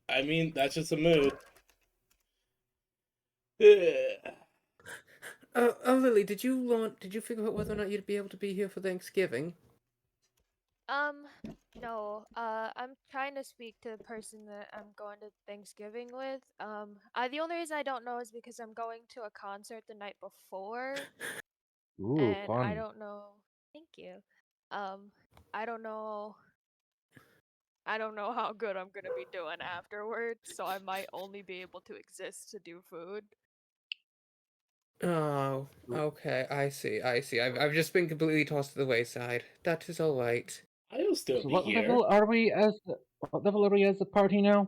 I mean, that's just a mood. Lily, did you figure out whether or not you'd be able to be here for Thanksgiving? Um, no. I'm trying to speak to the person that I'm going to Thanksgiving with. The only reason I don't know is because I'm going to a concert the night before, Ooh, and I fun. don't know. Thank you. Um, I don't know. I don't know how good I'm gonna be doing afterwards, so I might only be able to exist to do food. Oh, okay. I see. I've just been completely tossed to the wayside. That is all right. I'll still So be what here. level are we as what level are we as a party now?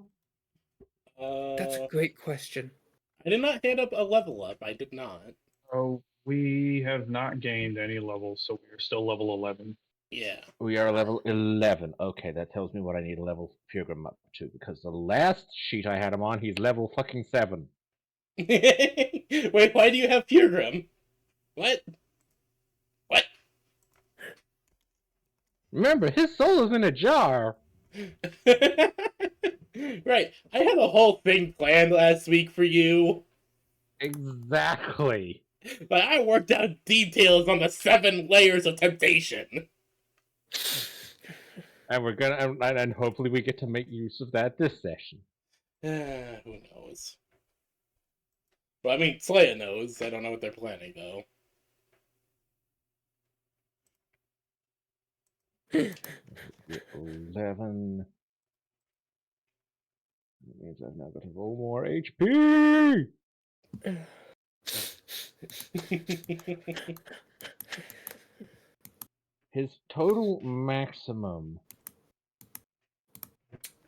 That's a great question. I did not hit up a level up. I did not. Oh, we have not gained any levels, so we are still level 11. Yeah. We are level 11. Okay, that tells me what I need to level Pilgrim up to, because the last sheet I had him on, he's level fucking 7. Wait, why do you have Pilgrim? What? What? Remember, his soul is in a jar. Right. I had a whole thing planned last week for you. Exactly. But I worked out details on the 7 layers of temptation. And we're gonna, and hopefully we get to make use of that this session. Who knows? Well, I mean, Slaya knows. I don't know what they're planning, though. 11. That means I've now got to roll more HP. His total maximum,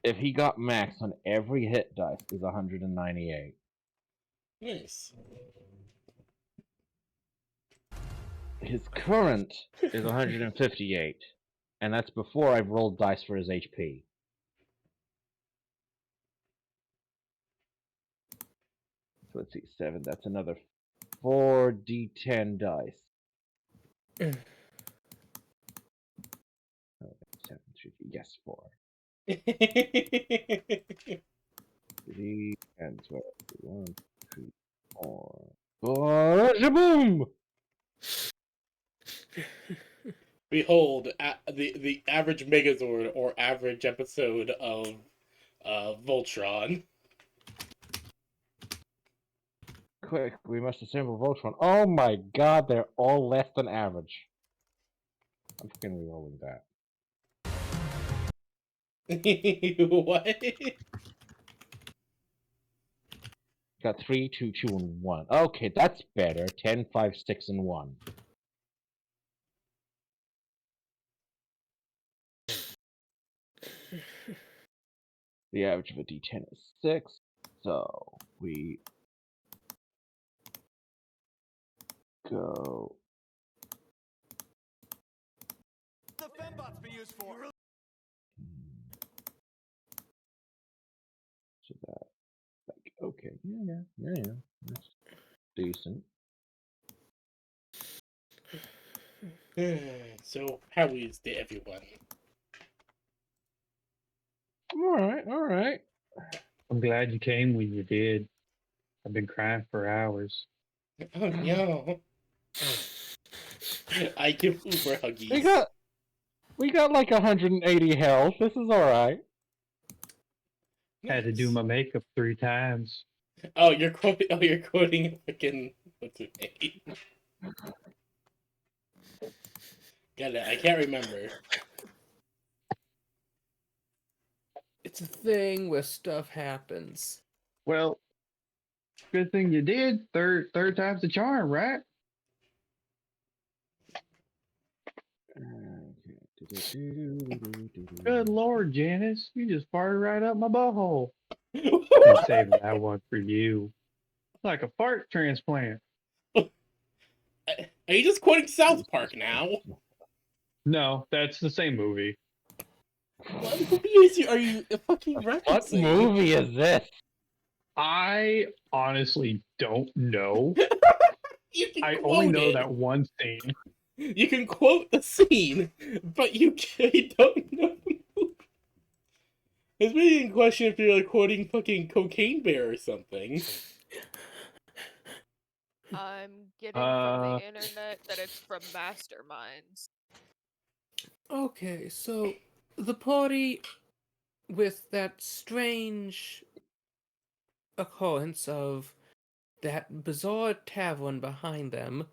if he got max on every hit dice, is 198. Nice. His current is 158, and that's before I've rolled dice for his HP. So let's see, 7, that's another 4d10 dice. Oh, 7, 3, yes, 4. 3, and 12, 1, 2, 4. Shaboom! Behold, the average Megazord or average episode of Voltron. Quick, we must assemble Voltron. Oh my god, they're all less than average. I'm fucking re-rolling that. What? Got 3, 2, 2, and 1. Okay, that's better. 10, 5, 6, and 1. The average of a d10 is 6, so we go. The fembots be used for. So that, like, okay, yeah. That's decent. So, how is everyone? Alright. I'm glad you came when you did. I've been crying for hours. Oh no. I give Uber huggies. We got like 180 health. This is alright. Had to do my makeup 3 times. Oh, you're quoting. Oh, you're quoting fucking. What's her name? Got it. I can't remember. It's a thing where stuff happens. Well, good thing you did. Third time's the charm, right? Good Lord, Janice, you just farted right up my butthole. Been saving that one for you. Like a fart transplant. Are you just quoting South Park now? No, that's the same movie. What movie are you fucking referencing? What movie is this? I honestly don't know. I quote only know it. that one scene. You can quote the scene, but you don't know the It's really in question if you're like quoting fucking Cocaine Bear or something. I'm getting from the internet that it's from Masterminds. Okay, so the party with that strange occurrence of that bizarre tavern behind them,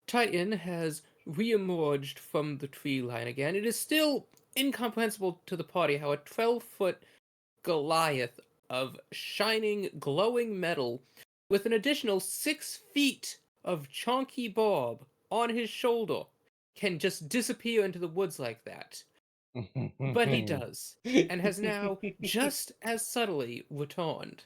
Titan has reemerged from the tree line again. It is still incomprehensible to the party how a 12-foot Goliath of shining, glowing metal with an additional 6 feet of chonky barb on his shoulder can just disappear into the woods like that. But he does, and has now just as subtly returned.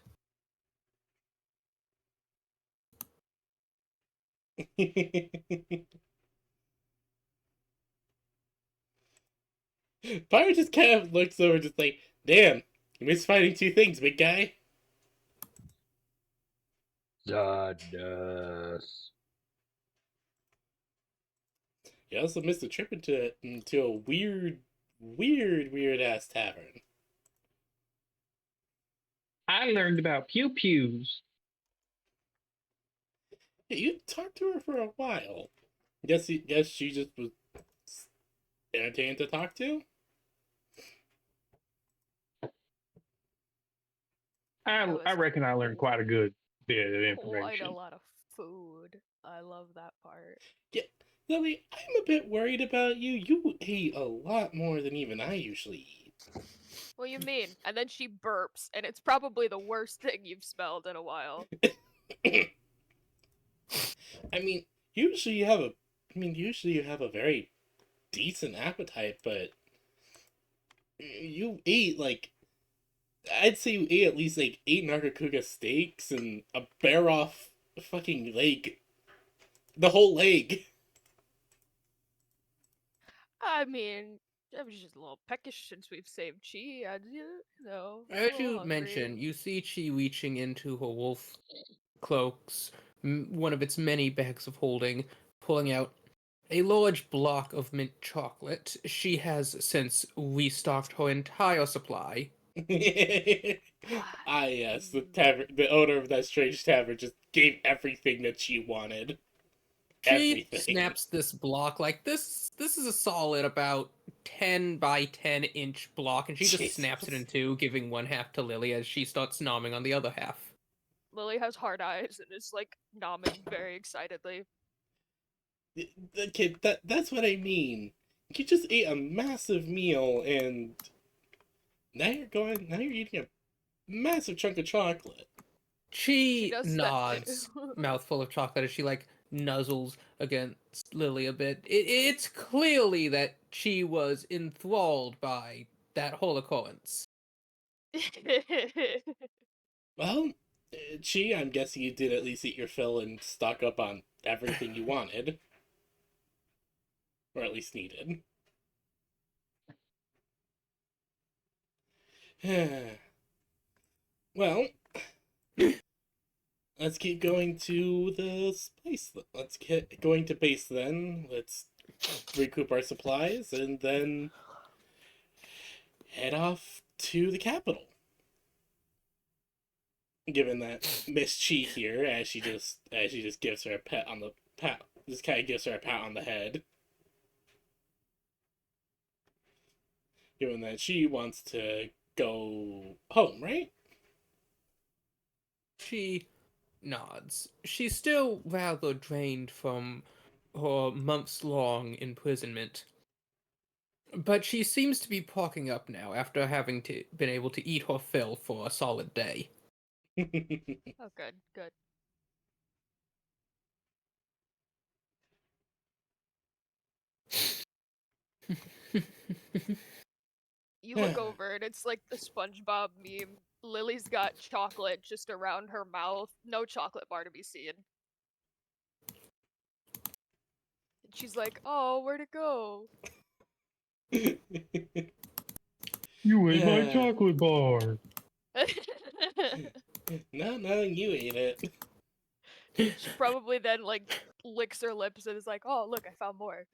Pyro just kind of looks over, just like, damn, you missed fighting two things, big guy. Sadness. You also missed a trip into a weird ass tavern. I learned about pew pews. Yeah, you talked to her for a while. Guess she just was entertaining to talk to. I reckon I learned quite a good bit of Quite information. a lot of food. I love that part. Yeah, Lily, I'm a bit worried about you. You ate a lot more than even I usually eat. What do you mean? And then she burps, and it's probably the worst thing you've smelled in a while. I mean, usually you have a very decent appetite, but you ate like I'd say you ate at least like 8 Nargacuga steaks and a bear off fucking leg. The whole leg. I mean, I was just a little peckish since we've saved Chi. You know, a As little you hungry. mentioned, you see Chi reaching into her wolf cloaks, one of its many bags of holding, pulling out a large block of mint chocolate. She has since restocked her entire supply. Ah, yes, the owner of that strange tavern just gave everything that she wanted. She Everything. snaps this block like this. This is a solid about 10 by 10-inch block, and she just snaps it in two, giving one half to Lily as she starts nomming on the other half. Lily has hard eyes and is like nomming very excitedly. The kid, that's what I mean. You just ate a massive meal, and now you're eating a massive chunk of chocolate. She does that nods, too. mouthful of chocolate, as she nuzzles against Lily a bit. It's clearly that she was enthralled by that whole occurrence. Well, Chi, I'm guessing you did at least eat your fill and stock up on everything you wanted. Or at least needed. Well, let's keep going to the space. Let's get going to base then. Let's recoup our supplies and then head off to the capital. Given that Miss Chi here, as she just gives her a pat on the pat, just kind of gives her a pat on the head. Given that she wants to go home, right? She nods. She's still rather drained from her months-long imprisonment. But she seems to be parking up now after having been able to eat her fill for a solid day. Oh, good, good. You look over and it's like the SpongeBob meme. Lily's got chocolate just around her mouth. No chocolate bar to be seen. And she's like, oh, where'd it go? You ate my Yeah. chocolate bar. No, you ate it. She probably then like licks her lips and is like, oh, look, I found more.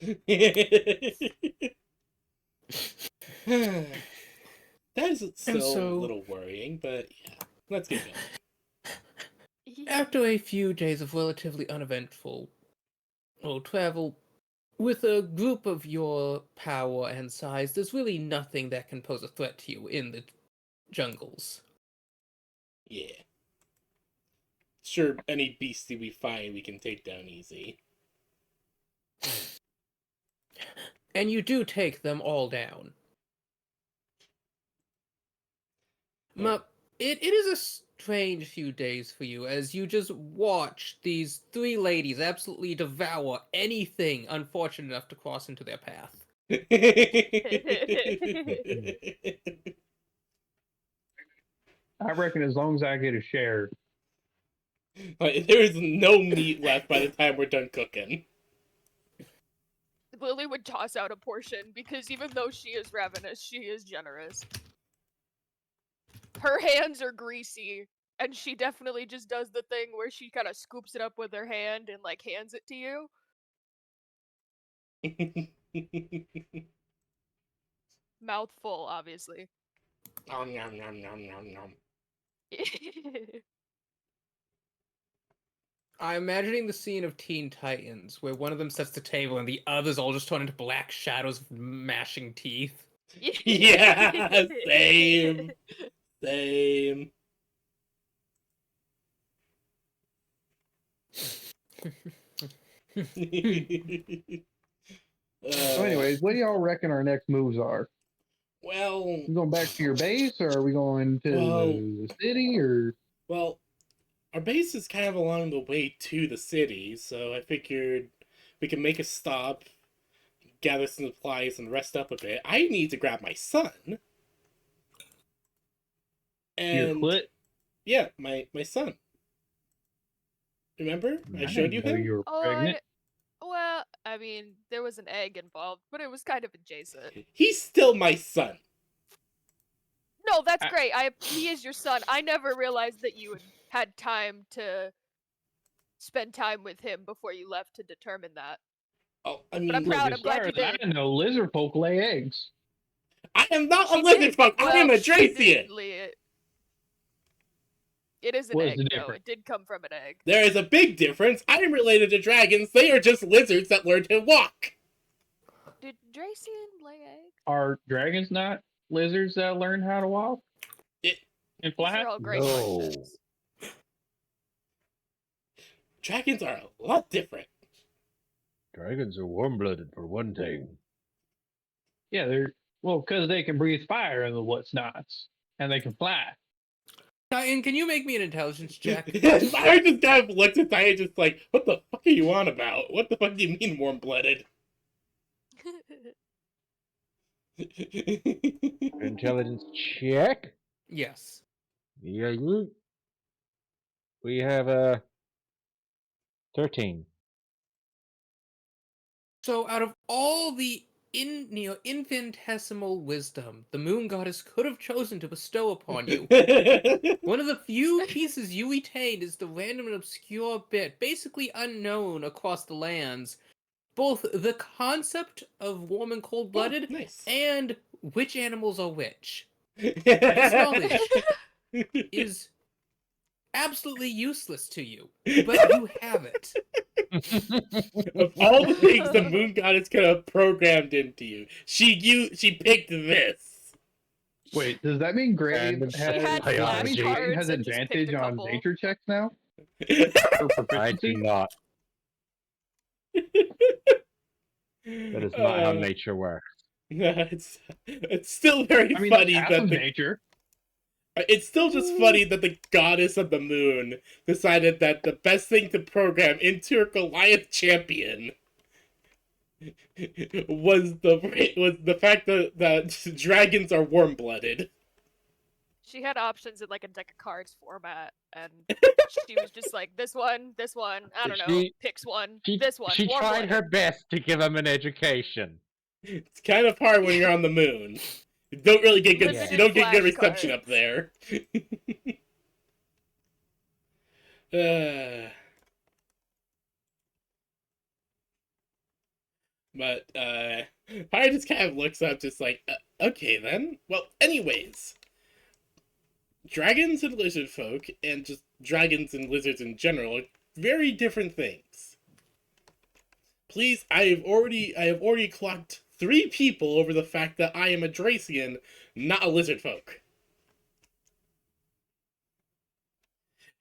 That is still so- a little worrying, but yeah, let's get going. After a few days of relatively uneventful travel, with a group of your power and size, there's really nothing that can pose a threat to you in the jungles. Yeah. Sure, any beastie we find we can take down easy. And you do take them all down. It is a strange few days for you as you just watch these three ladies absolutely devour anything unfortunate enough to cross into their path. I reckon as long as I get a share. Like, there is no meat left by the time we're done cooking. Lily would toss out a portion because even though she is ravenous, she is generous. Her hands are greasy, and she definitely just does the thing where she kind of scoops it up with her hand and like hands it to you. Mouthful, obviously. Nom, nom, nom, nom, nom, nom. I'm imagining the scene of Teen Titans where one of them sets the table and the others all just turn into black shadows with mashing teeth. Yeah, same. Same. So, anyways, what do y'all reckon our next moves are? well, We going back to your base, or are we going to the city, or? well, our base is kind of along the way to the city, so I figured we can make a stop, gather some supplies, and rest up a bit. I need to grab my son. Your And clit? yeah, my son. Remember? I showed you didn't know him? you were Oh, pregnant. well, I mean, there was an egg involved, but it was kind of adjacent. He's still my son. No, that's I- great. He is your son. I never realized that you had time to spend time with him before you left to determine that. Oh, I But I'm mean, proud. Look, as I'm glad far you as I did. know, lizard folk lay eggs. I am not a She lizard did- folk. I am well, a she Dracian. didn't lay it. It is an What is egg, the though. difference? It did come from an egg. There is a big difference. I am related to dragons. They are just lizards that learn to walk. Did Dracian lay eggs? Are dragons not lizards that learn how to walk It, and These fly? are all great No. questions. dragons are a lot different. Dragons are warm-blooded for one thing. Yeah, they're because they can breathe fire and the what's nots, and they can fly. Titan, can you make me an intelligence check? I just kind of looked at Titan just like, what the fuck are you on about? What the fuck do you mean warm-blooded? Intelligence check. Yes. Yeah, we have a 13. So, out of all the infinitesimal wisdom the moon goddess could have chosen to bestow upon you, one of the few pieces you retained is the random and obscure bit, basically unknown across the lands, both the concept of warm and cold-blooded nice. and which animals are which. This knowledge is absolutely useless to you, but you have it. Of all the things the moon goddess could have programmed into you, she picked this. Wait, does that mean Grave Random has, had biology. Grave has and just picked advantage a on couple. nature checks now for I proficiency? do not. That is not how nature works. It's still very I mean, that's funny half that of the nature. it's still just funny that the goddess of the moon decided that the best thing to program into her Goliath champion was the fact that dragons are warm-blooded. She had options in like a deck of cards format, and she was just like, this one, I don't know, She- picks one, She, this one, she tried warm-blooded. her best to give him an education. It's kind of hard when you're on the moon. You don't really get good. Limited You don't get good reception flashcards. up there. But Fire just kind of looks up, just like, Okay then. Well, anyways, dragons and lizard folk, and just dragons and lizards in general, are very different things. Please, I have already clocked 3 people over the fact that I am a Dracian, not a lizard folk.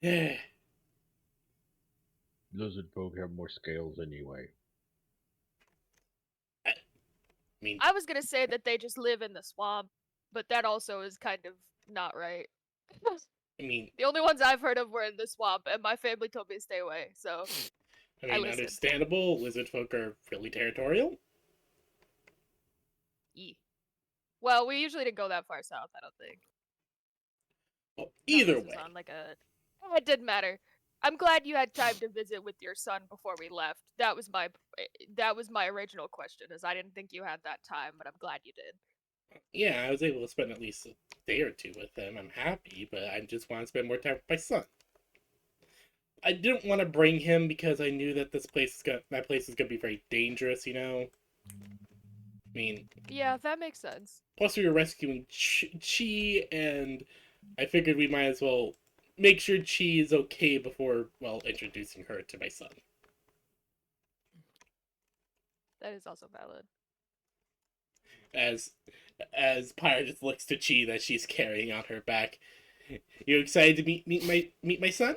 I Lizard folk have more scales anyway. mean, I was gonna say that they just live in the swamp, but that also is kind of not right. I mean, The only ones I've heard of were in the swamp, and my family told me to stay away, so I listened. understandable. Lizard folk are really territorial. Yee. Well, we usually didn't go that far south, I don't think. Well, None of either us was way, on like a. It didn't matter. I'm glad you had time to visit with your son before we left. That was my original question. Is I didn't think you had that time, but I'm glad you did. yeah, I was able to spend at least a day or 2 with them. I'm happy, but I just want to spend more time with my son. I didn't want to bring him because I knew that that place is gonna be very dangerous. I mean, Yeah, that makes sense. plus we were rescuing Chi, and I figured we might as well make sure Chi is okay before, well, introducing her to my son. That is also valid. As Pyre just looks to Chi that she's carrying on her back. You excited to meet my son?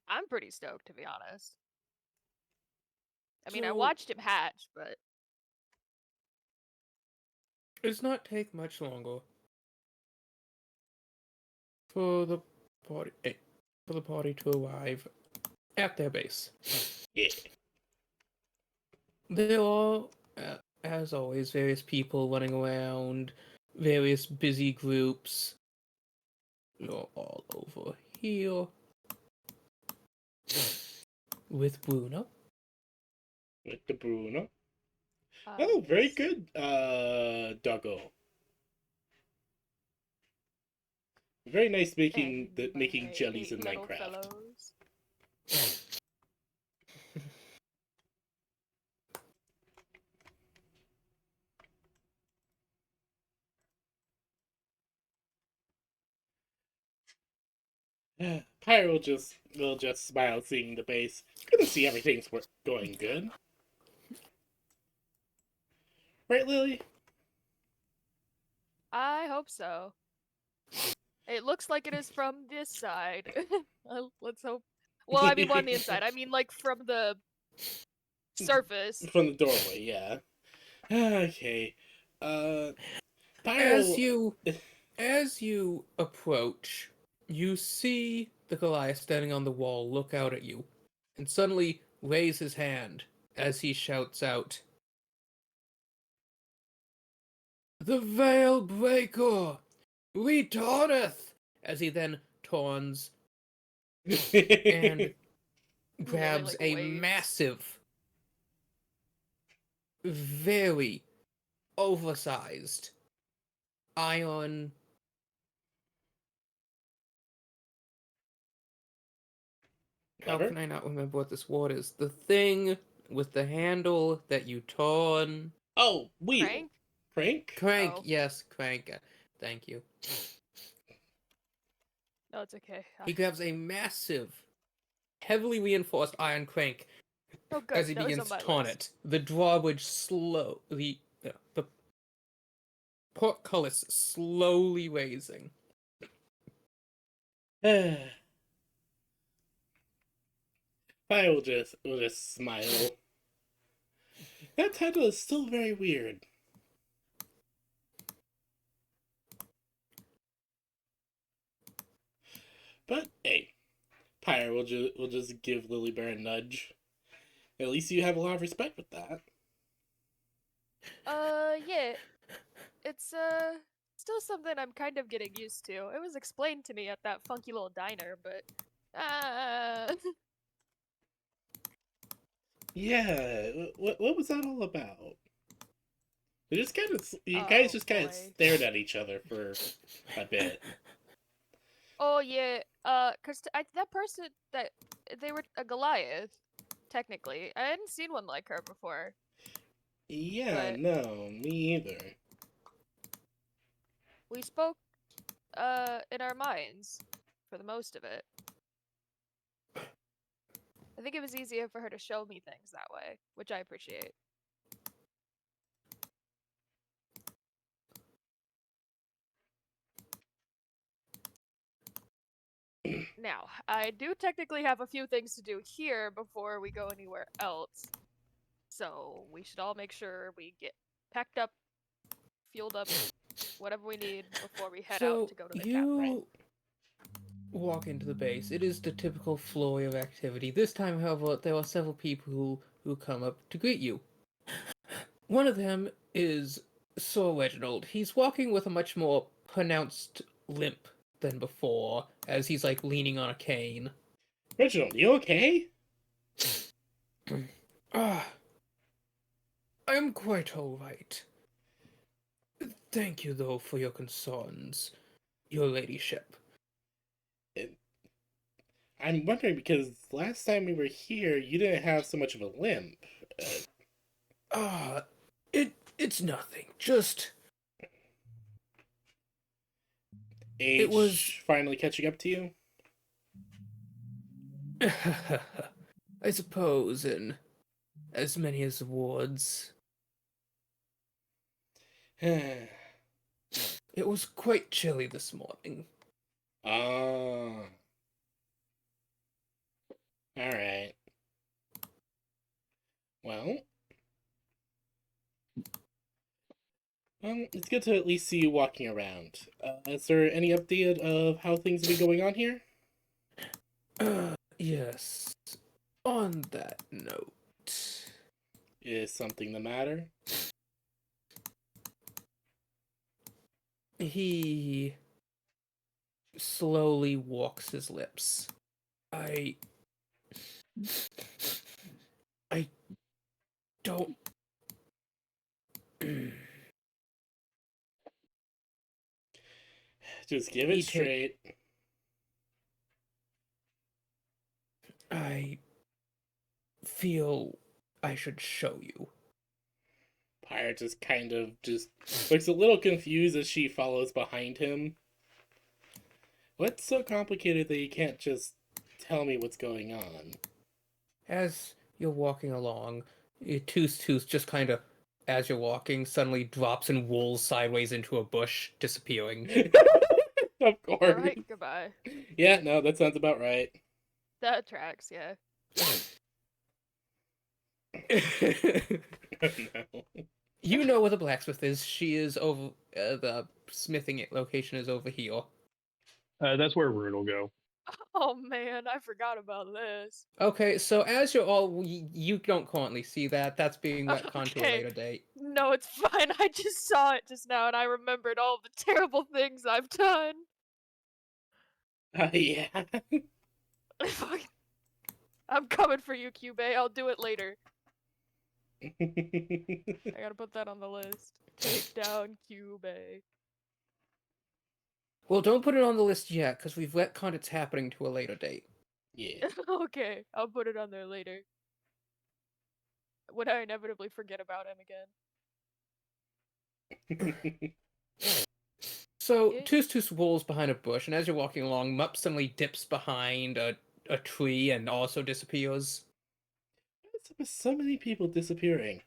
I'm pretty stoked, to be honest. I mean, I So- watched him hatch, but It does not take much longer for the party to arrive at their base. Yeah. There are, as always, various people running around, various busy groups. You're all over here with Bruno. With the Bruno. Oh, very yes. good, Doggo. Very nice making And making my jellies 8 in little Minecraft. fellows. Pyre will just smile seeing the base. Good to see everything's going good. Right, Lily? I hope so. It looks like it is from this side. Let's hope. Well, I mean, more on the inside. I mean, like from the surface. From the doorway, yeah. Okay. Pyre As will... you approach, you see the Goliath standing on the wall look out at you, and suddenly raise his hand as he shouts out, "The Veil Breaker returneth!" As he then turns and grabs like, a waves. massive, very oversized iron how Clever? can I not remember what this word is? The thing with the handle that you turn. Oh, wheel. Crank? Crank? Crank, Oh. yes, crank. Thank you. No, it's okay. He grabs a massive, heavily reinforced iron crank Oh, good. as he That was begins on to my turn list. it. The drawbridge the portcullis slowly raising. Pyre will just smile. That title is still very weird. But hey, Pyre will just give Lily Bear a nudge. At least you have a lot of respect with that. Yeah. It's, still something I'm kind of getting used to. It was explained to me at that funky little diner, but, Yeah, what was that all about? You guys Oh, just kind of boy. stared at each other for a bit. Oh, yeah, that person that they were a Goliath, technically. I hadn't seen one like her before. Yeah, But- no, me either. We spoke in our minds for the most of it. I think it was easier for her to show me things that way, which I appreciate. Now, I do technically have a few things to do here before we go anywhere else. So we should all make sure we get packed up, fueled up, whatever we need before we head out to go to the you capital. walk into the base. It is the typical flurry of activity. This time, however, there are several people who come up to greet you. One of them is Sir Reginald. He's walking with a much more pronounced limp than before, as he's like leaning on a cane. Reginald, you okay? Ah, I'm quite all right. Thank you, though, for your concerns, your ladyship. I'm wondering because last time we were here, you didn't have so much of a limp. It's nothing. Just Age was- finally catching up to you? I suppose in as many as wards. It was quite chilly this morning. Ah. Alright. Well, it's good to at least see you walking around. Is there any update of how things have been going on here? Yes. On that note, Is something the matter? he slowly walks his lips. I don't. Just give He it straight. I feel I should show you. Pyre just kind of just looks a little confused as she follows behind him. What's so complicated that you can't just tell me what's going on? As you're walking along, Tooth just kind of, as you're walking, suddenly drops and rolls sideways into a bush, disappearing. Of course. Alright, goodbye. Yeah, no, that sounds about right. That tracks, yeah. No. You know where the blacksmith is. She is over. The smithing location is over here. That's where Rune will go. Oh man, I forgot about this. Okay, so as you're all, you don't currently see that. That's being retconned to a Okay. later date. No, it's fine. I just saw it just now and I remembered all the terrible things I've done. Yeah. I'm coming for you, Cube. I'll do it later. I gotta put that on the list. Take down Cube. Well, don't put it on the list yet, because we've retconned it's happening to a later date. Yeah. Okay, I'll put it on there later. When I inevitably forget about him again. So, Yeah. Tooth rolls behind a bush, and as you're walking along, Mup suddenly dips behind a tree and also disappears. So many people disappearing.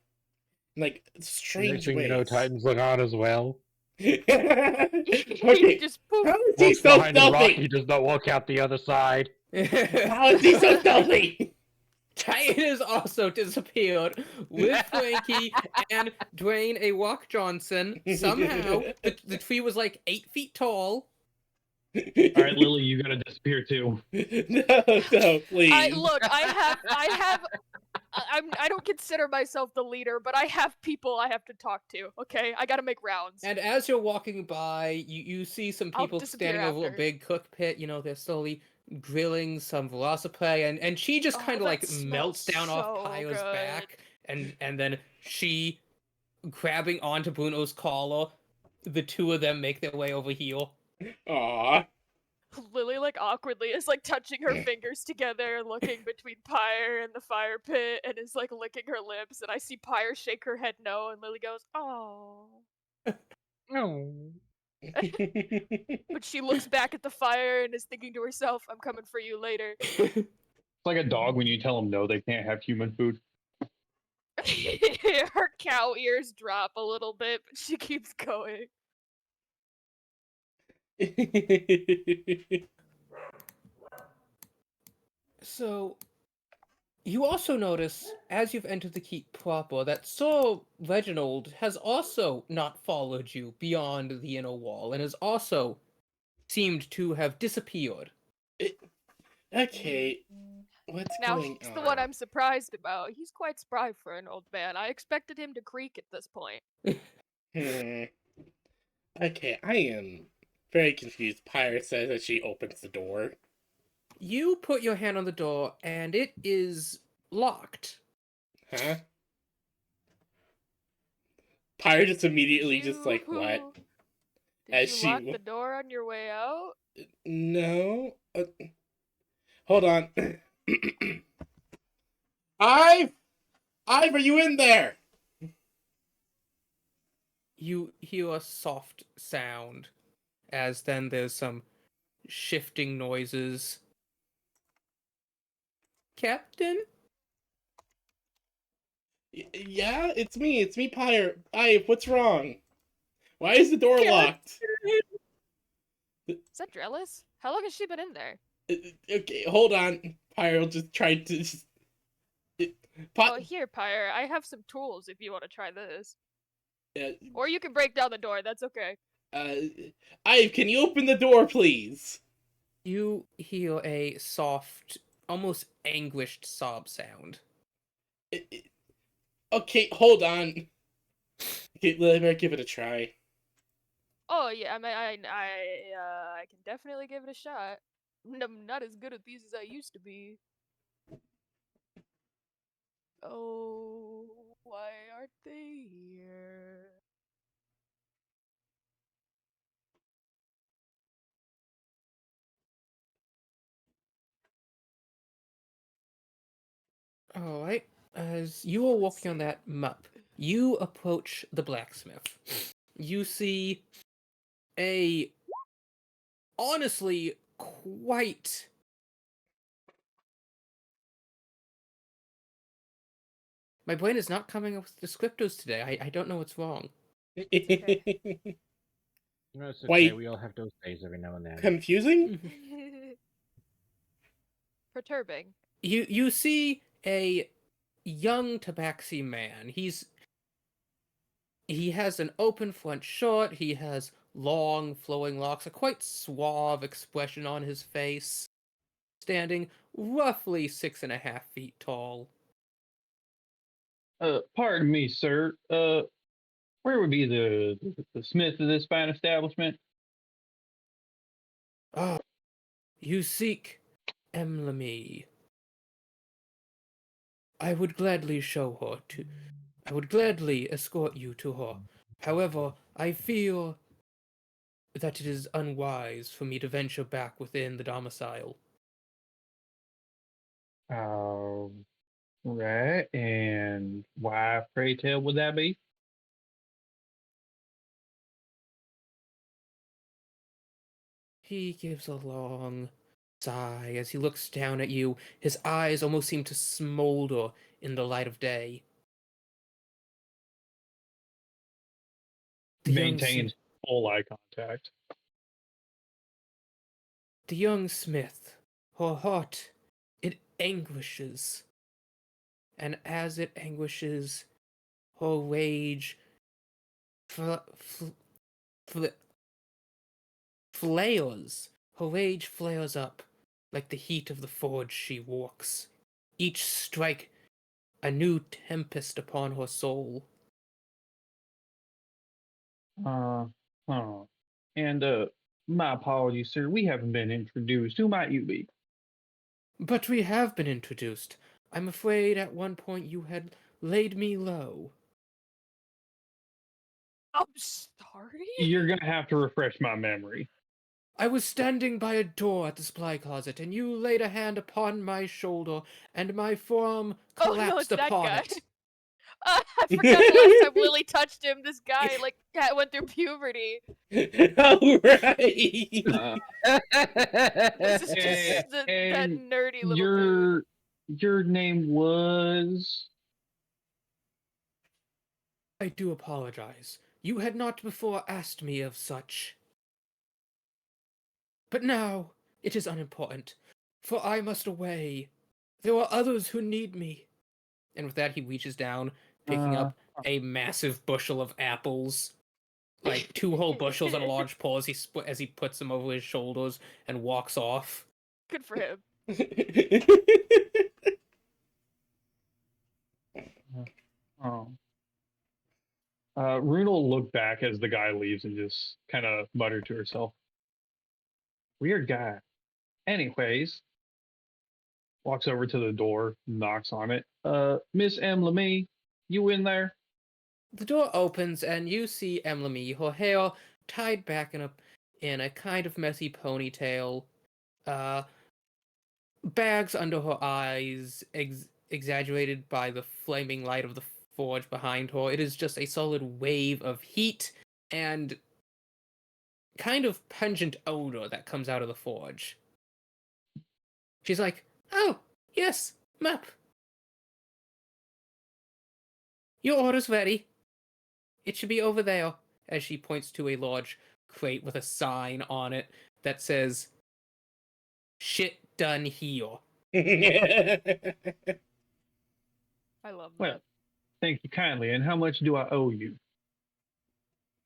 Like, strange Next thing ways. you know, Titans look on as well. He Okay, just poof. how is he Walks so behind a rock, he stealthy? does not walk out the other side. How is he so stealthy? Titan has also disappeared with Frankie and Dwayne A. Rock Johnson. Somehow, the tree was like 8 feet tall. All right, Lily, you gotta disappear too. No, please. I don't consider myself the leader, but I have people I have to talk to. Okay, I gotta make rounds. And as you're walking by, you see some I'll people disappear standing over a after. big cook pit. You know, they're slowly grilling some velociprey, and she just Oh, kind of that like melts smells down off so Pyre's good. back, and then she grabbing onto Bruno's collar. The two of them make their way over here. Aw. Lily, like, awkwardly is, like, touching her fingers together and looking between Pyre and the fire pit and is, like, licking her lips. And I see Pyre shake her head no, and Lily goes, oh. No. But she looks back at the fire and is thinking to herself, I'm coming for you later. It's like a dog when you tell them no, they can't have human food. Her cow ears drop a little bit, but she keeps going. So, you also notice, as you've entered the keep proper, that Sir Reginald has also not followed you beyond the inner wall, and has also seemed to have disappeared. Okay, what's Now, going he's on? the one I'm surprised about. He's quite spry for an old man. I expected him to creak at this point. Okay, I am very confused. Pyre says as she opens the door. You put your hand on the door, and it is locked. Huh? Pyre just immediately Did just like, what? Did As you she lock the door on your way out? No. Hold on. Ive! Ive, are you in there? You hear a soft sound, as then there's some shifting noises. Captain? Yeah, it's me. It's me, Pyre. Ive, what's wrong? Why is the door locked? Is that Drellis? How long has she been in there? Okay, hold on. Pyre will just try to... Oh, here, Pyre. I have some tools if you want to try this. Or you can break down the door. That's okay. Ive, can you open the door, please? You hear a soft, almost anguished sob sound. Okay, hold on. Okay, let me give it a try. Oh yeah, I mean, I can definitely give it a shot. I'm not as good at these as I used to be. Oh, why aren't they here? Alright, as you are walking on that map, you approach the blacksmith. You see a, honestly, quite... My brain is not coming up with descriptors today. I don't know what's wrong. okay. No, it's okay. Wait. We all have those days every now and then. Confusing? Perturbing. You see a young tabaxi man. He has an open front shirt, he has long flowing locks, a quite suave expression on his face, standing roughly 6.5 feet tall. Pardon me, sir. Where would be the smith of this fine establishment? Ah, you seek Emily. I would gladly I would gladly escort you to her. However, I feel that it is unwise for me to venture back within the domicile. Right. And why, pray tell, would that be? He gives a long sigh as he looks down at you. His eyes almost seem to smolder in the light of day. Maintains full eye contact. The young smith, her heart, it anguishes. And as it anguishes, her rage flares. Her rage flares up like the heat of the forge she walks. Each strike a new tempest upon her soul. Oh. And my apologies, sir. We haven't been introduced. Who might you be? But we have been introduced. I'm afraid at one point you had laid me low. I'm sorry? You're gonna have to refresh my memory. I was standing by a door at the supply closet, and you laid a hand upon my shoulder, and my forearm Oh no, it's collapsed that upon guy. it. I forgot the last time Lily touched him. This guy like went through puberty. All right. This is and, just that and nerdy little dude. your name was. I do apologize. You had not before asked me of such. But now it is unimportant, for I must away. There are others who need me. And with that, he reaches down, picking up a massive bushel of apples, like 2 whole bushels and a large paw as he puts them over his shoulders and walks off. Good for him. Oh. Runa will look back as the guy leaves and just kind of mutter to herself. Weird guy. Anyways, walks over to the door, knocks on it. Miss Emily, you in there? The door opens and you see Emily, her hair tied back in a kind of messy ponytail, bags under her eyes, exaggerated by the flaming light of the forge behind her. It is just a solid wave of heat and kind of pungent odor that comes out of the forge. She's like, "Oh, yes, map. Your order's ready. It should be over there," as she points to a large crate with a sign on it that says, "Shit done here." I love that. Well, thank you kindly. And how much do I owe you?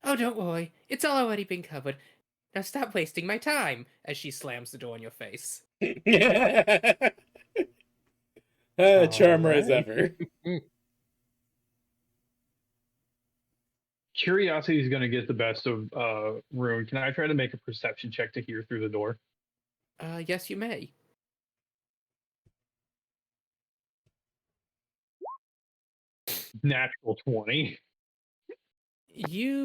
"Oh, don't worry. It's all already been covered. Now stop wasting my time," as she slams the door in your face. Charmer as Alright. ever. Curiosity is going to get the best of Rune. Can I try to make a perception check to hear through the door? Yes, you may. Natural 20. You,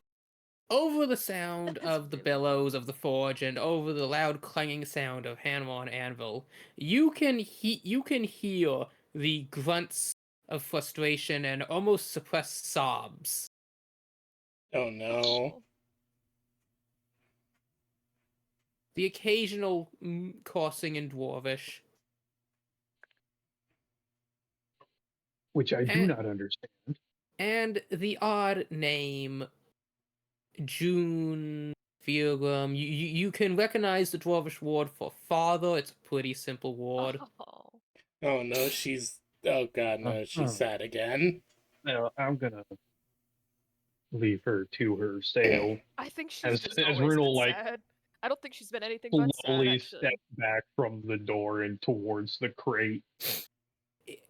over the sound That's of the really bellows of the forge and over the loud clanging sound of hammer on anvil, you can hear the grunts of frustration and almost suppressed sobs. Oh no. Oh. The occasional coursing in Dwarvish. Which I do And- not understand. And the odd name, June Virgum. You can recognize the Dwarvish word for father. It's a pretty simple word. Oh. Oh no, she's. Oh god, no, she's sad again. No, I'm going to leave her to her sale. I think she's As- just as always Rune been like, sad. I don't think she's been anything but sad, Slowly actually. step back from the door and towards the crate.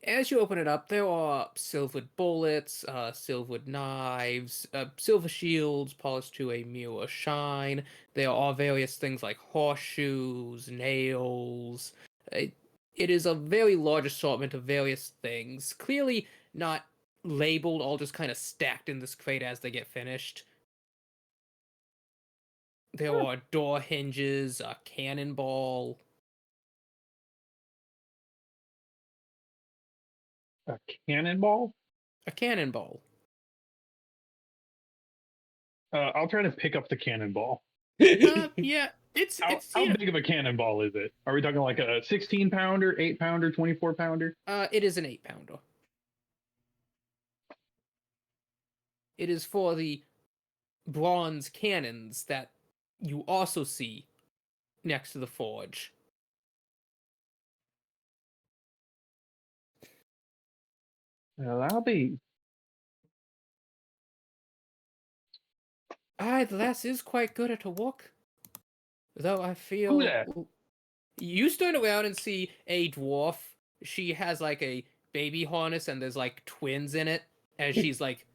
As you open it up, there are silvered bullets, silvered knives, silver shields polished to a mirror shine. There are various things like horseshoes, nails. It is a very large assortment of various things. Clearly not labeled, all just kind of stacked in this crate as they get finished. There are door hinges, a cannonball. A cannonball? A cannonball. I'll try to pick up the cannonball. Yeah, it's How big of a cannonball is it? Are we talking like a 16 pounder, 8 pounder, 24 pounder? It is an 8-pounder. It is for the bronze cannons that you also see next to the forge. Well, that'll be. Aye, the lass is quite good at her work. Though I feel... Who that? You turn around and see a dwarf. She has like a baby harness and there's like twins in it. As she's like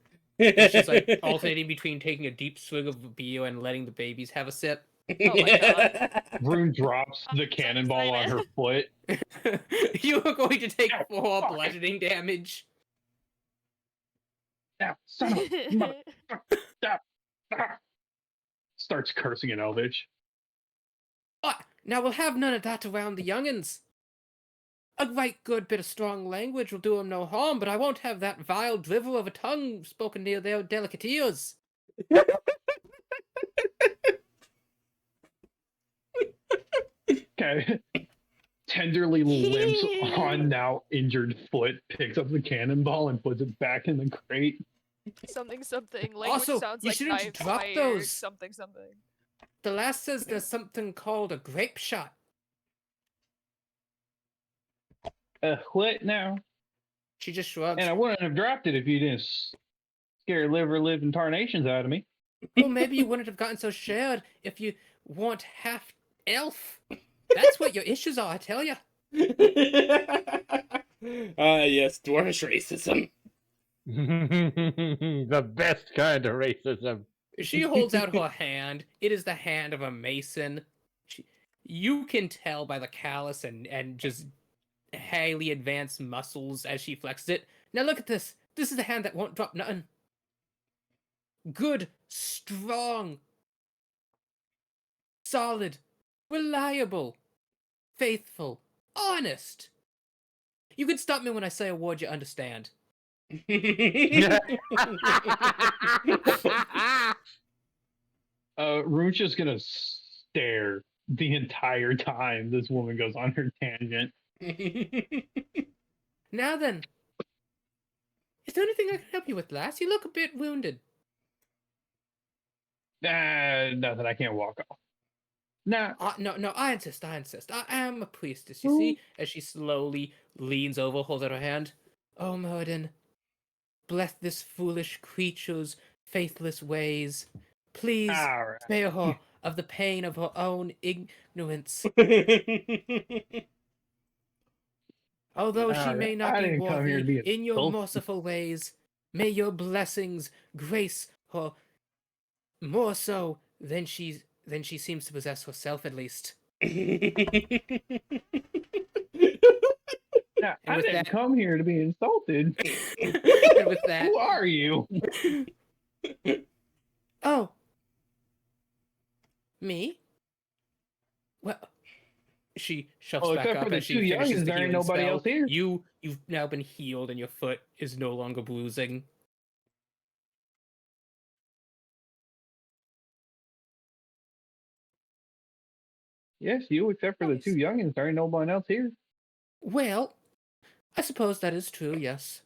alternating between taking a deep swig of beer and letting the babies have a sip. Oh my god. Rune drops I'm the so cannonball on her foot. You are going to take Ow, 4 fuck. bludgeoning damage. Ow, son of a mother. Stop. Ah. Starts cursing in Elvish. Now we'll have none of that around the young'uns. A right good bit of strong language will do 'em no harm, but I won't have that vile drivel of a tongue spoken near their delicate ears. Okay. Tenderly limps on now injured foot, picks up the cannonball and puts it back in the crate. Something something. Language Also, sounds you like shouldn't knives, drop fire, those. something something. The lass says there's something called a grape shot. What now? She just shrugs. And I wouldn't have dropped it if you didn't scare liver living tarnations out of me. Well, maybe you wouldn't have gotten so scared if you weren't half elf. That's what your issues are, I tell you. Yes, dwarvish racism. The best kind of racism. She holds out her hand. It is the hand of a mason. You can tell by the callus and just highly advanced muscles as she flexes it. Now look at this. This is the hand that won't drop nothing. Good, strong, solid, reliable, faithful, honest. You can stop me when I say a word you understand. Roon's just gonna stare the entire time this woman goes on her tangent. Now then, is there anything I can help you with, lass? You look a bit wounded. Nothing, I can't walk off. Nah. No, I insist. I am a priestess, you see? As she slowly leans over, holds out her hand. Oh, Moradin, bless this foolish creature's faithless ways. Please Alright. spare her of the pain of her own ignorance. Although she may Alright, not I be didn't come here to worthy be in your insulted. merciful ways, may your blessings grace her more so than she seems to possess herself, at least. Now, And I with didn't that- come here to be insulted. And with that, Who are you? oh, me? Well, she shoves Well, back except up for the as she two finishes youngins, the there ain't healing nobody spell. else here. You've now been healed, and your foot is no longer bruising. Yes, you, except for the two youngins, there ain't nobody else here. Well, I suppose that is true, yes.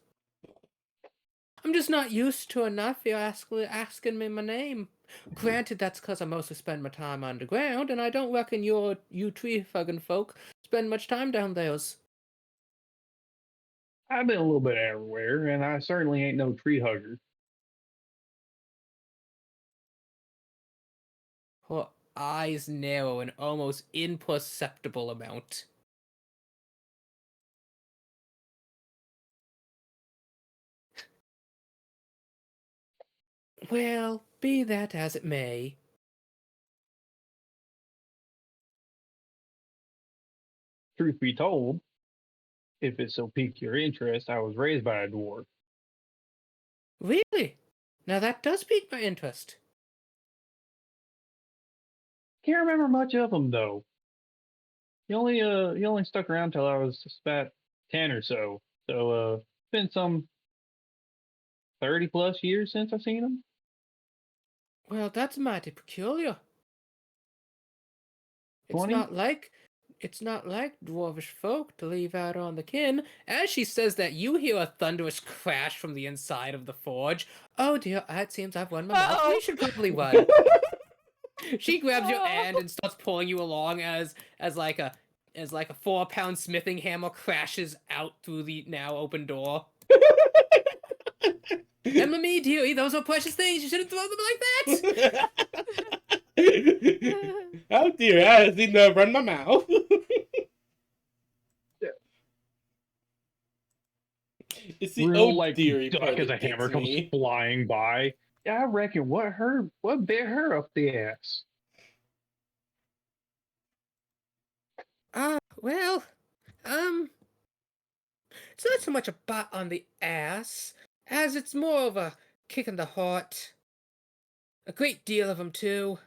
I'm just not used to enough you asking me my name. Granted, that's because I mostly spend my time underground, and I don't reckon you tree-fugging folk spend much time down there's. I've been a little bit everywhere, and I certainly ain't no tree hugger. Her eyes narrow an almost imperceptible amount. Well, be that as it may. Truth be told, if it so pique your interest, I was raised by a dwarf. Really? Now that does pique my interest. Can't remember much of them though. He only stuck around till I was just about 10 or so. So it's been some 30 plus years since I've seen him. Well, that's mighty peculiar. It's 20? It's not like dwarvish folk to leave out on the kin. As she says that, you hear a thunderous crash from the inside of the forge. Oh dear, it seems I've run my mouth. We should probably run. She grabs your hand and starts pulling you along as like a 4-pound smithing hammer crashes out through the now open door. Emma me, dearie, those are precious things. You shouldn't throw them like that. Oh dear, I seem to run my mouth. It's the Real oh like dearie duck part as a that hammer gets comes me. flying by. Yeah, I reckon what bit her up the ass. Well, it's not so much a butt on the ass as it's more of a kick in the heart. A great deal of them, too.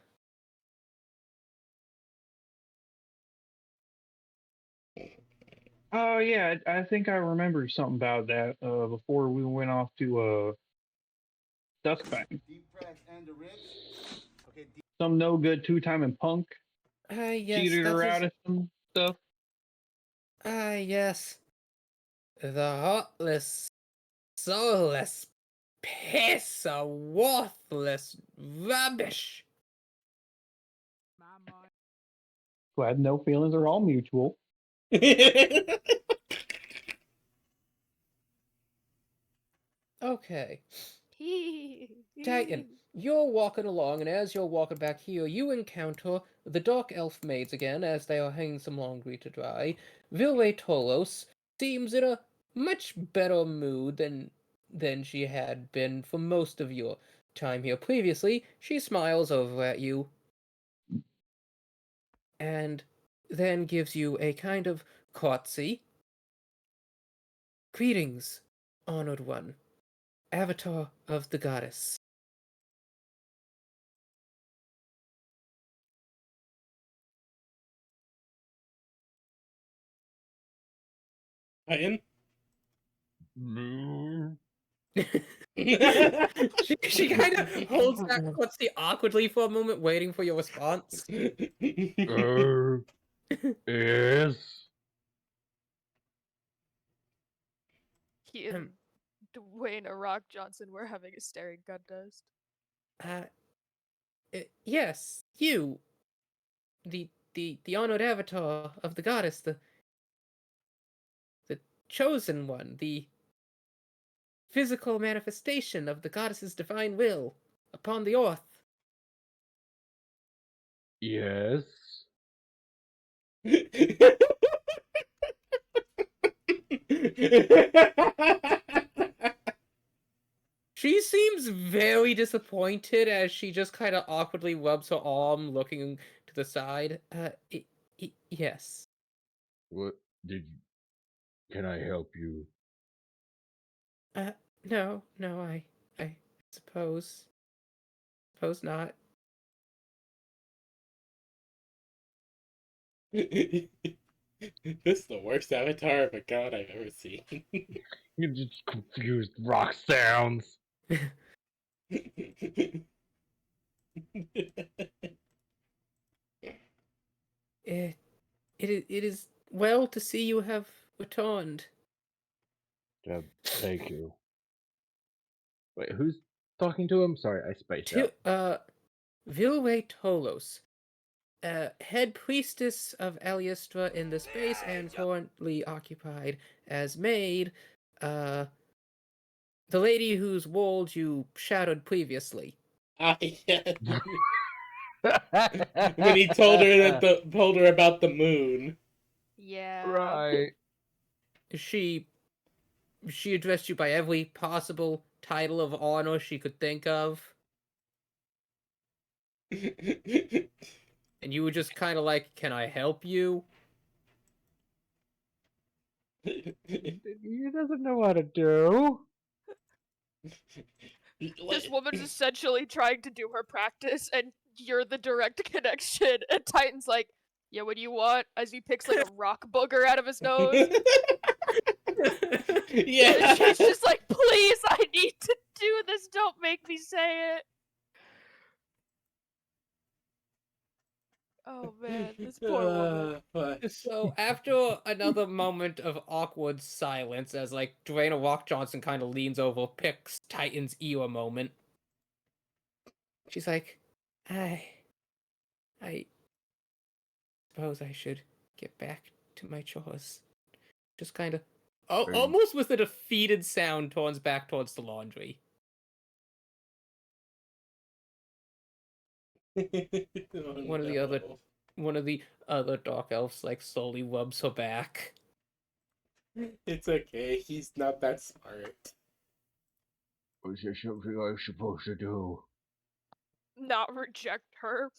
Oh yeah, I think I remember something about that before we went off to Duskfang. Deep breath and the ribs. Okay, deep. Some no good 2-timing punk Yes, cheated that her is. out of some stuff. Yes. The heartless, soulless piss of worthless rubbish. Glad no feelings are all mutual. Okay. Hee. Titan, you're walking along, and as you're walking back here, you encounter the Dark Elf maids again as they are hanging some laundry to dry. Vilwe Tolos seems in a much better mood than she had been for most of your time here previously. She smiles over at you and then gives you a kind of curtsy. Greetings, honored one, avatar of the goddess. Ian? Mm. she kind of holds that curtsy awkwardly for a moment, waiting for your response. Yes. He and Dwayne A Rock Johnson were having a staring contest. Yes, you, the honored avatar of the goddess, the chosen one, the physical manifestation of the goddess's divine will upon the earth. Yes. She seems very disappointed as she just kind of awkwardly rubs her arm, looking to the side. Yes. What did you, can I help you? No, I suppose not. This is the worst avatar of a god I've ever seen. You just confused rock sounds. It is well to see you have returned. Thank you. Wait, who's talking to him? Sorry, I spaced out. Vilwe Tolos, head priestess of Aliastra in the space and currently occupied as maid, the lady whose world you shadowed previously. Yeah. When he told her about the moon. Yeah. Right. She addressed you by every possible title of honor she could think of. And you were just kind of like, can I help you? He doesn't know what to do. This woman's essentially trying to do her practice, and you're the direct connection. And Titan's like, yeah, what do you want? As he picks like a rock booger out of his nose. Yeah. And she's just like, please, I need to do this. Don't make me say it. Oh man, this poor woman. Fuck. So after another moment of awkward silence, as like Dwayne Rock Johnson kind of leans over, picks Titan's ear a moment, she's like, I suppose I should get back to my chores. Just kind of, almost with a defeated sound, turns back towards the laundry. Oh, One of the other dark elves like slowly rubs her back. It's okay. He's not that smart. Was there something I was supposed to do? Not reject her.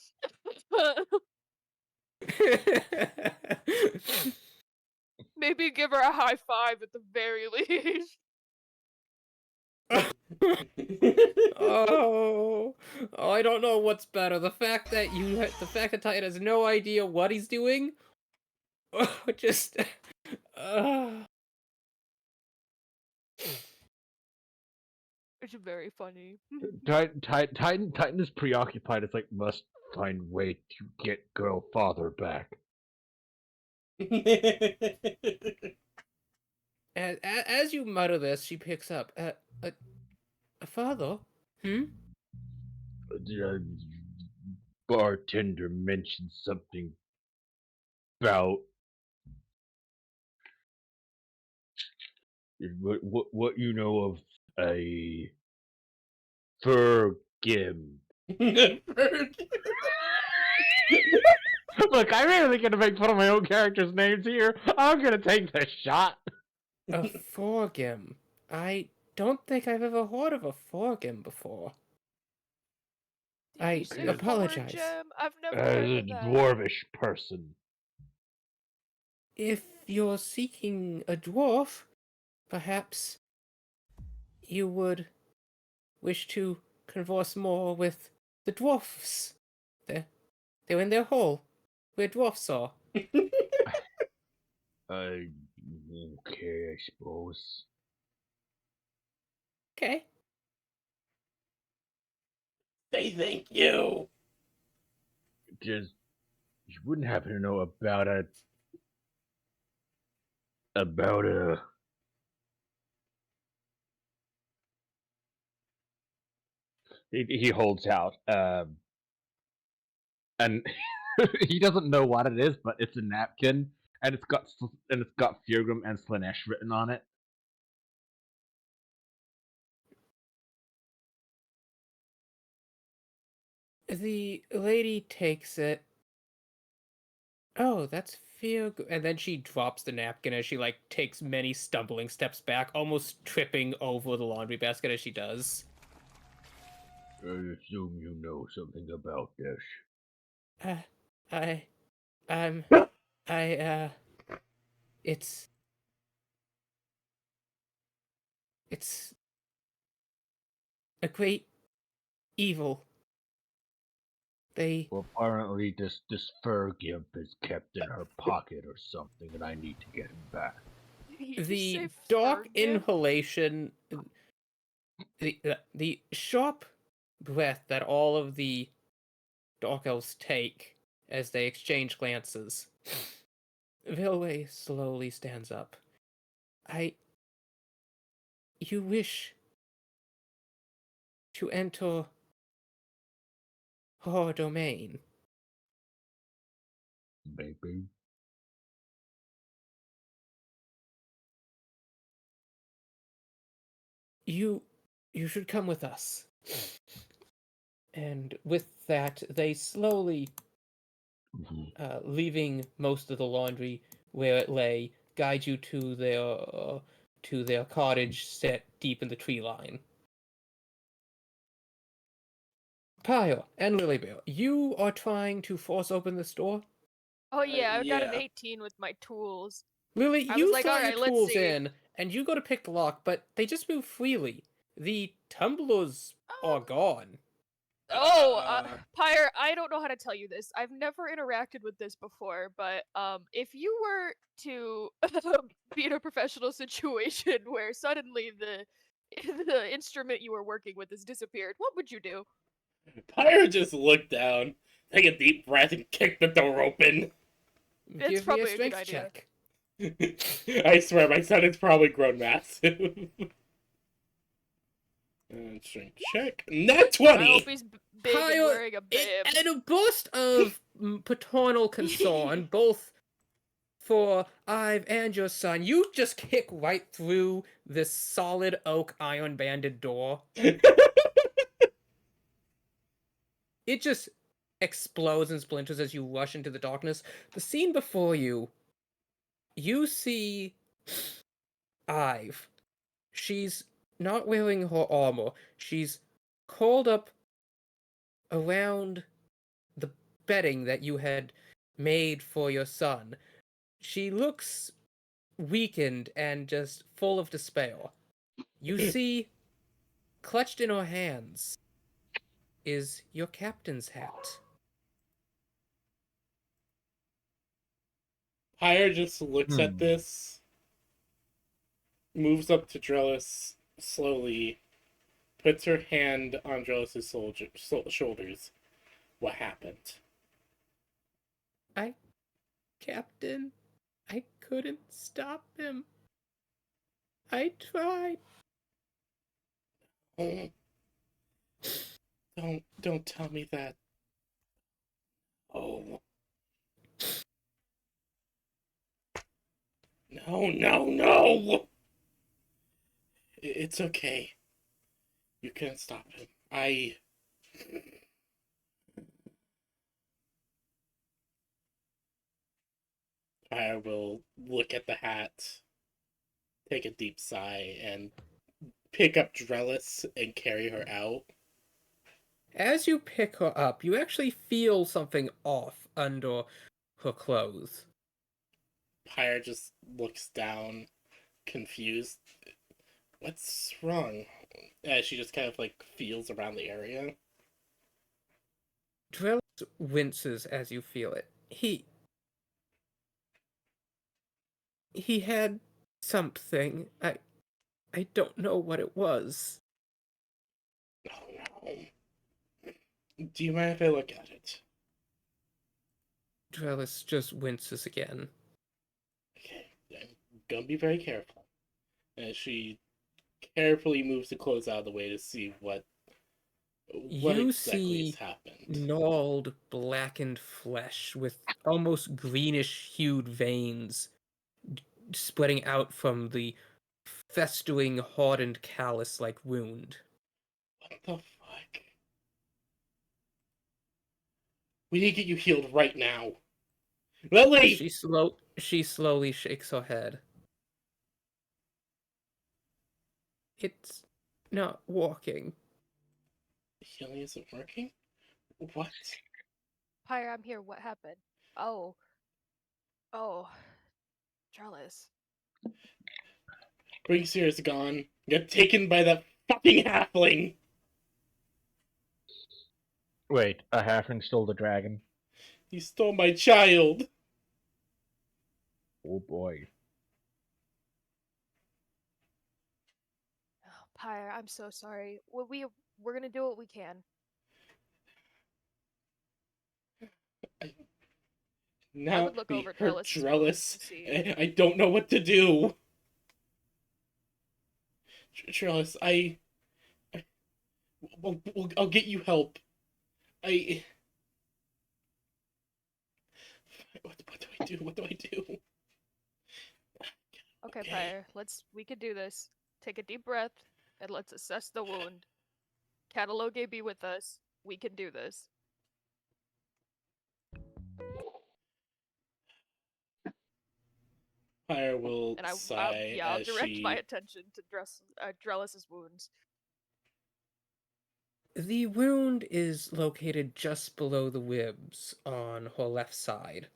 Maybe give her a high five at the very least. Oh, I don't know what's better. The fact that Titan has no idea what he's doing, or just It's very funny. Titan is preoccupied. It's like, must find way to get girl father back. As you mutter this, she picks up. Father? Hmm? The bartender mentioned something about what you know of a Fergim. Look, I'm really gonna make fun of my own character's names here. I'm gonna take the shot. A Forgim. I don't think I've ever heard of a Forgim before. Did I you say apologize. Forgem? I've never As heard a of that. dwarvish person. If you're seeking a dwarf, perhaps you would wish to converse more with the dwarfs. They're in their hole, where dwarfs are. Okay, I suppose. Okay. Say thank you. Just you wouldn't happen to know about a he holds out and he doesn't know what it is, but it's a napkin and it's got Furgrim and Slanesh written on it. The lady takes it. Oh, that's and then she drops the napkin as she takes many stumbling steps back, almost tripping over the laundry basket as she does. I assume you know something about this. I, I, it's a great evil. They Well, apparently this fur gimp is kept in her pocket or something, and I need to get him back. Did you just the say dark Fergim? inhalation, the sharp breath that all of the dark elves take as they exchange glances. Vilway slowly stands up. You wish to enter her domain. Maybe. You should come with us. And with that, they slowly, leaving most of the laundry where it lay, guide you to their cottage set deep in the tree line. Pyre and Lilybear, you are trying to force open this door? Oh yeah, I got an yeah. 18 with my tools. Lily, I you was like, throw "Alright, your let's tools see." in, and you go to pick the lock, but they just move freely. The tumblers are gone. Pyre, I don't know how to tell you this. I've never interacted with this before, but if you were to be in a professional situation where suddenly the instrument you were working with has disappeared, what would you do? Pyre just looked down, take a deep breath, and kick the door open. It's Give me a probably a good strength idea. check. I swear, my son has probably grown massive. Strength check. Nat I 20! hope he's big and Pyre, wearing a bib. in a burst of paternal concern, both for Ive and your son, you just kick right through this solid oak iron banded door. It just explodes and splinters as you rush into the darkness. The scene before you, you see Ive. She's not wearing her armor. She's curled up around the bedding that you had made for your son. She looks weakened and just full of despair. You see, clutched in her hands, is your captain's hat. Pyre just looks at this, moves up to Drellis slowly, puts her hand on Drellis' shoulders. What happened? Captain, I couldn't stop him. I tried. Oh, don't tell me that. Oh. No, no, no! It's okay. You can't stop him. I will look at the hat, take a deep sigh, and pick up Drellis and carry her out. As you pick her up, you actually feel something off under her clothes. Pyre just looks down, confused. What's wrong? As she just kind of like feels around the area. Drellis winces as you feel it. He had something. I don't know what it was. Oh no. Do you mind if I look at it? Drellis just winces again. Okay, I'm gonna be very careful. As she carefully moves the clothes out of the way to see what You exactly has see happened. gnarled, blackened flesh with almost greenish-hued veins spreading out from the festering, hardened callus-like wound. What the fuck? We need to get you healed right now. Lily! She slowly shakes her head. It's not walking. The healing isn't working? What? Pyre, I'm here. What happened? Oh. Oh. Trellis. Bringseer is gone. Got taken by that fucking halfling! Wait, a halfling stole the dragon? He stole my child! Oh boy. Oh, Pyre, I'm so sorry. We're gonna do what we can. I Now would look we over hurt Trellis's wounds Trellis. to see. I don't know what to do. Trellis, I'll get you help. I. What do I do? What do I do? Okay, Okay. Pyre, we can do this. Take a deep breath and let's assess the wound. Catalogue be with us. We can do this. Pyre will And sigh I'll as direct my she. attention to Drellis's wounds. The wound is located just below the ribs on her left side.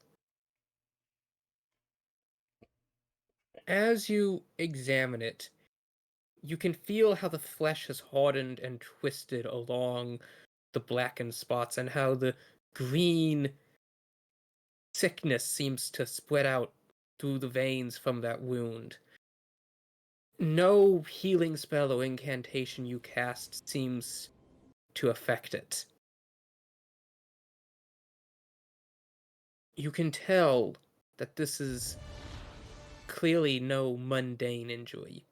As you examine it, you can feel how the flesh has hardened and twisted along the blackened spots, and how the green sickness seems to spread out through the veins from that wound. No healing spell or incantation you cast seems to affect it. You can tell that this is clearly no mundane injury.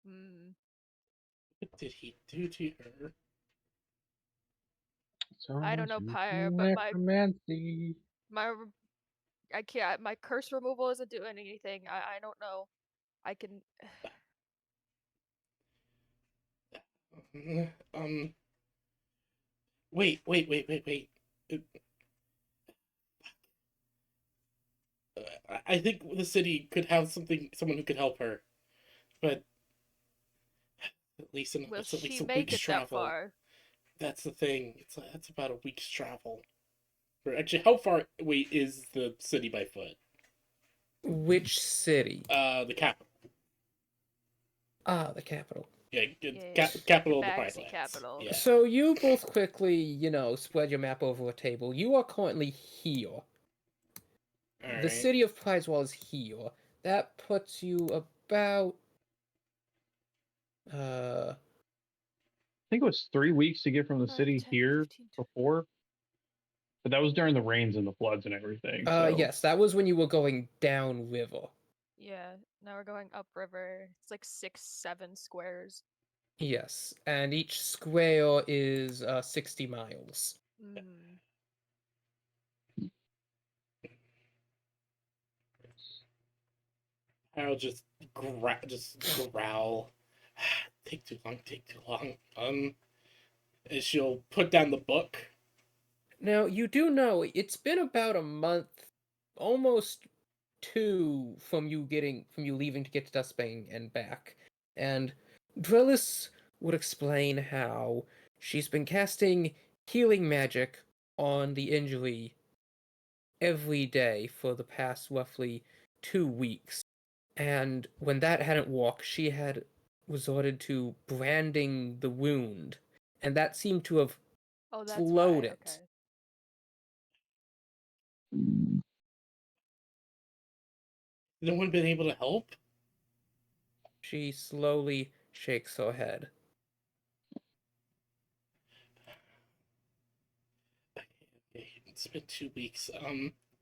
Hmm. What did he do to her? I don't know, Pyre, but necromancy. I can't. My curse removal isn't doing anything. I don't know. I can. Um. Wait. I think the city could have someone who could help her, but Will it's at least she a make week's it that travel. far? That's the thing. That's about a week's travel. Or actually, how far away is the city by foot? Which city? The capital. Ah, the capital. Yeah, Yeah, capital of the Fantasy Pridelands. capital. Yeah. So you both quickly, spread your map over a table. You are currently here. All The right. city of Prizewall is here. That puts you about uh I think it was 3 weeks to get from the 5, city 10, here 15, 20. before, but that was during the rains and the floods and everything. So yes, that was when you were going down river. Yeah, now we're going upriver. It's like 6, 7 squares. Yes, and each square is 60 miles. Mm. I'll just growl. Take too long. Take too long. And she'll put down the book. Now, you do know it's been about a month, almost 2 from you leaving to get to Dustbane and back. And Drillis would explain how she's been casting healing magic on the injury every day for the past roughly 2 weeks. And when that hadn't worked, she had resorted to branding the wound, and that seemed to have Oh, that's slowed why. it. Okay. No one been able to help? She slowly shakes her head. It's been 2 weeks.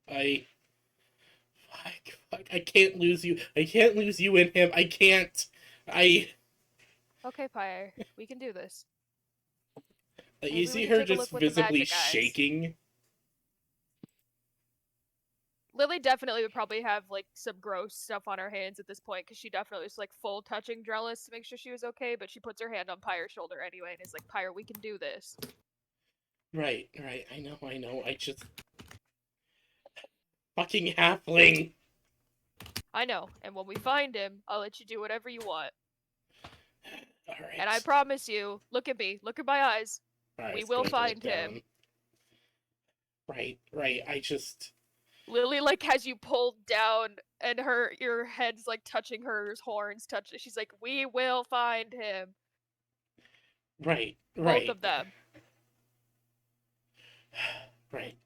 I. Fuck, I can't lose you. I can't lose you and him. I can't. Okay, Pyre, we can do this. You Maybe we see can her take a just look with the visibly magic eyes. shaking. Lily definitely would probably have like some gross stuff on her hands at this point because she definitely was like full touching Drellis to make sure she was okay, but she puts her hand on Pyre's shoulder anyway and is like, Pyre, we can do this. Right. I know. I just. Fucking halfling! I know, and when we find him, I'll let you do whatever you want. Alright. And I promise you, look at me, look at my eyes. Alright, We it's will going to look find him. down. Right. I just. Lily like has you pulled down and your head's like touching hers, horns touching. She's like, we will find him. Right. Both of them. Right.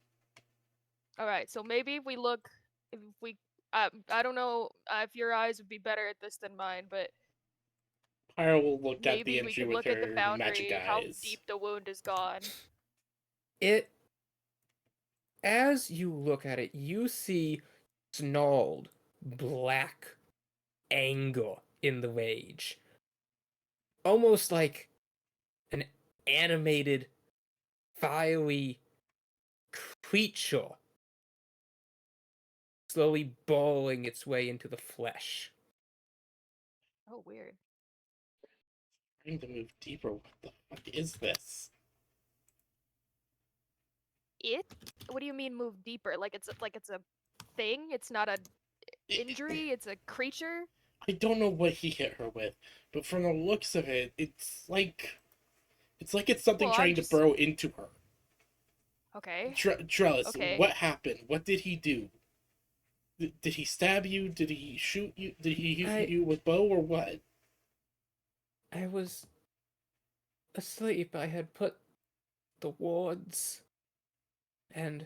Alright, so maybe if we look, if we, I don't know if your eyes would be better at this than mine, but Pyro will look at the maybe we injury can with look at the her magic boundary, how eyes. deep the wound is gone. As you look at it, you see snarled, black anger in the rage. Almost like an animated, fiery creature slowly burrowing its way into the flesh. Oh, weird. Trying to move deeper. What the fuck is this? It? What do you mean move deeper? Like it's a thing? It's not a injury, it's a creature? I don't know what he hit her with, but from the looks of it, it's like it's something Well, trying to burrow into her. Okay. Trellis, Okay. what happened? What did he do? Did he stab you? Did he shoot you? Did he hit you with bow or what? I was asleep. I had put the wards and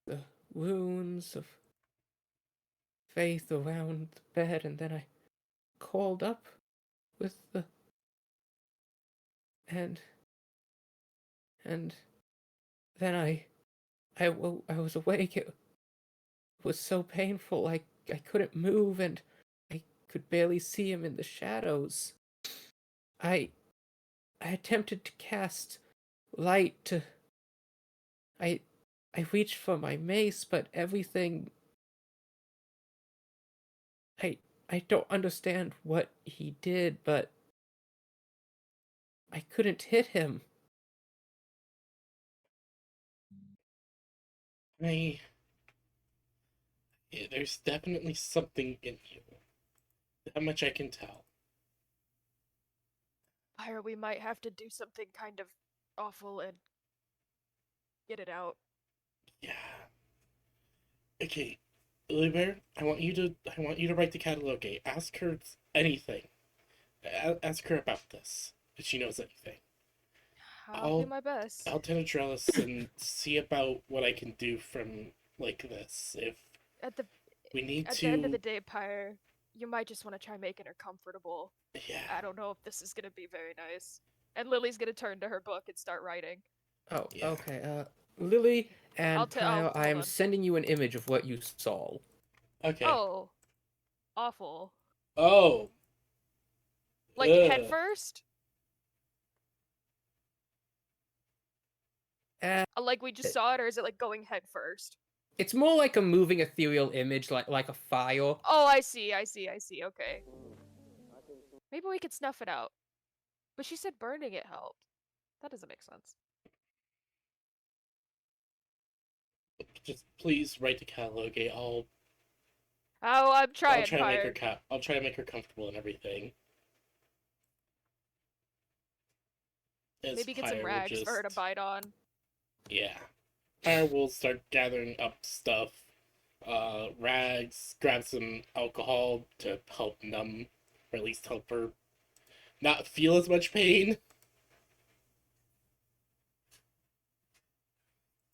the runes of faith around the bed, and then I called up with the and then I was awake. It was so painful. I couldn't move, and I could barely see him in the shadows. I attempted to cast light to I reached for my mace, but everything I don't understand what he did, but I couldn't hit him. There's definitely something in you. That much I can tell. Pyre, we might have to do something kind of awful and get it out. Yeah. Okay, Lily Bear, I want you to write the catalog. Ask her anything. Ask her about this if she knows anything. I'll do my best. I'll tend to Trellis and see about what I can do from like this. If At the we need at to, the end of the day, Pyre, you might just want to try making her comfortable. I Yeah. don't know if this is gonna be very nice. And Lily's gonna turn to her book and start writing. Oh, Yeah. okay. Lily and Kyle, hold I am on. sending you an image of what you saw. Okay. Oh, awful. Oh. Like head Ugh. first? Uh, Like we just saw it, or is it like going head first? it's more like a moving ethereal image, like a file. Oh, I see. Okay. Maybe we could snuff it out. But she said burning it helped. That doesn't make sense. Just please write to Cal, okay? Oh, I'm I'll trying, try to make her Pyre. I'll try to make her comfortable and everything. As Maybe get some Pyre will rags for her to just bite on. yeah. Pyre will start gathering up stuff. Rags, grab some alcohol to help numb, or at least help her not feel as much pain.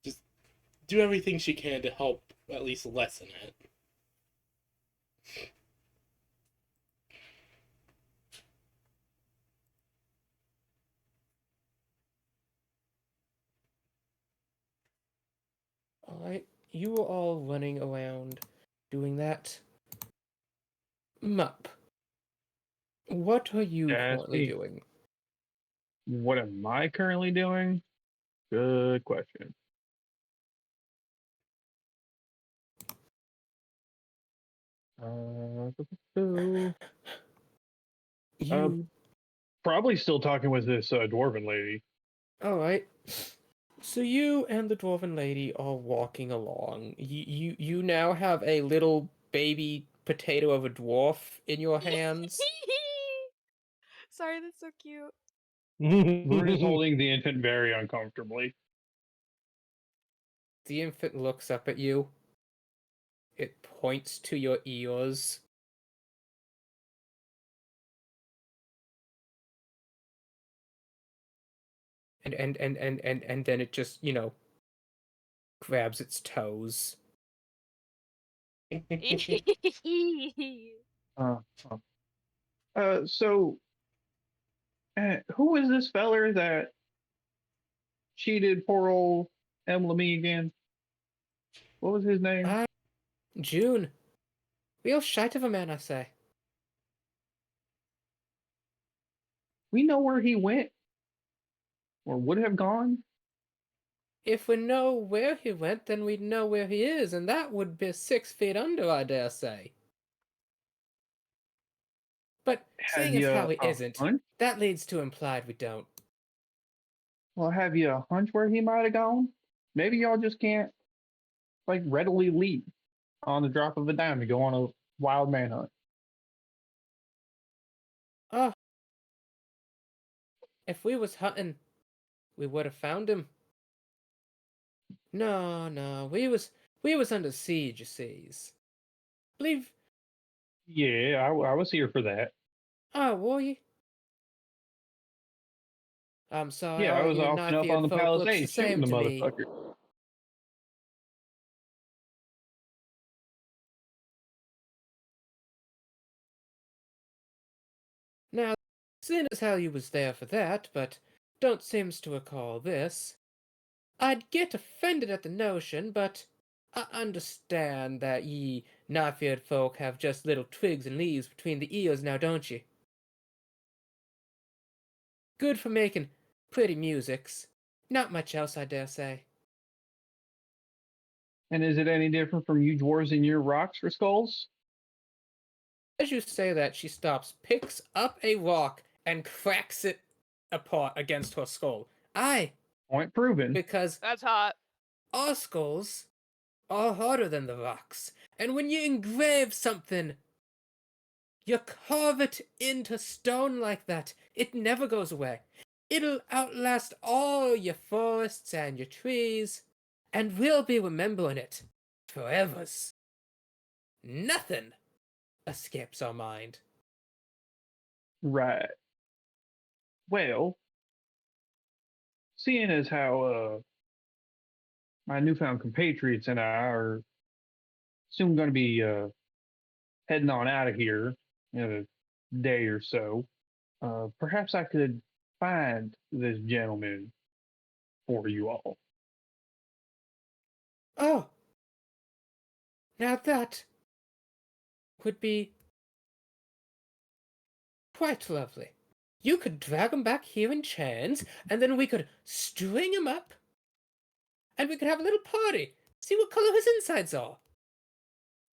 Just do everything she can to help at least lessen it. Alright, you were all running around doing that. Mup, what are you currently Gassy. doing? What am I currently doing? Good question. Uh, You. probably still talking with this dwarven lady. Alright. So you and the dwarven lady are walking along. You now have a little baby potato of a dwarf in your hands. Sorry, that's so cute. Rune is holding the infant very uncomfortably. The infant looks up at you. It points to your ears. And then it just, grabs its toes. Uh, so, who was this feller that cheated poor old Emily again? What was his name? June. Real shite of a man, I say. We know where he went or would have gone. If we know where he went, then we'd know where he is, and that would be 6 feet under, I dare say. But Have seeing as you how he a isn't, hunch? that leads to implied we don't. Well, have you a hunch where he might have gone? Maybe y'all just can't like readily leave on the drop of a dime to go on a wild manhunt. Oh, if we was hunting, we would have found him. No, we was under siege, you sees. Believe, Yeah, I was here for that. were ye? I'm sorry, Yeah, I all was you off and up on knife-eared the folk looks the Palisades shooting same the to me. motherfucker. Now, seeing as how you was there for that, but don't seems to recall this, I'd get offended at the notion, but I understand that ye knife-eared folk have just little twigs and leaves between the ears now, don't ye? Good for making pretty musics. Not much else, I dare say. And is it any different from you dwarves and your rocks for skulls? As you say that, she stops, picks up a rock, and cracks it apart against her skull. Aye, Point proven. because That's hot. our skulls are harder than the rocks, and when you engrave something, you carve it into stone like that, it never goes away. It'll outlast all your forests and your trees, and we'll be remembering it forevers. Nothing escapes our mind. Right. Well, seeing as how my newfound compatriots and I are soon going to be heading on out of here in a day or so, perhaps I could find this gentleman for you all. Oh, now that would be quite lovely. You could drag him back here in chains, and then we could string him up, and we could have a little party. See what color his insides are.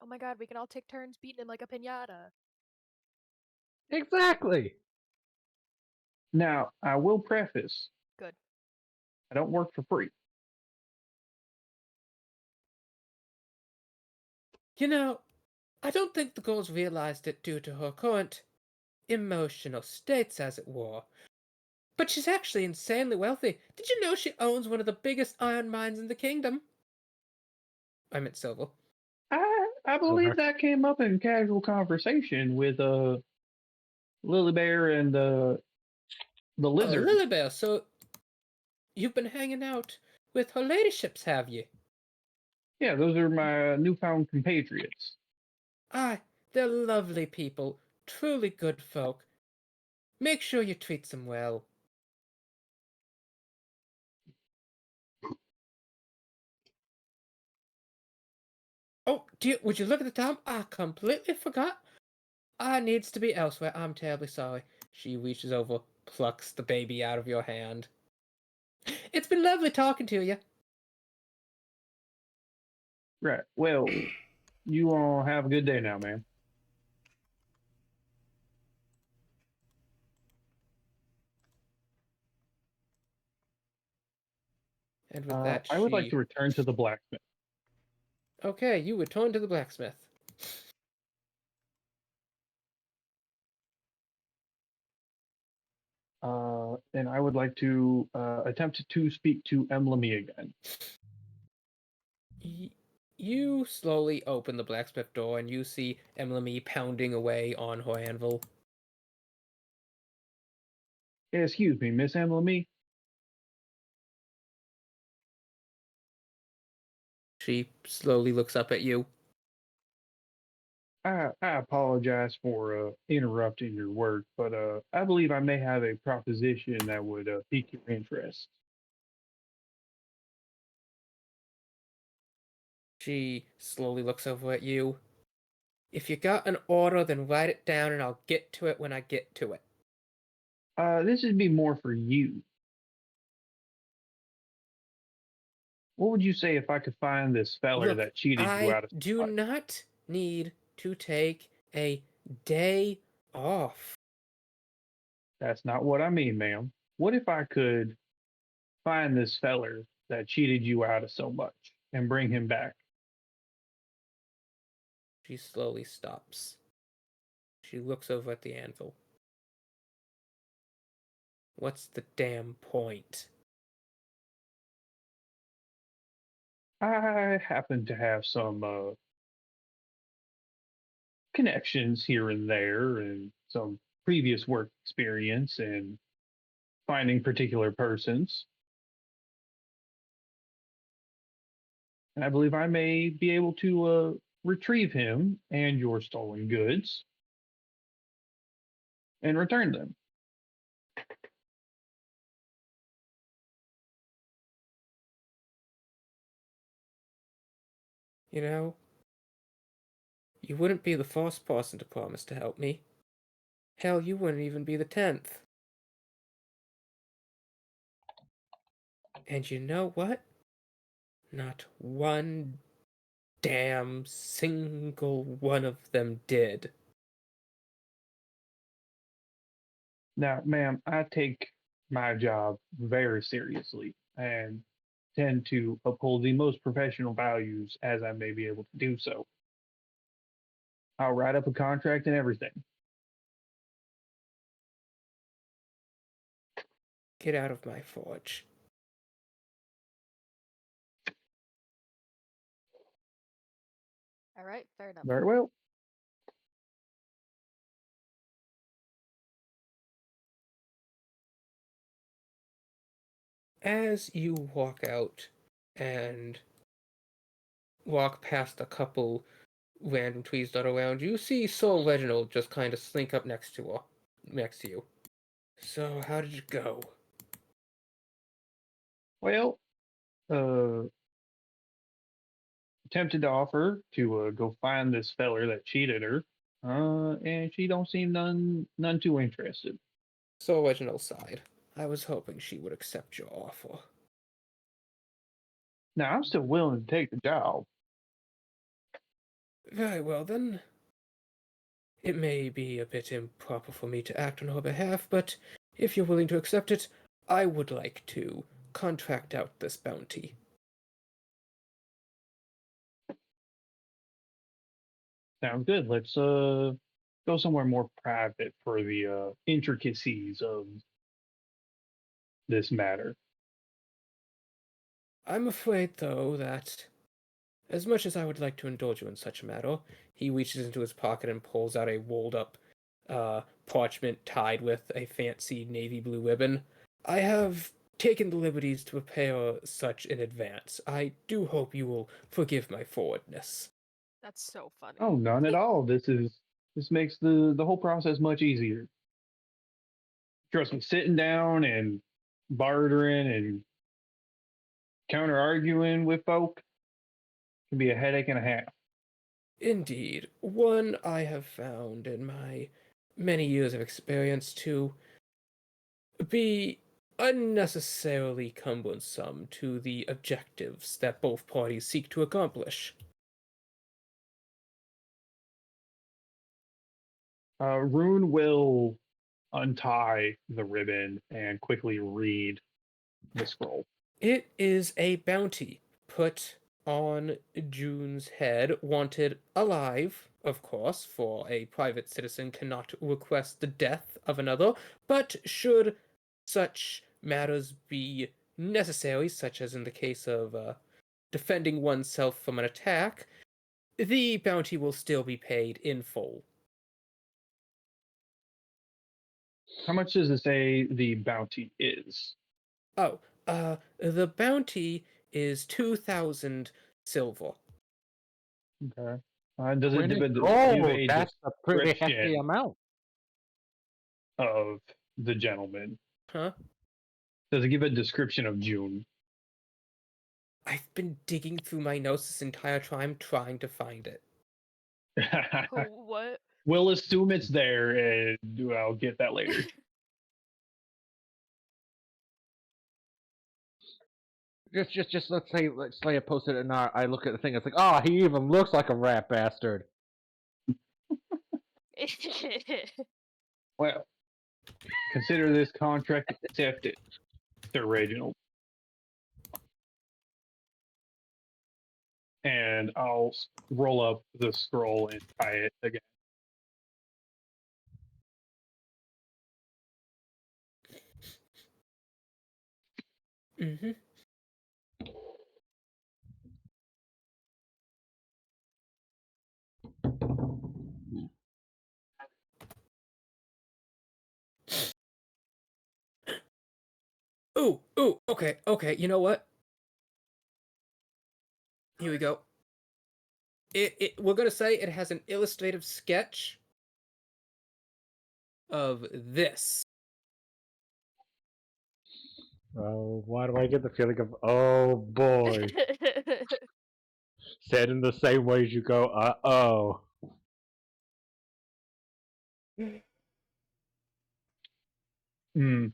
Oh my god, we can all take turns beating him like a pinata. Exactly. Now, I will preface, Good. I don't work for free. You know, I don't think the girls realized it due to her current emotional states, as it were. But she's actually insanely wealthy. Did you know she owns one of the biggest iron mines in the kingdom? I meant silver. I believe that came up in casual conversation with Lily Bear and the Oh, lizard. Lilybell, so you've been hanging out with her ladyships, have you? Yeah, those are my newfound compatriots. Aye, they're lovely people, truly good folk. Make sure you treat them well. Oh, would you look at the time? I completely forgot. I needs to be elsewhere. I'm terribly sorry. She reaches over, plucks the baby out of your hand. It's been lovely talking to you. Right. Well, you all have a good day now, man. And with that, I would like she... to return to the blacksmith. Okay, you return to the blacksmith. And I would like to attempt to speak to Emily again. You slowly open the blacksmith door and you see Emily pounding away on her anvil. Excuse me, Miss Emily. She slowly looks up at you. I apologize for interrupting your work, but I believe I may have a proposition that would pique your interest. She slowly looks over at you. If you got an order, then write it down and I'll get to it when I get to it. This would be more for you. What would you say if I could find this feller Look, that cheated you I out of do life? not need to take a day off. That's not what I mean, ma'am. What if I could find this feller that cheated you out of so much and bring him back? She slowly stops. She looks over at the anvil. What's the damn point? I happen to have some connections here and there and some previous work experience in finding particular persons. And I believe I may be able to retrieve him and your stolen goods and return them. You know, you wouldn't be the first person to promise to help me. Hell, you wouldn't even be the 10th. And you know what? Not one damn single one of them did. Now, ma'am, I take my job very seriously and tend to uphold the most professional values as I may be able to do so. I'll write up a contract and everything. Get out of my forge. All right, fair enough. Very well. As you walk out and walk past a couple random trees dot around you, see Soul Reginald just kind of slink up next to you. So, how did it go? Well, uh, attempted to offer to go find this feller that cheated her, and she don't seem none too interested. Soul Reginald sighed. I was hoping she would accept your offer. Now I'm still willing to take the job. Very well, then. It may be a bit improper for me to act on her behalf, but if you're willing to accept it, I would like to contract out this bounty. Sounds good. Let's go somewhere more private for the intricacies of this matter. I'm afraid, though, that as much as I would like to indulge you in such a matter, he reaches into his pocket and pulls out a rolled up parchment tied with a fancy navy blue ribbon. I have taken the liberties to prepare such in advance. I do hope you will forgive my forwardness. That's so funny. Oh, none at all. This makes the whole process much easier. Trust me, sitting down and bartering and counter arguing with folk can be a headache and a half. Indeed, one I have found in my many years of experience to be unnecessarily cumbersome to the objectives that both parties seek to accomplish. Rune will untie the ribbon and quickly read the scroll. It is a bounty put on June's head, wanted alive, of course, for a private citizen cannot request the death of another, but should such matters be necessary, such as in the case of defending oneself from an attack, the bounty will still be paid in full. How much does it say the bounty is? Oh, the bounty is 2,000 silver. Okay. Does it give Oh, a that's a pretty hefty description amount. of the gentleman? Huh? Does it give a description of June? I've been digging through my notes this entire time trying to find it. What? We'll assume it's there, and I'll get that later. Just let's say I posted it and I look at the thing. It's like, oh, he even looks like a rat bastard. Well, consider this contract accepted, Sir Reginald. And I'll roll up the scroll and tie it again. Mm-hmm. Ooh, okay, you know what? Here we go. We're gonna say it has an illustrative sketch of this. Oh, why do I get the feeling of, oh boy? Said in the same way as you go, uh-oh. Hmm.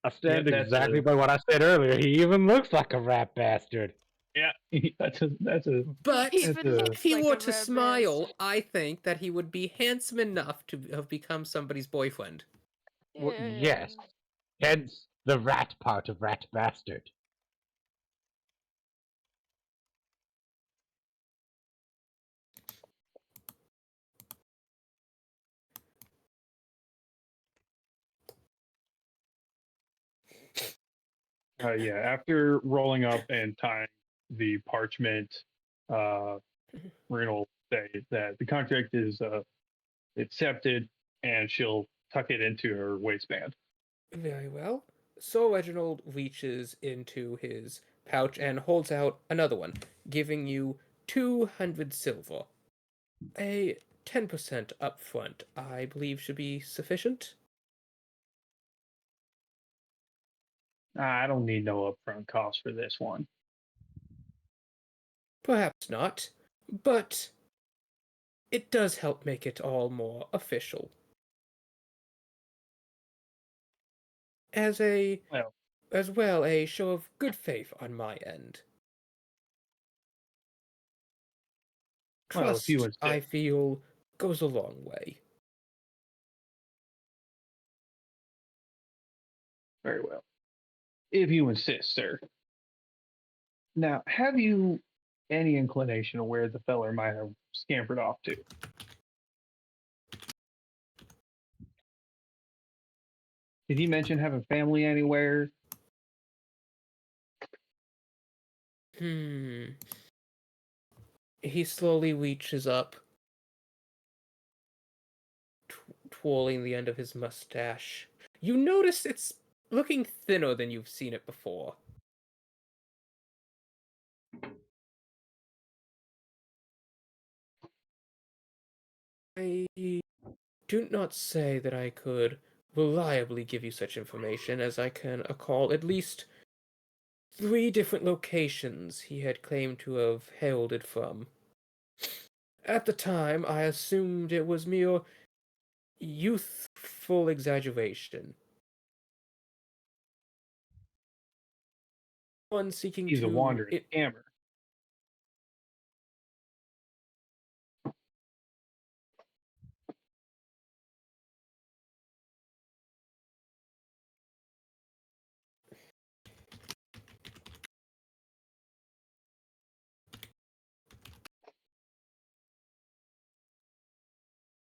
I stand that's exactly a- by what I said earlier. He even looks like a rat bastard. Yeah, that's a. But Even That's a- if looks he like were a to red smile, bastard. I think that he would be handsome enough to have become somebody's boyfriend. Well, yes. Hence the rat part of rat bastard. Yeah, after rolling up and tying the parchment, Marina will say that the contract is accepted, and she'll tuck it into her waistband. Very well. So Reginald reaches into his pouch and holds out another one, giving you 200 silver. A 10% upfront, I believe, should be sufficient. I don't need no upfront cost for this one. Perhaps not, but it does help make it all more official. As Well, well a show of good faith on my end. if you Trust, I insist. feel, goes a long way. Very well. If you insist, sir. Now, have you any inclination of where the feller might have scampered off to? Did he mention having family anywhere? He slowly reaches up, twirling the end of his mustache. You notice it's looking thinner than you've seen it before. I do not say that I could reliably give you such information, as I can recall at least 3 different locations he had claimed to have heralded from. At the time, I assumed it was mere youthful exaggeration. One seeking He's a to wandering scammer.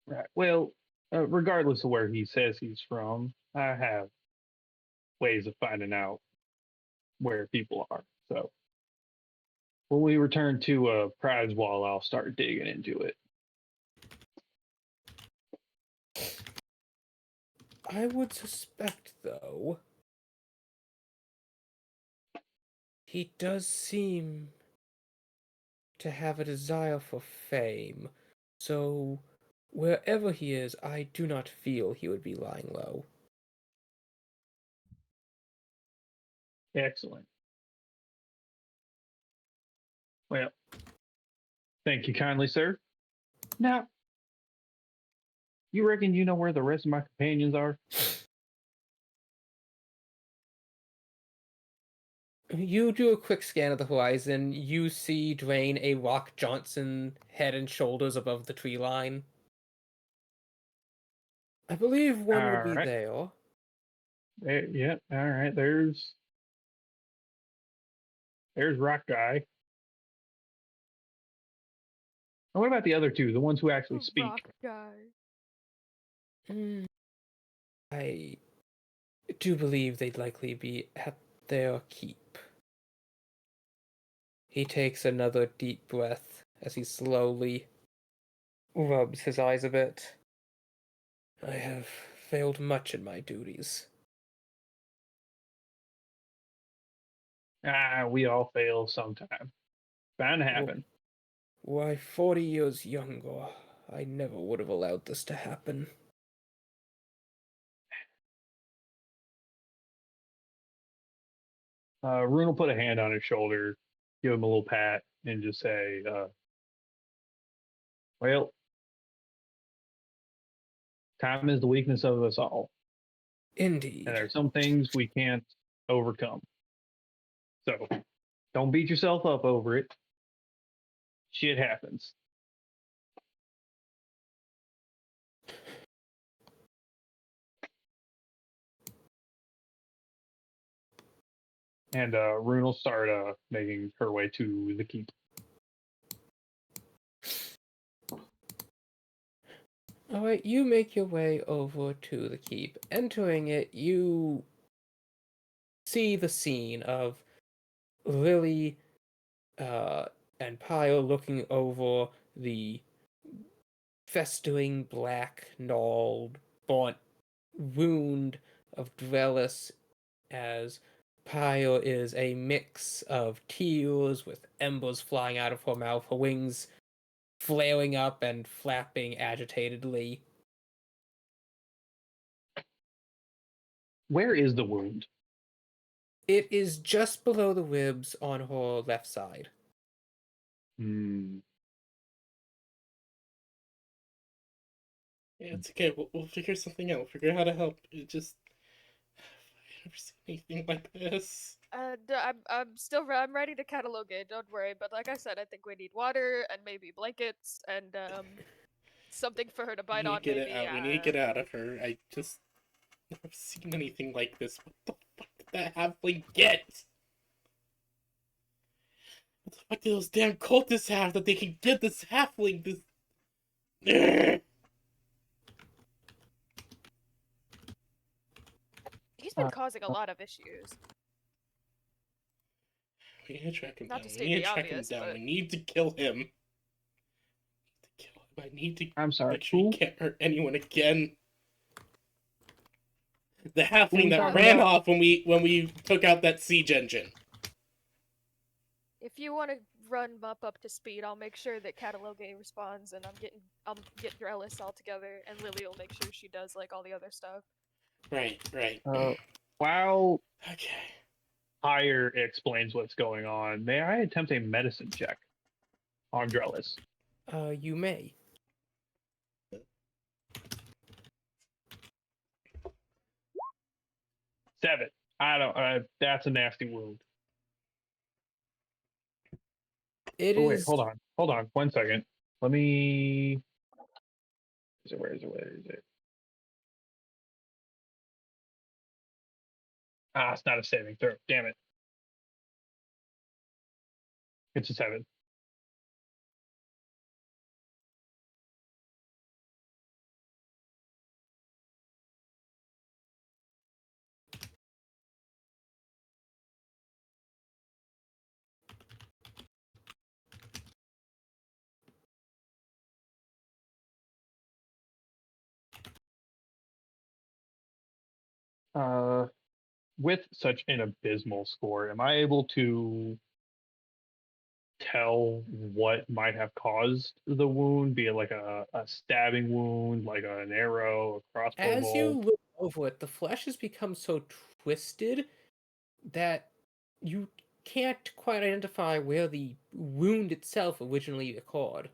Right. Well, regardless of where he says he's from, I have ways of finding out where people are. So when we return to Prize Wall, I'll start digging into it. I would suspect, though, he does seem to have a desire for fame, so wherever he is, I do not feel he would be lying low. Excellent. Well, thank you kindly, sir. Now, you reckon you know where the rest of my companions are? You do a quick scan of the horizon. You see Drain a Rock Johnson head and shoulders above the tree line. I believe one would All be right. there. Yeah. All right. There's Rock Guy. And what about the other two, the ones who actually speak? Rock guy. I do believe they'd likely be at their keep. He takes another deep breath as he slowly rubs his eyes a bit. I have failed much in my duties. We all fail sometime. Bound to happen. Why, 40 years younger, I never would have allowed this to happen. Rune will put a hand on his shoulder, give him a little pat, and just say, well, time is the weakness of us all. Indeed. And there are some things we can't overcome. So don't beat yourself up over it. Shit happens. And Rune will start making her way to the keep. Alright, you make your way over to the keep. Entering it, you see the scene of Lily and Pyle looking over the festering black, gnarled, burnt wound of Drellis, as Pyle is a mix of tears with embers flying out of her mouth, her wings flaring up and flapping agitatedly. Where is the wound? It is just below the ribs on her left side. Hmm. Yeah, it's okay. We'll figure something out. We'll figure out how to help. It just I've never seen anything like this. I'm ready to catalog it. Don't worry. But like I said, I think we need water and maybe blankets and something for her to We bite need on. to get Maybe. it out. We need to get out of her. I just never seen anything like this. What the fuck did that halfling get? What the fuck do those damn cultists have that they can get this halfling? This. He's been causing a lot of issues. We need to track him Not down. to We state need the to track him obvious, down. but We need to kill him. I need to I'm sorry. make sure he Who? can't hurt anyone again. The Who halfling we that talking ran about? off when we took out that siege engine. if you want to run Mup up to speed, I'll make sure that Catalogue responds, and I'll get Drellis all together, and Lily will make sure she does like all the other stuff. Right. While Okay. Pyre explains what's going on, may I attempt a medicine check on Drellis? You may. 7. I don't. That's a nasty wound. It Oh wait, is. hold on, 1 second. Let me. Where is it? Ah, it's not a saving throw. Damn it. It's a 7. With such an abysmal score, am I able to tell what might have caused the wound? Be it like a stabbing wound, like an arrow, a crossbow As you bolt? look over it, the flesh has become so twisted that you can't quite identify where the wound itself originally occurred.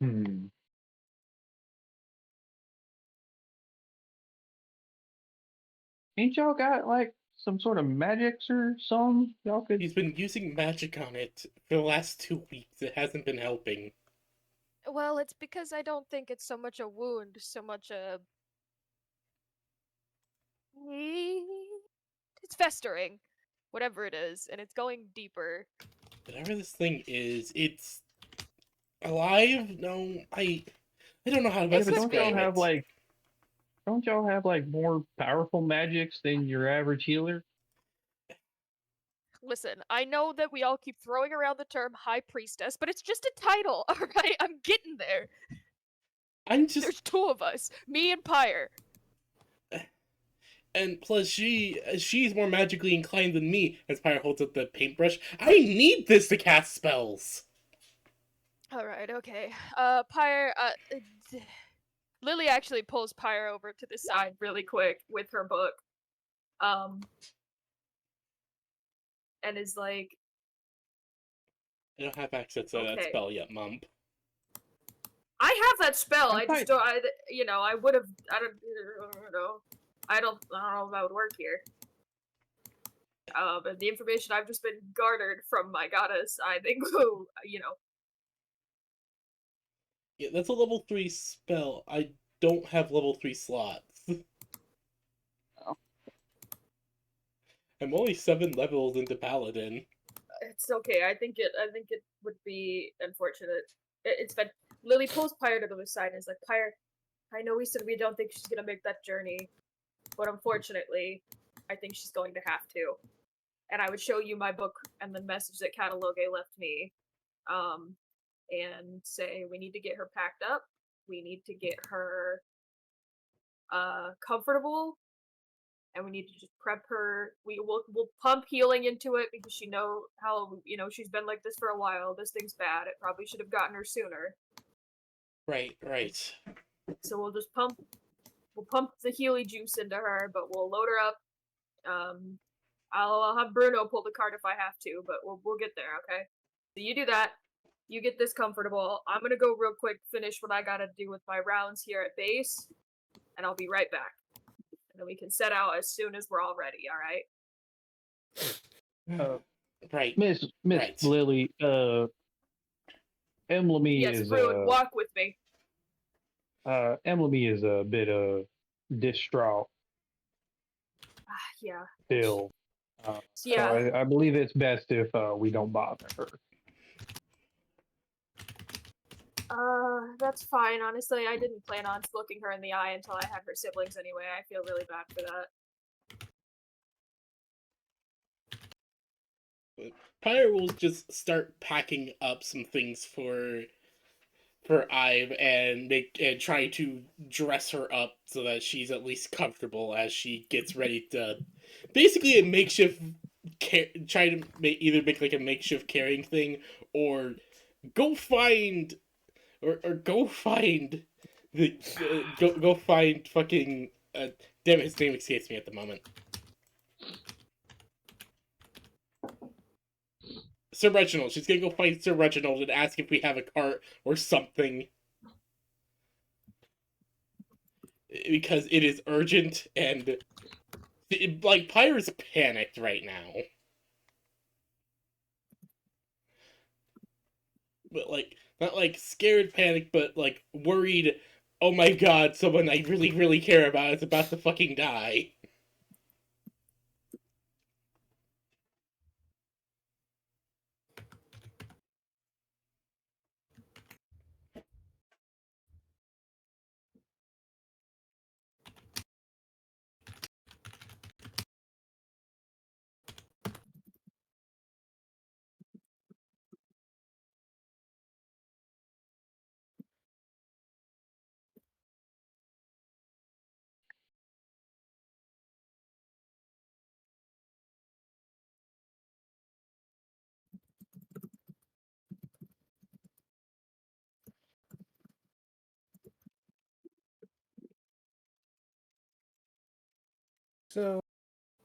Hmm. Ain't y'all got like some sort of magics or some? Y'all could. He's been using magic on it for the last 2 weeks. It hasn't been helping. Well, it's because I don't think it's so much a wound, so much a. It's festering, whatever it is, and it's going deeper. Whatever this thing is, it's alive? No, I don't know how to Yeah, best but describe it. don't y'all have like more powerful magics than your average healer? Listen, I know that we all keep throwing around the term High Priestess, but it's just a title, alright? I'm getting there. I'm just, There's 2 of us, me and Pyre. and plus she's more magically inclined than me. As Pyre holds up the paintbrush, I need this to cast spells. Alright, okay. Pyre, Lily actually pulls Pyre over to the side really quick with her book. And is like, I don't have access to that okay. spell yet, Mump. I have that spell. I thought- just don't. I would have. I don't know. I don't know if that would work here. But the information I've just been garnered from my goddess, I think, Yeah, that's a level 3 spell. I don't have level 3 slots. Oh. I'm only 7 levels into Paladin. it's okay. I think it would be unfortunate. It's been. Lily pulls Pyre to the side and is like, Pyre, I know we said we don't think she's gonna make that journey, but unfortunately, I think she's going to have to. And I would show you my book and the message that Catalogue left me, and say we need to get her packed up. We need to get her comfortable, and we need to just prep her. We'll pump healing into it because she know how she's been like this for a while. This thing's bad. It probably should have gotten her sooner. Right. So we'll just pump the Healy juice into her, but we'll load her up. I'll have Bruno pull the cart if I have to, but we'll get there, okay? So you do that. You get this comfortable. I'm gonna go real quick, finish what I gotta do with my rounds here at base, and I'll be right back. And then we can set out as soon as we're all ready, alright? Right. Miss Right. Lily, Emily Yes, is Bruin, walk with me. Emily is a bit distraught Yeah. still. Yeah. So I believe it's best if we don't bother her. That's fine. Honestly, I didn't plan on looking her in the eye until I had her siblings anyway. I feel really bad for that. Pyre will just start packing up some things for Ive and try to dress her up so that she's at least comfortable as she gets ready to basically a makeshift try to either make like a makeshift carrying thing or go find or go find the go find fucking damn it, his name escapes me at the moment. Sir Reginald. She's gonna go find Sir Reginald and ask if we have a cart or something. Because it is urgent and like Pyre's panicked right now. But like not like scared panic, but like worried, oh my god, someone I really, really care about is about to fucking die. So,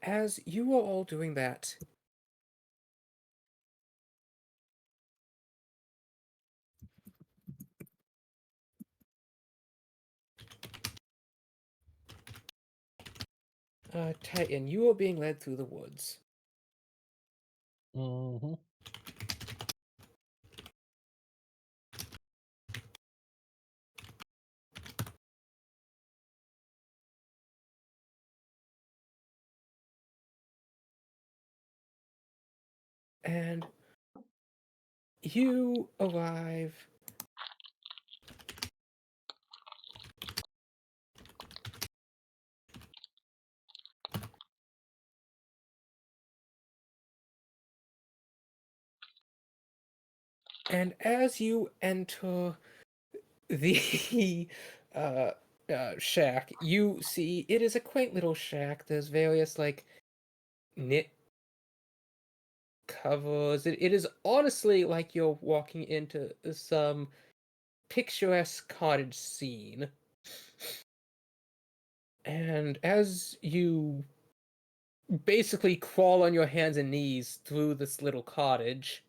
as you are all doing that, Titan, you are being led through the woods. Mm-hmm. And you arrive and as you enter the shack, you see it is a quaint little shack. There's various like knit covers. It is honestly like you're walking into some picturesque cottage scene. And as you basically crawl on your hands and knees through this little cottage,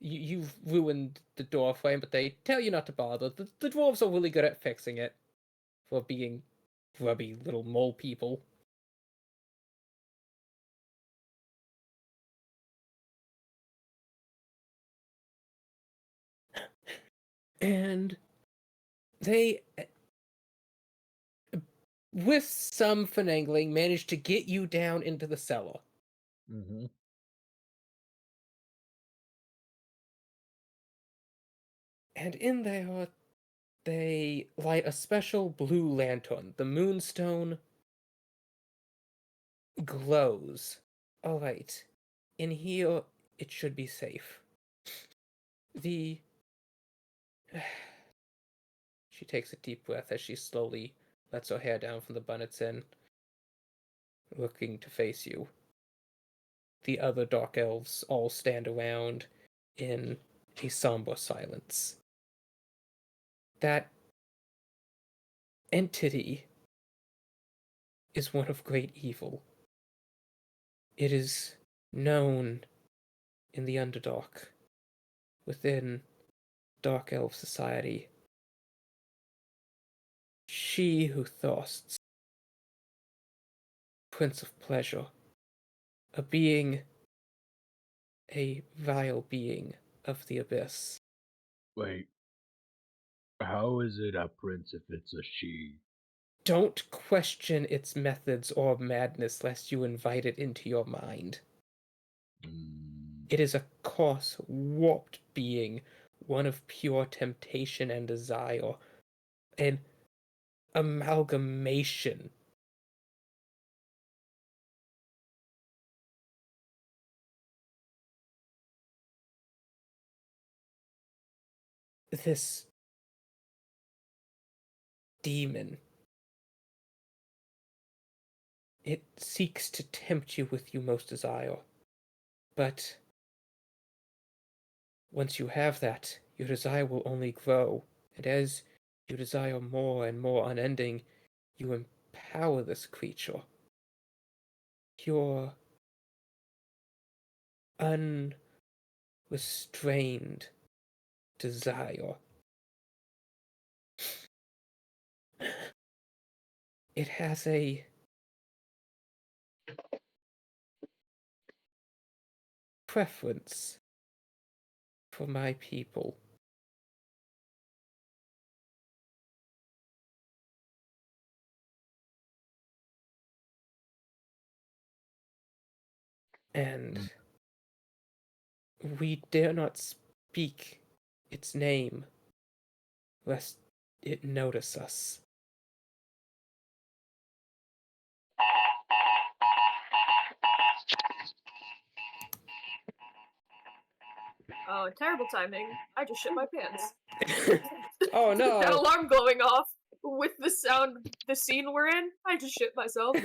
you've ruined the door frame, but they tell you not to bother. The dwarves are really good at fixing it for being grubby little mole people. And they, with some finagling, managed to get you down into the cellar. Mm-hmm. And in there, they light a special blue lantern. The moonstone glows. Alright, in here, it should be safe. She takes a deep breath as she slowly lets her hair down from the bun it's in. looking to face you. The other dark elves all stand around in a somber silence. That entity is one of great evil. It is known in the Underdark, within Dark Elf society. She who thirsts, Prince of Pleasure, a being, a vile being of the abyss. Wait, how is it a prince if it's a she? Don't question its methods or madness lest you invite it into your mind. It is a coarse, warped being, one of pure temptation and desire, an amalgamation. This demon, it seeks to tempt you with you most desire, but once you have that, your desire will only grow, and as you desire more and more unending, you empower this creature. Your unrestrained desire. It has a preference for my people. And we dare not speak its name, lest it notice us. Oh, terrible timing. I just shit my pants. Oh no! That alarm going off with the sound, the scene we're in, I just shit myself.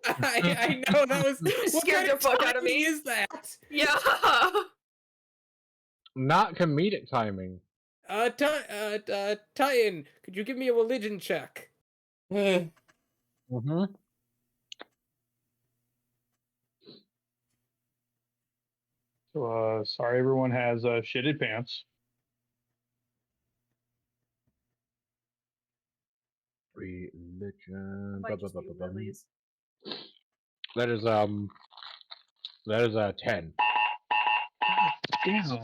I know, that was... What Scared kind the of fuck out of timing me. is that? Yeah. Not comedic timing. Titan, could you give me a religion check? Mm-hmm. So, sorry, everyone has shitted pants. Religion. Might just be Lily's. That is a 10. Damn.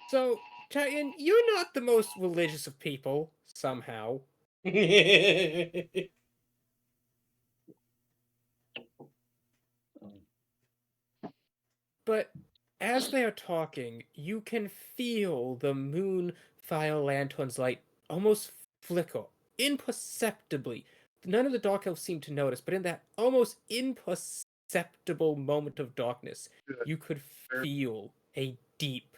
So, Titan, you're not the most religious of people, somehow. But as they are talking, you can feel the moon fire lantern's light almost flicker, imperceptibly. None of the dark elves seem to notice, but in that almost imperceptible moment of darkness, you could feel a deep,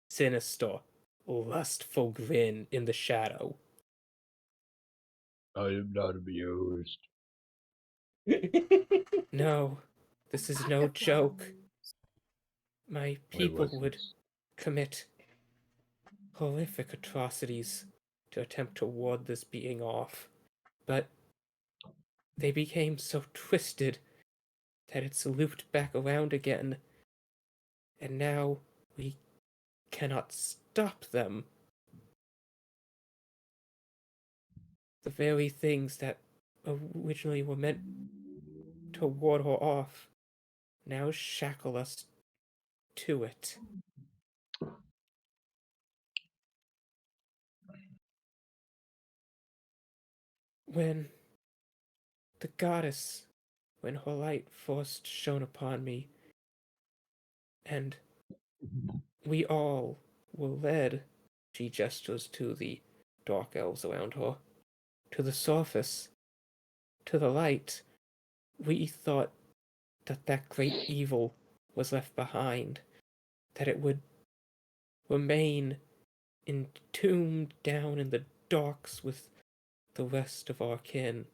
sinister, lustful grin in the shadow. I am not amused. No, this is no joke. My people would commit horrific atrocities to attempt to ward this being off, but they became so twisted that it's looped back around again, and now we cannot stop them. The very things that originally were meant to ward her off now shackle us to it. When the goddess, when her light first shone upon me, and we all were led, she gestures to the dark elves around her, to the surface, to the light. We thought that that great evil was left behind, that it would remain entombed down in the darks with the rest of our kin.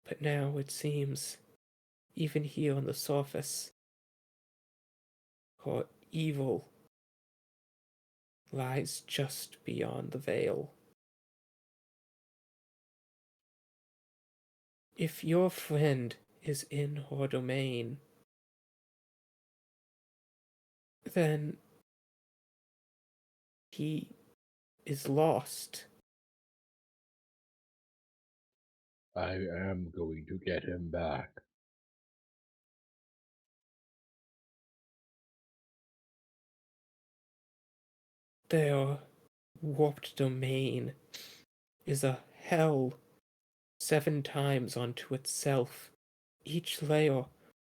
But now it seems, even here on the surface, her evil lies just beyond the veil. If your friend is in her domain, then he is lost. I am going to get him back. Their warped domain is a hell 7 times unto itself, each layer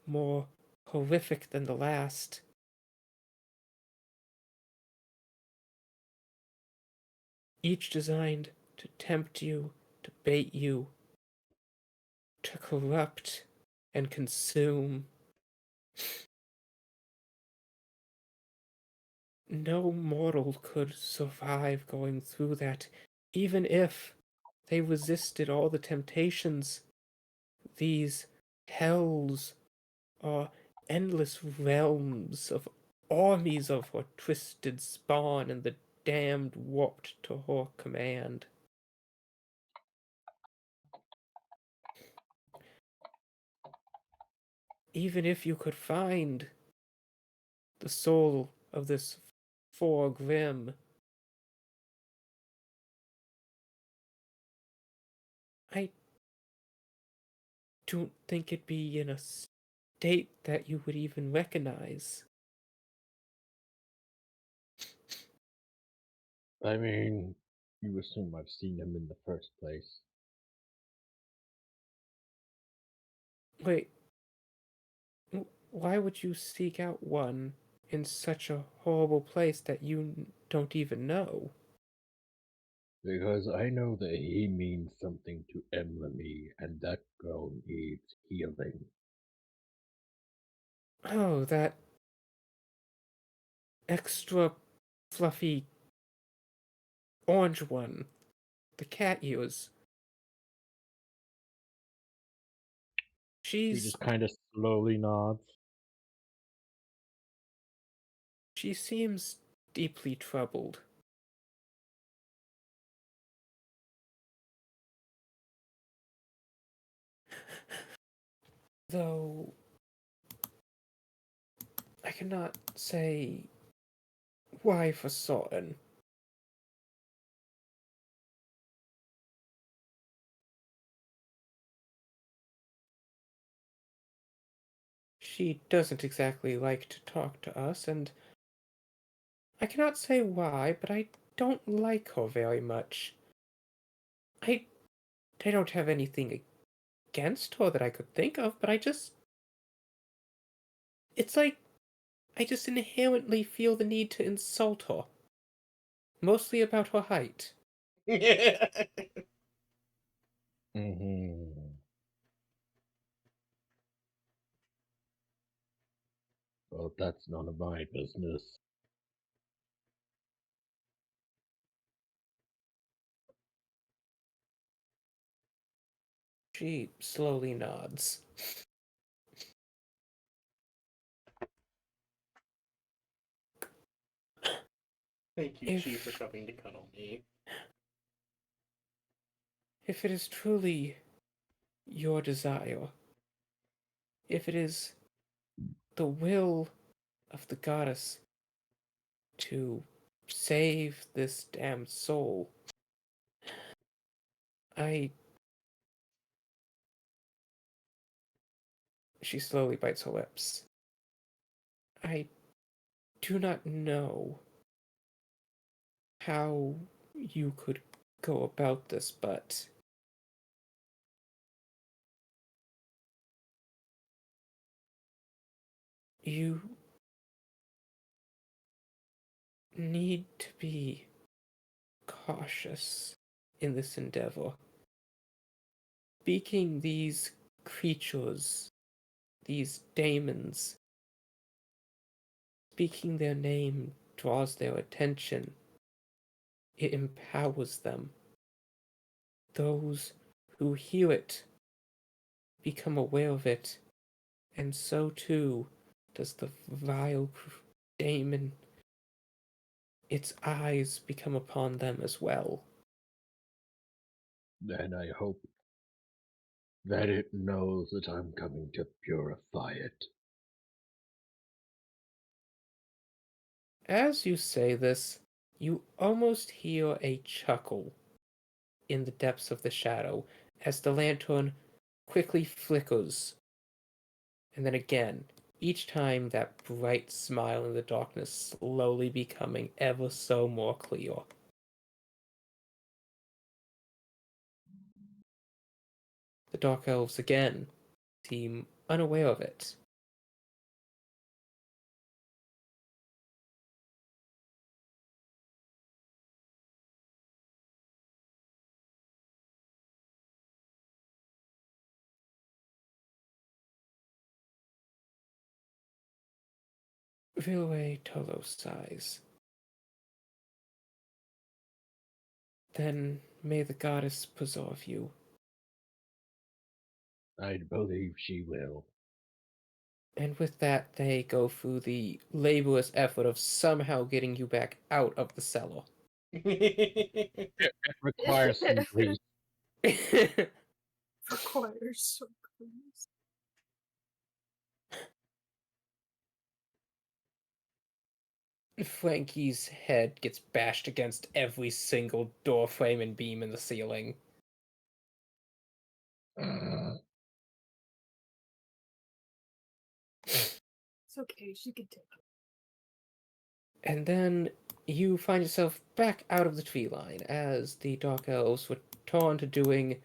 more horrific than the last. Each designed to tempt you, to bait you, to corrupt and consume. No mortal could survive going through that, even if they resisted all the temptations. These hells are endless realms of armies of her twisted spawn and the damned warped to her command. Even if you could find the soul of this four grim, I don't think it'd be in a state that you would even recognize. I mean, you assume I've seen him in the first place. Wait, why would you seek out one in such a horrible place that you don't even know? Because I know that he means something to Emily, and that girl needs healing. Oh, that extra fluffy orange one the cat ears. He She's just kind of slowly nods. she seems deeply troubled. Though I cannot say why for certain. She doesn't exactly like to talk to us, and I cannot say why, but I don't like her very much. I I don't have anything against her that I could think of, but it's like I just inherently feel the need to insult her. Mostly about her height. Mm-hmm. Well, that's none of my business. She slowly nods. Thank you, Chi, for coming to cuddle me. If it is truly your desire, if it is the will of the goddess to save this damned soul, I. She slowly bites her lips. I do not know how you could go about this, but you need to be cautious in this endeavor. Speaking these creatures, these daemons, speaking their name draws their attention. It empowers them. Those who hear it become aware of it, and so too does the vile daemon. Its eyes become upon them as well. And I hope that it knows that I'm coming to purify it. As you say this, you almost hear a chuckle in the depths of the shadow as the lantern quickly flickers. And then again, each time that bright smile in the darkness slowly becoming ever so more clear. The Dark Elves again seem unaware of it. Vilwe Tolo sighs. Then may the goddess preserve you. I believe she will. And with that, they go through the laborious effort of somehow getting you back out of the cellar. It requires some grease. Requires some grease. Frankie's head gets bashed against every single door frame and beam in the ceiling. It's okay, she can take it. And then you find yourself back out of the tree line as the Dark Elves return to doing,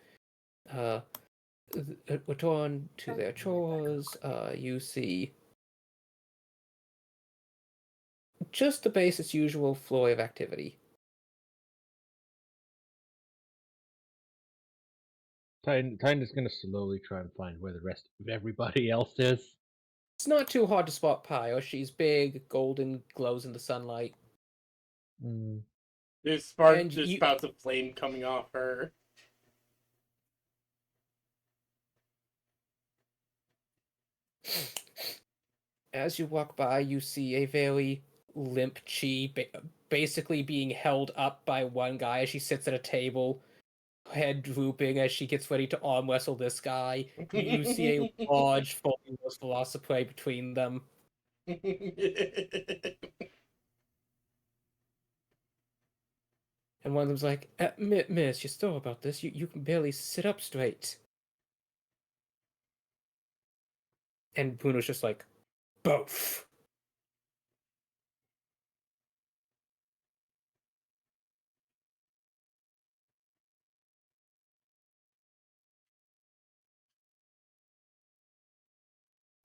return to their chores. You see just the base as usual flow of activity. Titan is gonna slowly try and find where the rest of everybody else is. It's not too hard to spot Pyre. She's big, golden, glows in the sunlight. There's And spouts of flame coming off her. As you walk by, you see a very limp Chi basically being held up by one guy as she sits at a table, head drooping as she gets ready to arm wrestle this guy. You see a large, fully velocipede between them. And one of them's like, Miss, you're still about this. You can barely sit up straight. And Bruno's just like, both.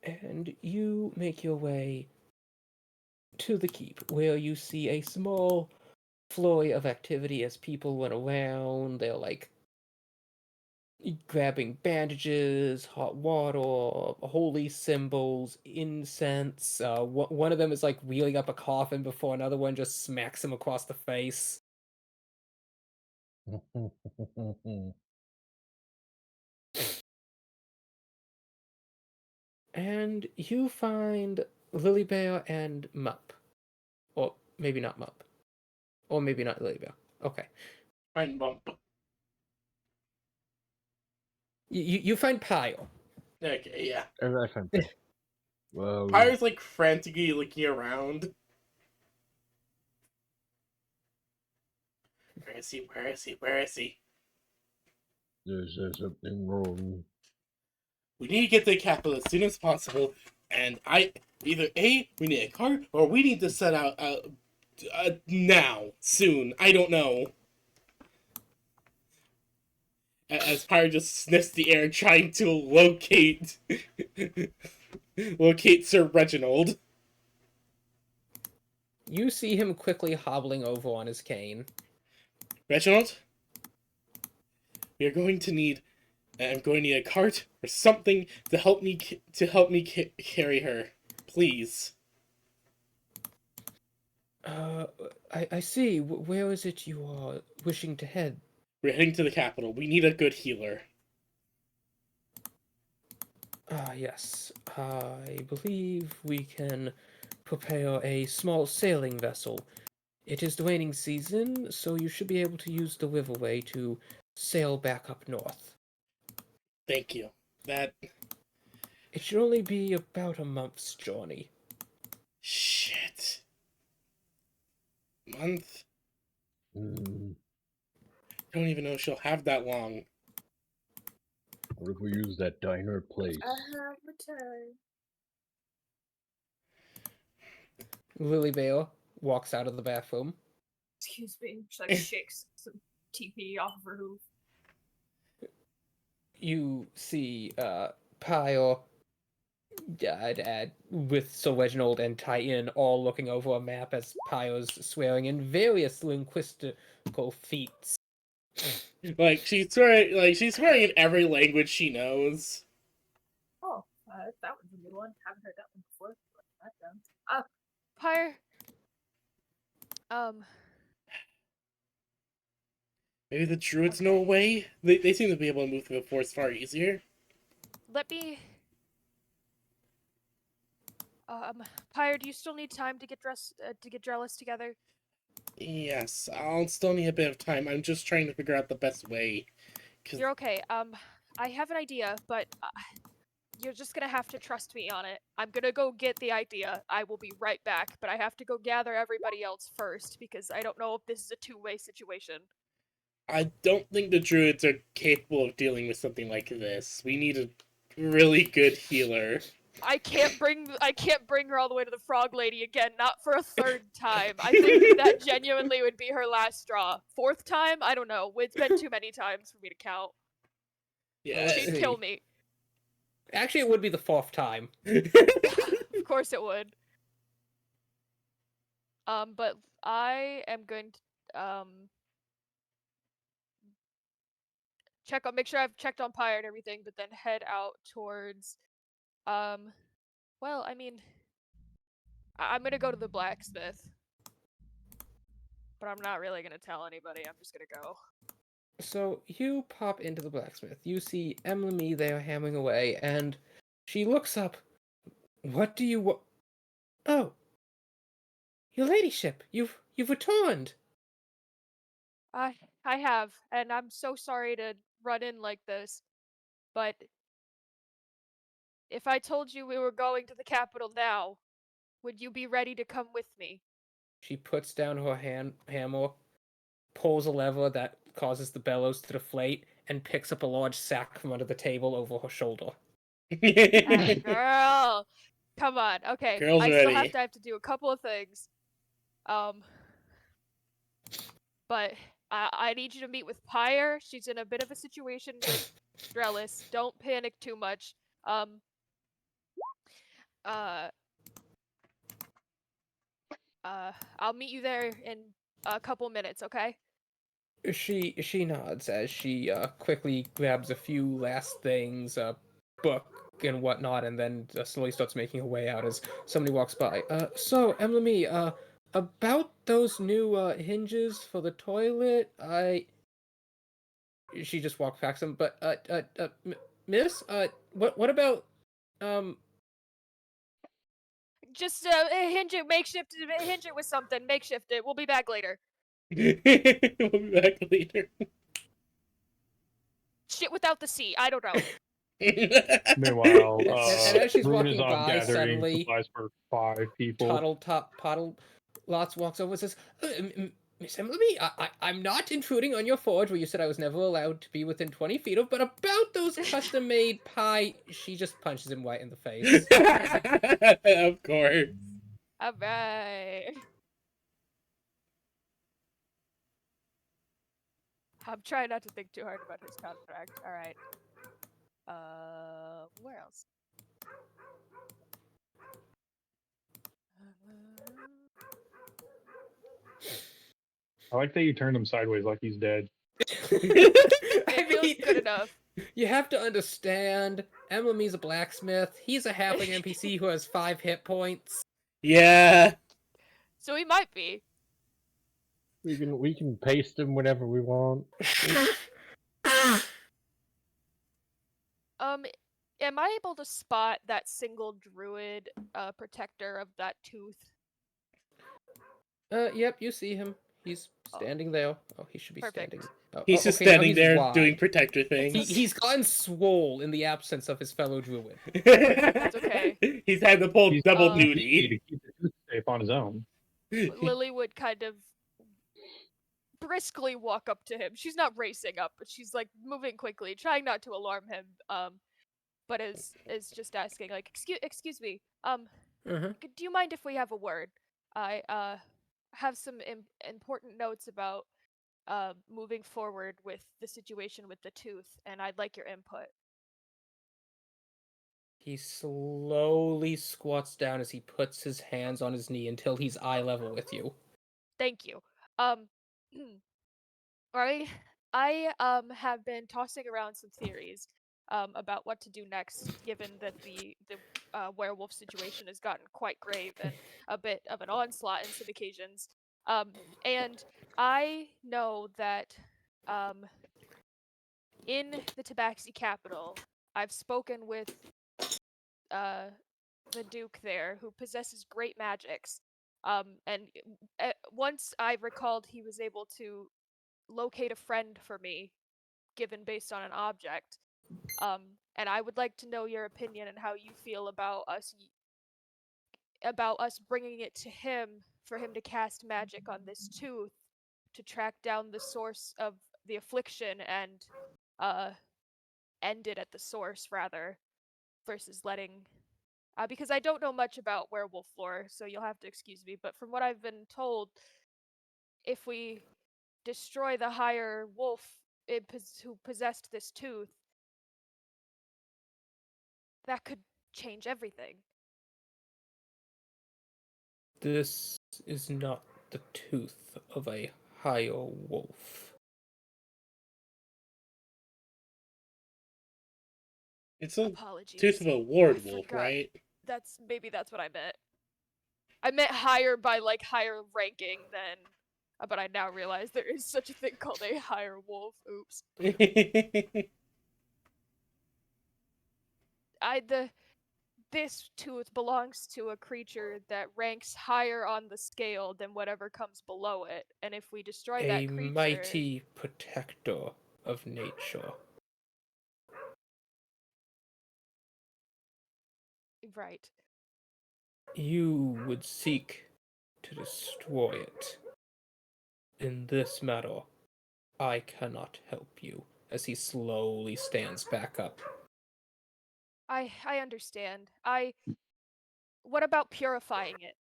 And you make your way to the keep, where you see a small flurry of activity as people went around. They're like grabbing bandages, hot water, holy symbols, incense. One of them is like wheeling up a coffin before another one just smacks him across the face. And you find Lily Bear and Mup. Or maybe not Mup. Or maybe not Lily Bear. Okay. Fine bump. You find Pyle. Okay, yeah. I find Well, Pyre's like frantically looking around. Where is he? Where is he? Where is he? there's something wrong. We need to get to the capital as soon as possible, and either A, we need a car, or we need to set out now, soon. I don't know. As Pyre just sniffs the air, trying to locate Sir Reginald. You see him quickly hobbling over on his cane. Reginald, I'm going to need a cart or something to help me carry her, please. I see. Where is it you are wishing to head? We're heading to the capital. We need a good healer. Yes. I believe we can prepare a small sailing vessel. It is the raining season, so you should be able to use the riverway to sail back up north. Thank you. That It should only be about a month's journey. shit. Month? Hmm. I don't even know if she'll have that long. What if we use that diner place? I have my time. Lily Vale walks out of the bathroom. Excuse me. She like shakes some TP off of her hoof. You see Pyle with Sir Reginald and Titan all looking over a map as Pyle's swearing in various linguistical feats. Like she's swearing in every language she knows. Oh, that one's a good one. Haven't heard that one before. Write that down. Pyre. Maybe the druids Okay. know a way? They seem to be able to move through the forest far easier. Let me. Pyre, do you still need time to get dressed together? Yes, I'll still need a bit of time. I'm just trying to figure out the best way. You're okay. I have an idea, but you're just gonna have to trust me on it. I'm gonna go get the idea. I will be right back, but I have to go gather everybody else first because I don't know if this is a two-way situation. I don't think the druids are capable of dealing with something like this. We need a really good healer. I can't bring her all the way to the frog lady again, not for a third time. I think that genuinely would be her last straw. Fourth time? I don't know. It's been too many times for me to count. Yeah. She'd kill me. Actually, it would be the fourth time. Of course it would. But I am going to make sure I've checked on Pyre and everything, but then head out towards well, I mean, I'm gonna go to the blacksmith. But I'm not really gonna tell anybody, I'm just gonna go. So you pop into the blacksmith. You see Emily there hammering away, and she looks up. What do you want? Oh, your ladyship, you've returned. I have, and I'm so sorry to run in like this, but if I told you we were going to the capital now, would you be ready to come with me? She puts down her hammer, pulls a lever that causes the bellows to deflate, and picks up a large sack from under the table over her shoulder. Girl, come on. Okay, Girl's I still ready. have to do a couple of things. But I need you to meet with Pyre. She's in a bit of a situation with Drellis. Don't panic too much. I'll meet you there in a couple minutes, okay? She nods as she quickly grabs a few last things, a book and whatnot, and then slowly starts making her way out as somebody walks by. So Emily, about those new hinges for the toilet, she just walks past them. But miss, what about Just hinge it with something. Makeshift it. We'll be back later. We'll be back later. Shit without the C. I don't know. Meanwhile, and as she's Rune is walking off by, gathering suddenly supplies for 5 people. Puddle Lots walks over and says, Miss Emily, I'm not intruding on your forge where you said I was never allowed to be within 20 feet of, but about those custom-made pie... She just punches him right in the face. Of course. Alright. I'm trying not to think too hard about his contract. Alright. Where else? I like that you turned him sideways like he's dead. It feels good enough. You have to understand, Emily's a blacksmith. He's a halfling NPC who has 5 hit points. Yeah. So he might be. We can paste him whenever we want. am I able to spot that single druid protector of that tooth? Yep, you see him. He's standing there. Oh, he should be Perfect. standing. Oh, He's just okay, now standing he's there wide. doing protector things. He's gotten swole in the absence of his fellow druid. That's okay. He's had to pull He's double too duty. beefy to keep the tooth safe on his own. Lily would kind of briskly walk up to him. She's not racing up, but she's like moving quickly, trying not to alarm him. But is just asking like, excuse me. Uh-huh. Do you mind if we have a word? I have some important notes about moving forward with the situation with the tooth, and I'd like your input. He slowly squats down as he puts his hands on his knee until he's eye level with you. Thank you. I have been tossing around some theories about what to do next, given that the werewolf situation has gotten quite grave and a bit of an onslaught in some occasions. And I know that in the Tabaxi capital, I've spoken with the Duke there, who possesses great magics. And once I recalled he was able to locate a friend for me, given based on an object. And I would like to know your opinion and how you feel about us bringing it to him for him to cast magic on this tooth to track down the source of the affliction and end it at the source rather, versus letting because I don't know much about werewolf lore, so you'll have to excuse me, but from what I've been told, if we destroy the higher wolf who possessed this tooth, that could change everything. This is not the tooth of a higher wolf. It's a Apologies. tooth of a ward I wolf, forgot. right? That's what I meant. I meant higher by like higher ranking than, but I now realize there is such a thing called a higher wolf. Oops. This tooth belongs to a creature that ranks higher on the scale than whatever comes below it, and if we destroy that A creature, mighty protector of nature. right? You would seek to destroy it. In this matter, I cannot help you, as he slowly stands back up. I understand. What about purifying it?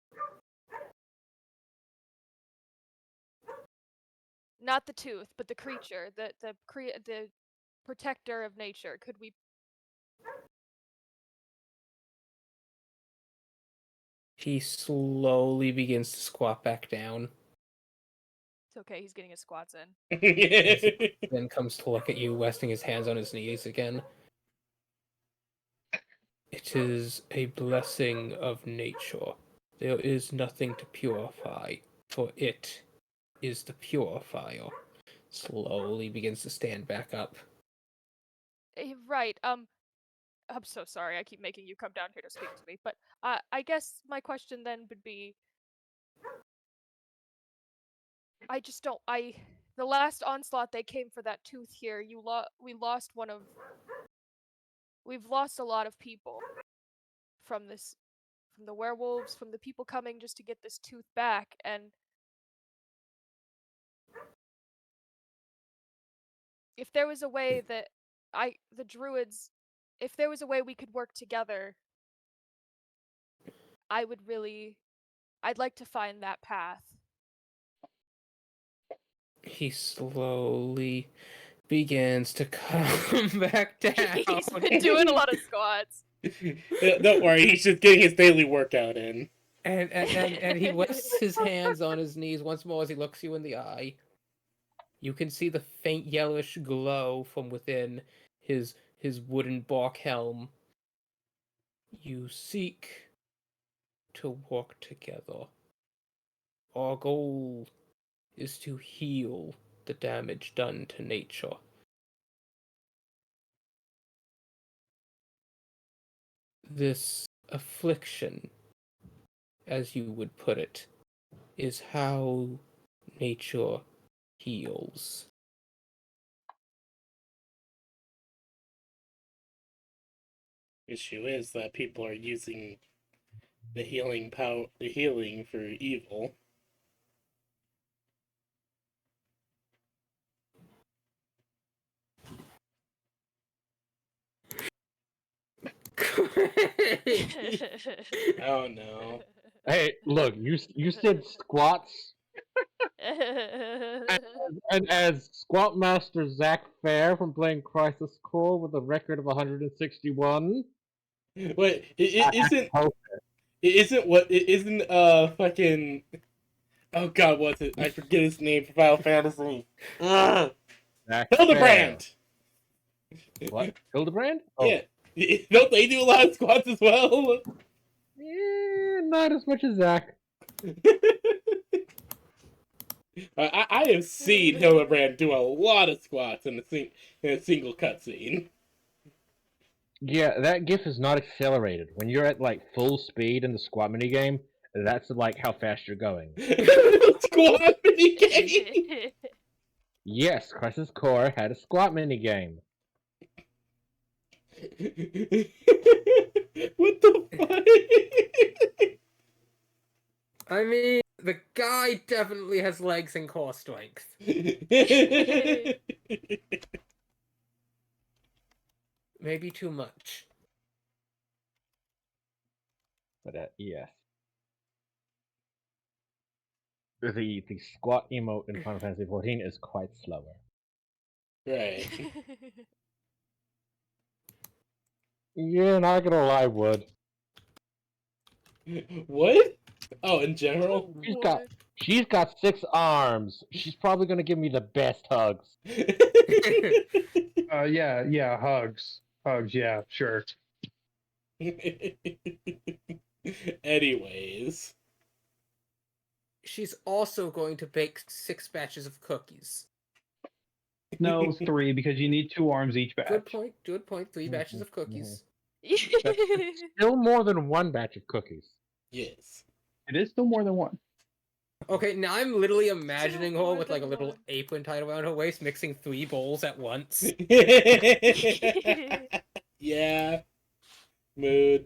Not the tooth, but the creature, the protector of nature. Could we? He slowly begins to squat back down, It's okay. He's getting his squats in. then comes to look at you, resting his hands on his knees again. It is a blessing of nature. There is nothing to purify, for it is the purifier. Slowly begins to stand back up. Right. I'm so sorry. I keep making you come down here to speak to me, but I guess my question then would be, I just don't. The last onslaught they came for that tooth here. We lost one of. We've lost a lot of people from this, from the werewolves, from the people coming just to get this tooth back, and if there was a way that the druids, if there was a way we could work together, I'd like to find that path. He slowly begins to come back down. He's been doing a lot of squats. Don't worry, he's just getting his daily workout in. And he rests his hands on his knees once more as he looks you in the eye. You can see the faint yellowish glow from within his wooden bark helm. You seek to work together. Our goal is to heal the damage done to nature. this affliction, as you would put it, is how nature heals. Issue is that people are using the healing for evil. Oh no. Hey, look, you said squats, and as Squat Master Zach Fair from playing Crisis Core with a record of 161. Wait, I isn't hope isn't fucking, oh god, what's it? I forget his name for Final Fantasy. Ugh. Zach Fair. Hildebrand. What? Hildebrand? Yeah. Don't they do a lot of squats as well? Yeah, not as much as Zach. I have seen Hildebrand do a lot of squats in a single cutscene. Yeah, that GIF is not accelerated. When you're at like full speed in the squat minigame, that's like how fast you're going. Squat minigame. Yes, Crisis Core had a squat minigame. What the fuck? I mean, the guy definitely has legs and core strength. Maybe too much. But yes. The squat emote in Final Fantasy XIV is quite slower. Right. Yeah, not gonna lie, Wood. What? Oh, in general? She's got 6 arms. She's probably gonna give me the best hugs. Yeah, hugs. Hugs, yeah, sure. Anyways. She's also going to bake 6 batches of cookies. No, 3, because you need 2 arms each batch. Good point. Good point. 3 batches of cookies. That's still more than 1 batch of cookies. Yes. It is still more than 1. Okay, now I'm literally imagining her more with like a than little one. apron tied around her waist, mixing 3 bowls at once. Yeah. Mood.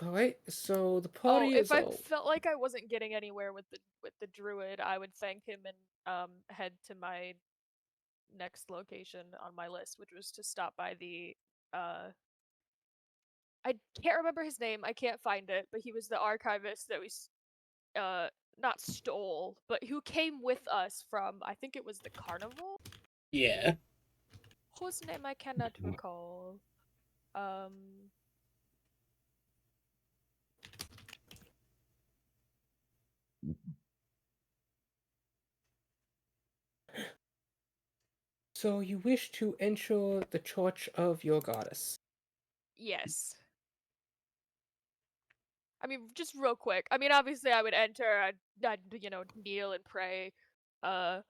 Alright, so the Oh, party if is I all... felt like I wasn't getting anywhere with the druid, I would thank him and head to my next location on my list, which was to stop by the I can't remember his name. I can't find it, but he was the archivist that we not stole, but who came with us from, I think it was the carnival? Yeah. Whose name I cannot recall. So you wish to enter the church of your goddess. Yes. I mean, just real quick. I mean, obviously I would enter, I'd kneel and pray. And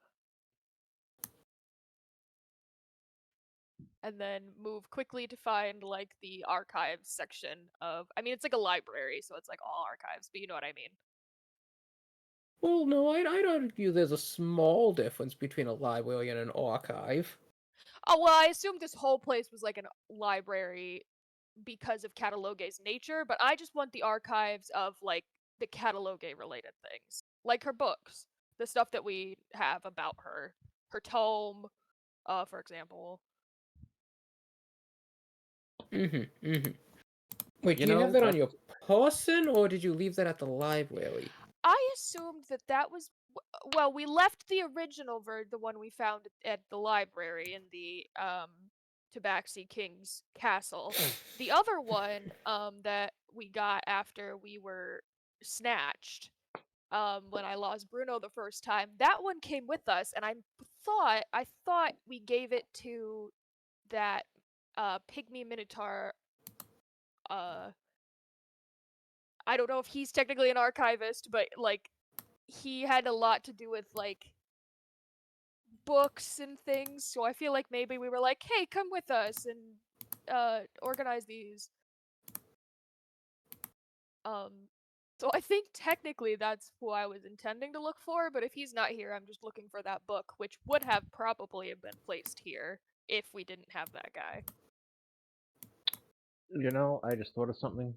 then move quickly to find like the archives section of, I mean, it's like a library, so it's like all archives, but you know what I mean. Well, no, I'd argue there's a small difference between a library and an archive. Oh, well, I assumed this whole place was like a library because of Catalogue's nature, but I just want the archives of like the Catalogue related things, like her books, the stuff that we have about her, her tome, for example. Wait, You do you have know, that on your person, or did you leave that at the library? I assumed that was, well, we left the original the one we found at the library in the Tabaxi King's castle. The other one that we got after we were snatched when I lost Bruno the first time, that one came with us, and I thought we gave it to that pygmy minotaur I don't know if he's technically an archivist, but like he had a lot to do with like books and things. So I feel like maybe we were like, "Hey, come with us and organize these." So I think technically that's who I was intending to look for, but if he's not here, I'm just looking for that book, which would have probably have been placed here if we didn't have that guy. You know, I just thought of something.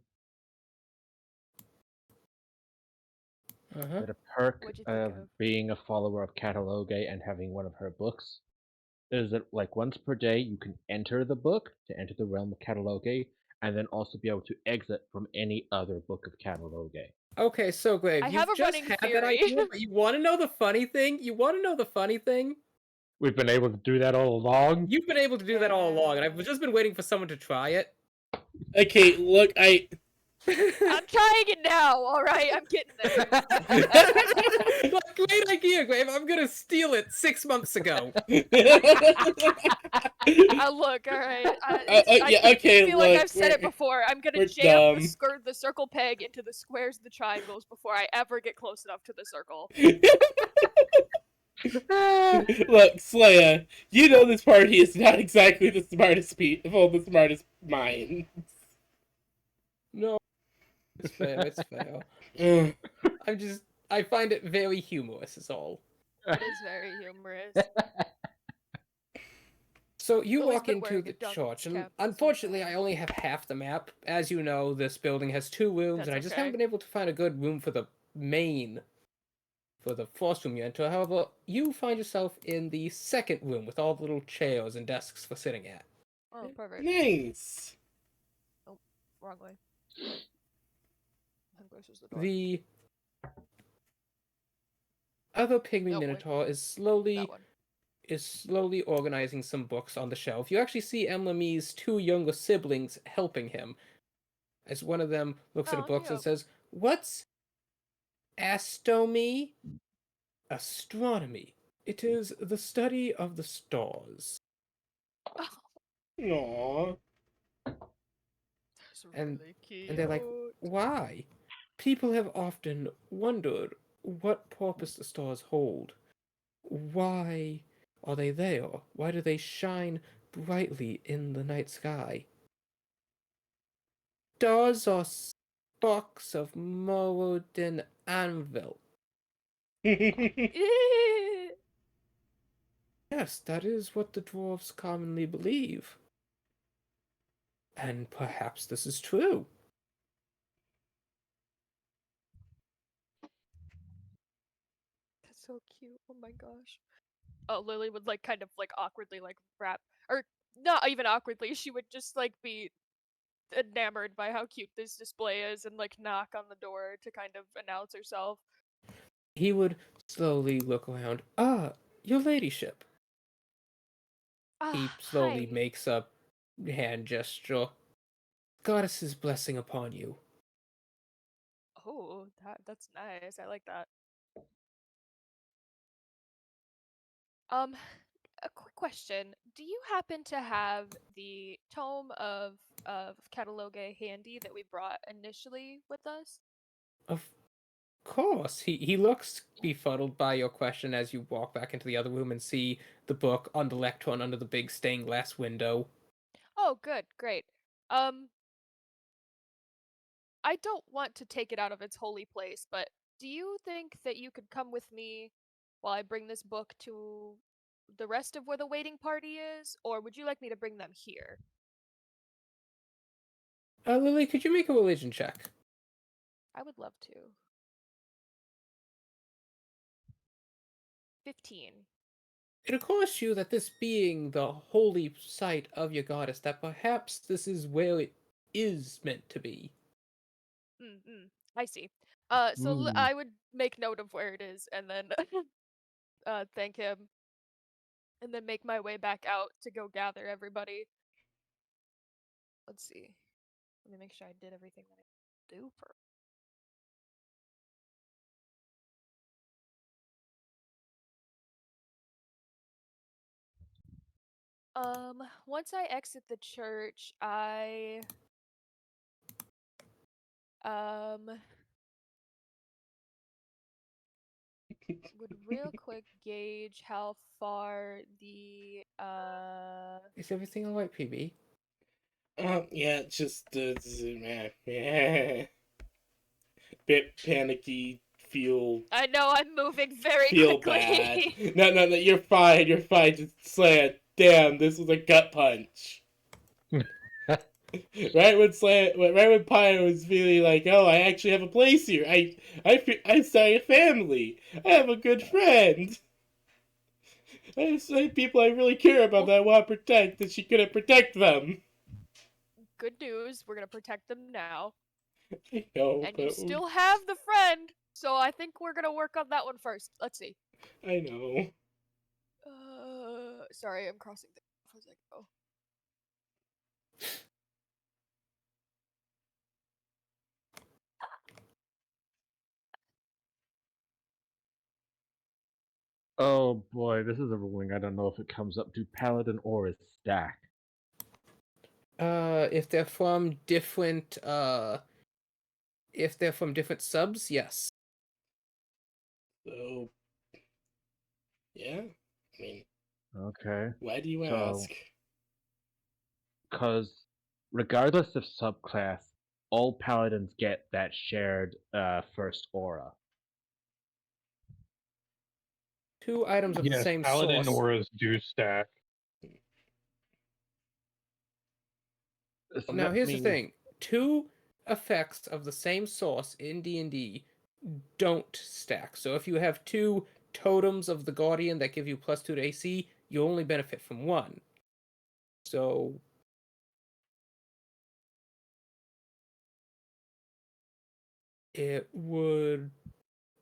Uh-huh. That a perk What'd you think of of? being a follower of Catalogue and having one of her books is that, like, once per day you can enter the book to enter the realm of Catalogue, and then also be able to exit from any other book of Catalogue. Okay, so Grave, I you've have a just running had that theory. idea, but you want to know the funny thing? You want to know the funny thing? We've been able to do that all along. You've been able to do that all along, and I've Yeah. just been waiting for someone to try it. Okay, look, I'm trying it now, alright? I'm getting there. Like, great idea, Grave. I'm gonna steal it 6 months ago. Look, alright. yeah, I okay, feel like look, I've said it before. I'm gonna we're jam dumb. the circle peg into the squares of the triangles before I ever get close enough to the circle. Look, Slaya, you know this party is not exactly the smartest the smartest mind. No, it's fair. It's fair. Ugh. I find it very humorous. Is all. It is very humorous. So you Lily's walk been into wearing the a dunk church, and cap this whole unfortunately, time. I only have half the map. As you know, this building has 2 rooms, That's and I just okay. haven't been able to find a good room for the first room you enter. However, you find yourself in the second room with all the little chairs and desks for sitting at. Oh, perfect. Nice. Wrong way. I think this is the door. The other pygmy No, wait. minotaur is That one. slowly organizing some books on the shelf. You actually see Emlamy's 2 younger siblings helping him, as one of them looks at a Oh, book and cute. says, "What's astronomy?" Astronomy. It is the study of the stars. Aww. That's And really cute. and they're like, "Why? People have often wondered what purpose the stars hold. Why are they there? Why do they shine brightly in the night sky? Stars are sparks of Morodin anvil." Yes, that is what the dwarves commonly believe. And perhaps this is true. That's so cute. Oh my gosh. Oh, Lily would like kind of like awkwardly like wrap, or not even awkwardly. She would just like be enamored by how cute this display is and like knock on the door to kind of announce herself. He would slowly look around. "Ah, your ladyship." He slowly Hi. makes a hand gesture. "Goddess's blessing upon you." Oh, that's nice. I like that. A quick question. Do you happen to have the tome of Catalogue handy that we brought initially with us? Of course. He looks befuddled by your question as you walk back into the other room and see the book on the lectern under the big stained glass window. Oh, good, great. Um, I don't want to take it out of its holy place, but do you think that you could come with me while I bring this book to the rest of where the waiting party is, or would you like me to bring them here? Lily, could you make a religion check? I would love to. 15. It occurs to you that this being the holy site of your goddess, that perhaps this is where it is meant to be. I see. Mm. I would make note of where it is and then thank him and then make my way back out to go gather everybody. Let's see. Let me make sure I did everything that I do for. Once I exit the church, I Would real quick gauge how far the Is everything alright, PB? Yeah, just bit panicky. I know I'm moving very Feel quickly. bad. No, you're fine. You're fine. Just say, damn, this was a gut punch. Right when Pyre was feeling like, oh, I actually have a place here. I'm starting a family. I have a good friend. I have some people I really care about that I want to protect, that she couldn't protect them. Good news, we're gonna protect them now. I know, And but you still have the friend, so I think we're gonna work on that one first. Let's see. I know. Sorry, I'm crossing the off as I go. Oh boy, this is a ruling. I don't know if it comes up. Do paladin auras stack? If they're from different subs, yes. So, yeah. I mean, Okay. why do you So, ask? because regardless of subclass, all paladins get that shared first aura. 2 items of the Yes, same paladin source. auras do stack. So Now, that here's means, the thing: 2 effects of the same source in D&D don't stack. So if you have 2 totems of the Guardian that give you +2 to AC, you only benefit from 1. So it would.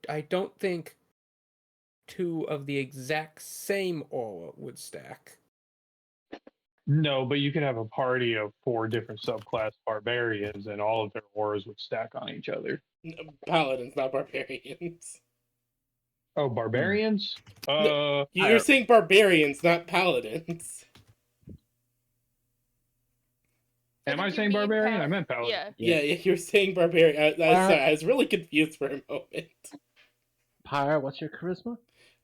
I don't think 2 of the exact same aura would stack. No, but you could have a party of 4 different subclass barbarians, and all of their auras would stack on each other. Paladins, not barbarians. Oh, barbarians? No, you're saying barbarians, not paladins. Am I think you saying mean barbarian? I meant paladin. Yeah. Yeah, you're saying barbarian. Sorry, I was really confused for a moment. Pyre, what's your charisma?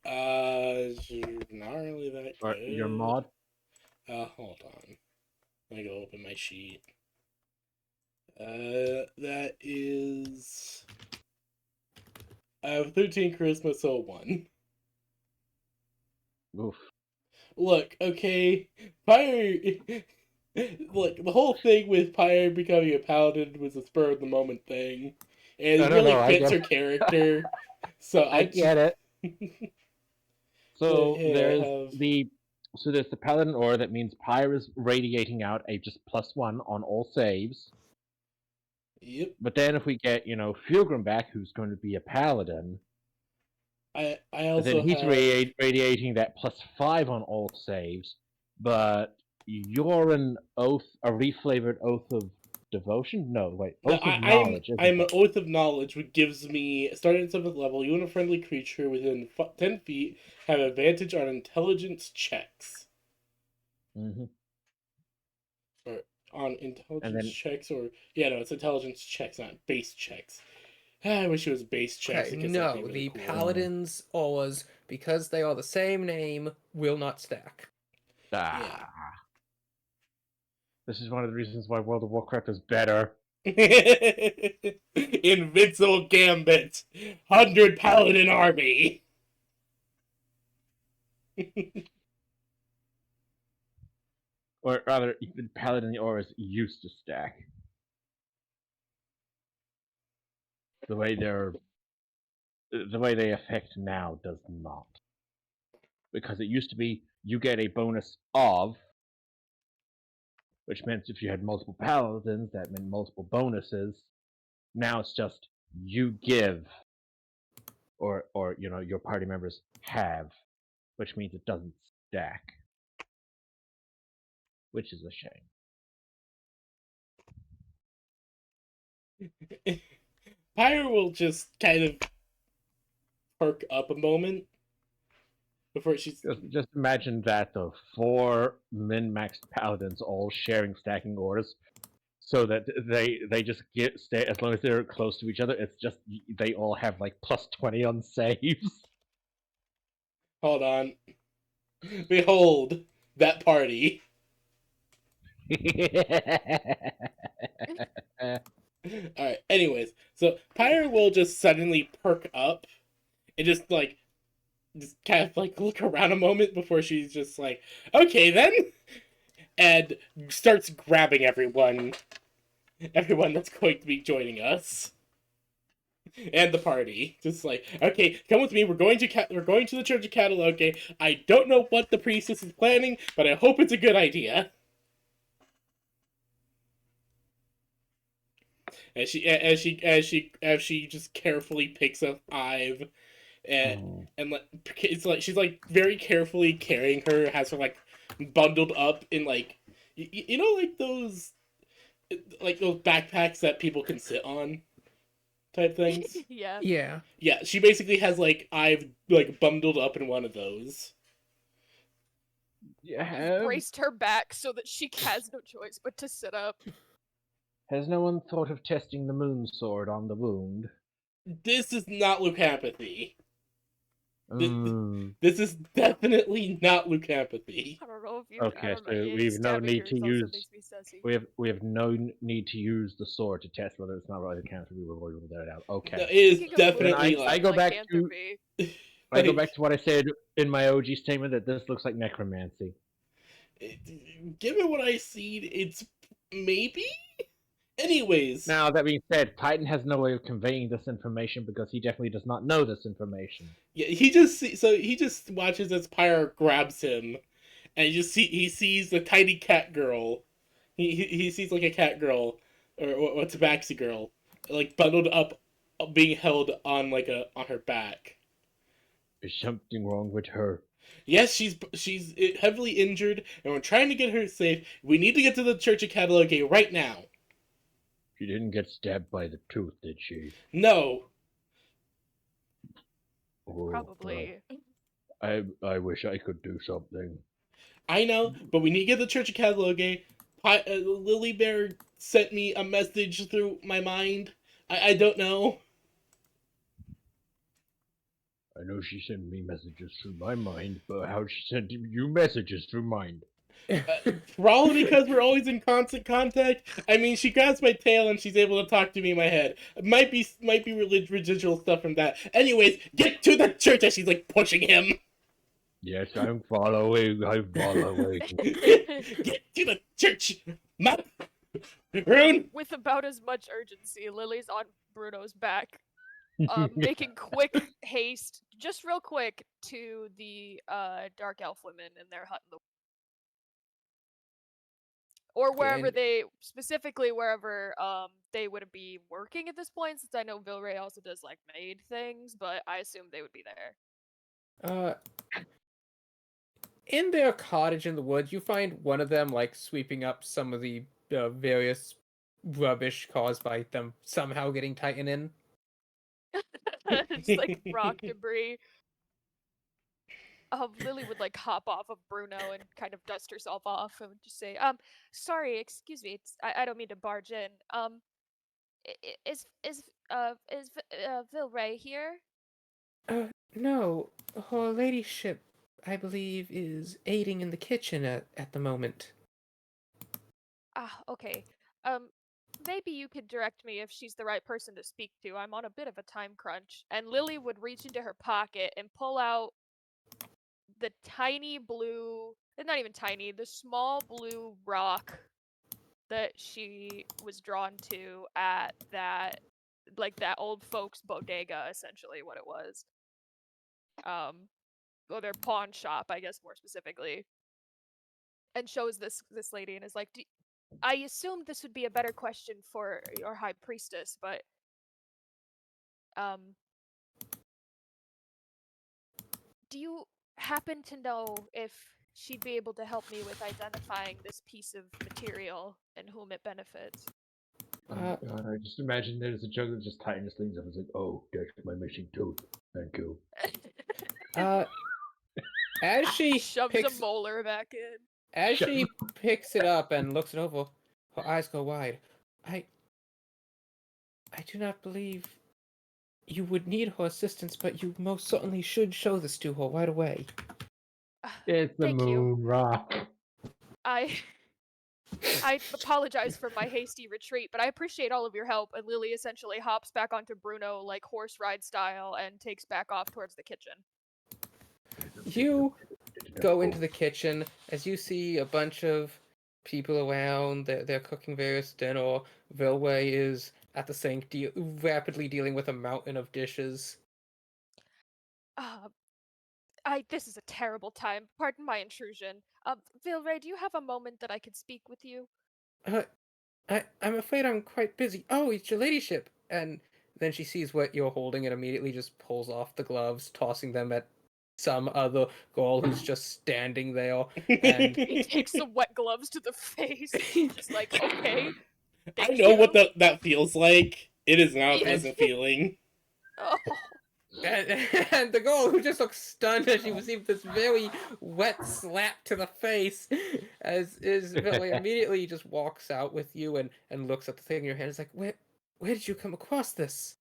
Not really that Or good. your mod? Hold on. Let me go open my sheet. That is. I have 13 charisma, so 1. Oof. Look, okay, Pyre. Look, the whole thing with Pyre becoming a paladin was a spur of the moment thing, and it really I fits get her it. character. So I get it. So, So hey, there's I have. there's the paladin aura that means Pyre is radiating out a just +1 on all saves. Yep. But then if we get, Fulgrim back, who's going to be a paladin, I also then he's have. radiating that +5 on all saves. But you're a reflavored oath of devotion? No, wait, No, oath of knowledge, isn't I'm an it? Oath of Knowledge, which gives me, starting at 7th level, you and a friendly creature within 10 feet have advantage on intelligence checks. Mm-hmm. Or on And intelligence then checks, or. Yeah, no, it's intelligence checks, not base checks. I wish it was base checks, Okay, because that'd be no, really the cool. paladins auras, because they are the same name, will not stack. Yeah. This is one of the reasons why World of Warcraft is better. Invincible Gambit, 100 Paladin Army. Or rather, even paladin auras used to stack. The way they affect now does not. Because it used to be you get a bonus of, which meant if you had multiple paladins, that meant multiple bonuses. Now it's just you give, or your party members have, which means it doesn't stack, which is a shame. Pyre will just kind of perk up a moment before she's. Just imagine that, though. 4 min-maxed paladins all sharing stacking orders. so that they just stay as long as they're close to each other. It's just they all have like +20 on saves. Hold on. Behold that party. Alright, anyways. So Pyre will just suddenly perk up and just kind of like look around a moment before she's just like, okay then, and starts grabbing everyone that's going to be joining us and the party. Just like, okay, come with me. We're going to the Church of Catalogue. I don't know what the priestess is planning, but I hope it's a good idea. As she just carefully picks up Ive, and like it's like she's like very carefully carrying her, has her like bundled up in like you know like those backpacks that people can sit on type things. Yeah. Yeah. Yeah, she basically has like Ive like bundled up in one of those. Yeah, Braced her back so that she has no choice but to sit up. has no one thought of testing the moon sword on the wound? This is not leucampathy. Mm. This is definitely not leucampathy. I don't know if you. Okay, I don't know. so we have no stabbing need to yourself use. makes me sussy. We have no need to use the sword to test whether it's not right counter. We will rule that out. No, Okay. it is Speaking of definitely movies I and go back to lycanthropy, I go like, back to what I said in my OG statement that this looks like necromancy. given what I see, it's maybe. Anyways, Now that being said, Titan has no way of conveying this information because he definitely does not know this information. yeah, he just watches as Pyre grabs him, and he sees the tiny cat girl. He sees like a cat girl or tabaxi girl, like bundled up, being held on like on her back. Is something wrong with her? Yes, she's heavily injured, and we're trying to get her safe. We need to get to the Church of Catalogue right now. She didn't get stabbed by the tooth, did she? No. Oh, probably. I wish I could do something. I know, but we need to get to the Church of Catalogue. Lily Bear sent me a message through my mind. I don't know. I know she sent me messages through my mind, but how she sent you messages through mine? Probably because we're always in constant contact. I mean, she grabs my tail and she's able to talk to me in my head. Might be residual stuff from that. Anyways, get to the church as she's like pushing him. Yes, I'm following. I'm following. Get to the church, Map. Rune. With about as much urgency, Lily's on Bruno's back, making quick haste, just real quick, to the dark elf women in their hut in the or wherever And- wherever they would be working at this point, since I know Vilray also does like maid things, but I assume they would be there. In their cottage in the woods, you find one of them like sweeping up some of the various rubbish caused by them somehow getting Titan in. It's like rock debris. Lily would like hop off of Bruno and kind of dust herself off and just say, sorry, excuse me, I don't mean to barge in. Is Vilray here? No, her ladyship, I believe, is aiding in the kitchen at the moment. Ah, okay. Maybe you could direct me if she's the right person to speak to. I'm on a bit of a time crunch. And Lily would reach into her pocket and pull out the tiny blue, not even tiny, the small blue rock that she was drawn to at that old folks bodega, essentially what it was. Or their pawn shop, I guess more specifically. And shows this lady and is like, I assumed this would be a better question for your high priestess, but do you happen to know if she'd be able to help me with identifying this piece of material and whom it benefits? Oh God, I just imagine there's a jug that just Titan just leans up and is like, "Oh, that's my missing tooth. Thank you." As she shoves picks, a molar back in. as she picks it up and looks it over, her eyes go wide. I do not believe you would need her assistance, but you most certainly should show this to her right away. It's the Thank you. moon rock. I I apologize for my hasty retreat, but I appreciate all of your help. And Lily essentially hops back onto Bruno like horse ride style and takes back off towards the kitchen. You go into the kitchen as you see a bunch of people around. They're cooking various dinner. Vilway is at the sink, rapidly dealing with a mountain of dishes. This is a terrible time. Pardon my intrusion. Vilray, do you have a moment that I could speak with you? I'm afraid I'm quite busy. Oh, it's your ladyship. And then she sees what you're holding and immediately just pulls off the gloves, tossing them at some other girl who's just standing there. And He takes the wet gloves to the face. Just like, okay, I thank know what you. that feels like. It is not a Yeah. pleasant feeling. Oh, and the girl who just looks stunned as she received this very wet slap to the face, as is Billy immediately just walks out with you and looks at the thing in your hand. It's like, where did you come across this?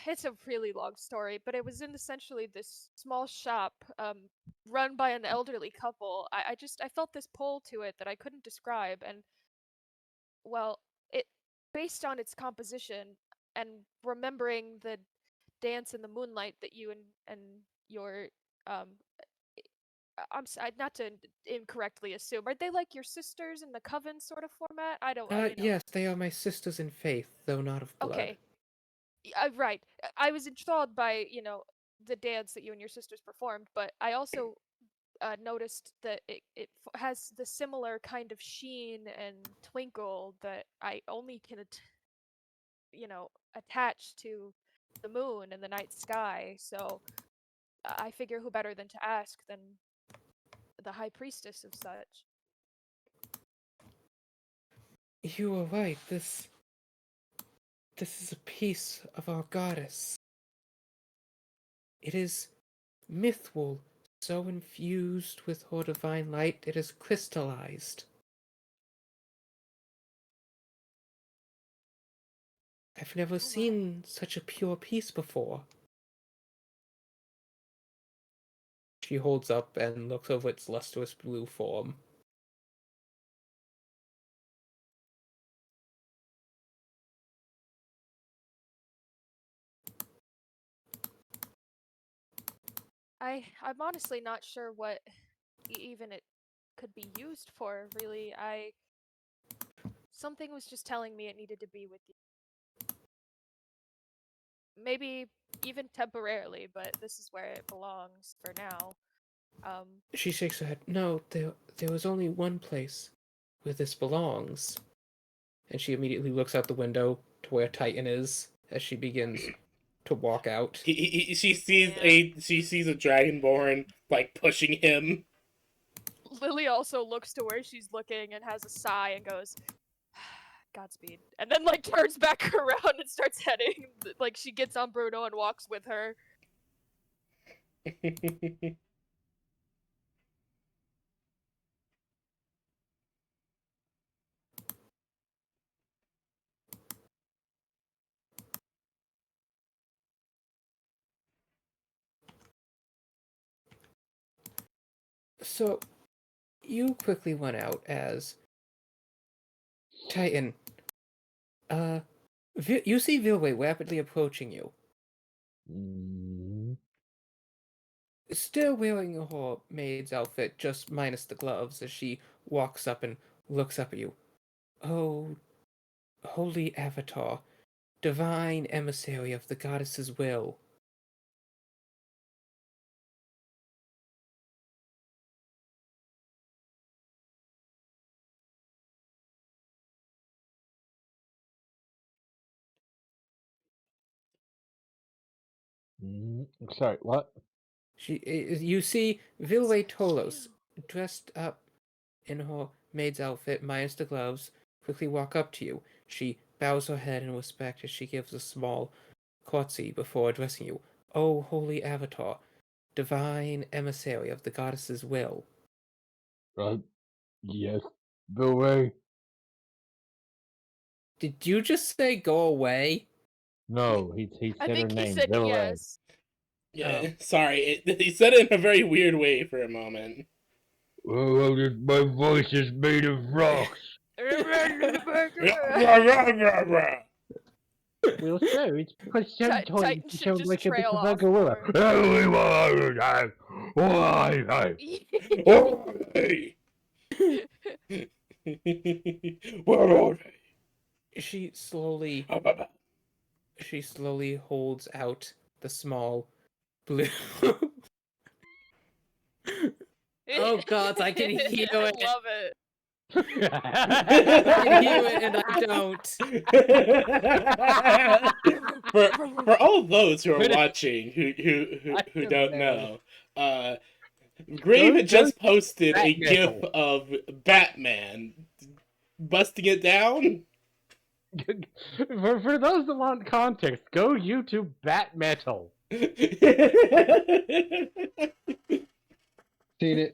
it's a really long story, but it was in essentially this small shop, run by an elderly couple. I felt this pull to it that I couldn't describe, and well, it based on its composition and remembering the dance in the moonlight that you and your um not to incorrectly assume. Are they like your sisters in the coven sort of format? I don't, Yes, they are my sisters in faith, though not of blood. Okay, right. I was enthralled by the dance that you and your sisters performed, but I also noticed that it has the similar kind of sheen and twinkle that I only can attach to the moon and the night sky. So I figure who better than to ask than the high priestess of such. You are right. This is a piece of our goddess. It is mythwool, so infused with her divine light it is crystallized. I've never seen such a pure piece before. She holds up and looks over its lustrous blue form. I'm honestly not sure what even it could be used for, really. Something was just telling me it needed to be with you. Maybe even temporarily, but this is where it belongs for now. She shakes her head. No, there was only one place where this belongs. And she immediately looks out the window to where Titan is as she begins to walk out. She sees a dragonborn like pushing him. Lily also looks to where she's looking and has a sigh and goes, Godspeed. And then like turns back around and starts heading. Like she gets on Bruno and walks with her. So, you quickly went out as Titan. You see Vilway rapidly approaching you. Mm, Still wearing her maid's outfit, just minus the gloves, as she walks up and looks up at you. Oh, holy avatar, divine emissary of the goddess's will. sorry, what? You see Vilway Tolos, dressed up in her maid's outfit, minus the gloves, quickly walk up to you. She bows her head in respect as she gives a small curtsy before addressing you. O holy avatar, divine emissary of the goddess's will. Uh, yes, Bilway. Did you just say go away? No, he I said her think he name. said Vilray. yes. Yeah, sorry. He said it in a very weird way for a moment. Oh, my voice is made of rocks. We'll show it's because Titan sometimes you should sound just like a bit trail of a off gorilla. Where are She slowly holds out the small blue. Oh God, I can hear I it. love it. I can hear it and I don't. For all those who are But it- watching who don't know, Grave Go- had just go posted a Bat GIF Metal. of Batman busting it down. For those that want context, go YouTube Bat Metal.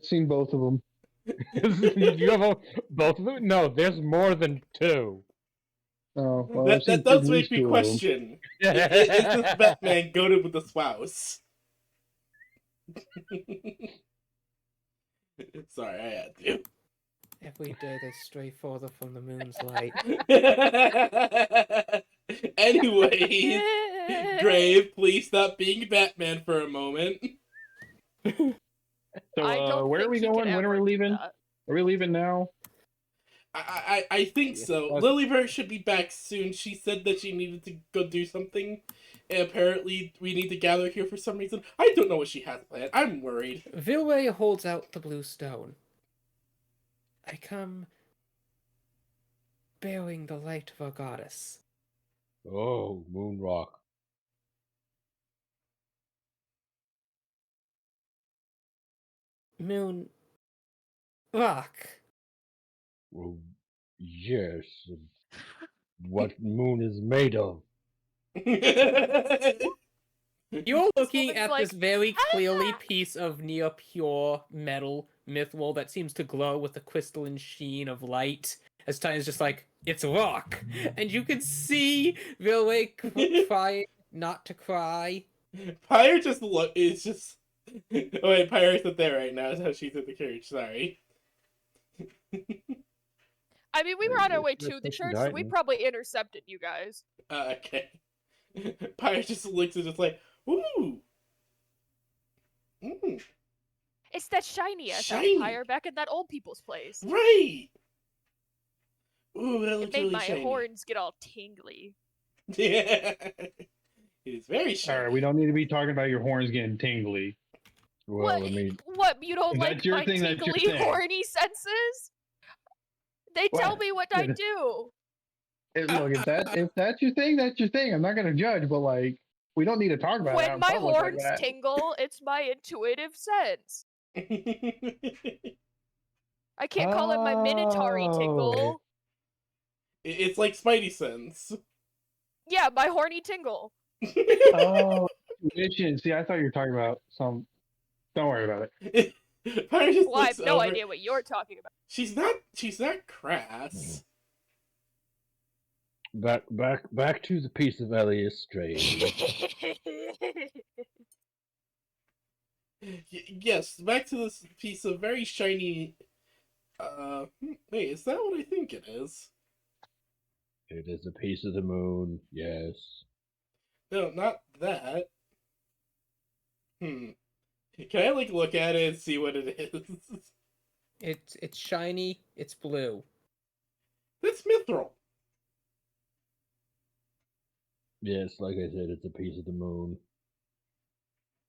Seen both of them. You have both of them? No, there's more than two. Oh, well, I've seen that does at make least me 2 of them. question: is this Batman goated with the spouse? Sorry, I had to. Every day they stray further from the moon's light. Anyways, Grave, please stop being Batman for a moment. So, I don't where are think we he going? can When are we ever do leaving? that. Are we leaving now? I think so. Lilybird should be back soon. She said that she needed to go do something. And apparently, we need to gather here for some reason. I don't know what she has planned. I'm worried. Vilray holds out the blue stone. I come bearing the light of our goddess. Oh, moon rock. Moon rock. Oh, yes. What moon is made of? You're looking woman's at like, this very clearly "Ah!" piece of near pure metal mythril that seems to glow with a crystalline sheen of light. As Titan's just like, it's rock! And you can see Vilray trying not to cry. Pyre just look. It's just. Oh wait, Pyre's not there right now. That's how she's in the carriage. Sorry. I mean, we were on our way Yes, to the yes, church, so we Titan. probably intercepted you guys. Okay. Pyre just looks and just like, ooh. Mm, It's that shiny ass Shiny. empire back at that old people's place. right. Ooh, that It looks made really my shiny. horns get all tingly. Yeah. It is very shiny. Alright, we don't need to be talking about your horns getting tingly. Well, what? I mean, What? You don't If like that's your my thing, that's your tingly, thing. horny senses? They tell What? me what I do. Look, if that's your thing, that's your thing. I'm not gonna judge, but like, we don't need to talk about it out When in my public like horns that. tingle, it's my intuitive sense. I can't call it my Minotaur tingle. It's like Spidey sense. Yeah, my horny tingle. Oh, intuition. See, I thought you were talking about some. Don't worry about it. Pyre just Well, I looks have no over. idea what you're talking about. She's not crass. back to the piece of Elias Strange. Yes, back to this piece of very shiny. Wait, is that what I think it is? It is a piece of the moon, yes. No, not that. Can I like look at it and see what it is? It's shiny, it's blue. That's mithril. Yes, like I said, it's a piece of the moon.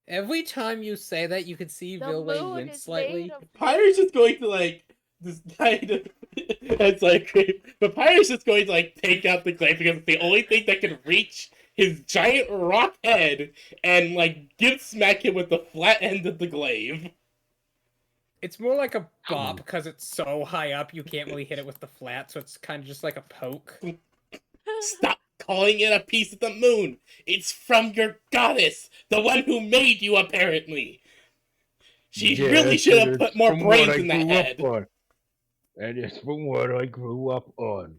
Every time you say that, you can see The Vilray moon wince is slightly. made of Pyre's just going to like this kind of. It's like great, but Pyre's just going to like take out the glaive because it's the only thing that can reach his giant rock head and like smack him with the flat end of the glaive. It's more like a bop because it's so high up you can't really hit it with the flat, so it's kind of just like a poke. Stop calling it a piece of the moon. It's from your goddess, the one who made you, apparently. She Yes, really should have and put it's more from what brains I in that grew up head. on. And it's from what I grew up on.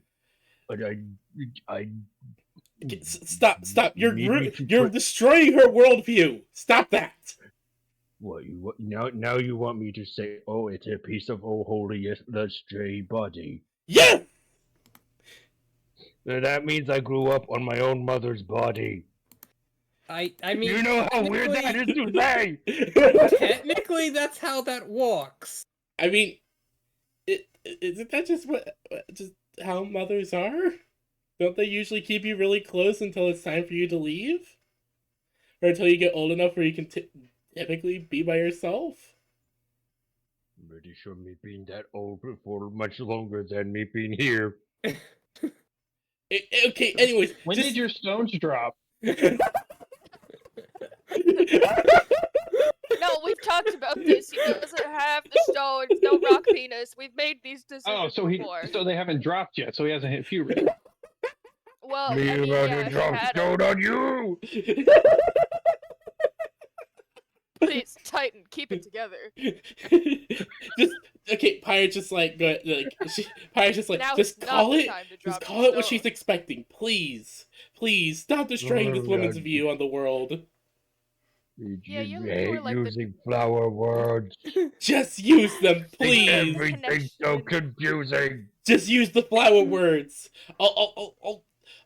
And I Stop! You need me to You're put- destroying her worldview. Stop that! what now you want me to say, oh, it's a piece of oh holy the stray body. Yeah. Then that means I grew up on my own mother's body. I mean, You know how weird that is to say. technically, that's how that works. I mean, isn't that just just how mothers are? Don't they usually keep you really close until it's time for you to leave, or until you get old enough where you can typically be by yourself? I'm pretty sure me being that old for much longer than me being here. Okay. Anyways, When did your stones drop? No, we've talked about this. He doesn't have the stones, no rock penis. We've made these decisions before. So they haven't dropped yet, so he hasn't hit puberty. Well, Me I mean, about yeah, to he drop had stone on you. Please, Titan, keep it together. Just okay. Pyre's just like go Pyre's just like Now just is not call the it. time to Just drop call it what she's stones. expecting, please. Please stop destroying this woman's view on the world. Yeah, you hate were like the using flower words. Just use them, Make please. everything so Connection. confusing. Just use the flower words.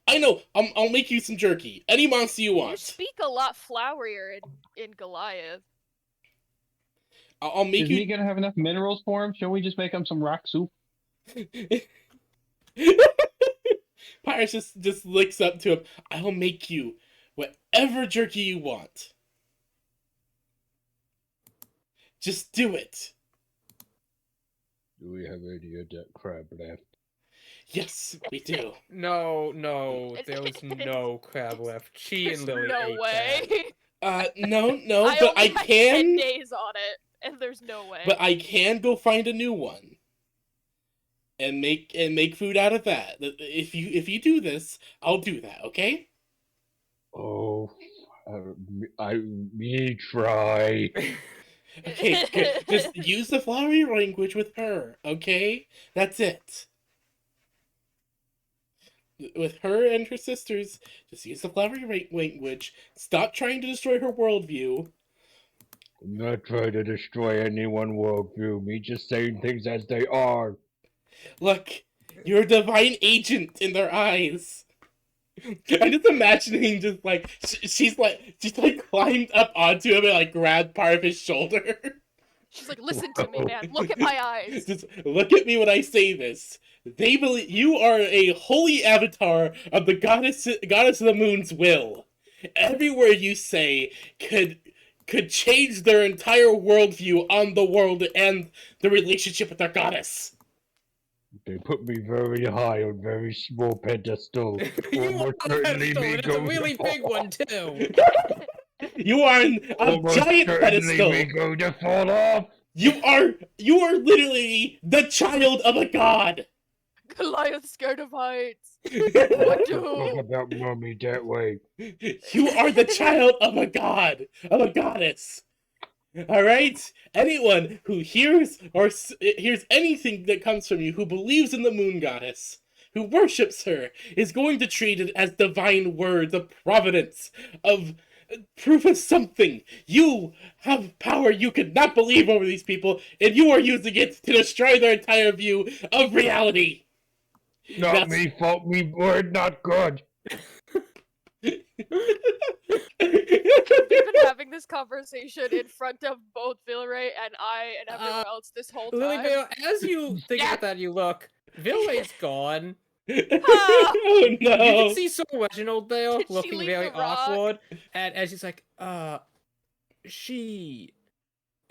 I know. I'll make you some jerky. Any monster you You want. speak a lot flowerier in Goliath. I'll make Is me you. gonna have enough minerals for him? Shouldn't we just make him some rock soup? Pyrus just licks up to him. I'll make you whatever jerky you want. Just do it. Do we have any of that crab left? Yes, we do. No, there was no crab left. She There's and Lily no ate way. No, I but only I had 10 can. days on it, and there's no way. But I can go find a new one. And make food out of that. If you do this, I'll do that. Okay? Oh, me try. Okay, good. Just use the flowery language with her. Okay? That's it. With her and her sisters, just use the flowery language. Stop trying to destroy her worldview. I'm not trying to destroy anyone's worldview. Me just saying things as they are. Look, you're a divine agent in their eyes. I'm just imagining just like she's like climbed up onto him and like grabbed part of his shoulder. She's like, listen to me, man. Look at my eyes. Just look at me when I say this. They believe you are a holy avatar of the goddess of the moon's will. Every word you say could change their entire worldview on the world and the relationship with their goddess. They put me very high on very small pedestal. You Almost are on a certainly pedestal, me and it's a goes really to big fall. one too. You are a Almost giant certainly pedestal. me go to fall off. You are literally the child of a god. Goliath scared of heights. Don't do? talk about mommy that way. You are the child of a god, of a goddess. All right? Anyone who hears hears anything that comes from you, who believes in the moon goddess, who worships her, is going to treat it as divine words of providence, of proof of something. You have power you could not believe over these people, and you are using it to destroy their entire view of reality. Not That's- me fault, me word not good. We've been having this conversation in front of both Villeray and I and everyone else this whole Lily time. Vale, as you think about that, you look. Villay's gone. Oh You no! can see Sir Reginald there, Did she looking leave very the rock? awkward, and as she's like, she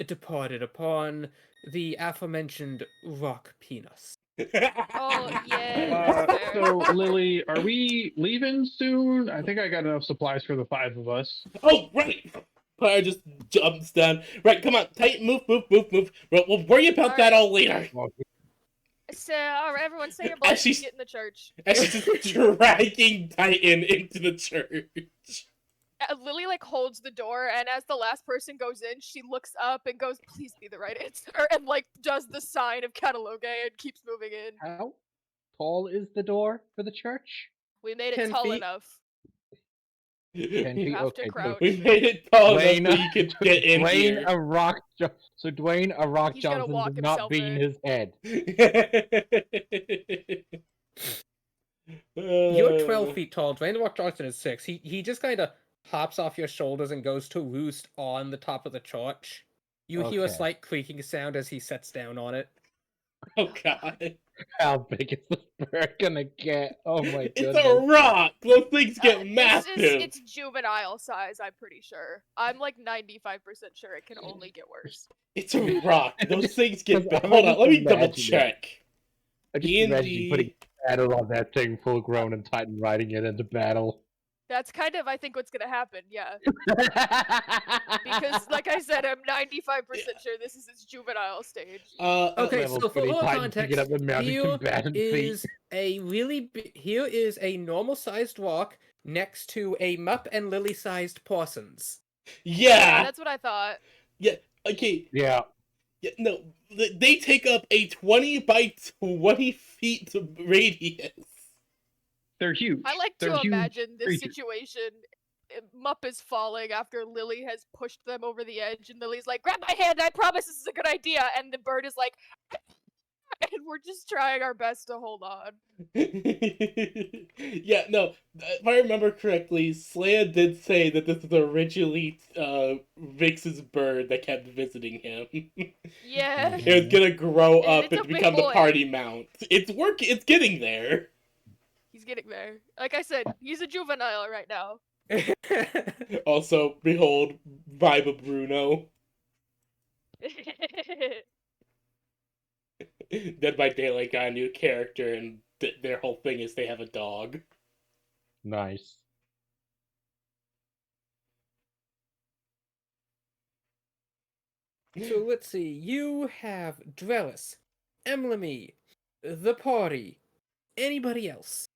departed upon the aforementioned rock penis. Oh, yeah, that's fair. So, Lily, are we leaving soon? I think I got enough supplies for the 5 of us. Oh, right! Pyre just jumps down. Right, come on, Titan, move. We'll worry about that all later. So, alright, everyone say your As blessings she's- and get in the church. And she's just dragging Titan into the church. Lily, like, holds the door, and as the last person goes in, she looks up and goes, please be the right answer, and, like, does the sign of Catalogue and keeps moving in. How tall is the door for the church? We made it 10 tall feet? enough. 10 You feet. have to Okay, so crouch. We made it tall enough Dwayne, so you could get in Dwayne here. a rock. So Dwayne a rock He's gonna Johnson walk does not himself beam in. his head. You're 12 feet tall. Dwayne The Rock Johnson is 6. He just kind of hops off your shoulders and goes to roost on the top of the torch. You hear a Okay. slight creaking sound as he sets down on it. Oh god. How big is this bird gonna get? Oh my It's goodness. a rock! Those things get massive! It's juvenile size, I'm pretty sure. I'm like 95% sure it can only get worse. It's a rock. Those things get big. I'm Hold on, just let me double imagining- check. I just imagine you putting battle on that thing full grown and Titan riding it into battle. That's kind of, I think, what's gonna happen, yeah. Because, like I said, I'm 95% sure this is its juvenile stage. Okay, level so for 20 all Titan to get context, up the mountain here combatant feat. is a here is a normal-sized rock next to a Mupp and Lily-sized Parsons. Yeah! That's what I thought. Yeah, okay. Yeah. Yeah, no, they take up a 20 by 20 feet radius. They're huge. I like They're to huge imagine this creatures. situation. Mupp is falling after Lily has pushed them over the edge, and Lily's like, "Grab my hand! I promise this is a good idea." And the bird is like, and we're just trying our best to hold on. Yeah, no, if I remember correctly, Slaya did say that this is originally Vix's bird that kept visiting him. Yeah. It was gonna grow And up it's a and big become the boy. party mount. It's working. It's getting there. He's getting there. Like I said, he's a juvenile right now. Also, behold, Vibe of Bruno. Dead by Daylight got a new character, and their whole thing is they have a dog. Nice. So let's see. You have Drellis, Emlamy, the party. Anybody else?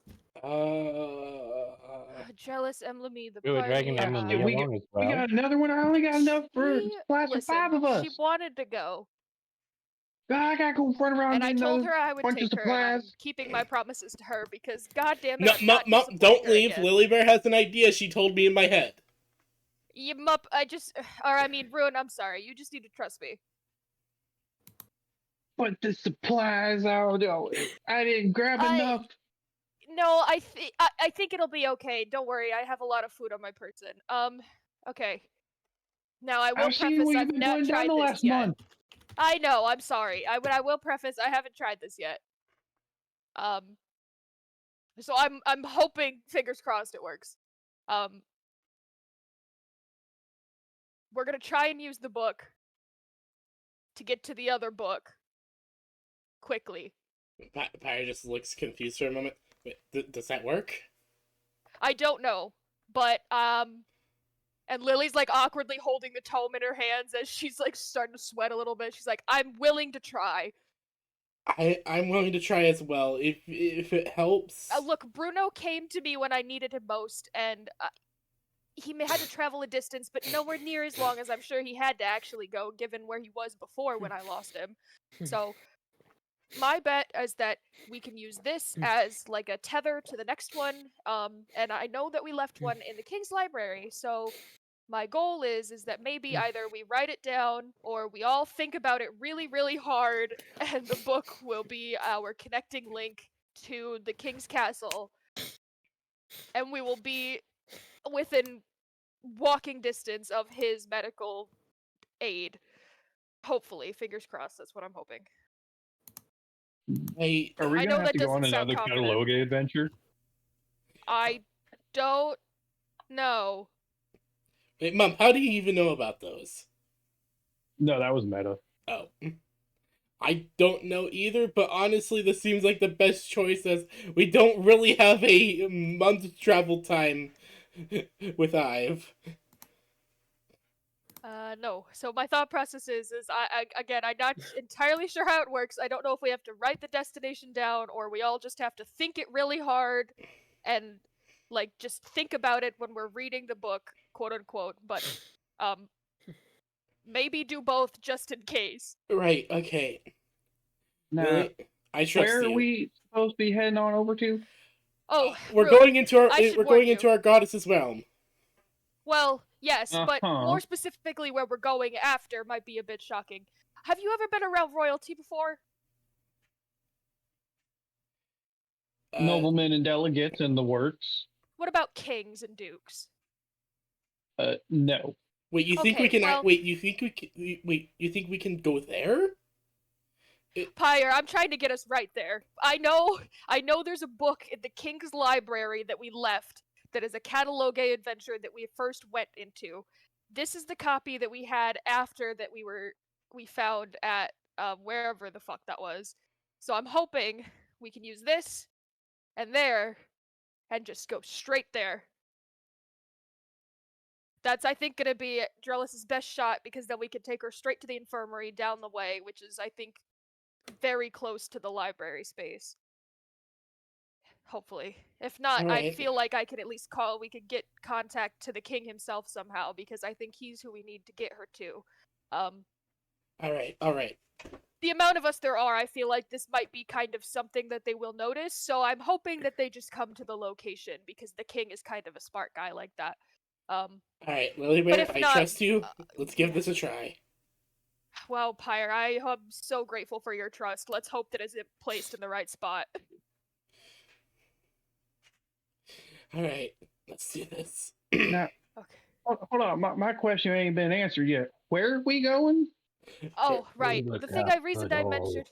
Jealous Emlemy, the Really party. dragging Emily we along as well. We got another one. I only got enough for class for 5 of us. She wanted to go, I gotta go run around and I getting told a her I would bunch of take her, and I'm supplies. keeping my promises to her because, goddamn it, No, I'm not disappointing don't her leave. again. Lily Bear has an idea she told me in my head. You Mupp, Ruin, I'm sorry. You just need to trust me. But the supplies out. I didn't grab enough. No, I think it'll be okay. Don't worry, I have a lot of food on my person. Okay. Now I will I've seen preface what you've I've been not doing down tried the this last yet. month. I know, I'm sorry. But I will preface I haven't tried this yet. So I'm hoping, fingers crossed, it works. We're gonna try and use the book to get to the other book quickly. Pyre just looks confused for a moment. Wait, does that work? I don't know, but and Lily's like awkwardly holding the tome in her hands as she's like starting to sweat a little bit. She's like, "I'm willing to try." I'm willing to try as well if it helps. Look, Bruno came to me when I needed him most, and he had to travel a distance, but nowhere near as long as I'm sure he had to actually go, given where he was before when I lost him. So, my bet is that we can use this as like a tether to the next one. And I know that we left one in the King's Library, so my goal is that maybe either we write it down or we all think about it really, really hard, and the book will be our connecting link to the King's Castle, and we will be within walking distance of his medical aid. Hopefully, fingers crossed. That's what I'm hoping. Hey, Are we I gonna know have that to go on doesn't sound another confident. Catalogue adventure? I don't know. wait, Mom, how do you even know about those? No, that was meta. Oh. I don't know either, but honestly, this seems like the best choice as we don't really have a month's travel time with Ive. No. So my thought process is again, I'm not entirely sure how it works. I don't know if we have to write the destination down or we all just have to think it really hard and like just think about it when we're reading the book, quote unquote. But maybe do both just in case. Right, okay. Now, Really? I trust where you. are we supposed to be heading on over to? Oh, We're rude. going into our I should we're warn going you. into our goddess's realm. Well, yes, but Uh-huh. more specifically where we're going after might be a bit shocking. Have you ever been around royalty before? Noblemen and delegates in the works. What about kings and dukes? No. Wait, you think we Okay, can? well- Wait, you think we can? Wait, you think we can go there? Pyre, I'm trying to get us right there. I know there's a book in the King's Library that we left that is a catalogue adventure that we first went into. This is the copy that we had after that we found at wherever the fuck that was. So I'm hoping we can use this and there and just go straight there. That's, I think, gonna be Drellis's best shot because then we can take her straight to the infirmary down the way, which is, I think, very close to the library space. Hopefully. If not, I Alright. feel like I could at least we could get contact to the king himself somehow, because I think he's who we need to get her to. Alright. The amount of us there are, I feel like this might be kind of something that they will notice, so I'm hoping that they just come to the location, because the king is kind of a smart guy like that. Alright, Lily But Bear, if I not, trust you. Let's give this a try. Well, Pyre, I am so grateful for your trust. Let's hope that it's placed in the right spot. Alright, let's do this. Now, Okay. hold on. My question ain't been answered yet. Where are we going? Oh, right. the The reason I capital. mentioned.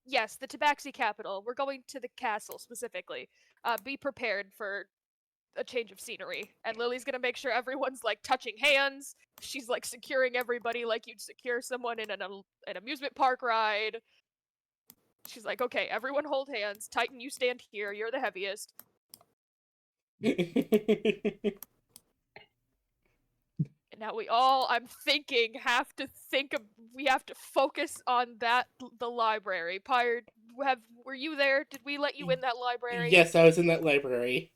Yes, the Tabaxi capital. We're going to the castle specifically. Be prepared for a change of scenery. And Lily's gonna make sure everyone's like touching hands. She's like securing everybody like you'd secure someone in an amusement park ride. She's like, okay, everyone hold hands. Titan, you stand here. You're the heaviest. And now we all, I'm thinking, we have to focus on the library. Pyre, were you there? Did we let you in that library? Yes, I was in that library.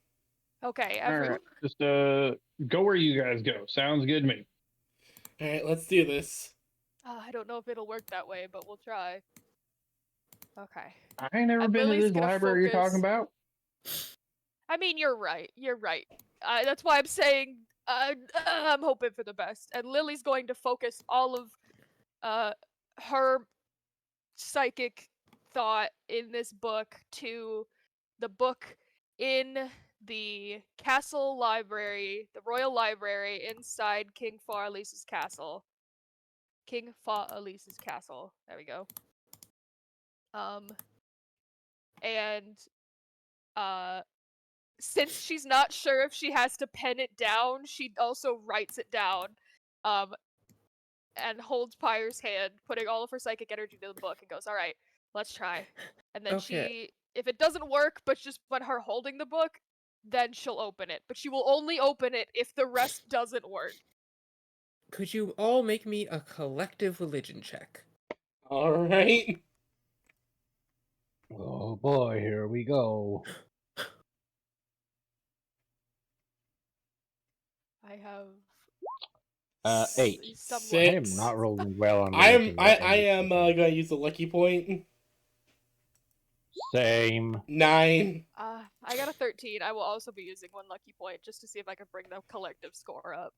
Okay, All right. Just go where you guys go. Sounds good to me. Alright, let's do this. I don't know if it'll work that way, but we'll try. Okay. I ain't never And been to Lily's this gonna library you're talking focus- about. I mean, you're right. That's why I'm saying I'm hoping for the best. And Lily's going to focus all of her psychic thought in this book to the book in the castle library, the royal library inside King Farlise's castle. King Farlise's castle. There we go. And since she's not sure if she has to pen it down, she also writes it down, and holds Pyre's hand, putting all of her psychic energy to the book, and goes, "All right, let's try." And then Okay. if it doesn't work, but just when her holding the book, then she'll open it. But she will only open it if the rest doesn't work. Could you all make me a collective religion check? Alright. Oh boy, here we go. I have 8. somewhat. I am Six. not rolling well on I religion. am gonna use the lucky point. Same. 9. I got a 13. I will also be using one lucky point just to see if I can bring the collective score up.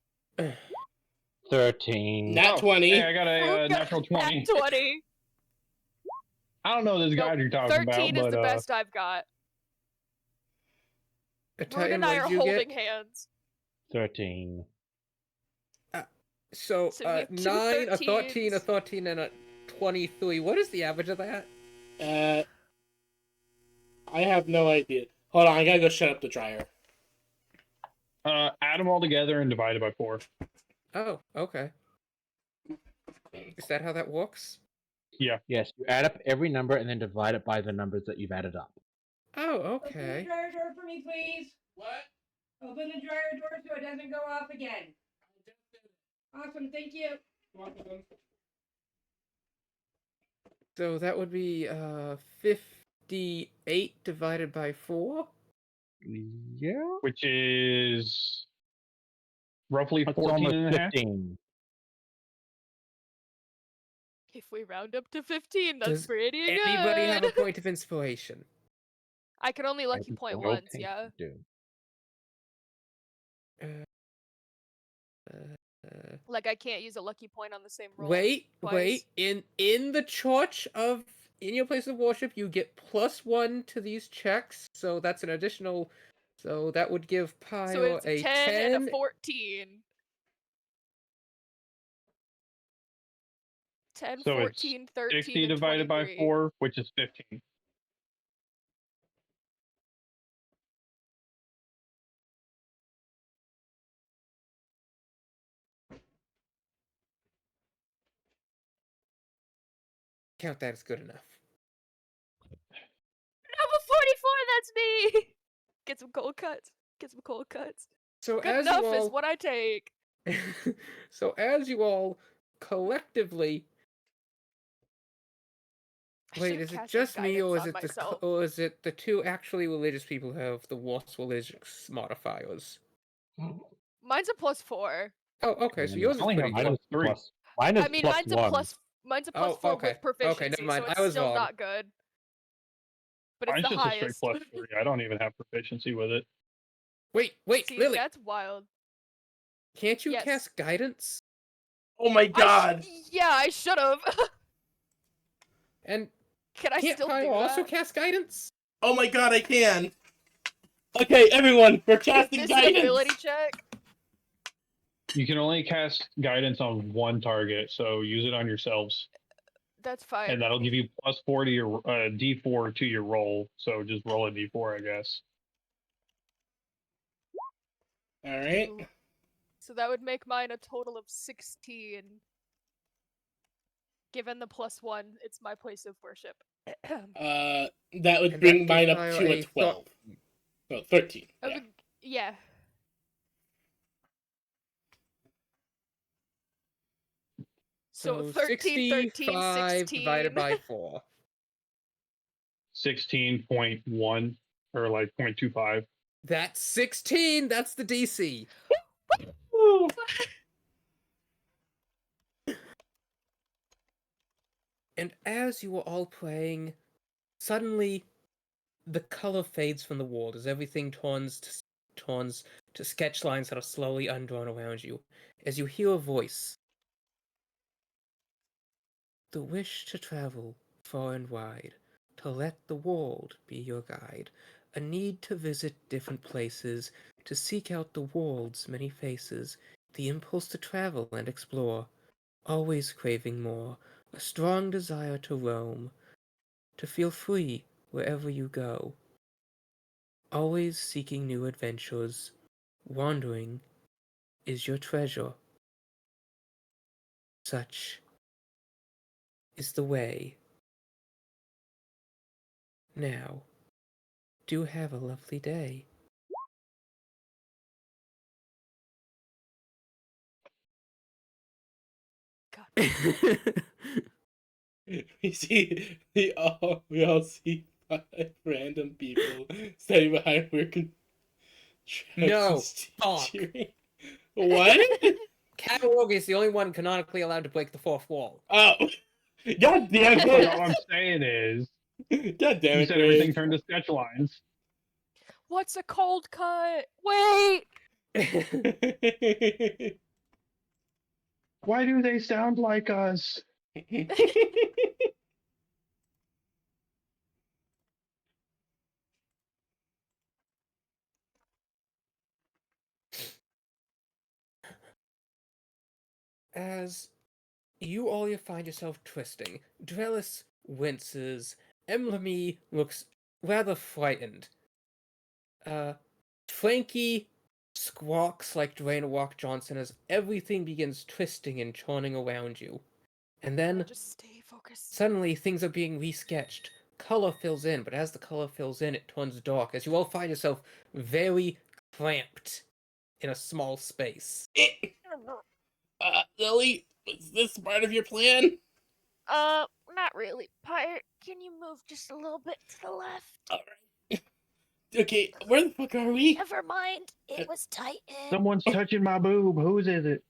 13. Nat 20. Hey, I got a Ooh, natural 20. 20. I don't know this guy Nope, you're talking 13 about, is but the best I've got. Rune Titan, and what I did are you holding get? hands. 13. So, So we have two 9, a 13, a 13s. 13, and a 23. What is the average of that? I have no idea. Hold on, I gotta go shut up the dryer. add them all together and divide it by 4. Oh, okay. Is that how that works? Yeah. Yes, you add up every number and then divide it by the numbers that you've added up. Oh, Open the okay. dryer door for me, please. What? Open the dryer door so it doesn't go off again. Awesome, thank you. So that would be 58 divided by 4? Yeah? Which is roughly That's 14 almost and a half. 15. If we round up to 15, that's Does pretty good. Anybody have a point of inspiration? I can only lucky And point no once, taste yeah. of doom. Like I can't use a lucky point on the same roll. Wait. twice. In the church of in your place of worship, you get +1 to these checks, so that's an additional. So that would give So Pyle it's a 10 10. and a 14. 10, So it's 14, 13, 60 and divided by 23. 4, which is 15. Count that as good enough. Number 44, that's me! Get some cold cuts. Get some cold cuts. So Good as you enough all, is what I take. so as you all collectively. I Wait, should've is it casted just me, or guidance is on it myself. or is it the two actually religious people who have the worst religious modifiers? Mine's a +4. Oh, okay, so yours is only pretty have good. +3. Mine is I mean, +1. mine's a Oh, +4 okay. with proficiency, Okay, never mind. so it's I was still wrong. not good. But it's Mine's the just a straight highest. +3. I don't even have proficiency with it. Wait, See, Lily, that's wild. can't you Yes. cast guidance? Oh my god! Yeah, I should've. And Can I can't still do Pyle also that? cast guidance? Oh my god, I can! Okay, everyone, we're Is casting this an guidance! ability check? You can only cast guidance on one target, so use it on yourselves. That's fine. And that'll give you +4 to your D4 to your roll. So just roll a D4, I guess. Alright. So that would make mine a total of 16. Given the +1, it's my place of worship. That would And bring that mine gives up Pyle to a a 12. No, 13. Of Yeah. a- yeah. So 13, 13, 65 16. divided by 4. 16.1 or like 0.25. That's 16. That's the DC. Woo. And as you were all playing, suddenly the color fades from the world as everything turns to sketch lines that are slowly undrawn around you. As you hear a voice. The wish to travel far and wide, to let the world be your guide, a need to visit different places, to seek out the world's many faces, the impulse to travel and explore, always craving more, a strong desire to roam, to feel free wherever you go, always seeking new adventures, wandering is your treasure. Such is the way. Now, do have a lovely day. we all see 5 random people standing behind working. No, fuck. What? Catalog is the only one canonically allowed to break the fourth wall. Oh, god damn But all I'm it! saying is, God damn you it, said everything Grace. turned to sketch lines. What's a cold cut? Wait! Why do they sound like us? As you all find yourself twisting, Drellis winces, Emlamy looks rather frightened. Frankie squawks like Dwayne Walk Johnson as everything begins twisting and churning around you. And then Just stay focused. suddenly things are being resketched. Color fills in, but as the color fills in, it turns dark as you all find yourself very cramped in a small space. Lily, was this part of your plan? Not really. Pyre, can you move just a little bit to the left? Alright. Okay, where the fuck are we? Never mind. It was Titan. Someone's touching my boob. Whose is it?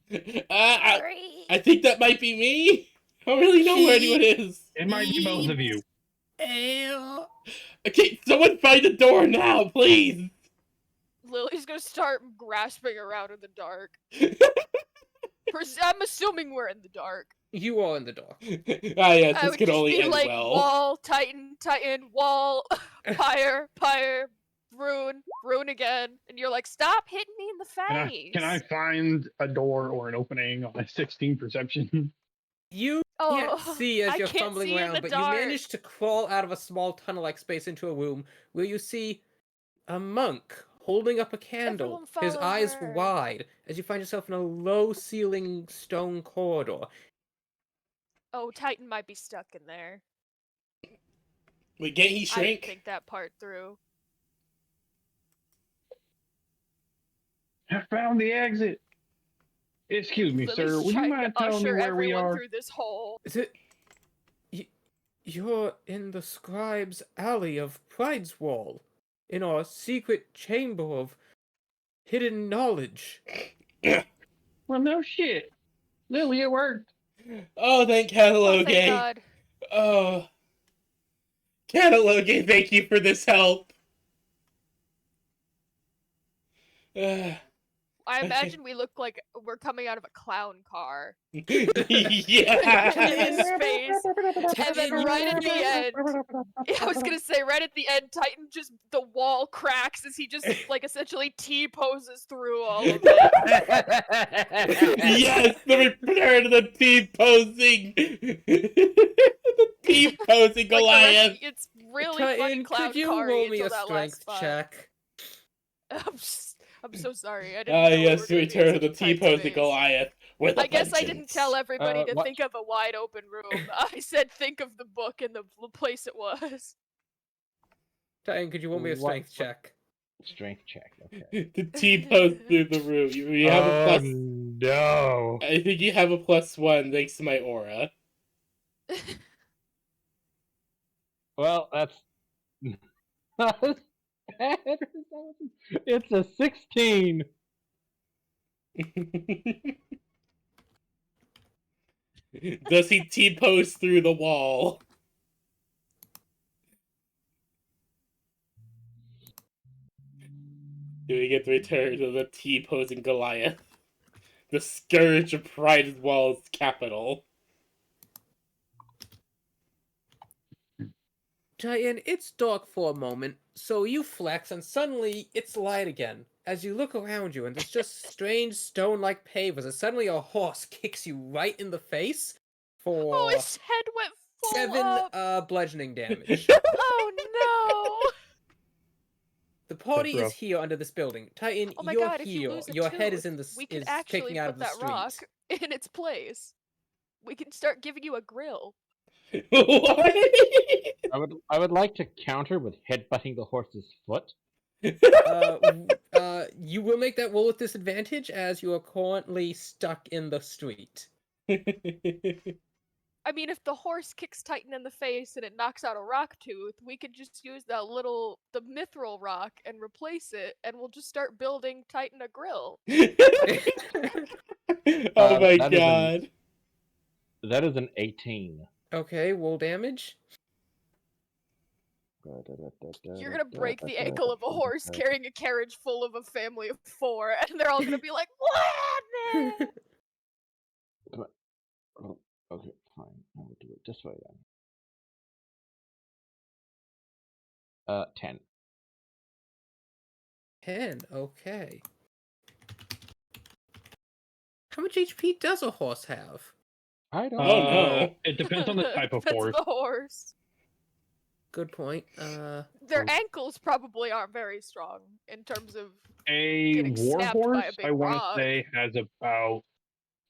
Sorry. I think that might be me. I don't really know where anyone is. It might be both of you. Okay, someone find the door now, please! Lily's gonna start grasping around in the dark. I'm assuming we're in the dark. You are in the dark. Ah, yes, I this would could just only be end like well. wall, Titan, Titan, wall, pyre, rune again, and you're like, stop hitting me in the face. Can I find a door or an opening on a 16 perception? You Oh, can't see as I you're can't fumbling see in around, the but dark. you manage to crawl out of a small tunnel-like space into a room where you see a monk holding up a candle, Everyone his follow eyes her. wide, as you find yourself in a low-ceiling stone corridor. Oh, Titan might be stuck in there. Wait, can't he I didn't shrink? think that part through. I found the exit. Excuse me, Lily's sir. Would you trying mind to telling me usher where we everyone are? through this hole. Is it... You're in the scribe's alley of Pride's Wall, in our secret chamber of hidden knowledge. Well, no shit. Lily, it worked. Oh, thank Oh, Catalogue. thank God. Oh. Catalogue, thank you for this help. I imagine we look like we're coming out of a clown car. Yeah. In space. And then right at the end, I was gonna say, right at the end, Titan just, the wall cracks as he just, like, essentially T-poses through all of it. Yes, the return of the T-posing. The T-posing Like, Goliath. it's really funny Titan, clown could you car roll me until a that last strength spot. check? I'm so sorry. I didn't Ah, know we yes, were the gonna be in return of such the a tight T-posing space. Goliath with a I guess I didn't vengeance. tell everybody to what- think of a wide open room. I said think of the book and the place it was. Titan, could you roll me a What- strength check? Strength check. Okay. The T-pose through the room. You have a plus. No. I think you have a +1 thanks to my aura. Well, that's not as bad. It's a 16. Does he T-pose through the wall? Do we get the return of the T-posing Goliath? The scourge of Pride's Wall's capital. Titan, it's dark for a moment, so you flex and suddenly it's light again. As you look around you and there's just strange stone-like pavers, and suddenly a horse kicks you right in the face for Oh, his head went full 7 up. bludgeoning damage. Oh no! The party is rough. here under this building. Titan, Oh my you're God! If you here. lose a Your tooth, head is in the we could is actually sticking out put of the that street. rock in its place. We can start giving you a grill. What? I would like to counter with headbutting the horse's foot. You will make that roll with disadvantage as you are currently stuck in the street. I mean, if the horse kicks Titan in the face and it knocks out a rock tooth, we could just use the mithril rock and replace it, and we'll just start building Titan a grill. Oh my that God. That is an 18. Okay, roll damage. You're gonna break the ankle of a horse carrying a carriage full of a family of 4, and they're all gonna be like, "What happened?" Oh, okay, fine. I will do it this way then. 10. 10, okay. How much HP does a horse have? I don't Oh, no. It depends on the type of Depends horse. on the horse. Good point. Their ankles probably aren't very strong in terms of A getting snapped by a warhorse, big I want rock. to say, has about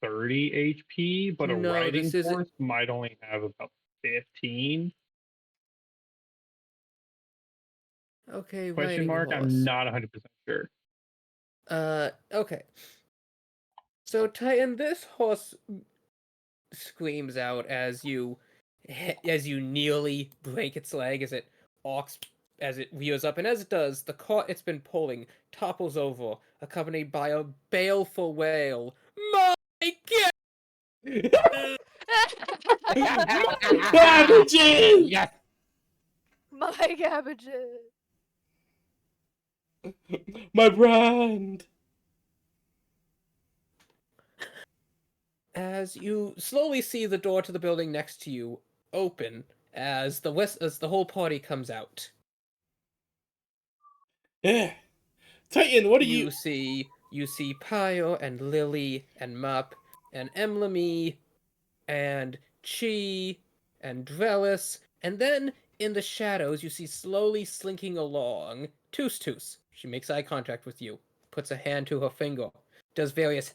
30 HP, but a No, riding this isn't- horse might only have about 15. Okay, Question riding mark? horse. I'm not 100% sure. Okay. So, Titan, this horse screams out as you nearly break its leg as it rears up, and as it does, the cart it's been pulling topples over, accompanied by a baleful wail. My God! Savages! Yes! My cabbages. My brand. As you slowly see the door to the building next to you open as the whole party comes out. Yeah. Titan, what are You you? see Pio and Lily and Mup and Emlamy and Chi and Drellis, and then in the shadows you see slowly slinking along Toos Toos. She makes eye contact with you, puts a hand to her finger, does various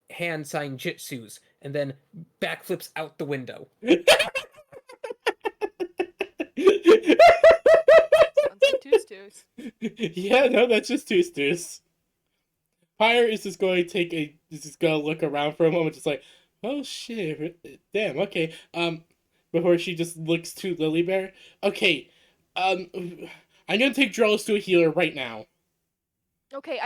hand sign jitsus, and then backflips out the window. Sounds like Toos Toos. Yeah, no, that's just Toos. Pyre is just going to just going to look around for a moment, just like, oh shit, damn, okay. Before she just looks to Lily Bear. Okay, I'm gonna take Drellis to a healer right now. Okay,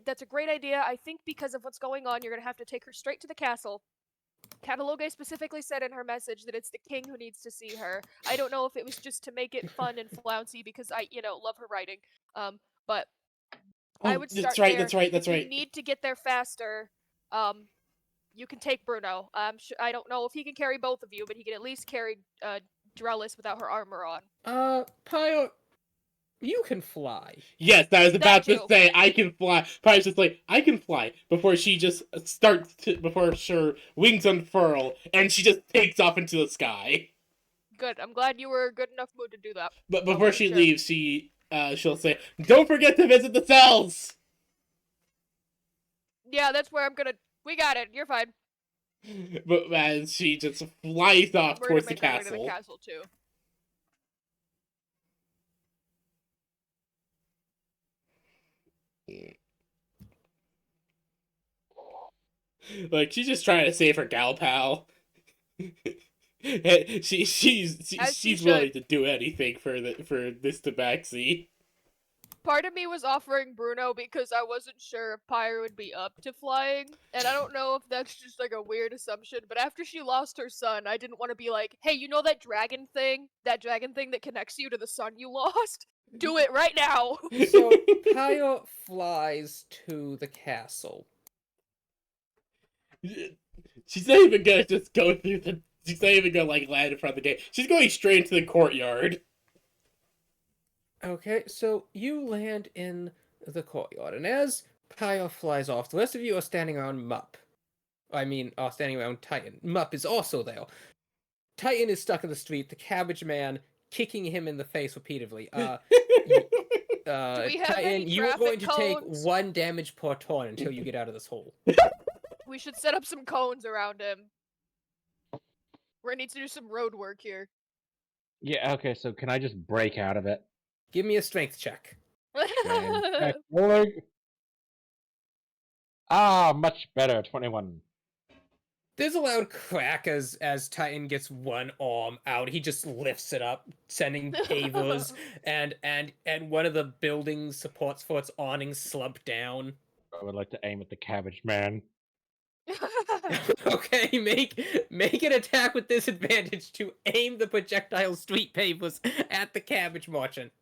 that's a great idea. I think because of what's going on, you're gonna have to take her straight to the castle. Catalogue specifically said in her message that it's the king who needs to see her. I don't know if it was just to make it fun and flouncy because I, love her writing. But I Oh, would start that's right, there. that's right, that's If right. you need to get there faster, you can take Bruno. I don't know if he can carry both of you, but he can at least carry Drellis without her armor on. Pio, you can fly. Yes, I was about to too. say I can fly. Pyre's just like, I can fly before she just before her wings unfurl and she just takes off into the sky. Good. I'm glad you were good enough mood to do that. But I before wasn't she sure. leaves, she'll say, "Don't forget to visit the cells." Yeah, that's where I'm gonna. We got it. You're fine. But man, she just flies off We're gonna towards the make our way to the castle. castle too. Like she's just trying to save her gal pal. She's willing to do anything for this tabaxi. Part of me was offering Bruno because I wasn't sure if Pyre would be up to flying, and I don't know if that's just like a weird assumption, but after she lost her son, I didn't want to be like, hey, you know that dragon thing? That dragon thing that connects you to the son you lost? Do it right now! So Pio flies to the castle. She's not even gonna just go through the. She's not even gonna like land in front of the gate. She's going straight into the courtyard. Okay, so you land in the courtyard, and as Pio flies off, the rest of you are standing around Mup. Are standing around Titan. Mup is also there. Titan is stuck in the street, the cabbage man kicking him in the face repeatedly. Do we have Titan, any you are going traffic to take cones? 1 damage per turn until you get out of this hole. We should set up some cones around him. We're gonna need to do some road work here. Yeah, okay, so can I just break out of it? Give me a strength check. Rolling. Ah, much better, 21. There's a loud crack as Titan gets one arm out. He just lifts it up, sending pavers, and one of the building's supports for its awnings slump down. I would like to aim at the cabbage man. Okay, make an attack with disadvantage to aim the projectile street pavers at the cabbage merchant.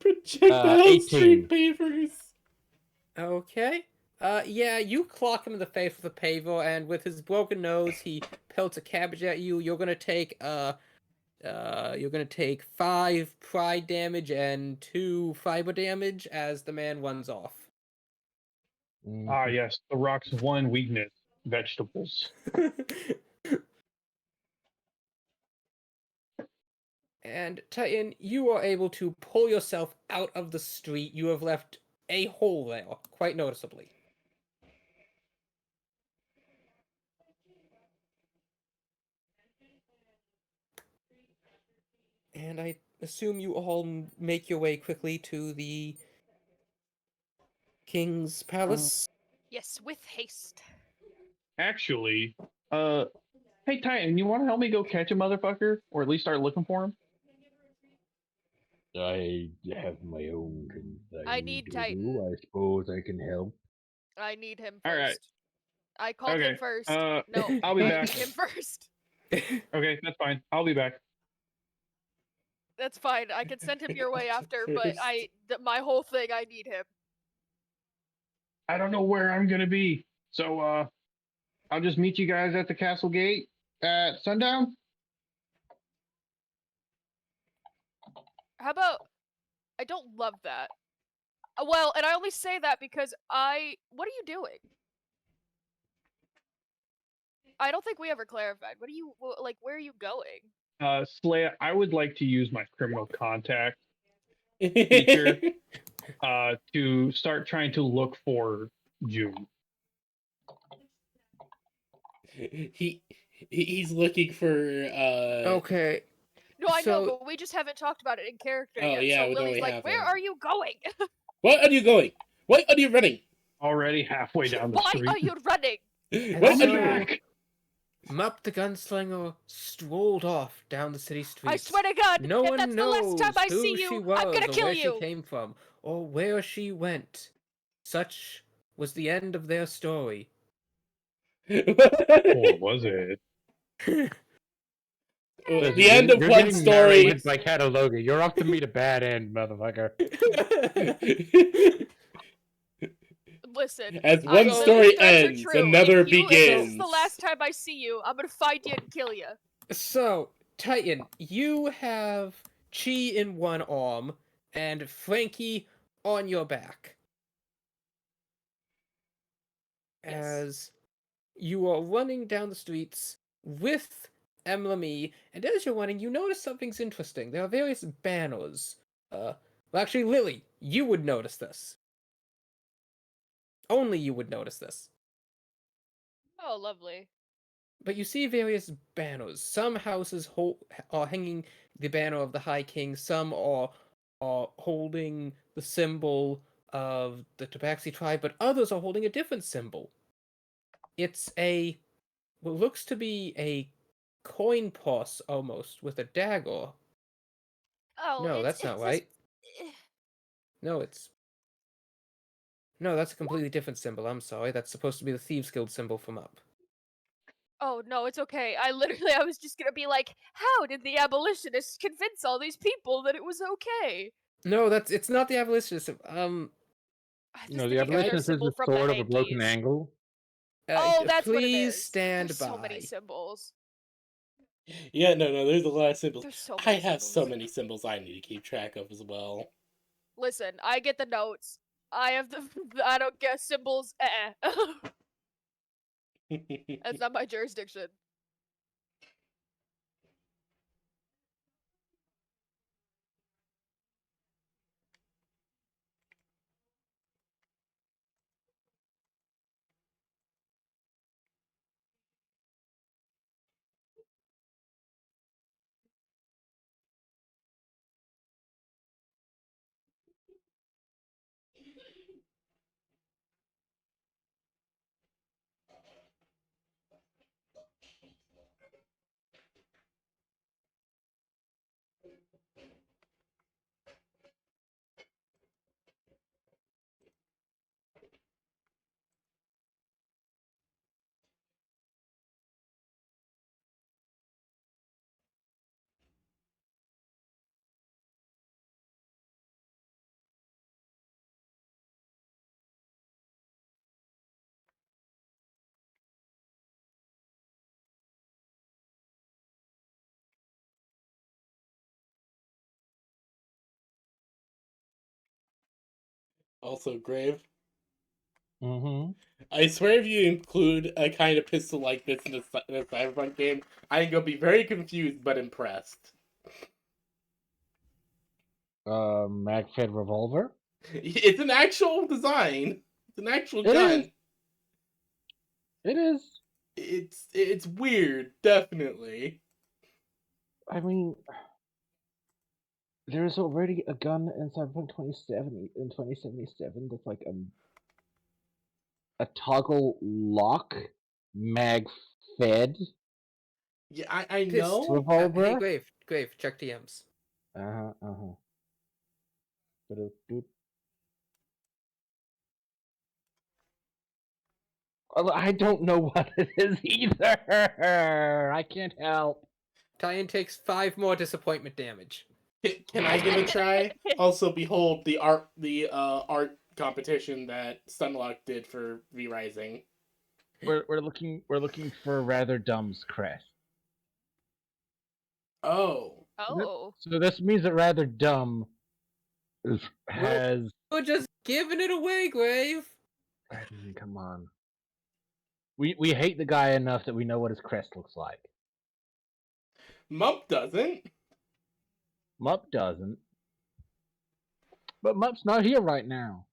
Projectile 18. street pavers. Okay. Yeah, you clock him in the face with a paver, and with his broken nose, he pelts a cabbage at you. You're gonna take 5 pride damage and 2 fiber damage as the man runs off. Ah, yes, the rock's one weakness: vegetables. And Titan, you are able to pull yourself out of the street. You have left a hole there, quite noticeably. And I assume you all make your way quickly to the king's palace. Yes, with haste. Actually, hey Titan, you want to help me go catch a motherfucker, or at least start looking for him? I have my own things I need to Titan. do. I suppose I can help. I need him first. All right. I called Okay, him first. no, No, I'll be I back. need him first. Okay, that's fine. I'll be back. That's fine. I can send him your way after, but First. my whole thing, I need him. I don't know where I'm gonna be, so I'll just meet you guys at the castle gate at sundown. How about? I don't love that. Well, and I only say that because What are you doing? I don't think we ever clarified. What are you like? Where are you going? Slaya, I would like to use my criminal contact feature to start trying to look for June. He's looking for Okay. No, I know, So- but we just haven't talked about it in character Oh, yet. yeah, So we Lily's don't like, have "Where him. are you going? What are you going? Why are you running? Already halfway down the Why street. are you running?" Why And are I'll be you so- back. Mup the Gunslinger strolled off down the city streets. I swear to God, No if one that's the last knows time I who see she you, was I'm gonna or kill where you. she came from or where she went. Such was the end of their story. Or was it? The end of You're one getting story. narrated by Cataloga. You're off to meet a bad end, motherfucker. Listen, As one Lily's story threats are ends, true. another If this begins. is the last time I see you, I'm gonna find you and kill you. So, Titan, you have Chi in one arm and Frankie on your back. Yes. As you are running down the streets with Emily, and as you're running, you notice something's interesting. There are various banners. Well, actually, Lily, you would notice this. Only you would notice this. Oh, lovely. But you see various banners. Some houses are hanging the banner of the High King. Some are holding the symbol of the Tabaxi tribe, but others are holding a different symbol. It's what looks to be a coin purse almost with a dagger. Oh, No, that's not right. No, that's a completely different symbol. I'm sorry. That's supposed to be the Thieves Guild symbol from up. Oh no, it's okay. I was just gonna be like, how did the abolitionists convince all these people that it was okay? No, it's not the abolitionists. I was No, the thinking of their abolitionist is symbol the from the sword of a broken Yankees. angle. Oh, that's what it please is. stand There's by. so many symbols. Yeah, no, there's a lot of symbols. There's so I many have so symbols. many symbols I need to keep track of as well. Listen, I get the notes. I have the. I don't get symbols. That's not my jurisdiction. Also, Grave. Mm-hmm. I swear if you include a kind of pistol like this in a Cyberpunk game, I'm gonna be very confused but impressed. Mag-fed revolver. It's an actual design. It's an actual It gun. is. It is. It's weird, definitely. I mean, there's already a gun in Cyberpunk 2077 that's like a toggle lock mag-fed Yeah, I Pissed. know. revolver. Hey, Grave, check TMs. Uh-huh. Ba-do-do. Well, I don't know what it is either. I can't help. Tyan takes 5 more disappointment damage. Can I give a try? Also, behold the art competition that Stunlock did for V Rising. We're looking for Rather Dumb's crest. Oh, Oh. So this means that Rather Dumb has. We're just giving it away, Grave. I mean, come on. We hate the guy enough that we know what his crest looks like. Mump doesn't. Mup doesn't. But Mup's not here right now.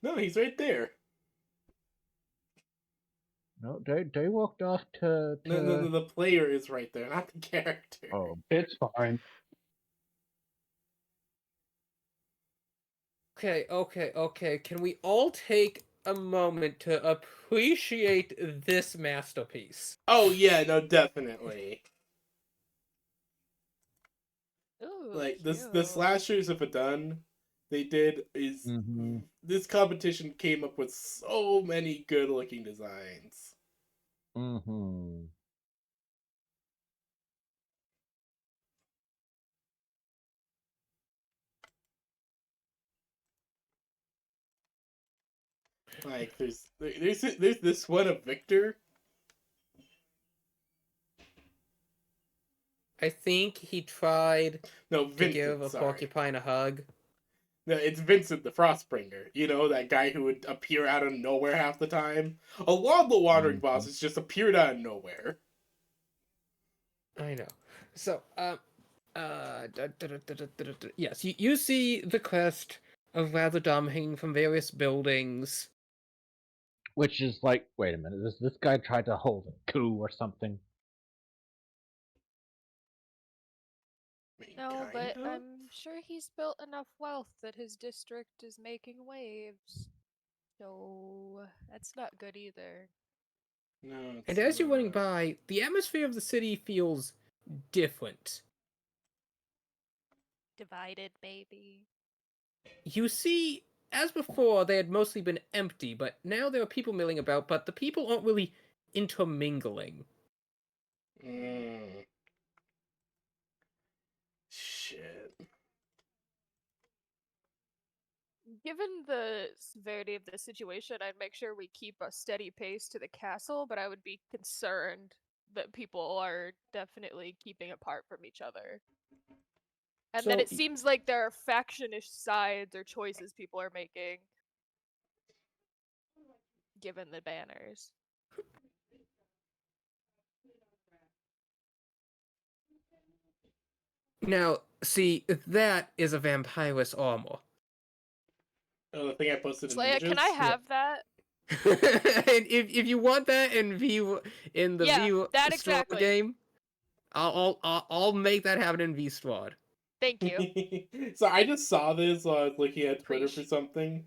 No, he's right there. No, they walked off to. No, the player is right there, not the character. Oh, It's fine. Okay. Can we all take a moment to appreciate this masterpiece? Oh yeah, no, definitely. Ooh, Like the cute. slashers of Adun they did is mm-hmm. this competition came up with so many good looking designs. Mm-hmm. Like there's this one of Victor. I think he tried No, to Vincent. give a Sorry. porcupine a hug. No, it's Vincent the Frostbringer. You know, that guy who would appear out of nowhere half the time. A lot of the wandering bosses just appeared out of nowhere. I know. So, yes, you see the crest of Rather Dumb hanging from various buildings. Which is like, wait a minute, this guy tried to hold a coup or something? No, but Kinda? I'm sure he's built enough wealth that his district is making waves. So that's not good either. No, it's And as you're running not. by, the atmosphere of the city feels different. Divided, maybe. You see, as before, they had mostly been empty, but now there are people milling about, but the people aren't really intermingling. Shit. Given the severity of the situation, I'd make sure we keep a steady pace to the castle, but I would be concerned that people are definitely keeping apart from each other. And then So- it seems like there are factionish sides or choices people are making, given the banners. Now, see, that is a vampirus armor. Oh, the thing I posted in Slaya, can I Ninjas? have that? And if you want that in the Yeah, V that Strahd exactly. game, I'll make that happen in V Strahd. Thank you. So I just saw this while I was looking at Twitter Preach. for something.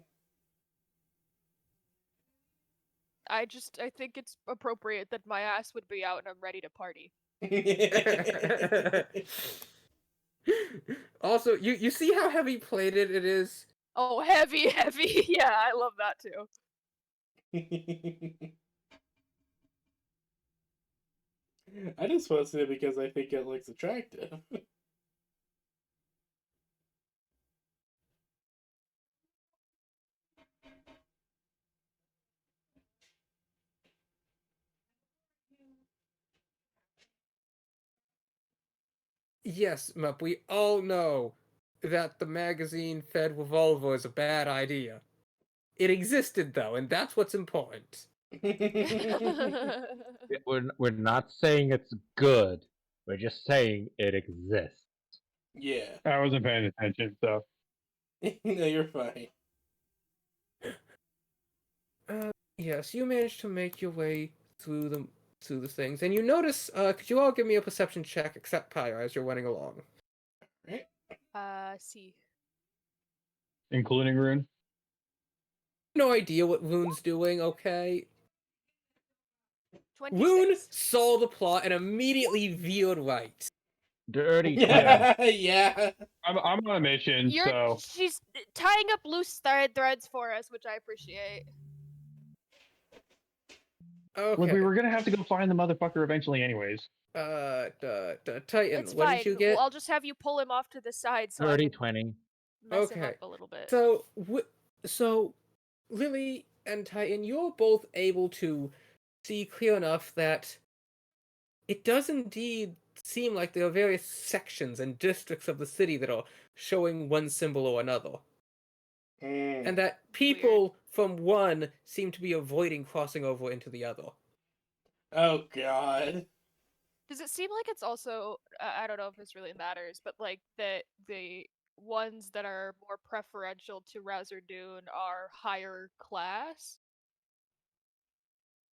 I think it's appropriate that my ass would be out and I'm ready to party. Also, you see how heavy plated it is? Oh, heavy. Yeah, I love that too. I just posted it because I think it looks attractive. Yes, Mup, we all know that the magazine fed revolver is a bad idea. It existed though, and that's what's important. We're not saying it's good. We're just saying it exists. Yeah. I wasn't paying attention, so. No, you're fine. Yes, you managed to make your way through the things, and you notice. Could you all give me a perception check, except Pyre, as you're running along? Right? See. Including Rune? No idea what Rune's doing. Okay. 26. Rune saw the plot and immediately veered right. Dirty 20. Yeah. I'm on a mission, so. She's tying up loose threads for us, which I appreciate. Okay. Look, we were gonna have to go find the motherfucker eventually, anyways. Titan, It's what fine. did you get? Well, I'll just have you pull him off to the side so I 30, can 20. mess him Okay. up a little bit. So Lily and Titan, you're both able to see clear enough that it does indeed seem like there are various sections and districts of the city that are showing one symbol or another. Mm. And that people from one seem to be avoiding crossing over into the other. Oh god. Does it seem like it's also I don't know if this really matters, but like that the ones that are more preferential to Razordoon are higher class?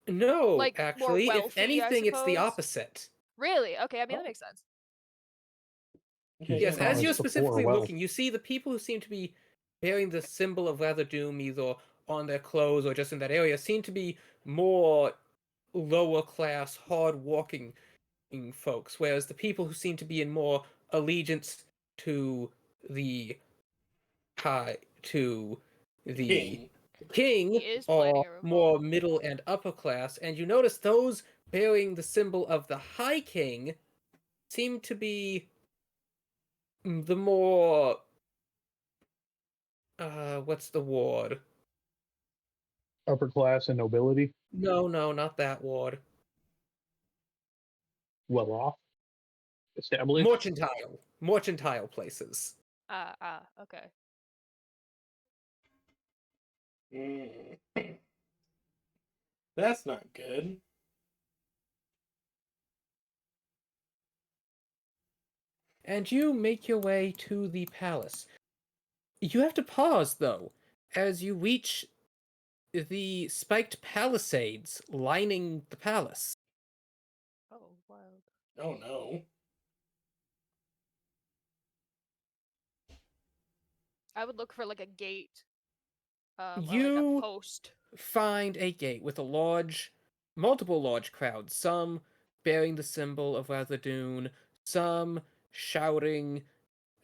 No, Like more actually, if wealthy, I anything, it's the suppose? opposite. Really? Okay, I mean that makes sense. Okay, Yes, yeah, as College you're before specifically wealth. looking, you see the people who seem to be bearing the symbol of Rather Doom either on their clothes or just in that area seem to be more lower class, hard walking folks, whereas the people who seem to be in more allegiance to the high to the king. He king is planning are a revolt. more middle and upper class, and you notice those bearing the symbol of the High King seem to be the more what's the word? Upper class and nobility, No, not that word. well off, established. Mercantile places. Okay. Mm. That's not good. And you make your way to the palace. You have to pause, though, as you reach the spiked palisades lining the palace. Oh, wild. Oh no. I would look for like a gate. Or like a You post. find a gate with multiple large crowds, some bearing the symbol of Rathadoon, some shouting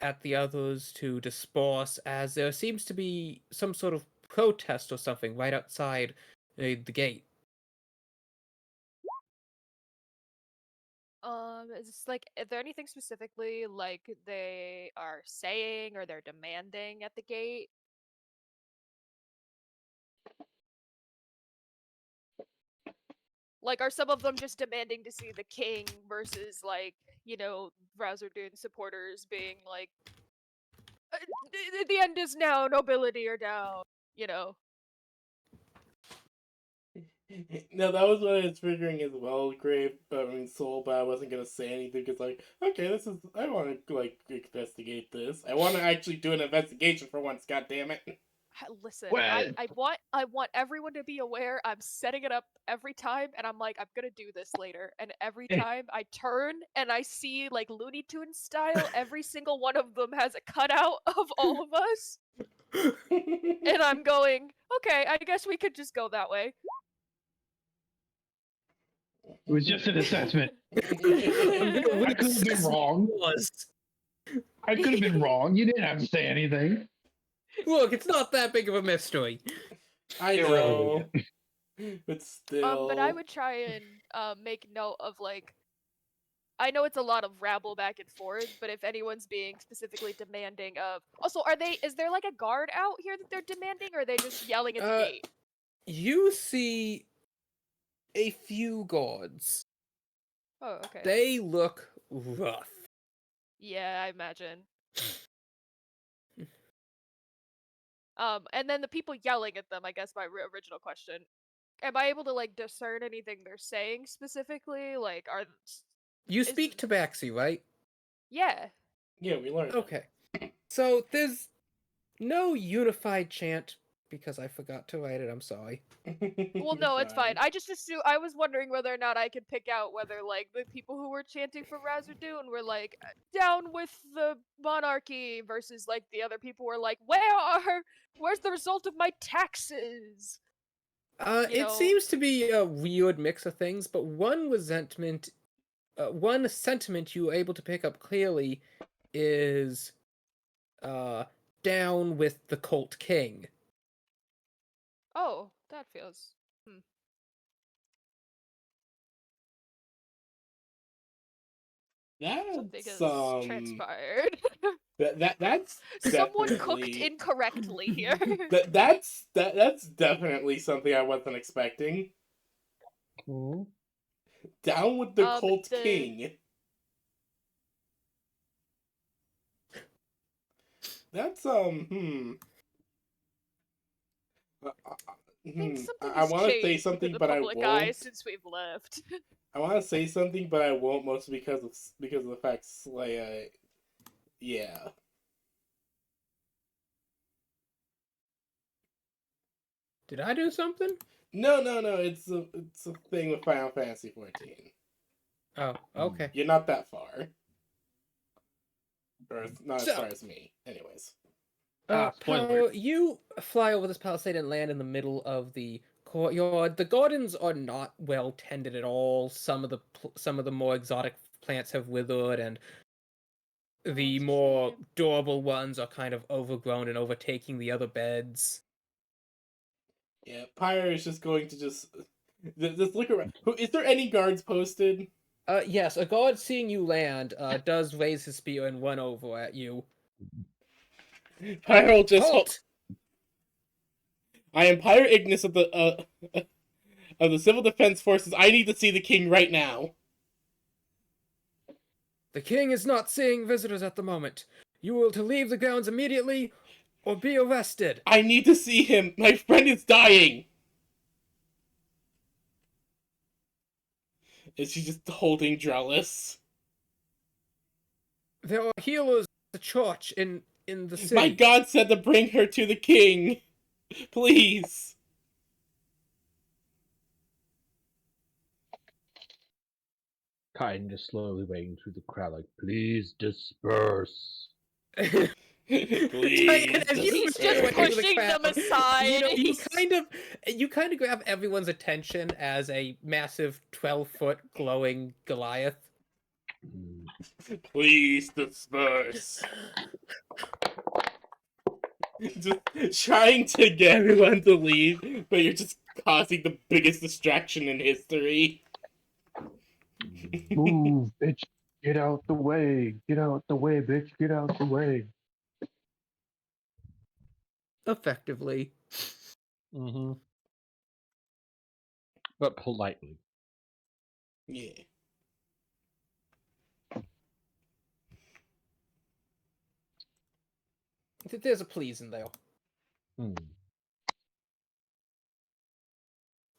at the others to disperse, as there seems to be some sort of protest or something right outside the gate. Is this like, is there anything specifically like they are saying or they're demanding at the gate? Like, are some of them just demanding to see the king versus like, Razordoon supporters being like, the end is now, nobility are down, you know? No, that was what I was figuring as well, Grave. Soul, but I wasn't gonna say anything because, like, okay, I want to like investigate this. I want to actually do an investigation for once. God damn it! Listen, Well, I want everyone to be aware. I'm setting it up every time, and I'm like, I'm gonna do this later. And every time I turn and I see like Looney Tunes style, every single one of them has a cutout of all of us, and I'm going, okay, I guess we could just go that way. it was just an assessment. I I could have been wrong. I could have been wrong. You didn't have to say anything. Look, it's not that big of a mystery. I It know, really but still. But I would try and make note of like, I know it's a lot of rabble back and forth, but if anyone's being specifically demanding of, also, is there like a guard out here that they're demanding, or are they just yelling at the gate? You see a few guards. Oh, okay. They look rough. Yeah, I imagine. And then the people yelling at them, I guess my original question. Am I able to like discern anything they're saying specifically? Like, You is speak Tabaxi, right? yeah. Yeah, we learned. Okay. So there's no unified chant because I forgot to write it. I'm sorry. Well, no, it's fine. I just assume I was wondering whether or not I could pick out whether like the people who were chanting for Razordoon were like down with the monarchy versus like the other people were like, where's the result of my taxes? It seems to be a weird mix of things, but one sentiment you were able to pick up clearly is down with the cult king. Oh, that feels Something That's has transpired. that's Someone cooked definitely incorrectly here. that's definitely something I wasn't expecting. Hmm? Down with the cult the king. That's Uh, uh, I think something I has want to say changed within something, the but I public eye won't. since we've left. I want to say something, but I won't, mostly because of the fact Slaya. Yeah. Did I do something? No. It's a thing with Final Fantasy 14. Oh, okay. You're not that far, or not as So, far as me. Anyways. Spoiler. Pyro, you fly over this palisade and land in the middle of the courtyard. The gardens are not well tended at all. Some of the more exotic plants have withered, and the it's a more shame. durable ones are kind of overgrown and overtaking the other beds. Yeah, Pyre is just going to just look around. Is there any guards posted? Yes, a guard seeing you land, does raise his spear and run over at you. Pyre will just Halt! I am Pyre Ignis of the Civil Defense Forces. I need to see the king right now. The king is not seeing visitors at the moment. You will to leave the grounds immediately, or be arrested. I need to see him. My friend is dying. Is she just holding Drellis? There are healers at the church in the city. My god said to bring her to the king. Please. Kind of slowly wading through the crowd, like, please disperse. Please. As you He's make your just way through the pushing them crowd, aside. You know, He's- you kind of grab everyone's attention as a massive 12-foot glowing Goliath. Please disperse. Just trying to get everyone to leave, but you're just causing the biggest distraction in history. Move, bitch. Get out the way. Get out the way, bitch. Get out the way. Effectively. Mm-hmm. But politely. Yeah. There's a please in there. Hmm.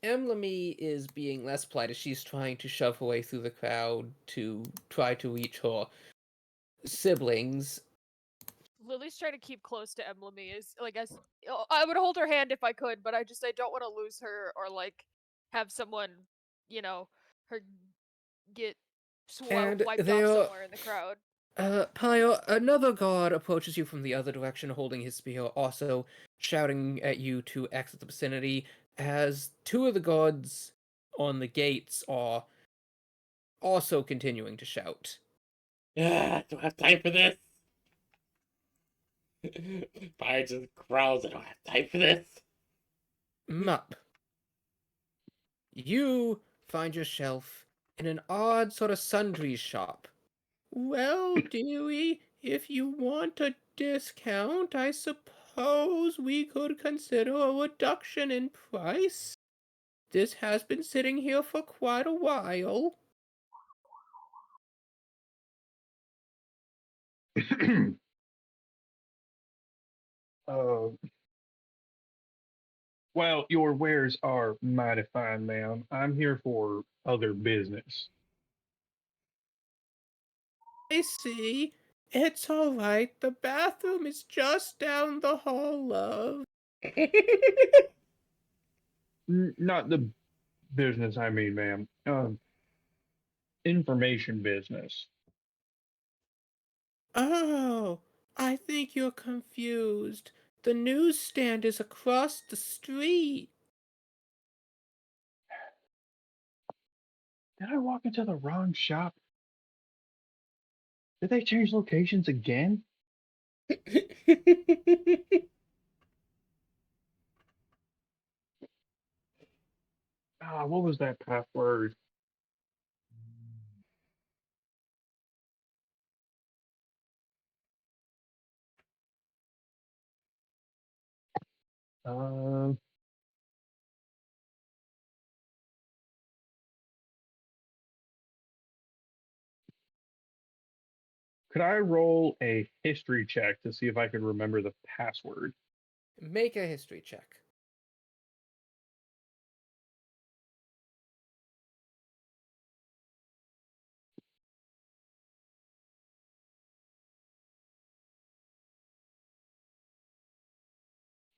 Emlamy is being less polite as she's trying to shove her way through the crowd to try to reach her siblings. Lily's trying to keep close to Emily. Is like I would hold her hand if I could, but I don't want to lose her or like have someone, you know, her get And wiped they off are somewhere in the crowd. Pyre, another guard approaches you from the other direction holding his spear, also shouting at you to exit the vicinity, as two of the guards on the gates are also continuing to shout. I don't have time for this. Fire just growls. I don't have time for this. Mup. You find yourself in an odd sort of sundries shop. Well, dearie, if you want a discount, I suppose we could consider a reduction in price. This has been sitting here for quite a while. uh, well, your wares are mighty fine, ma'am. I'm here for other business. I see. It's all right. The bathroom is just down the hall, love. Not the business I mean, ma'am. Information business. Oh, I think you're confused. The newsstand is across the street. Did I walk into the wrong shop? Did they change locations again? Ah, what was that password? Uh, could I roll a history check to see if I could remember the password? Make a history check.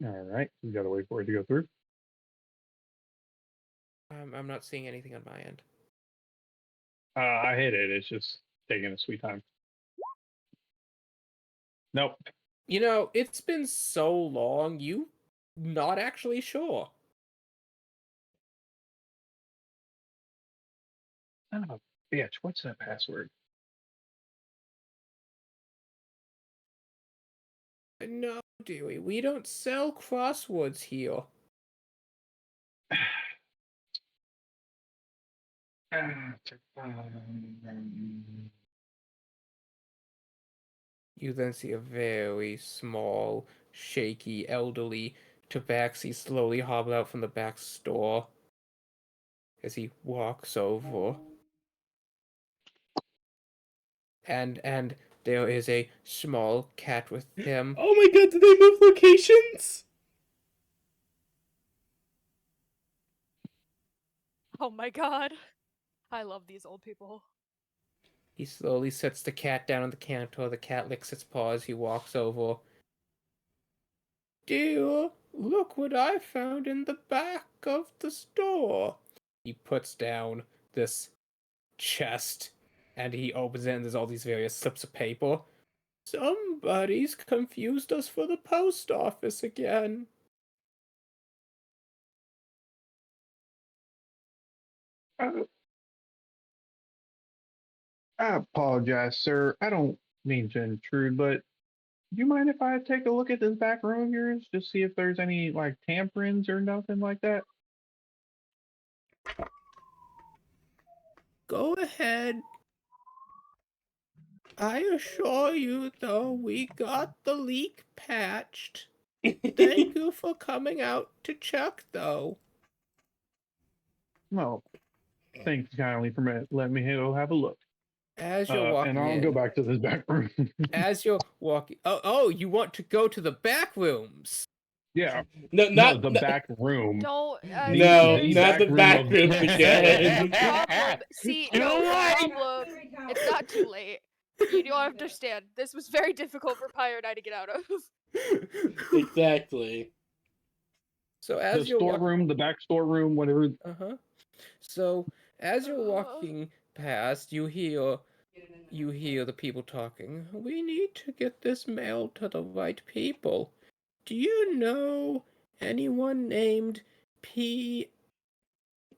All right, we gotta wait for it to go through. I'm not seeing anything on my end. I hit it. It's just taking a sweet time. Nope. You know, it's been so long, you not actually sure. Oh, bitch. What's that password? No, Dewey, we don't sell crosswords here. You then see a very small, shaky, elderly tabaxi slowly hobble out from the back store as he walks over. And there is a small cat with him. Oh my god, did they move locations? Oh my god. I love these old people. He slowly sets the cat down on the counter. The cat licks its paws. He walks over. Dear, look what I found in the back of the store. He puts down this chest and he opens it and there's all these various slips of paper. Somebody's confused us for the post office again. Uh, I apologize, sir. I don't mean to intrude, but do you mind if I take a look at this back room of yours? Just see if there's any like tamperings or nothing like that? Go ahead. I assure you, though, we got the leak patched. Thank you for coming out to check, though. No. Thanks kindly for letting me go have a look. As you're And walking I'll go in, back to this back room. as you're walking, oh, you want to go to the back rooms? Yeah. No, No, not the back room. Don't. No, see, not the back room the again. problem. See, no, the problem. It's not too late. You don't understand. This was very difficult for Pyre and I to get out of. Exactly. So The as you're walking, storeroom, the back storeroom, whatever. So as you're walking past, you hear the people talking. We need to get this mail to the right people. Do you know anyone named P.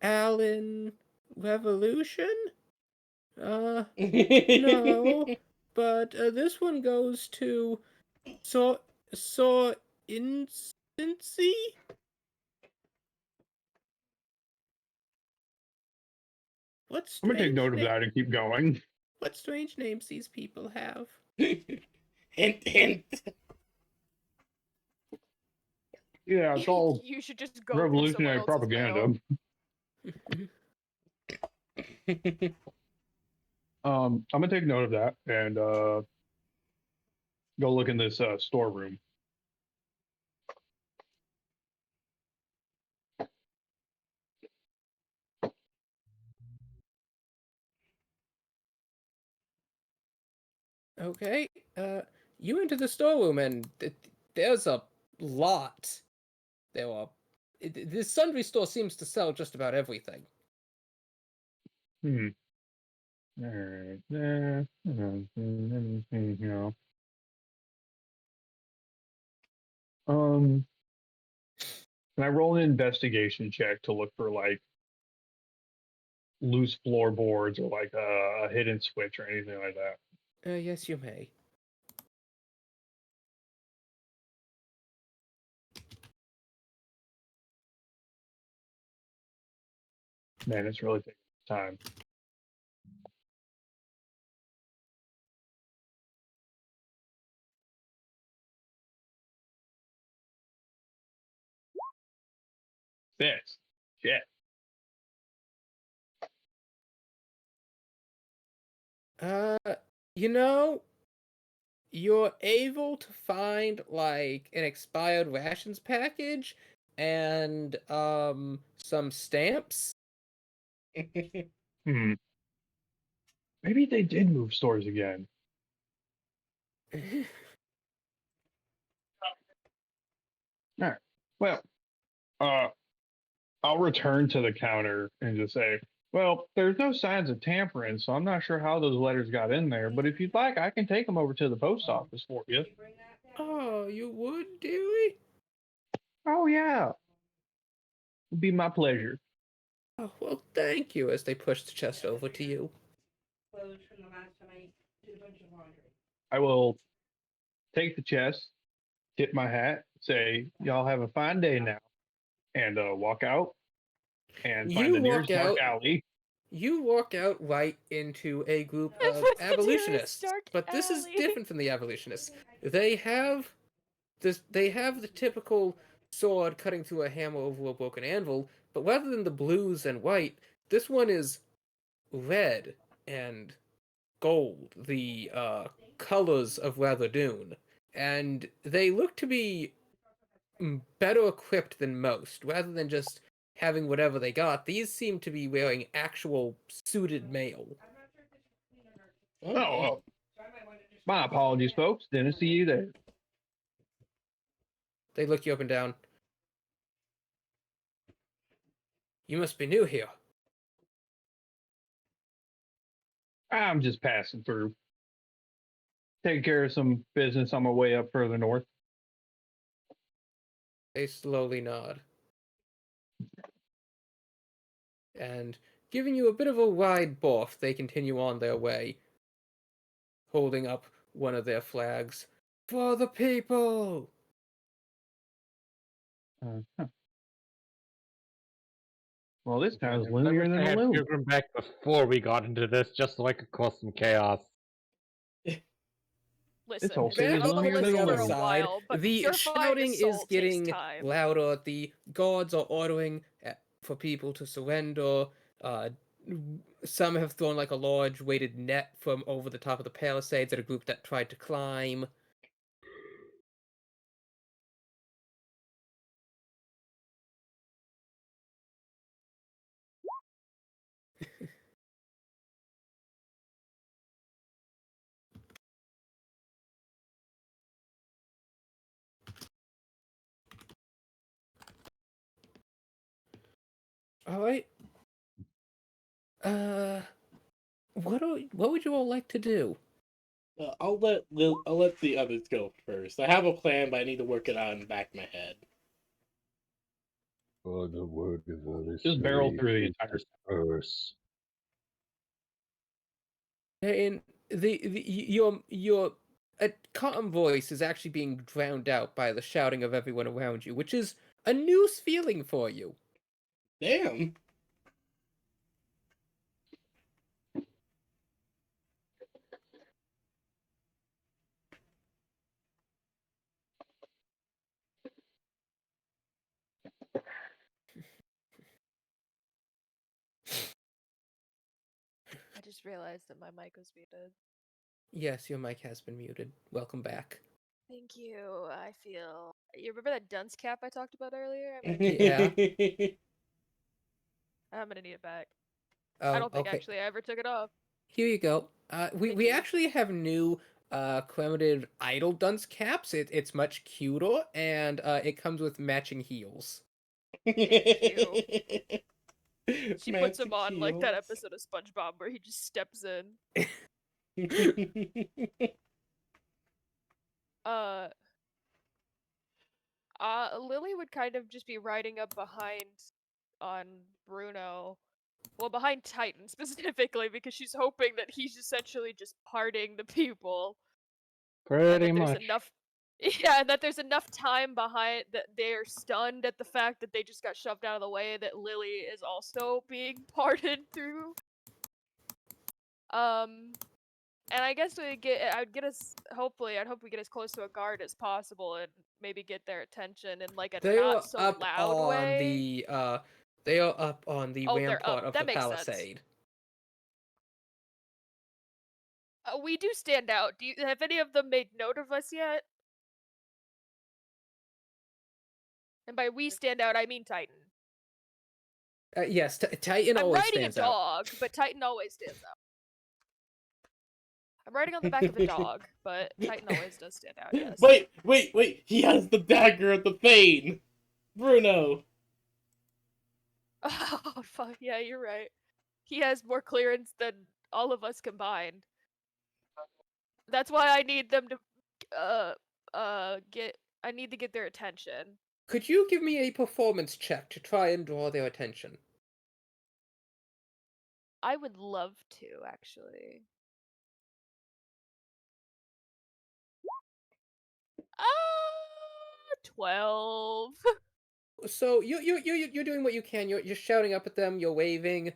Allen Revolution? No. But this one goes to Instancy? What I'm gonna take strange note of that and keep going. What strange names these people have. Hint, hint. Yeah, it's all You should just go through someone revolutionary else's propaganda. mail. I'm gonna take note of that and go look in this storeroom. Okay, you enter the storeroom and there's a lot. This sundry store seems to sell just about everything. Alright, there. Anything, you know. Can I roll an investigation check to look for like loose floorboards or like a hidden switch or anything like that? Yes, you may. Man, it's really taking time. this? Shit. You know, you're able to find like an expired rations package and some stamps. Hmm. Maybe they did move stores again. All right. Well, uh, I'll return to the counter and just say, well, there's no signs of tampering, so I'm not sure how those letters got in there. But if you'd like, I can take them over to the post office for you. Oh, you would, Dewey? Oh yeah, it'd be my pleasure. Oh, well, thank you, as they push the chest over to you. Clothes from the last time I did a bunch of laundry. I will take the chest, tip my hat, say, y'all have a fine day now, and walk out and find You the nearest walk dark out. alley. You walk out right into a group I of put the nearest abolitionists, dark but this is alley. different from the abolitionists. They have this. They have the typical sword cutting through a hammer over a broken anvil, but rather than the blues and white, this one is red and gold, the colors of Weatherdune, and they look to be better equipped than most. Rather than just having whatever they got, these seem to be wearing actual suited mail. Oh, well, my apologies, folks. Didn't see you there. They look you up and down. You must be new here. I'm just passing through. Taking care of some business on my way up further north. They slowly nod. And giving you a bit of a wide berth, they continue on their way, holding up one of their flags. For the people! Huh. Well, this town's I gloomier wish than I a had loon. Pilgrim back before we got into this, just so I could cause some chaos. Listen, whole it's city been is on the gloomier list than a for other a loon. side, while, but the purifying shouting the is soul getting takes time. louder. The guards are ordering for people to surrender. Some have thrown like a large weighted net from over the top of the palisades at a group that tried to climb. All right. What would you all like to do? I'll let the others go first. I have a plan, but I need to work it out in the back of my head. For the word of all this Just barrel way, through the we entire disperse. And your calm voice is actually being drowned out by the shouting of everyone around you, which is a new feeling for you. Damn. I just realized that my mic was muted. Yes, your mic has been muted. Welcome back. Thank you. I feel. You remember that dunce cap I talked about earlier? Yeah. I'm gonna need it back. Oh, I don't think okay. actually I ever took it off. Here you go. We Thank we you. actually have new commemorative idol dunce caps. It's much cuter, and it comes with matching heels. Thank you. She puts him Magic on like that heels. episode of SpongeBob where he just steps in. Uh, Lily would kind of just be riding up behind on Bruno. Well, behind Titan specifically, because she's hoping that he's essentially just parting the people. And Pretty that there's much. enough. Yeah, and that there's enough time behind that they're stunned at the fact that they just got shoved out of the way that Lily is also being parted through. And I guess I'd get us. Hopefully, I'd hope we get as close to a guard as possible, and maybe get their attention in like a They are not so up loud on way. they are up on the Oh, they're rampart up. of That the makes sense. palisade. We do stand out. Have any of them made note of us yet? And by we stand out, I mean Titan. Yes, Titan I'm always riding a stands out. dog, but Titan always stands out. I'm riding on the back of a dog, but Titan always does stand out, yes. Wait! He has the dagger of the Thane! Bruno! Oh, fuck, yeah, you're right. He has more clearance than all of us combined. That's why I need them to, I need to get their attention. Could you give me a performance check to try and draw their attention? I would love to, actually. 12. So you're doing what you can. You're shouting up at them. You're waving.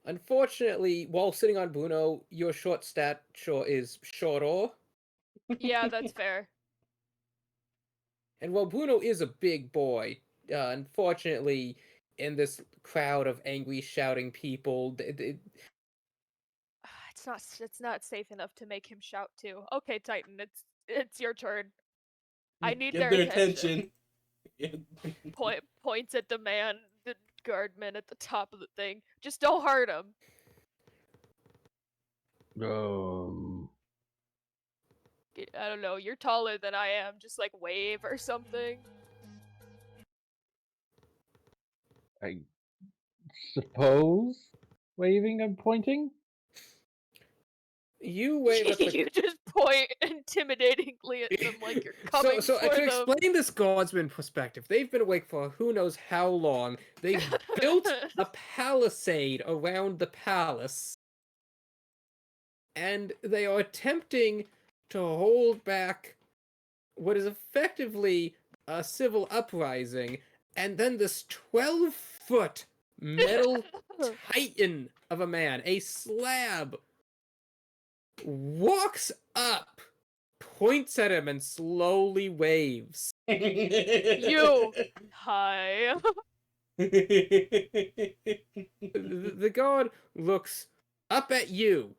Unfortunately, while sitting on Bruno, your short stature is shorter. Yeah, that's fair. And while Bruno is a big boy, unfortunately, in this crowd of angry shouting people, It's not safe enough to make him shout too. Okay, Titan, it's your turn. I need Get their their attention. attention. Points at the man, the guardman at the top of the thing. Just don't hurt him. I don't know. You're taller than I am. Just like wave or something. I suppose waving and pointing. you wave at the. You just point intimidatingly at them like you're coming So for to them. explain this guardsman perspective, they've been awake for who knows how long. They've built a palisade around the palace, and they are attempting to hold back what is effectively a civil uprising, and then this 12-foot metal titan of a man, a slab, walks up, points at him, and slowly waves. You. Hi. The god looks up at you.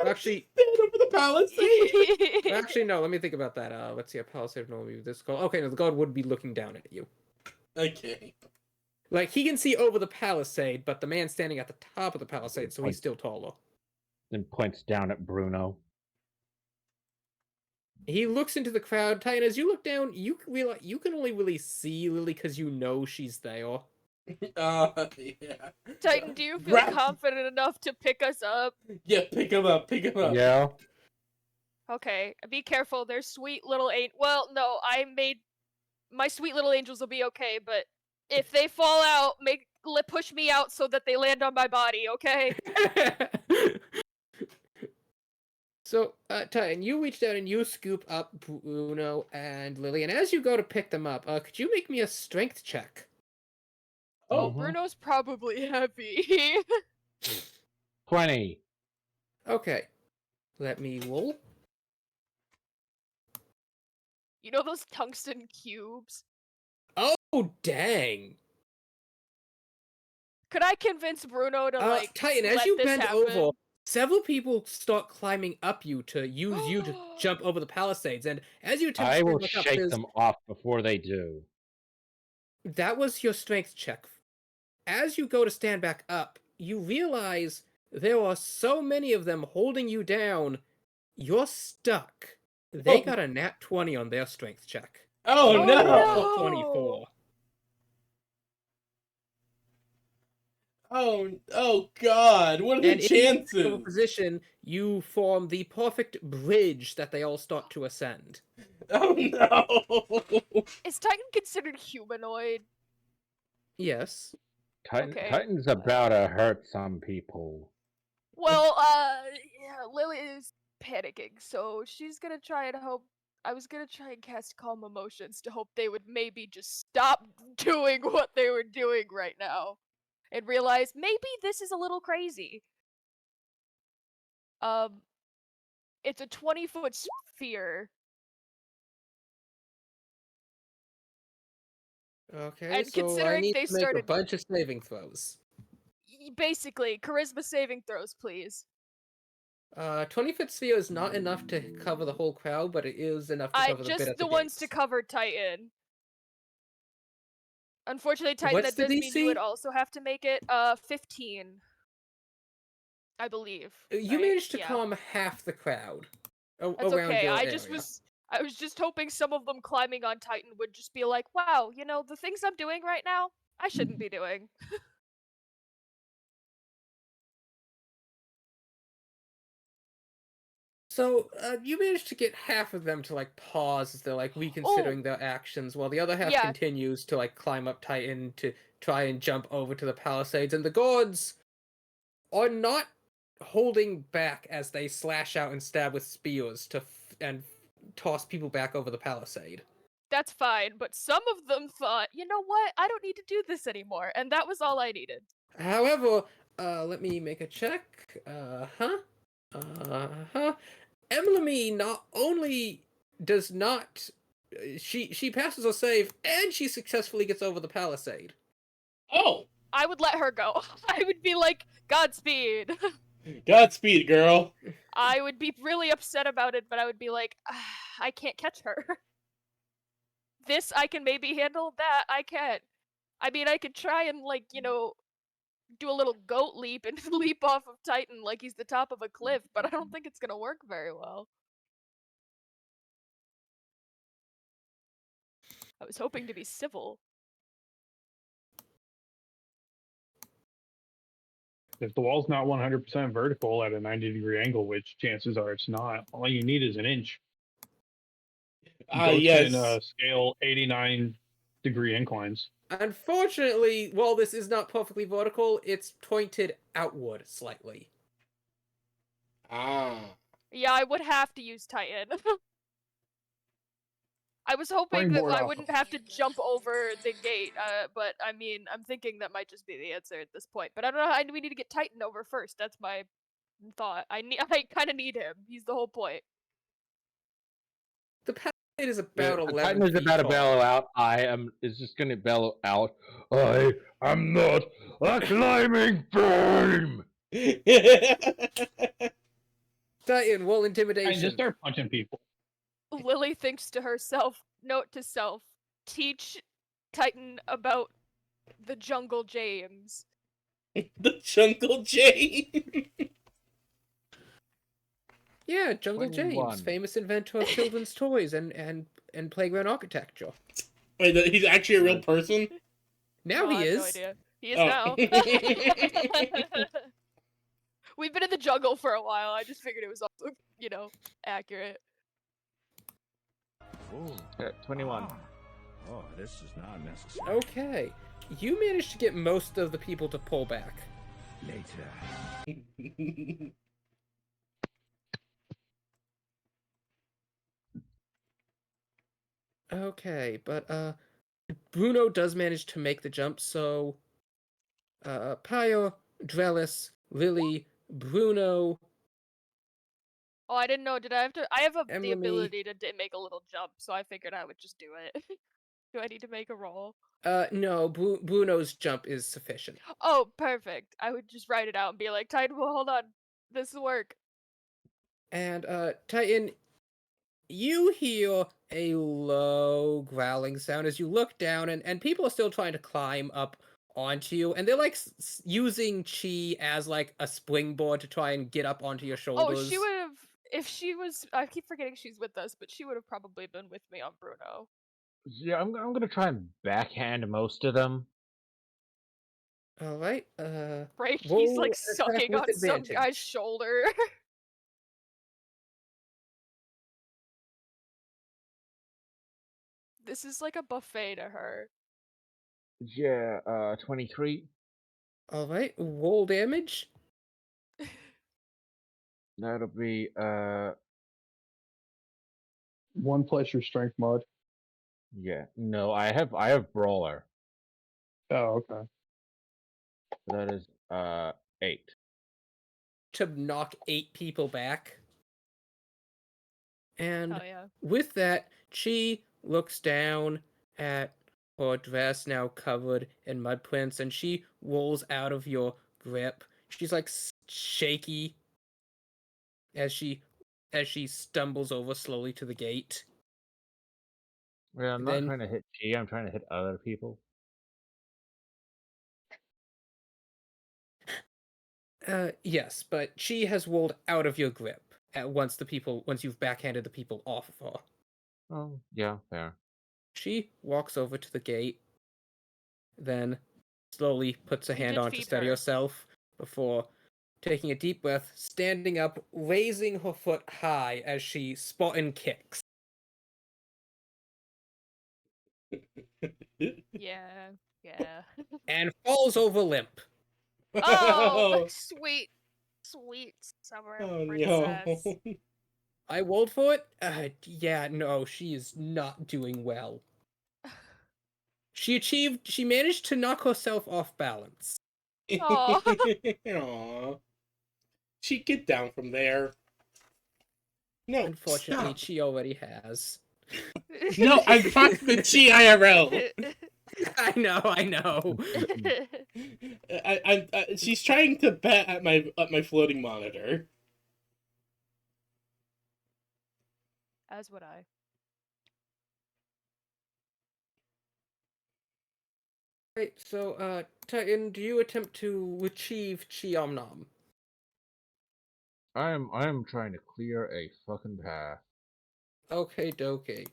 Actually, stand over the palisade. actually, no. Let me think about that. Let's see. A palisade normally this god. Okay, no, the god would be looking down at you. Okay. Like he can see over the palisade, but the man's standing at the top of the palisade, so he's still taller. Then points down at Bruno. He looks into the crowd. Titan, as you look down, you realize you can only really see Lily because you know she's there. Yeah. Titan, do you feel Grab- confident enough to pick us up? Yeah, pick him up. Yeah. Okay, be careful. There's sweet little Well, no, my sweet little angels will be okay, but if they fall out, push me out so that they land on my body, okay? So, Titan, you reach down and you scoop up Bruno and Lily, and as you go to pick them up, could you make me a strength check? Oh, Mhm. Bruno's probably heavy. 20. Okay. Let me roll. You know those tungsten cubes? Oh, dang. Could I convince Bruno to, like, Titan, as let you this bend happen? over, several people start climbing up you to use you to jump over the palisades, and as you attempt I to will look up, shake them off before they do. that was your strength check. As you go to stand back up, you realize there are so many of them holding you down, you're stuck. They got a nat 20 on their strength check. Oh, no! 24. Oh God! What are the And in chances? this position, you form the perfect bridge that they all start to ascend. Oh no! Is Titan considered humanoid? Yes. Okay. Titan's about to hurt some people. Well, yeah, Lily is panicking, so she's gonna try and hope. I was gonna try and cast Calm Emotions to hope they would maybe just stop doing what they were doing right now and realize maybe this is a little crazy. It's a 20-foot sphere Okay, And so I considering need they to make a started- bunch of saving throws. Basically, charisma saving throws, please. 20-foot sphere is not enough to cover the whole crowd, but it is enough to cover the bit Just at the the ones to gates. cover Titan. Unfortunately, Titan, What's that the does mean you would DC? also have to make it 15. I believe. You right? managed to Yeah. calm half the crowd That's around okay. your I area. was just hoping some of them climbing on Titan would just be like, wow, the things I'm doing right now, I shouldn't be doing. So, you managed to get half of them to, like, pause as they're, like, reconsidering their actions, while the other half Yeah. continues to, like, climb up Titan to try and jump over to the palisades, and the guards are not holding back as they slash out and stab with spears and toss people back over the palisade. That's fine, but some of them thought, you know what, I don't need to do this anymore, and that was all I needed. However, let me make a check. Emily not only does not she passes a save and she successfully gets over the palisade. Oh, I would let her go. I would be like, Godspeed. Godspeed, girl. I would be really upset about it, but I would be like, I can't catch her. This I can maybe handle, that I can't. I mean, I could try and, like, do a little goat leap and leap off of Titan like he's the top of a cliff, but I don't think it's gonna work very well. I was hoping to be civil. If the wall's not 100% vertical at a 90-degree angle, which chances are it's not, all you need is an inch. Goats Yes. can scale 89-degree inclines. Unfortunately, while this is not perfectly vertical, it's pointed outward slightly. Ah. Yeah, I would have to use Titan. I was hoping that Springboard I off wouldn't of. have to jump over the gate, but I mean, I'm thinking that might just be the answer at this point. But I don't know how we need to get Titan over first. That's my thought. I kind of need him. He's the whole point. The palisade is about 11 Titan is feet about to tall. bellow out. Is just gonna bellow out. I am not a climbing frame. Titan, roll And intimidation. just start punching people. Lily thinks to herself, note to self, teach Titan about the Jungle James. The Jungle Jane. Yeah, Jungle 21. James, famous inventor of children's toys and playground architecture. Wait, he's actually a real person? Now Oh, he I have is. no idea. He is Oh. now. We've been in the jungle for a while. I just figured it was also, accurate. 21. Oh, this is not necessary. Okay. You managed to get most of the people to pull back. Later. Okay, but Bruno does manage to make the jump, so Pyre, Drelis, Lily, Bruno. Oh, I didn't know. Did I have to? I have the Emily. ability to make a little jump, so I figured I would just do it. Do I need to make a roll? No, Bruno's jump is sufficient. Oh, perfect. I would just write it out and be like, Titan, well, hold on. This will work. And Titan, you hear a low growling sound as you look down, and people are still trying to climb up onto you, and they're like using chi as like a springboard to try and get up onto your shoulders. Oh, she would have. If she was, I keep forgetting she's with us, but she would have probably been with me on Bruno. Yeah, I'm gonna try and backhand most of them. All right. Right? He's roll like an attack sucking with on some advantage. guy's shoulder. This is like a buffet to her. Yeah, 23. All right. Roll damage. That'll be 1 plus your strength mod. yeah. No, I have brawler. Oh, okay. That is 8. To knock 8 people back. And Oh yeah. with that, Chi looks down at her dress now covered in mud prints, and she rolls out of your grip. She's like shaky as she stumbles over slowly to the gate. Yeah, I'm not Then trying to hit G, I'm trying to hit other people. yes, but she has rolled out of your grip once you've backhanded the people off of her. Oh, yeah, fair. She walks over to the gate, then slowly puts a You hand did on to feed steady her. herself before taking a deep breath, standing up, raising her foot high as she Spartan kicks. Yeah, yeah. And falls over limp. Oh, sweet, sweet summer Oh no. princess. I rolled for it? Yeah, no, she is not doing well. She managed to knock herself off balance. Aw. Aw. She get down from there. No, Unfortunately, stop. she already has. No, I'm talking to Chi IRL. I know. She's trying to bet at my floating monitor. As would I. Right, so, Titan, do you attempt to achieve Chi Omnom? I am trying to clear a fucking path. Okay, dokie.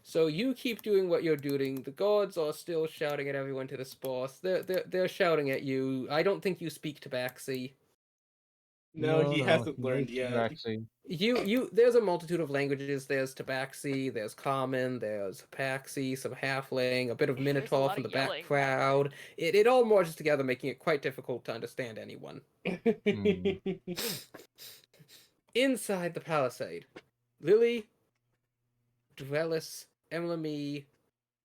So you keep doing what you're doing. The gods are still shouting at everyone to disperse. They're shouting at you. I don't think you speak Tabaxi. No, he No, hasn't he learned knows yet. Tabaxi. There's a multitude of languages. There's Tabaxi, there's Common, there's Hapaxi, some Halfling, a bit of Minotaur lot from of the back yelling. crowd. It all merges together, making it quite difficult to understand anyone. Inside the palisade, Lily, Dwellis, Emily,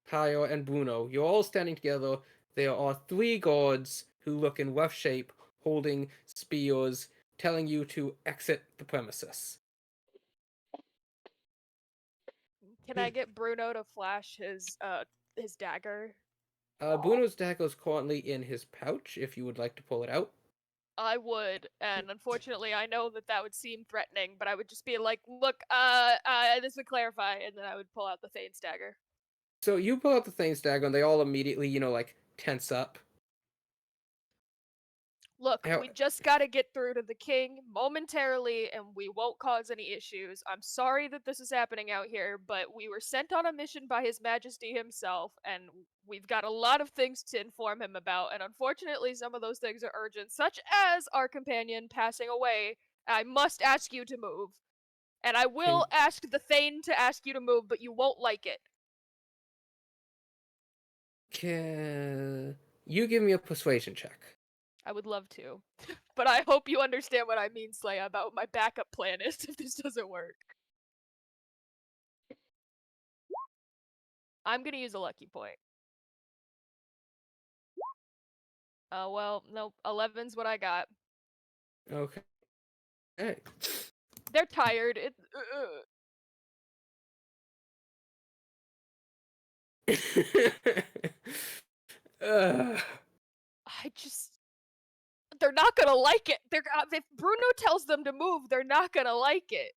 Pio, and Bruno, you're all standing together. There are 3 guards who look in rough shape, holding spears, telling you to exit the premises. Can I get Bruno to flash his dagger? Bruno's dagger is currently in his pouch, if you would like to pull it out. I would, and unfortunately, I know that would seem threatening, but I would just be like, "Look, this would clarify," and then I would pull out the Thane's dagger. So you pull out the Thane's dagger, and they all immediately, tense up. Look, we just gotta get through to the king momentarily, and we won't cause any issues. I'm sorry that this is happening out here, but we were sent on a mission by His Majesty himself, and we've got a lot of things to inform him about, and unfortunately, some of those things are urgent, such as our companion passing away. I must ask you to move. And I will ask the Thane to ask you to move, but you won't like it. Can you give me a persuasion check? I would love to. But I hope you understand what I mean, Slaya, about what my backup plan is if this doesn't work. I'm gonna use a lucky point. Well, nope. 11's what I got. Okay. Hey. They're tired. I just... They're not gonna like it. If Bruno tells them to move, they're not gonna like it.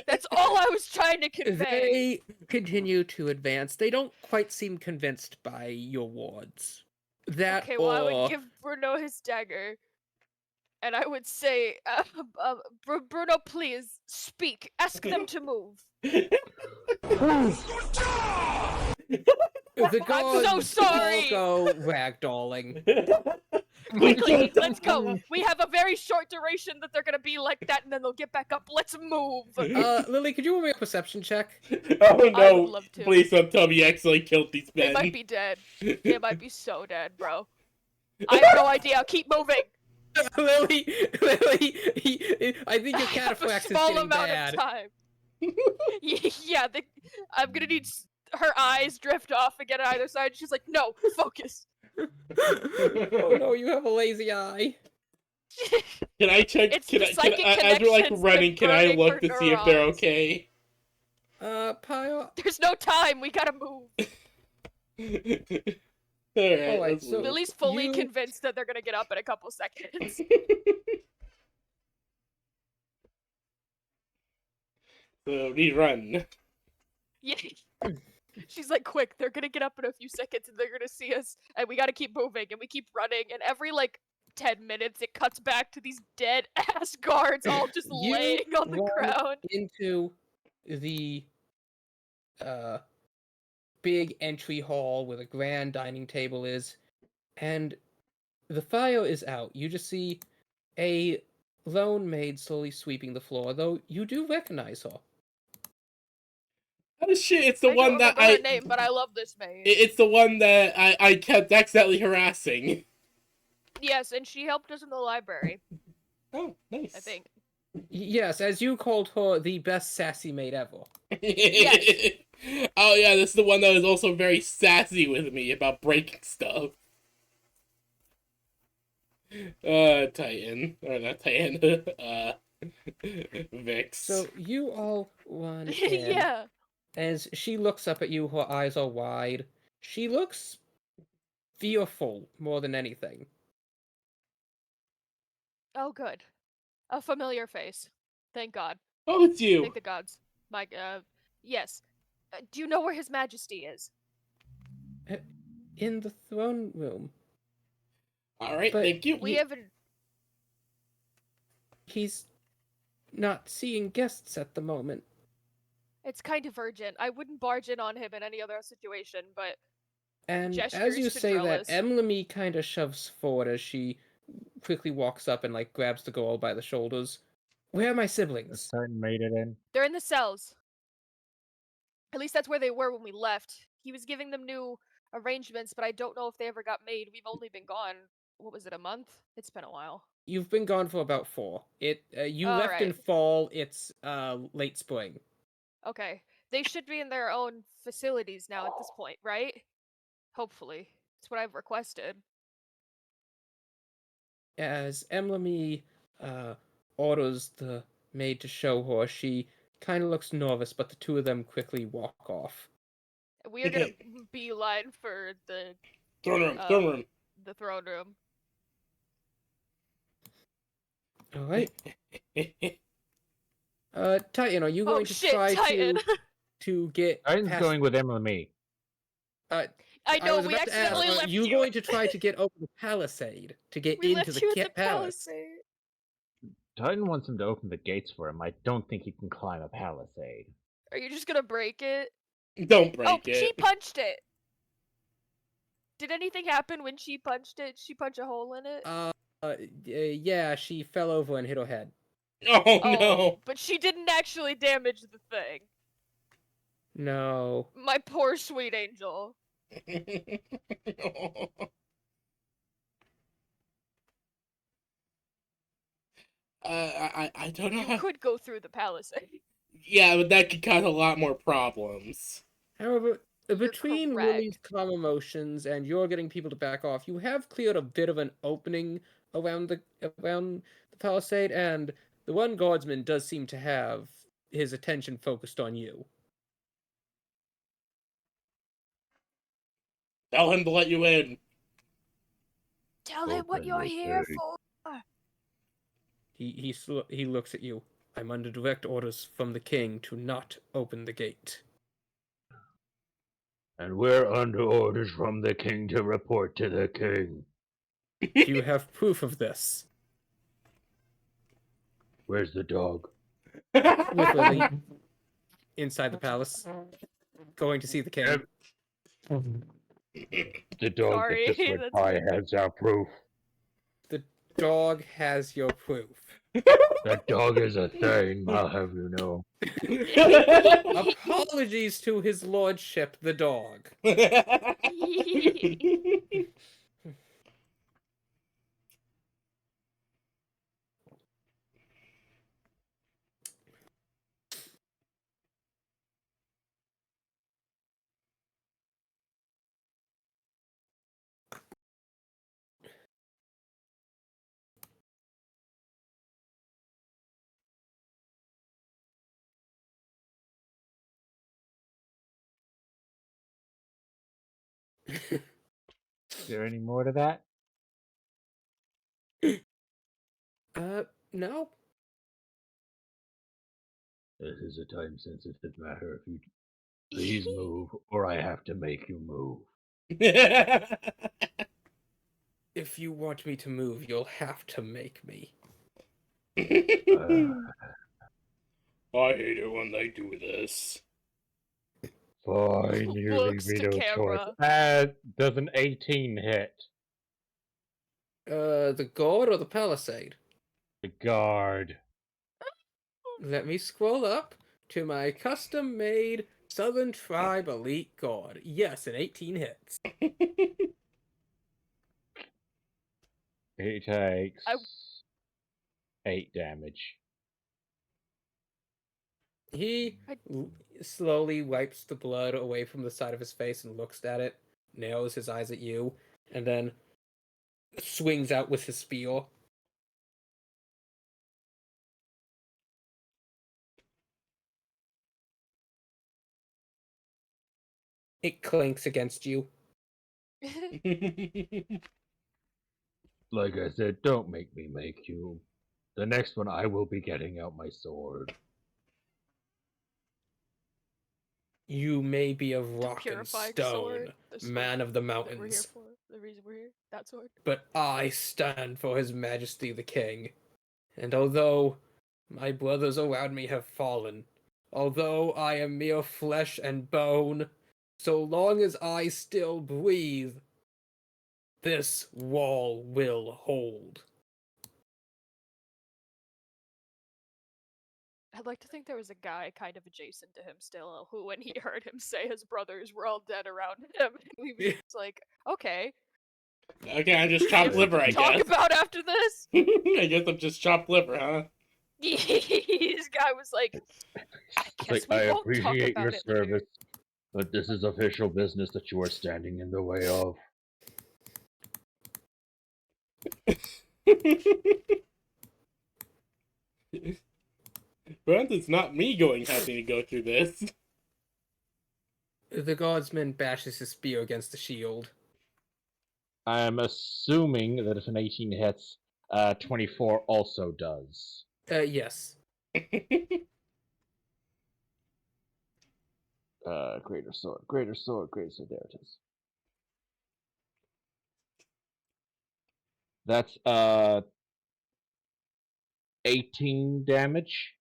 That's all I was trying to convey. They continue to advance. They don't quite seem convinced by your words. Okay, well, I would give Bruno his dagger. And I would say, Bruno, please, speak. Ask them to move. The gods I'm so sorry! all go ragdolling. Quickly, let's go. We have a very short duration that they're gonna be like that, and then they'll get back up. Let's move. Lily, could you roll me a perception check? Oh no! I would love to. Please don't tell me you actually killed these men. They might be dead. They might be so dead, bro. I have no idea. Keep moving. Lily, I think your cataplex is getting bad. Of time. Yeah, I'm gonna need her eyes drift off again on either side. She's like, no, focus. Oh no, you have a lazy eye. Can I check? It's As we're like running, can I look to see if they're okay? Pio. There's no time. We gotta move. Alright, Alright, let's so- move. Lily's fully you- convinced that they're gonna get up in a couple seconds. So we run. Yeah. She's like, quick, they're gonna get up in a few seconds and they're gonna see us, and we gotta keep moving, and we keep running, and every like 10 minutes it cuts back to these dead ass guards all just You laying on the run ground. into the big entry hall where the grand dining table is, and the fire is out. You just see a lone maid slowly sweeping the floor, though you do recognize her. Oh shit, it's the I one don't that remember her name, but I love this maid. It's the one that I kept accidentally harassing. Yes, and she helped us in the library, Oh, nice. I think. Yes, as you called her the best sassy maid ever. Yes. Oh yeah, this is the one that was also very sassy with me about breaking stuff. Titan. Or not Titan. Vix. So you all run in. Yeah. As she looks up at you, her eyes are wide. She looks fearful more than anything. Oh, good. A familiar face. Thank God. Oh, it's you. Thank the gods. Yes. Do you know where His Majesty is? In the throne room. Alright, But thank you. We haven't. He's not seeing guests at the moment. It's kind of urgent. I wouldn't barge in on him in any other situation, but And as Gestures, you say that, Findrellis. Emily kind of shoves forward as she quickly walks up and like grabs the girl by the shoulders. Where are my siblings? Titan made it in. They're in the cells. At least that's where they were when we left. He was giving them new arrangements, but I don't know if they ever got made. We've only been gone. What was it, a month? It's been a while. You've been gone for about 4. You left in Alright. fall. It's late spring. Okay. They should be in their own facilities now at this point, right? Hopefully. That's what I've requested. As Emily orders the maid to show her, she kind of looks nervous, but the two of them quickly walk off. We are gonna beeline for the Throne room, throne room. the throne room. All right. Titan, are you Oh going to shit, try Titan! to get Titan's past... going with Emily and me. I know, was we about to ask, accidentally are left you you. going to try to get over the palisade to get We into left the you at the palace? palisade. Titan wants him to open the gates for him. I don't think he can climb a palisade. Are you just gonna break it? Don't break Oh, it. she punched it! Did anything happen when she punched it? Did she punch a hole in it? Yeah, she fell over and hit her head. Oh, no. But she didn't actually damage the thing. No. My poor sweet angel. I don't know You how... could go through the palisade. Yeah, but that could cause a lot more problems. However, between correct. Lily's calm emotions and you're getting people to back off, you have cleared a bit of an opening around the palisade, and the one guardsman does seem to have his attention focused on you. Tell him to let you in. Tell him what Open you're the here gate. for. He looks at you. I'm under direct orders from the king to not open the gate. And we're under orders from the king to report to the king. Do you have proof of this? Where's the dog? With Lily inside the palace, going to see the king. The dog Sorry, that just went that's by me. has our proof. The dog has your proof. That dog is a thing, I'll have you know. Apologies to his lordship, the dog. Is there any more to that? No. This is a time-sensitive matter. If you please move, or I have to make you move. If you want me to move, you'll have to make me. Uh, I hate it when they do this. fine, you Looks leave me to no choice. camera. Does an 18 hit? The guard or the palisade? The guard. Let me scroll up to my custom-made Southern Tribe Elite Guard. Yes, an 18 hits. He takes I- 8 damage. He slowly wipes the blood away from the side of his face and looks at it, narrows his eyes at you, and then swings out with his spear. It clinks against you. Like I said, don't make me make you. The next one, I will be getting out my sword. You may be of rock and Purifying stone, sword. The sword man of the that we're here mountains, for. The reason we're here. That sword. but I stand for His Majesty the King. And although my brothers around me have fallen, although I am mere flesh and bone, so long as I still breathe, this wall will hold. I'd like to think there was a guy kind of adjacent to him still who, when he heard him say his brothers were all dead around him, he was just like, okay. Okay, I'm just We have chopped liver, I something to talk guess. about after this? I guess I'm just chopped liver, huh? This guy was like, I It's guess like, we I won't talk appreciate about your it later. service, but this is official business that you are standing in the way of. But it's not me having to go through this. The guardsman bashes his spear against the shield. I'm assuming that if an 18 hits, 24 also does. Yes. Greater sword, greater sword, greater sword. There it is. That's 18 damage.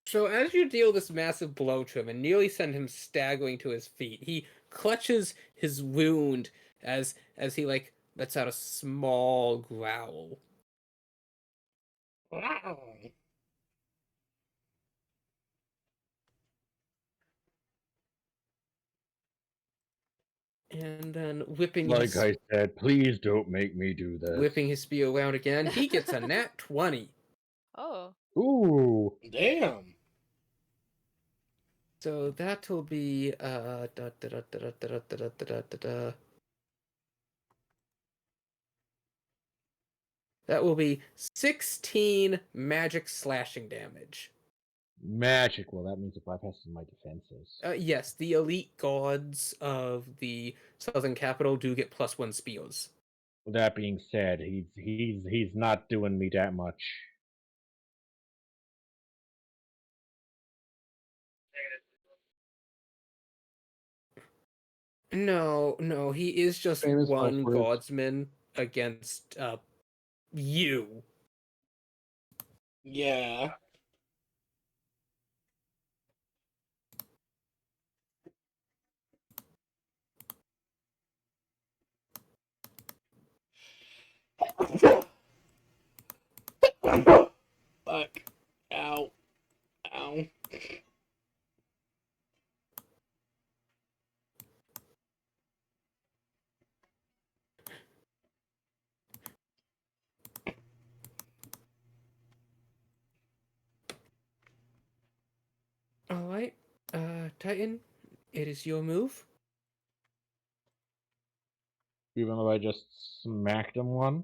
So as you deal this massive blow to him and nearly send him staggering to his feet, he clutches his wound as he lets out a small growl. And then Like I said, please don't make me do this. whipping his spear around again, he gets a nat 20. Oh. Ooh. Damn. So that'll be that will be 16 magic slashing damage. Magic. Well, that means it bypasses my defenses. Yes, the elite gods of the southern capital do get +1 spears. With that being said, he's not doing me that much. No, he is just Famous one last words. guardsman against you. Yeah. Fuck. Ow. Ow. Alright, Titan, it is your move. Even though I just smacked him one.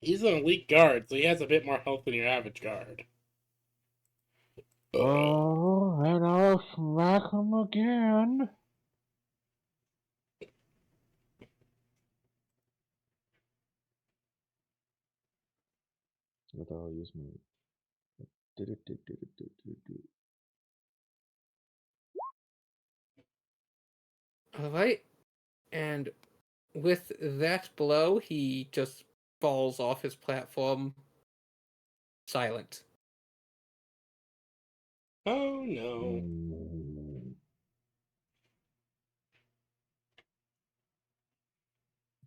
He's an elite guard, so he has a bit more health than your average guard. Oh, and I'll smack him again. what I'll use my. Alright, and with that blow, he just falls off his platform, silent. Oh no.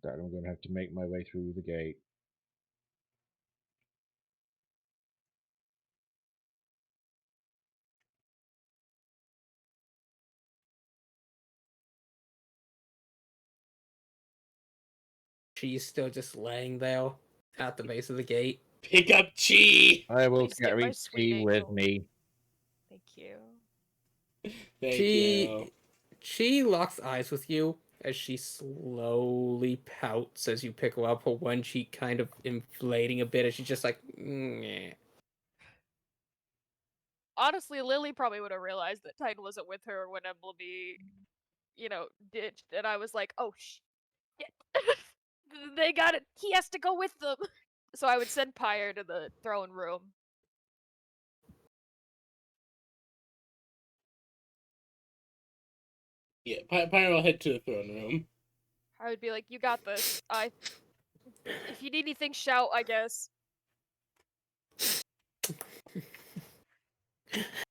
That I'm gonna have to make my way through the gate. She's still just laying there at the base of the gate. Pick up Chi! I will Please get my carry sweet tea with angel. me. Thank you. Thank you. She locks eyes with you as she slowly pouts as you pick her up, her one cheek kind of inflating a bit as she's just like, "Nyeh." Honestly, Lily probably would have realized that Titan wasn't with her when Emily, ditched, and I was like, oh shit. They got it. He has to go with them. So I would send Pyre to the throne room. Yeah, Pyro will head to the throne room. I would be like, you got this. If you need anything, shout, I guess.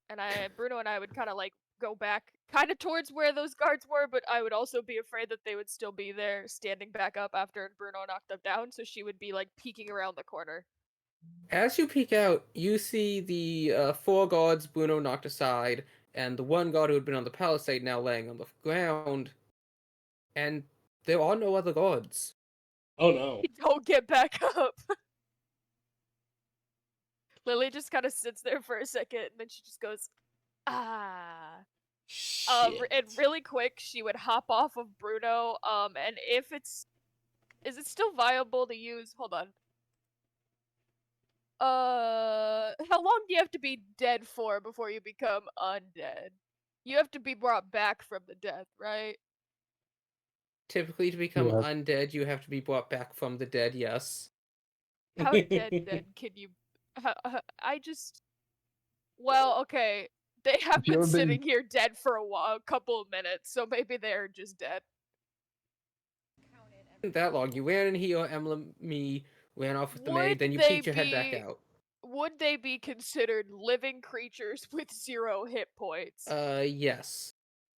And Bruno and I would kind of like go back, kind of towards where those guards were, but I would also be afraid that they would still be there, standing back up after Bruno knocked them down. So she would be like peeking around the corner. As you peek out, you see the 4 guards Bruno knocked aside, and the 1 guard who had been on the palisade now laying on the ground, and there are no other guards. Oh no. Don't get back up. Lily just kind of sits there for a second, and then she just goes, ah. Shit. And really quick, she would hop off of Bruno. And if is it still viable to use? Hold on. How long do you have to be dead for before you become undead? You have to be brought back from the death, right? Typically, to become Yeah. undead, you have to be brought back from the dead, yes. How dead then can you? I just. Well, okay. They have If you been ever been- sitting here dead for a couple of minutes, so maybe they're just dead. That long. You ran in here, Emily ran off with the maid, Would then you they peeked your head back be- out. Would they be considered living creatures with 0 hit points? Yes.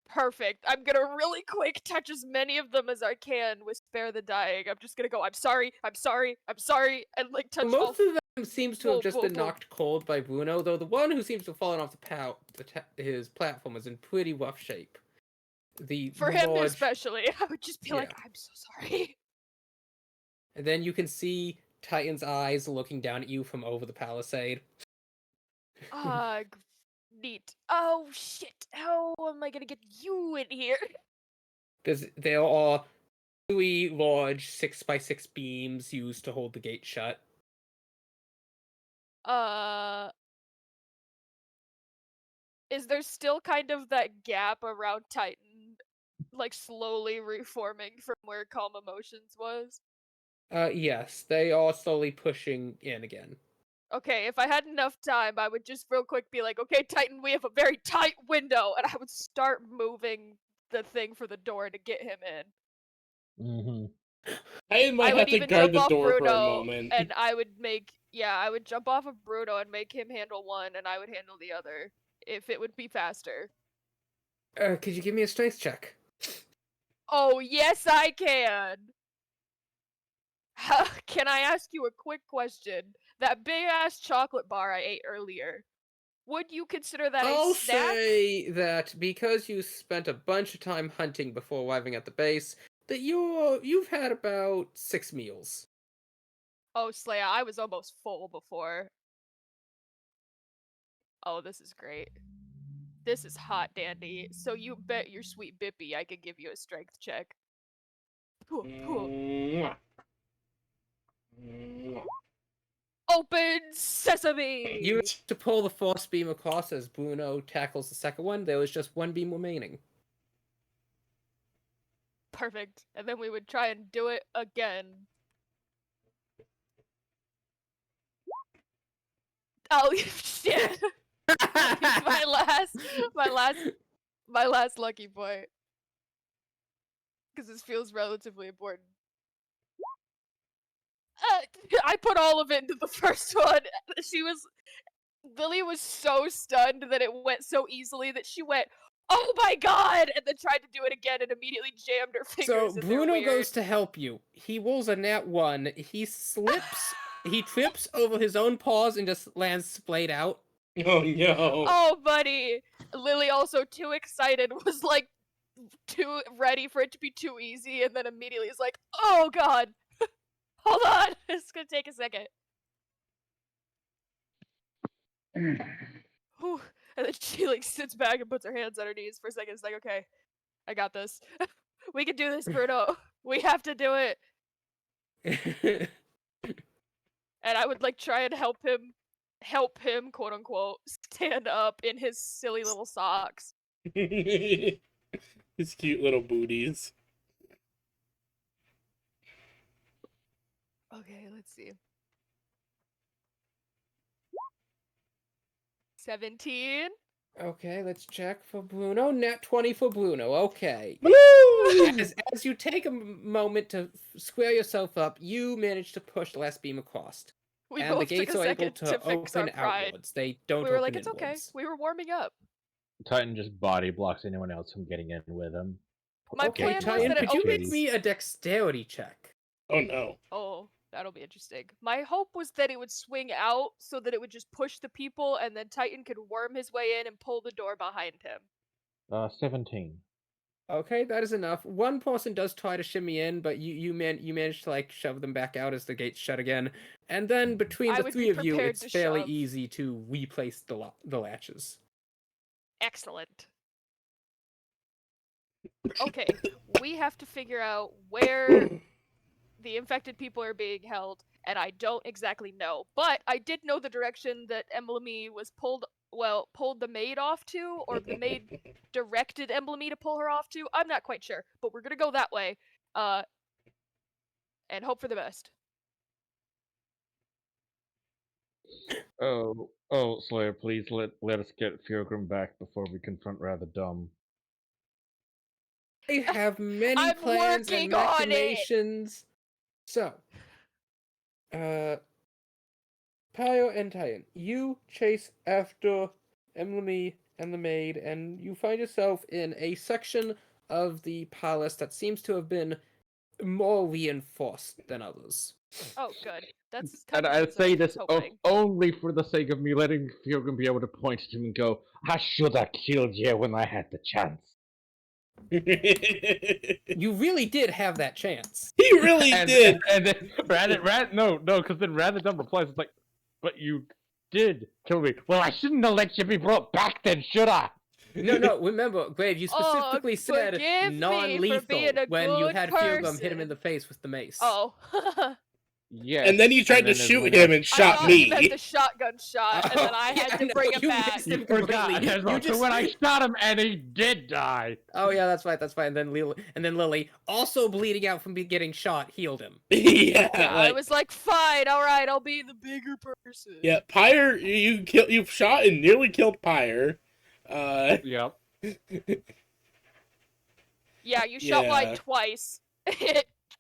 Perfect. I'm gonna really quick touch as many of them as I can with Spare the Dying. I'm just gonna go, I'm sorry, I'm sorry, I'm sorry, and like touch all. Most of them seems to have Whoa, just whoa, been whoa. knocked cold by Bruno, though the one who seems to have fallen off his platform is in pretty rough shape. For him large- especially, I would just be like, Yeah. I'm so sorry. And then you can see Titan's eyes looking down at you from over the palisade. Neat. Oh shit. How am I gonna get you in here? There are 3 large 6x6 beams used to hold the gate shut. Is there still kind of that gap around Titan, like slowly reforming from where Calm Emotions was? Yes, they are slowly pushing in again. Okay, if I had enough time, I would just real quick be like, okay, Titan, we have a very tight window, and I would start moving the thing for the door to get him in. Mm-hmm. I might I would have to even guard jump the off door for a Bruno, moment. and I would jump off of Bruno and make him handle one, and I would handle the other, if it would be faster. Could you give me a strength check? Oh, yes, I can! Can I ask you a quick question? That big-ass chocolate bar I ate earlier, would you consider that I'll a snack? say that because you spent a bunch of time hunting before arriving at the base, that you've had about 6 meals. Oh, Slaya, I was almost full before. Oh, this is great. This is hot, dandy. So you bet your sweet Bippy I could give you a strength check. Mwah. Mwah. Open sesame! You have to pull the force beam across as Bruno tackles the second one. There was just 1 beam remaining. Perfect. And then we would try and do it again. Oh shit! my last lucky point. Because this feels relatively important. I put all of it into the first one. Lily was so stunned that it went so easily that she went, "Oh my god!" and then tried to do it again and immediately jammed her fingers So in there Bruno weird. goes to help you. He rolls a nat 1. He slips. He trips over his own paws and just lands splayed out. Oh no. Oh, buddy! Lily, also too excited, was like too ready for it to be too easy, and then immediately is like, "Oh god, hold on, it's gonna take a second." Whew. And then she like sits back and puts her hands on her knees for a second. It's like, okay, I got this. We can do this, Bruno. We have to do it. And I would like try and help him, quote unquote, stand up in his silly little socks. His cute little booties. Okay, let's see. 17. Okay, let's check for Bruno. Nat 20 for Bruno. Okay. Woo! As you take a moment to square yourself up, you manage to push the last beam across. We And the both took gates a are able second to fix our open pride. outwards. They don't We were open like, it's okay. inwards. We were warming up. Titan just body blocks anyone else from getting in with him. My Okay, plan was Titan, that it could you make opens. me a dexterity check? Oh no. Oh, that'll be interesting. My hope was that it would swing out so that it would just push the people and then Titan could worm his way in and pull the door behind him. 17. Okay, that is enough. One person does try to shimmy in, but you manage to like shove them back out as the gates shut again. And then between I the would three be of you, prepared it's to fairly shove. easy to replace the latches. Excellent. Okay, we have to figure out where the infected people are being held, and I don't exactly know. But I did know the direction that Emily was pulled the maid off to, or the maid directed Emily to pull her off to. I'm not quite sure, but we're gonna go that way, and hope for the best. Oh, Slayer, please let us get Fjorgrim back before we confront Rather Dumb. They have many I'm plans and working on it! machinations. So, Pyro and Titan, you chase after Emily and the maid, and you find yourself in a section of the palace that seems to have been more reinforced than others. Oh, good. That's And kind of I what say I this was hoping. only for the sake of me letting Fjorgrim be able to point at him and go, I should have killed you when I had the chance. You really did have that chance. He really did. And then because then Rather Dumb replies, it's like, but you did kill me. Well, I shouldn't have let you be brought back then, should I? No, remember, Grave, you specifically said forgive me for non-lethal being a when you good had Fjorgrim hit him in person. the face with the mace. Oh. Yes. And then you tried to then shoot when him and I shot thought he meant me. the shotgun shot, and then I had to no, bring him you back. missed him You forgot. completely. As well, You just... So when I shot him and he did die. Oh yeah, that's right. And then Lily, also bleeding out from getting shot, healed him. Yeah, I was like, fine, alright, I'll be the bigger person. Yeah, Pyre, you shot and nearly killed Pyre. Yep. Yeah, you shot Yeah. mine twice.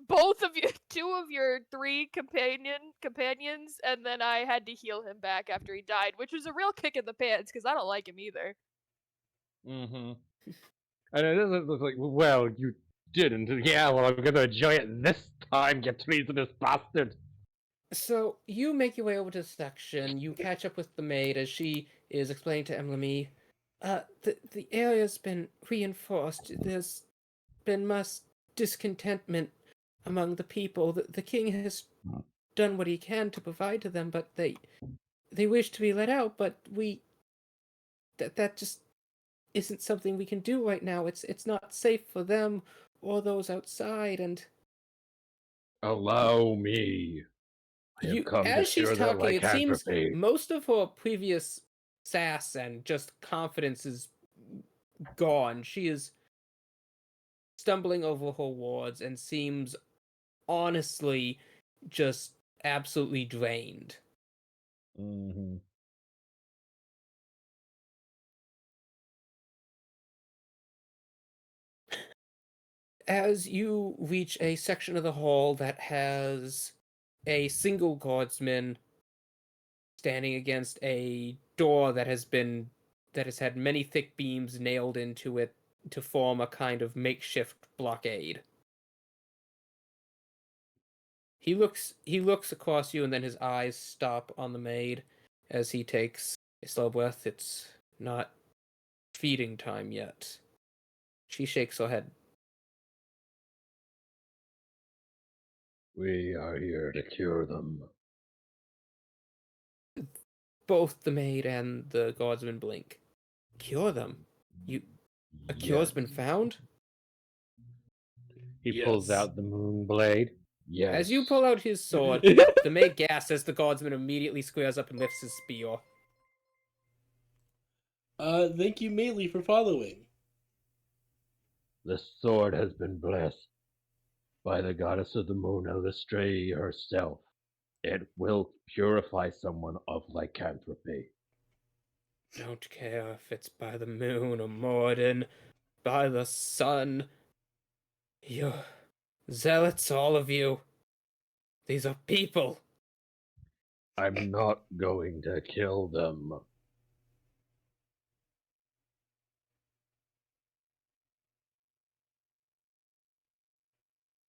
Both of you, 2 of your 3 companions, and then I had to heal him back after he died, which was a real kick in the pants, because I don't like him either. Mm-hmm. And it doesn't look like, well, you didn't. Yeah, well, I'm gonna enjoy it this time, you treasonous bastard. So you make your way over to the section. You catch up with the maid as she is explaining to Emily. The area's been reinforced. There's been much discontentment among the people. The king has done what he can to provide to them, but they wish to be let out. But that just isn't something we can do right now. It's not safe for them or those outside. And Allow me. I have come to as she's share their talking, it seems lycanthropy. most of her previous sass and just confidence is gone. She is stumbling over her words and seems honestly just absolutely drained. Mm-hmm. as you reach a section of the hall that has a single guardsman standing against a door that has had many thick beams nailed into it to form a kind of makeshift blockade. He looks across you, and then his eyes stop on the maid as he takes a slow breath. It's not feeding time yet. She shakes her head. We are here to cure them. Both the maid and the guardsman blink. Cure them? A cure's been found? He Yes. pulls out the moon blade. Yes. As you pull out his sword, the maid gasps as the guardsman immediately squares up and lifts his spear. Thank you, Melee, for following. The sword has been blessed by the goddess of the moon, Elistray herself. It will purify someone of lycanthropy. Don't care if it's by the moon or Morden, by the sun. You zealots, all of you. These are people. I'm not going to kill them.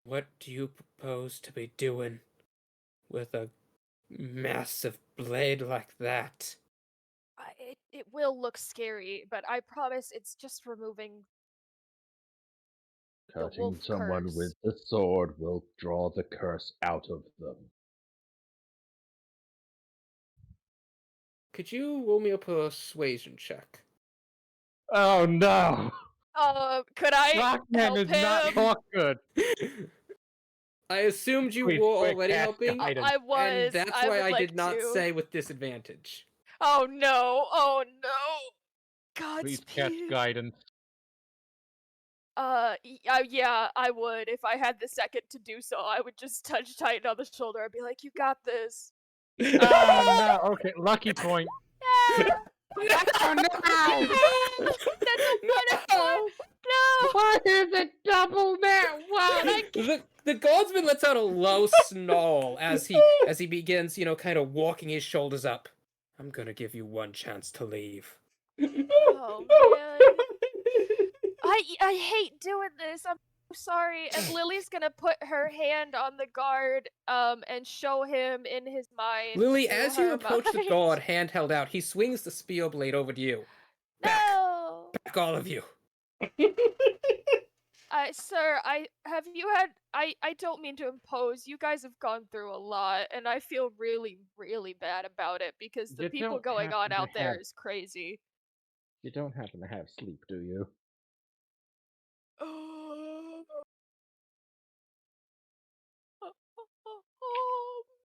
What do you propose to be doing with a massive blade like that? It will look scary, but I promise it's just removing the Cutting wolf someone curse. with the sword will draw the curse out of them. Could you roll me a persuasion check? Oh no! Could I Rockman help is not him? talk good. I assumed you Please were quick already cast helping, guidance. I was. and that's I why would I like did not to. say with disadvantage. Oh no! Oh no! Please cast Godspeed. guidance. Yeah, I would if I had the second to do so. I would just touch Titan on the shoulder and be like, "You got this." Oh no! Okay, lucky point. Oh no! That's a minus one. No. Why is it double that one? The guardsman lets out a low snarl as he begins, kind of walking his shoulders up. I'm gonna give you one chance to leave. Oh man. I hate doing this. I'm so sorry. And Lily's gonna put her hand on the guard and show him in his mind. Lily, to as you her approach the mind. guard, hand held out, he swings the spear blade over to you. Back, No. back, all of you. Sir, I don't mean to impose. You guys have gone through a lot, and I feel really, really bad about it because the You people don't going on happen to out there have- is crazy. You don't happen to have sleep, do you?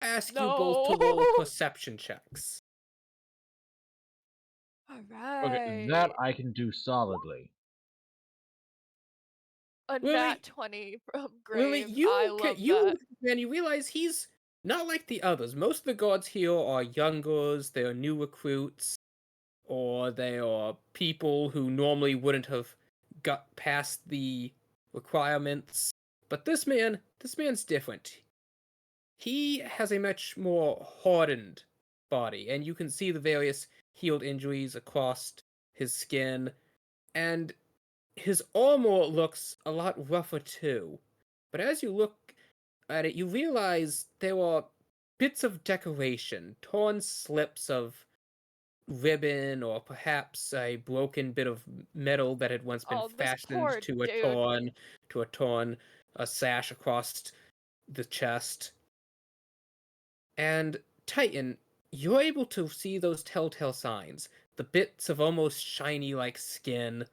Ask you No. both to roll perception checks. Alright. Okay, that I can do solidly. A Lily- nat 20 from Lily, Grave. I love that. man, you realize he's not like the others. Most of the guards here are youngers, they are new recruits, or they are people who normally wouldn't have got past the requirements. But this man's different. He has a much more hardened body, and you can see the various healed injuries across his skin, and his armor looks a lot rougher too. But as you look at it, you realize there are bits of decoration, torn slips of ribbon, or perhaps a broken bit of metal that had once been Oh, this fastened poor to a dude. torn sash across the chest. And Titan, you're able to see those telltale signs, the bits of almost shiny like skin,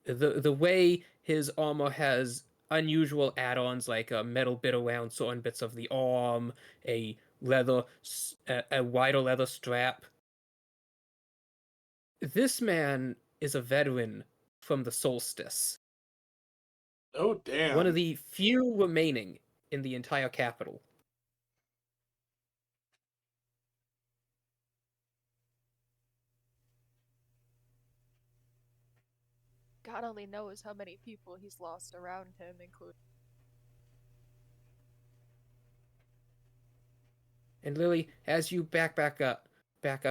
the way his armor has unusual add-ons like a metal bit around certain bits of the arm, a wider leather strap. This man is a veteran from the Solstice, Oh, damn. one of the few remaining in the entire capital. God only knows how many people he's lost around him, including. And Lily, as you back up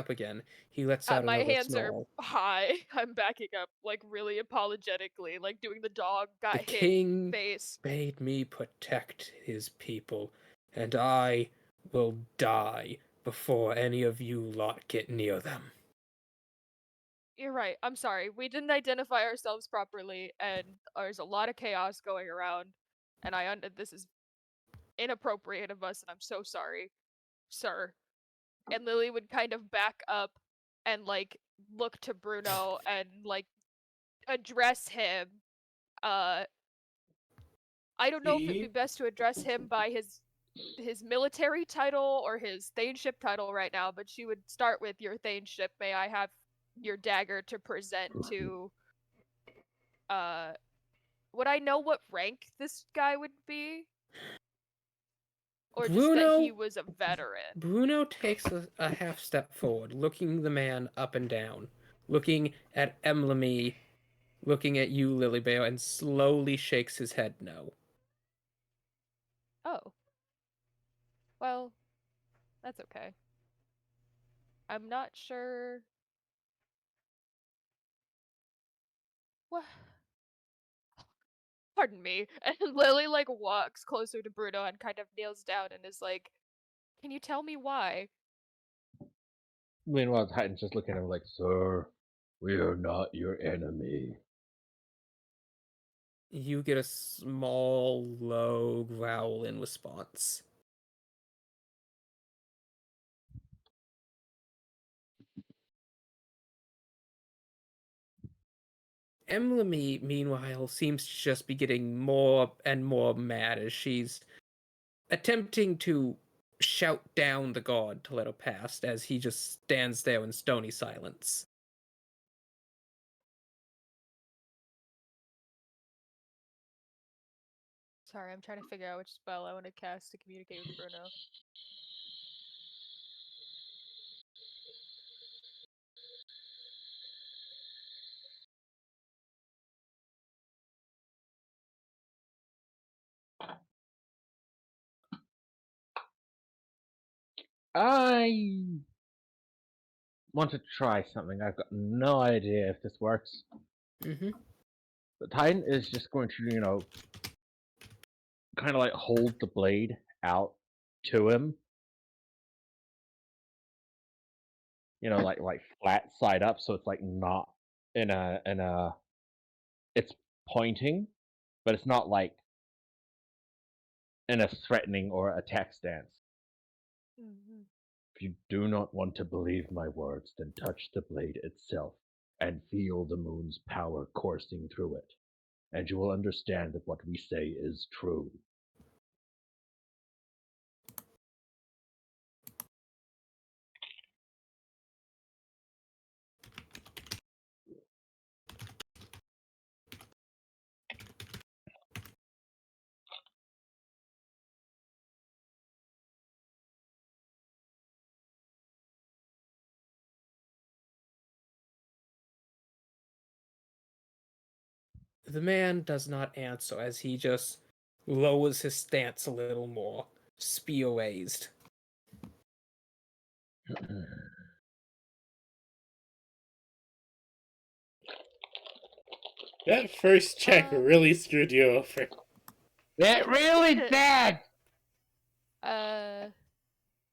again, he lets out My another hands snarl. are high. I'm backing up, like really apologetically, like doing the dog got The hit king face. bade me protect his people, and I will die before any of you lot get near them. You're right. I'm sorry. We didn't identify ourselves properly, and there's a lot of chaos going around. And this is inappropriate of us, and I'm so sorry, sir. And Lily would kind of back up and like look to Bruno and like address him. I don't know if it'd be He best to address him by his military title or his thainship title right now, but she would start with your thainship. May I have your dagger to present to would I know what rank this guy would be? Or just that he was a veteran? Bruno takes a half step forward, looking the man up and down, looking at Emily, looking at you, Lilybale, and slowly shakes his head no. Oh. Well, that's okay. I'm not sure. What? Pardon me. And Lily like walks closer to Bruno and kind of kneels down and is like, "Can you tell me why?" Meanwhile, Titan's just looking at him like, "Sir, we are not your enemy." You get a small, low growl in response. Emily, meanwhile, seems to just be getting more and more mad as she's attempting to shout down the god to let her pass as he just stands there in stony silence. Sorry, I'm trying to figure out which spell I want to cast to communicate with Bruno. I want to try something. I've got no idea if this works. Mm-hmm. But Titan is just going to, kind of like hold the blade out to him. Like flat side up, so it's like not in a. It's pointing, but it's not like in a threatening or attack stance. Mm-hmm. If you do not want to believe my words, then touch the blade itself and feel the moon's power coursing through it, and you will understand that what we say is true. The man does not answer as he just lowers his stance a little more, spear-raised. that first check really screwed you over. It really did.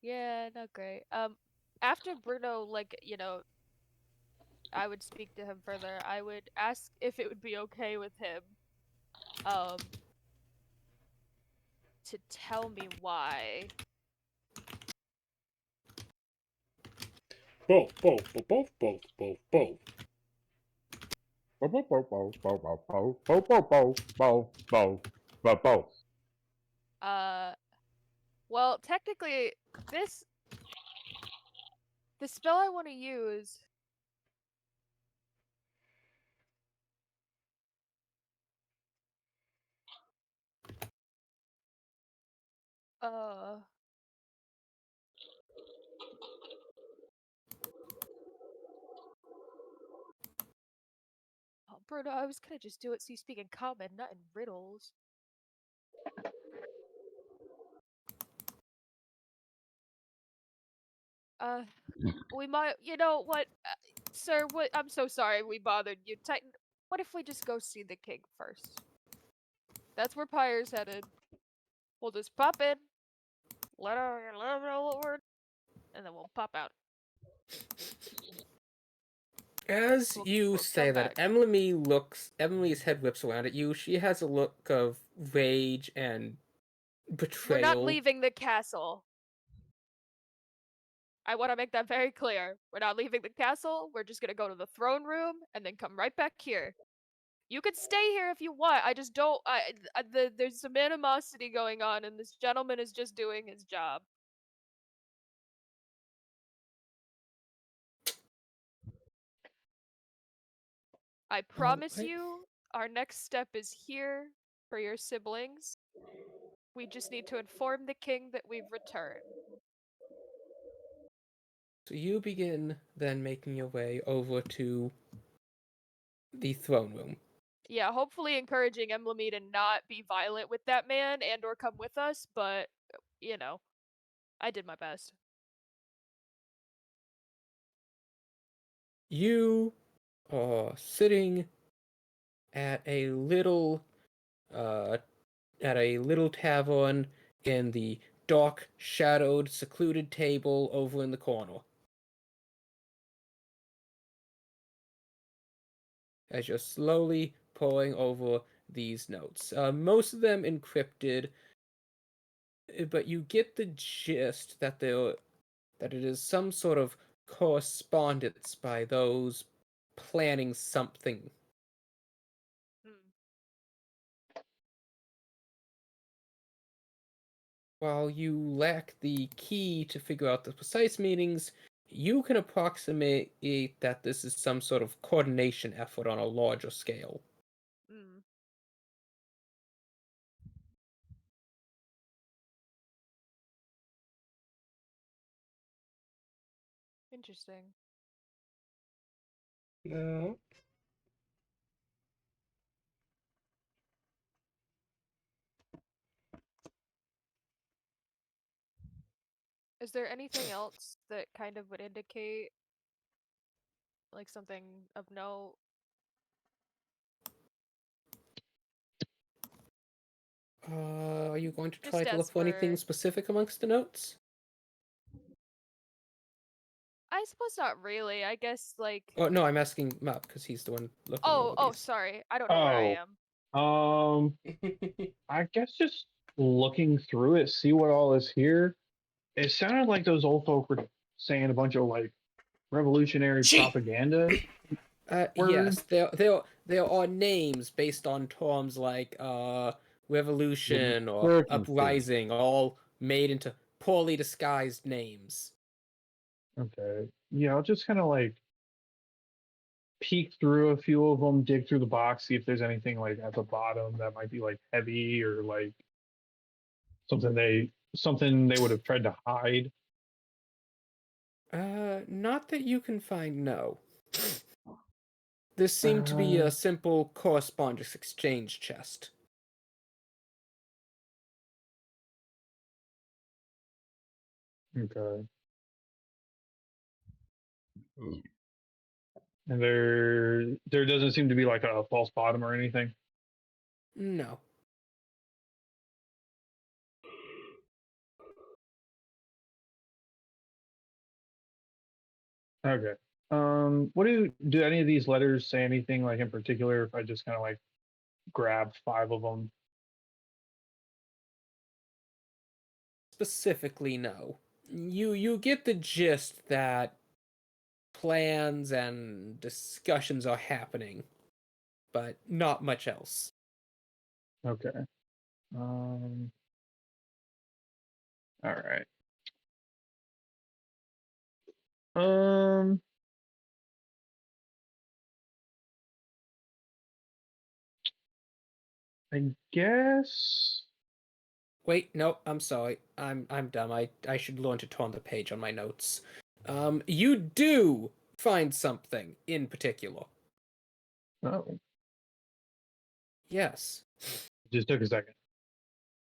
Yeah, not great. After Bruno, like, I would speak to him further. I would ask if it would be okay with him, to tell me why. Both. Well, technically, the spell I want to use. Uh. Oh, Frodo, I was gonna just do it so you speak in common, not in riddles. We might, you know what, sir? What? I'm so sorry we bothered you. Titan, what if we just go see the king first? That's where Pyre's headed. We'll just pop in, let her know what we're, and then we'll pop out. As you We'll say come that, back. Emily's head whips around at you. She has a look of rage and We're not betrayal. leaving the castle. I want to make that very clear. We're not leaving the castle. We're just gonna go to the throne room and then come right back here. You could stay here if you want. I just don't. There's some animosity going on, and this gentleman is just doing his job. I promise Alright. you, our next step is here for your siblings. We just need to inform the king that we've returned. So you begin then making your way over to the throne room. Yeah, hopefully encouraging Emily to not be violent with that man and or come with us, but you know, I did my best. You are sitting at a little uh tavern in the dark, shadowed, secluded table over in the corner. As you're slowly poring over these notes. Most of them encrypted, but you get the gist that that it is some sort of correspondence by those planning something. Hmm. While you lack the key to figure out the precise meanings, you can approximate that this is some sort of coordination effort on a larger scale. Hmm. Interesting. No. Is there anything else that kind of would indicate like something of note? Are you going to try Just to look as for anything we're specific amongst the notes? I suppose not really. I guess like Oh, no, I'm asking Map, because he's the one looking over these. sorry. I don't know where I Oh, am. I guess just looking through it, see what all is here. It sounded like those old folk were saying a bunch of like revolutionary Cheat! propaganda Yes, words. there are names based on terms like revolution or Insurgency. uprising, all made into poorly disguised names. Okay, yeah, I'll just kind of like peek through a few of them, dig through the box, see if there's anything like at the bottom that might be like heavy or like something they would have tried to hide. Not that you can find, no. This seemed to be Uh, a simple correspondence exchange chest. okay. And there doesn't seem to be like a false bottom or anything. No. Okay. What do any of these letters say anything like in particular? If I just kind of like grab 5 of them. Specifically, no. You get the gist that plans and discussions are happening, but not much else. Okay. All right. Um, I guess. Wait, no, I'm sorry. I'm dumb. I should learn to turn the page on my notes. You do find something in particular. Oh. Yes. Just took a second.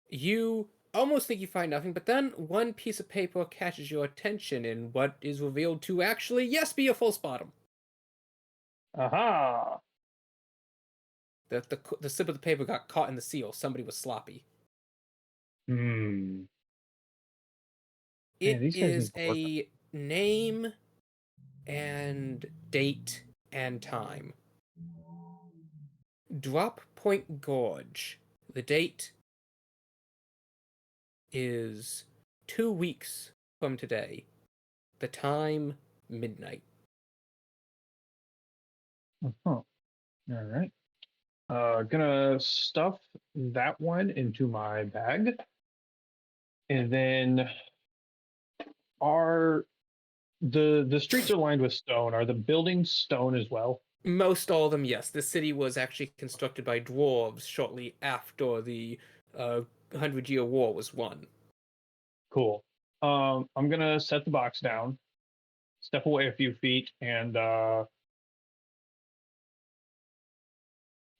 You almost think you find nothing, but then one piece of paper catches your attention in what is revealed to actually, yes, be a false bottom. Aha! The slip of the paper got caught in the seal. Somebody was sloppy. Man, It these guys is need to work. a name and date and time. Drop Point Gorge. The date is 2 weeks from today. The time, midnight. Uh-huh. All right. Gonna stuff that one into my bag. And then are the streets are lined with stone. Are the buildings stone as well? Most all of them, yes. The city was actually constructed by dwarves shortly after the 100-Year War was won. Cool. I'm gonna set the box down, step away a few feet, and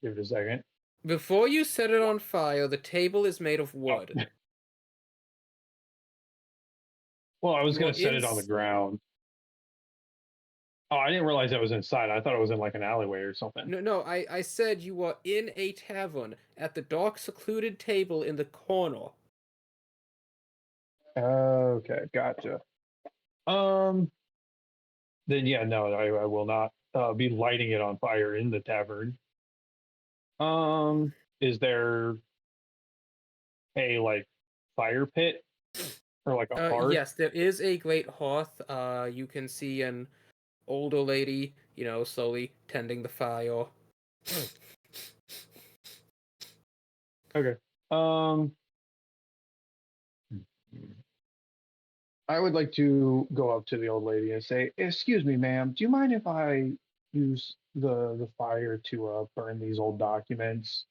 give it a second. Before you set it on fire, the table is made of wood. Well, I was You gonna are set it on the ground. Oh, I didn't realize that was inside. I thought it was in like an alleyway or something. No, I said you were in a tavern at the dark, secluded table in the corner. Okay, gotcha. Then yeah, no, I will not be lighting it on fire in the tavern. Is there a like fire pit or like a hearth? Yes, there is a great hearth. You can see an older lady, slowly tending the fire. Okay. I would like to go up to the old lady and say, "Excuse me, ma'am, do you mind if I use the fire to burn these old documents?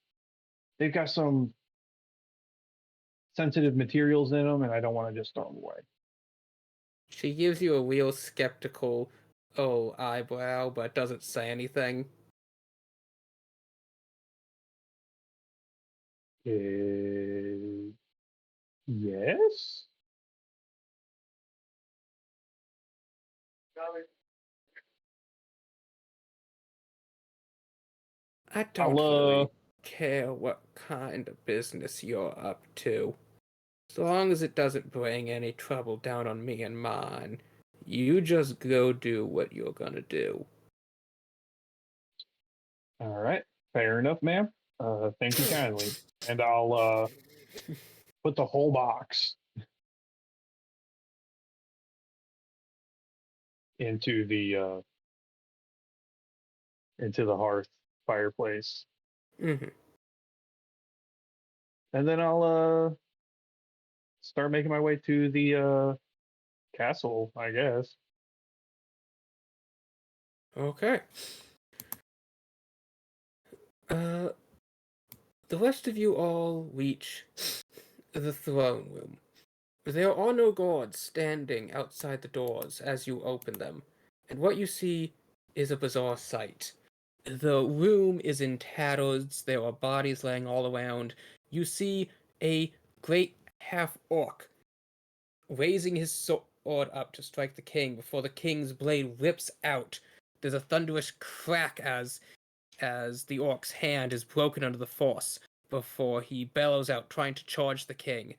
They've got some sensitive materials in them, and I don't want to just throw them away." She gives you a real skeptical, eyebrow, but doesn't say anything. Yes. I I'll don't really care what kind of business you're up to. As long as it doesn't bring any trouble down on me and mine, you just go do what you're gonna do. All right, fair enough, ma'am. Thank you kindly, and I'll put the whole box into the hearth fireplace, Mm-hmm. and then I'll start making my way to the castle, I guess. Okay. The rest of you all reach the throne room. There are no guards standing outside the doors as you open them, and what you see is a bizarre sight. The room is in tatters, there are bodies laying all around. You see a great half-orc raising his sword up to strike the king before the king's blade rips out. There's a thunderous crack as the orc's hand is broken under the force before he bellows out, trying to charge the king.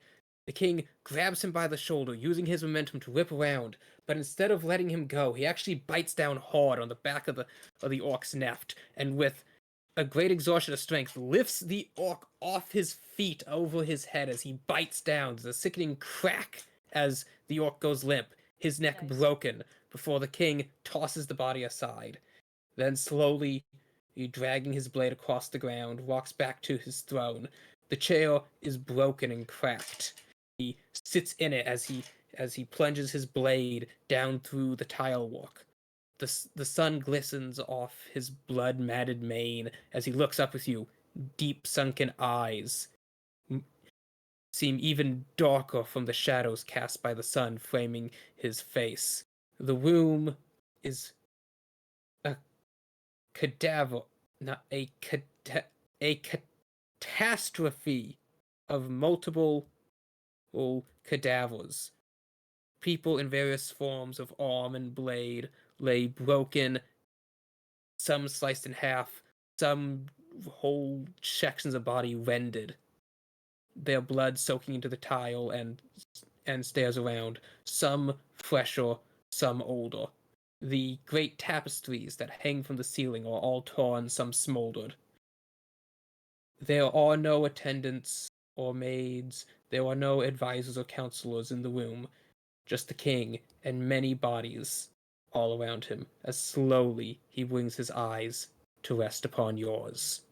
The king grabs him by the shoulder, using his momentum to whip around, but instead of letting him go, he actually bites down hard on the back of the orc's neft, and with a great exhaustion of strength, lifts the orc off his feet over his head as he bites down. There's a sickening crack as the orc goes limp, his neck broken, before the king tosses the body aside. Then slowly, dragging his blade across the ground, walks back to his throne. The chair is broken and cracked. He sits in it as he plunges his blade down through the tile walk. The sun glistens off his blood-matted mane as he looks up with you. Deep sunken eyes seem even darker from the shadows cast by the sun framing his face. The room is a cadaver, not a a catastrophe of multiple cadavers. People in various forms of arm and blade lay broken, some sliced in half, some whole sections of body rendered, their blood soaking into the tile and stairs around, some fresher, some older. The great tapestries that hang from the ceiling are all torn, some smoldered. There are no attendants or maids, there are no advisors or counselors in the room, just the king and many bodies all around him, as slowly he brings his eyes to rest upon yours.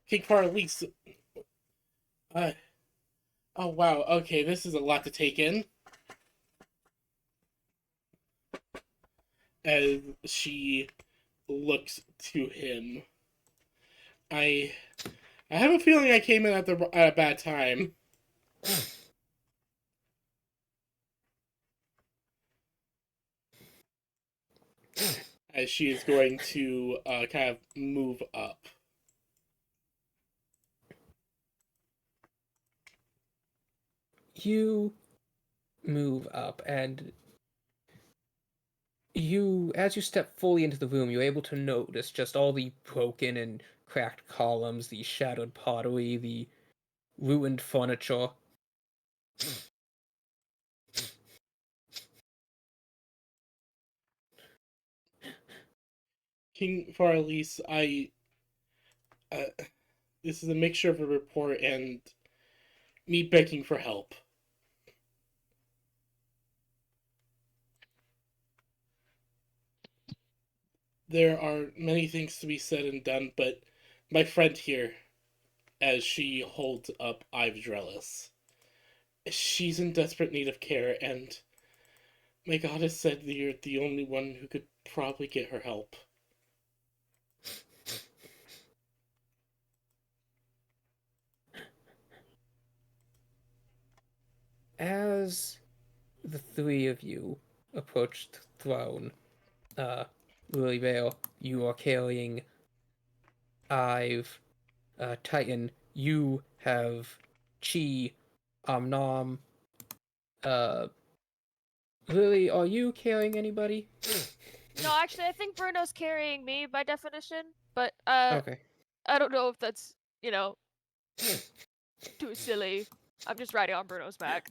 King Farlise. Oh wow. Okay, this is a lot to take in. As she looks to him, I have a feeling I came in at a bad time. As she is going to kind of move up. You move up, and as you step fully into the room, you're able to notice just all the broken and cracked columns, the shattered pottery, the ruined furniture. King Farlise, this is a mixture of a report and me begging for help. There are many things to be said and done, but my friend here, as she holds up Ivdrelis, she's in desperate need of care, and my goddess said that you're the only one who could probably get her help. As the three of you approach the throne, Lilybale, you are carrying Ive, Titan. You have Chi, Omnom. Lily, are you carrying anybody? No, actually, I think Bruno's carrying me by definition, but Okay. I don't know if that's, too silly. I'm just riding on Bruno's back.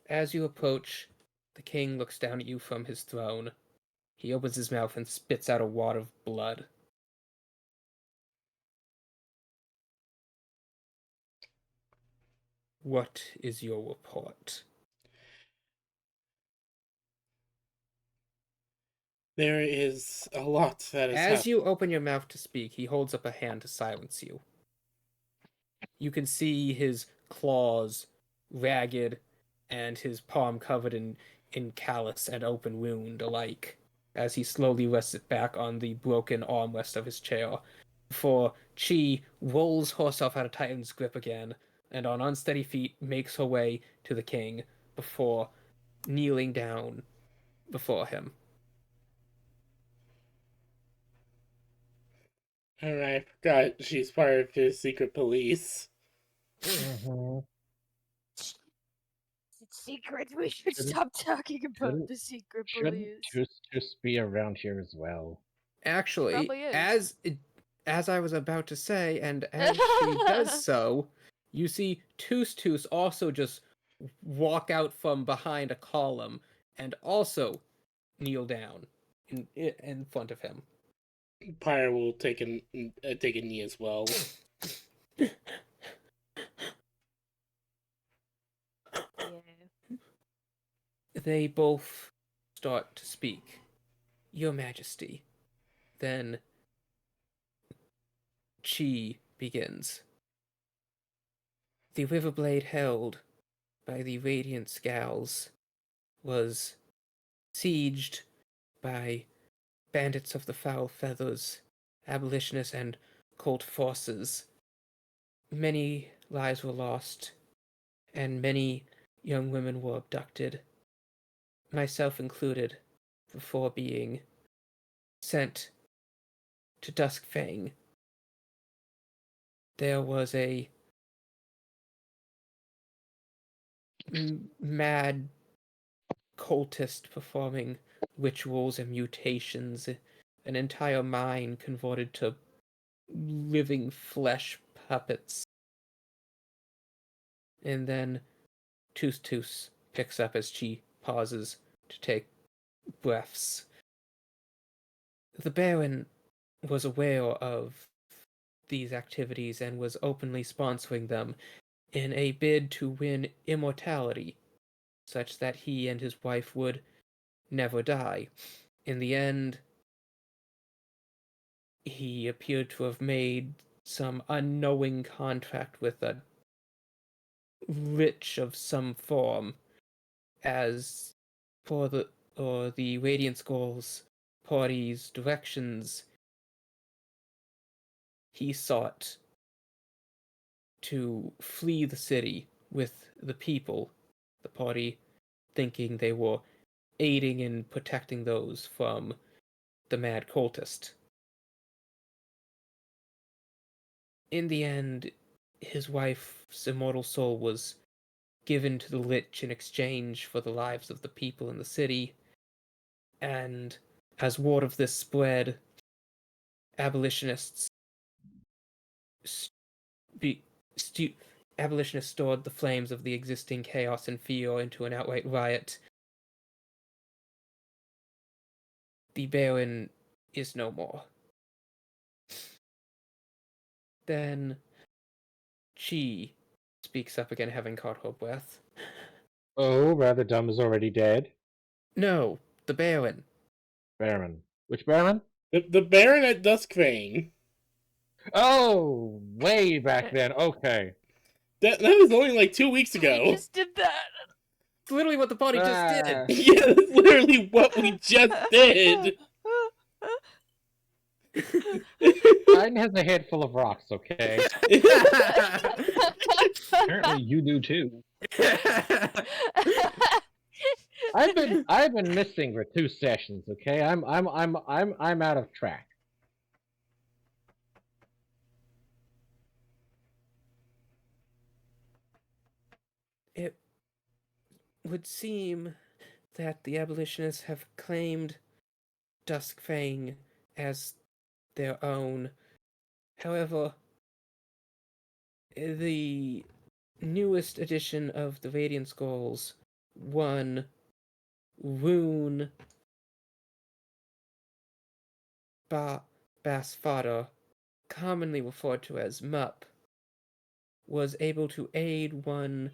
As you approach, the king looks down at you from his throne. He opens his mouth and spits out a wad of blood. What is your report? There is a lot that has As happened. you open your mouth to speak, he holds up a hand to silence you. You can see his claws ragged and his palm covered in callus and open wound alike, as he slowly rests it back on the broken armrest of his chair, before Chi rolls herself out of Titan's grip again, and on unsteady feet makes her way to the king, before kneeling down before him. Alright, I forgot she's part of the secret police. It's secret. We should Shouldn't- stop talking about shouldn't- the secret Shouldn't police. just be around here as well? Actually, Probably is. as I was about to say, and as she does so, you see Tus also just walk out from behind a column and also kneel down in front of him. Pyre will take a knee as well. Yeah. They both start to speak. Your Majesty. Then Chi begins. The Riverblade held by the Radiant Scowls was sieged by bandits of the Foul Feathers, abolitionists, and cult forces. Many lives were lost, and many young women were abducted, myself included, before being sent to Duskfang. There was a mad cultist performing rituals and mutations, an entire mine converted to living flesh puppets. And then Tus picks up as she pauses to take breaths. The Baron was aware of these activities and was openly sponsoring them in a bid to win immortality, such that he and his wife would never die. In the end, he appeared to have made some unknowing contract with a lich of some form, as for the Radiant Skulls party's directions, he sought to flee the city with the people, the party thinking they were aiding in protecting those from the mad cultist. In the end, his wife's immortal soul was given to the Lich in exchange for the lives of the people in the city, and as word of this spread, abolitionists abolitionists stored the flames of the existing chaos and fear into an outright riot. The Baron is no more. Then she speaks up again, having caught her breath. Oh, rather dumb is already dead. No, the Baron. Baron. Which Baron? The Baron at Duskfang. Oh, way back then. Okay. That was only like 2 weeks ago. We just did that. It's literally what the party just did. Yeah, that's literally what we just did. Biden has a head full of rocks, okay? Apparently, you do too. I've been missing for 2 sessions, okay? I'm out of track. It would seem that the abolitionists have claimed Duskfang as their own. However, the newest edition of the Radiant Skulls, one Rune Basfada, commonly referred to as Mup, was able to aid one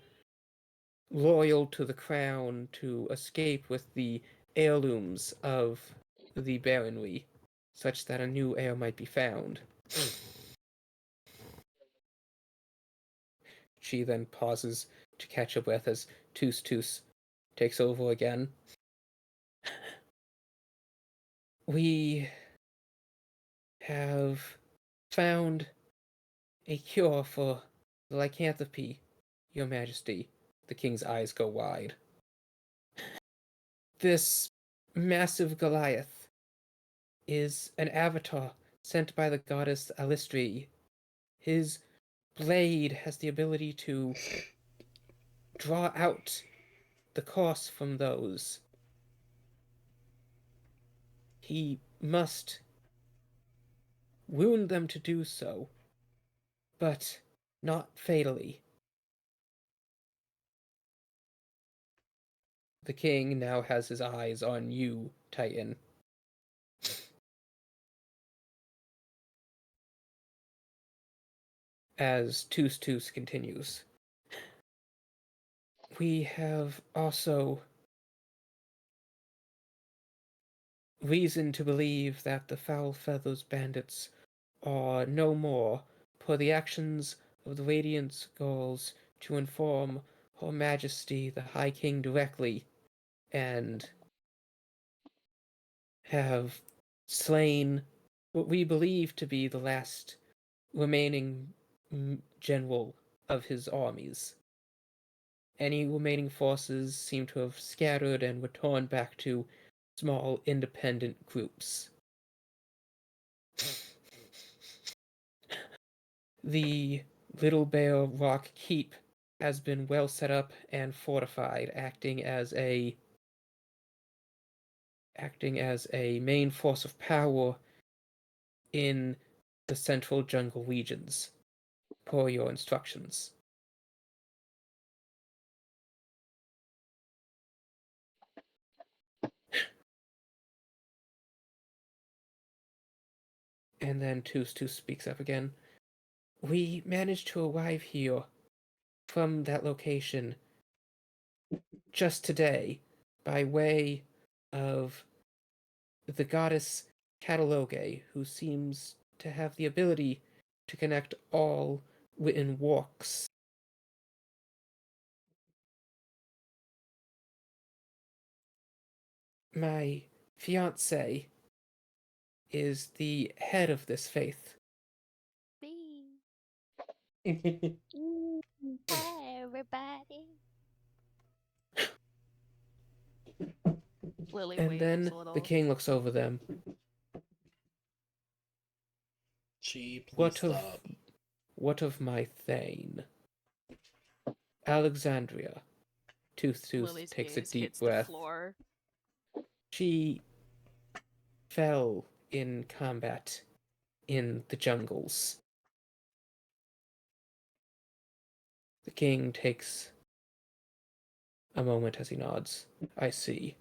loyal to the crown to escape with the heirlooms of the baronry, such that a new heir might be found. She then pauses to catch her breath as Tus takes over again. We have found a cure for lycanthropy, Your Majesty. The king's eyes go wide. This massive Goliath is an avatar sent by the goddess Alistri. His blade has the ability to draw out the curse from those. He must wound them to do so, but not fatally. The king now has his eyes on you, Titan. As Tus continues. We have also reason to believe that the Foul Feathers bandits are no more, per the actions of the Radiant Girls, to inform Her Majesty the High King directly, and have slain what we believe to be the last remaining general of his armies. any remaining forces seem to have scattered and returned back to small independent groups. The Little Bear Rock Keep has been well set up and fortified, acting as a main force of power in the central jungle regions, per your instructions. And then Tus speaks up again. We managed to arrive here from that location just today by way of the goddess Catalogue, who seems to have the ability to connect all written works. My fiancé is the head of this faith. Bee. Hi, everybody. Lily And waves then a little. the king looks over them. Gee, please What stop. of my Thane? Alexandria. Tooth Lily's takes a gaze deep hits breath. the floor. She fell in combat in the jungles. The king takes a moment as he nods. I see.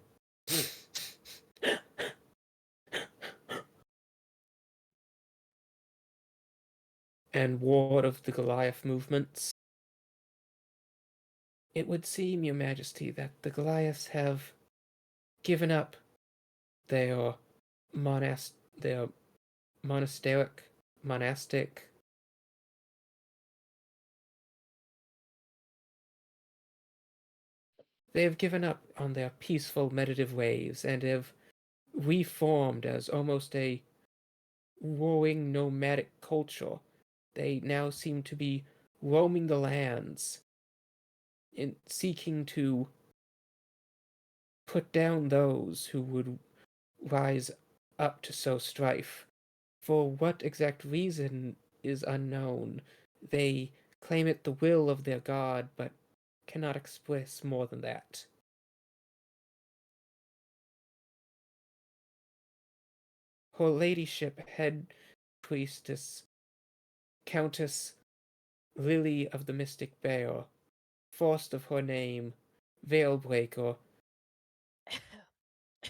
And ward of the Goliath movements. It would seem, your majesty, that the Goliaths have given up their monastic. They have given up on their peaceful meditative ways and have reformed as almost a roaring nomadic culture. They now seem to be roaming the lands in seeking to put down those who would rise up to sow strife. For what exact reason is unknown. They claim it the will of their god, but cannot express more than that. Her ladyship, head priestess, Countess Lily of the Mystic Bear, first of her name, Veilbreaker,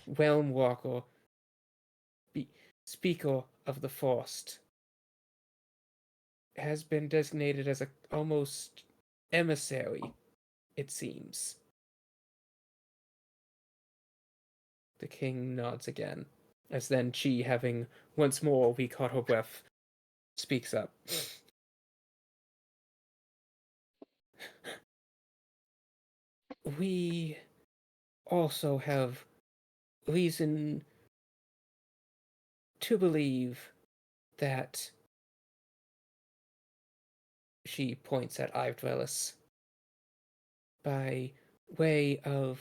Realm Walker, Speaker of the Forest, has been designated as a almost emissary, it seems. The king nods again, as then she, having once more recaught her breath, speaks up. We also have reason to believe that, she points at Ivdrelis, by way of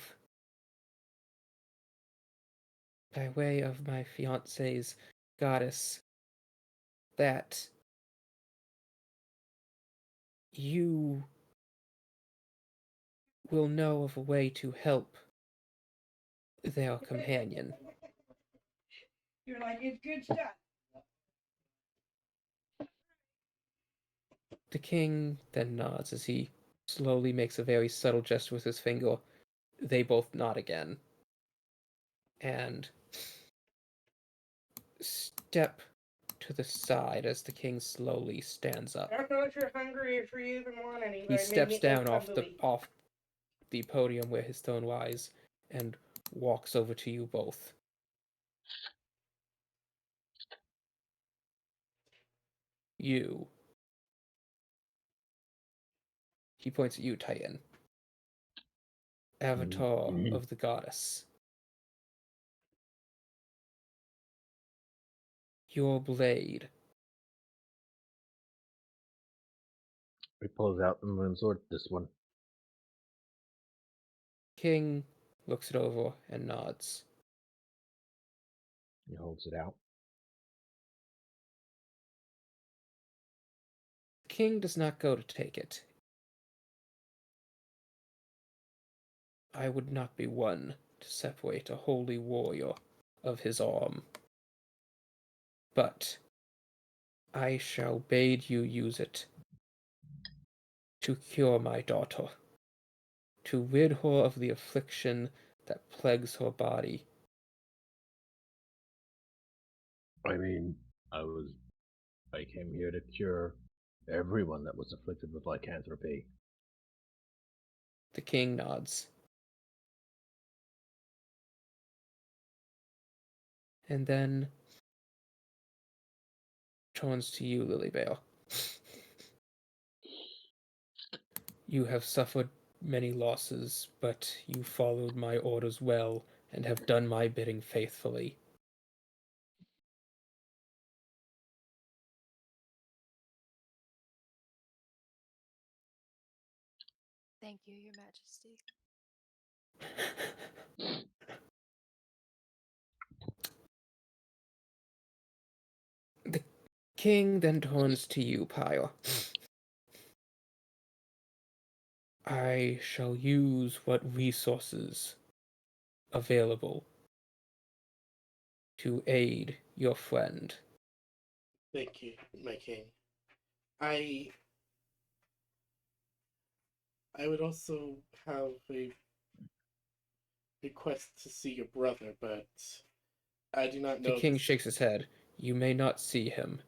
my fiance's goddess, that you will know of a way to help their companion. You're like, it's good stuff. The king then nods as he slowly makes a very subtle gesture with his finger. They both nod again. And step to the side as the king slowly stands up. I don't know if you're hungry, if you even want any, He but I made steps meatloaf down off bubbly. the podium where his throne lies and walks over to you both. You. He points at you, Titan. Avatar of the goddess. Your blade. He pulls out the moon sword. This one. king looks it over and nods. He holds it out. The king does not go to take it. I would not be one to separate a holy warrior of his arm. But I shall bade you use it to cure my daughter, to rid her of the affliction that plagues her body. I mean, I came here to cure everyone that was afflicted with lycanthropy. The king nods. And then turns to you, Lilybale. You have suffered many losses, but you followed my orders well and have done my bidding faithfully. Thank you, Your Majesty. The king then turns to you, Pyre. I shall use what resources available to aid your friend. Thank you, my king. I would also have a request to see your brother, but I do not The know. king shakes his head. You may not see him.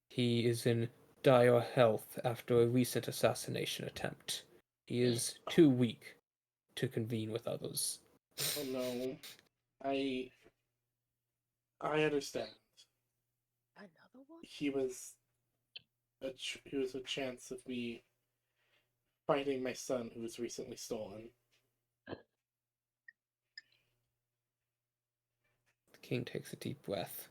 He is in dire health after a recent assassination attempt. He is too weak to convene with others. Oh no, I understand. Another one? He was a chance of me finding my son who was recently stolen. The king takes a deep breath.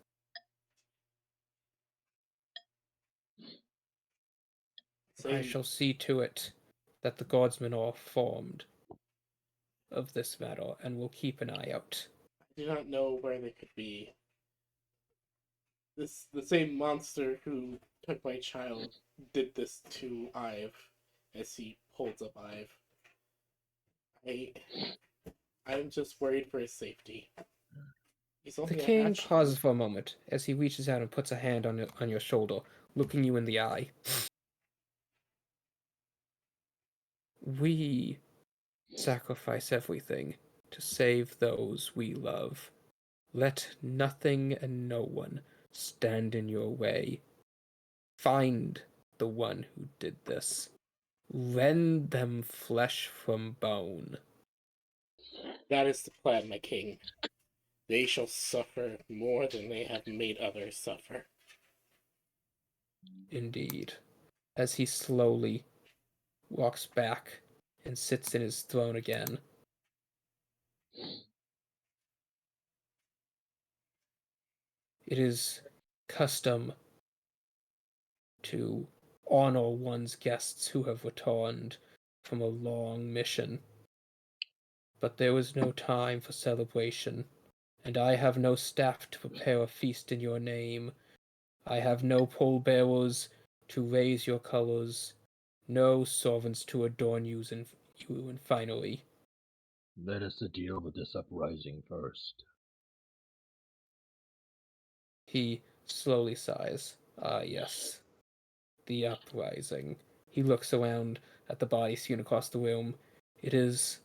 I shall see to it that the guardsmen are informed of this matter and will keep an eye out. I do not know where they could be. The same monster who took my child did this to Ive, as he holds up Ive. I'm just worried for his safety. He's only The a king hatch. pauses for a moment as he reaches out and puts a hand on your shoulder, looking you in the eye. We sacrifice everything to save those we love. Let nothing and no one stand in your way. Find the one who did this. Rend them flesh from bone. That is the plan, my king. They shall suffer more than they have made others suffer. Indeed. As he slowly walks back and sits in his throne again. It is custom to honor one's guests who have returned from a long mission. But there was no time for celebration, and I have no staff to prepare a feast in your name. I have no pallbearers to raise your colors, no servants to adorn you, and finally, Let us deal with this uprising first. he slowly sighs. Ah, yes, the uprising. He looks around at the body strewn across the room. It is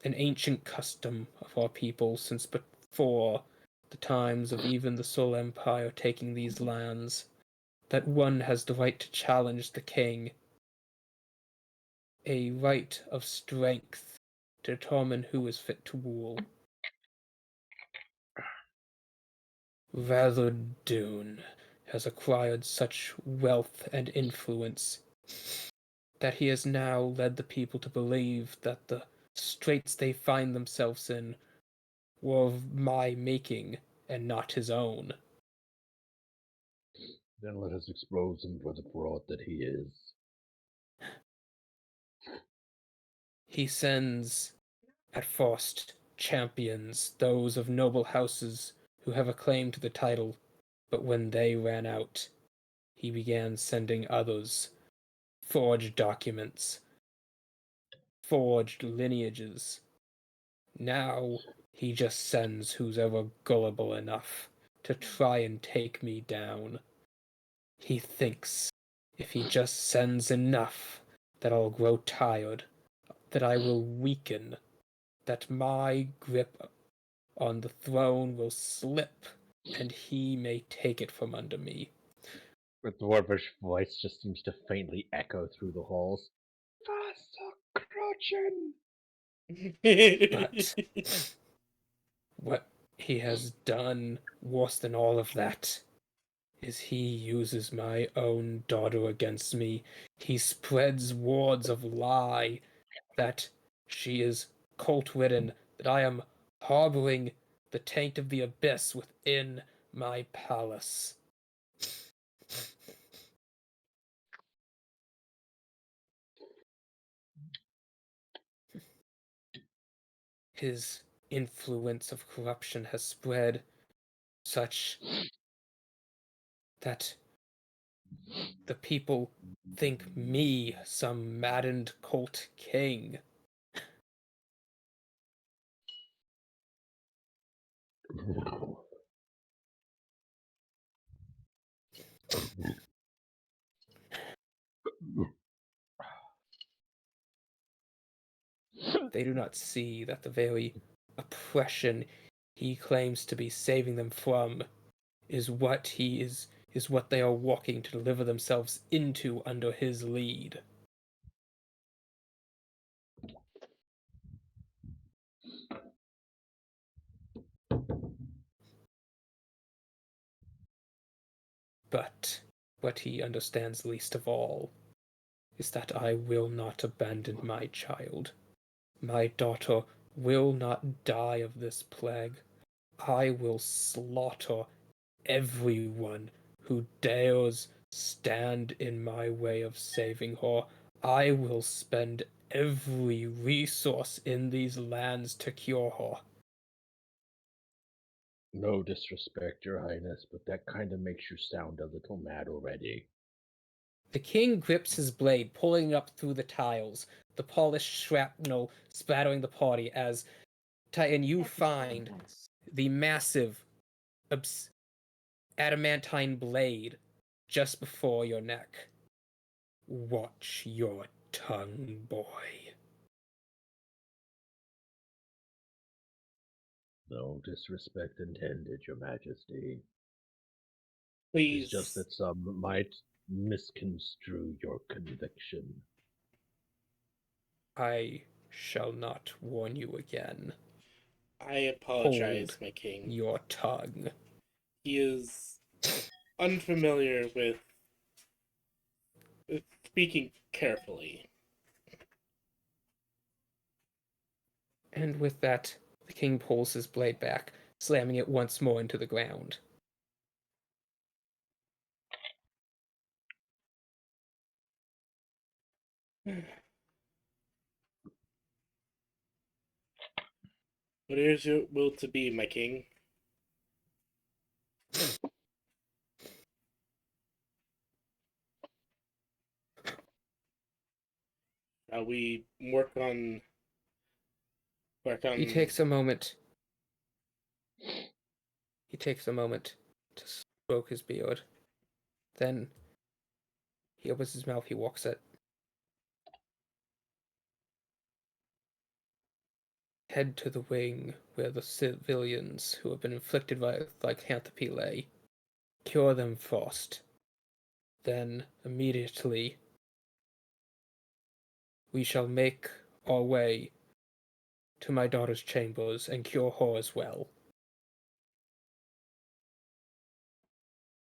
an ancient custom of our people since before the times of even the Soul Empire taking these lands, that one has the right to challenge the king, a right of strength to determine who is fit to rule. Valudune has acquired such wealth and influence that he has now led the people to believe that the straits they find themselves in were of my making and not his own. Then let us expose him for the fraud that he is. He sends at first champions those of noble houses who have a claim to the title, but when they ran out, he began sending others forged documents, forged lineages. Now he just sends who's ever gullible enough to try and take me down. He thinks if he just sends enough that I'll grow tired, that I will weaken, that my grip on the throne will slip, and he may take it from under me. The dwarvish voice just seems to faintly echo through the halls. But what he has done worse than all of that is he uses my own daughter against me. He spreads words of lie that she is cult-ridden, that I am harboring the taint of the abyss within my palace. His influence of corruption has spread such that the people think me some maddened cult king. They do not see that the very oppression he claims to be saving them from is what they are walking to deliver themselves into under his lead. But what he understands least of all is that I will not abandon my child. My daughter will not die of this plague. I will slaughter everyone who dares stand in my way of saving her. I will spend every resource in these lands to cure her. No disrespect, Your Highness, but that kind of makes you sound a little mad already. The king grips his blade, pulling it up through the tiles, the polished shrapnel spattering the party as Titan, you find the massive adamantine blade just before your neck. Watch your tongue, boy. No disrespect intended, Your Majesty. Please. It's just that some might misconstrue your conviction. I shall not warn you again. I apologize, Hold my king. your tongue. He is unfamiliar with speaking carefully. And with that, the king pulls his blade back, slamming it once more into the ground. What is your will to be, my king? Shall we work on... He takes a moment. He takes a moment to stroke his beard. Then he opens his mouth, he walks it. Head to the wing where the civilians who have been inflicted by lycanthropy lay. Cure them first. Then, immediately, we shall make our way to my daughter's chambers and cure her as well.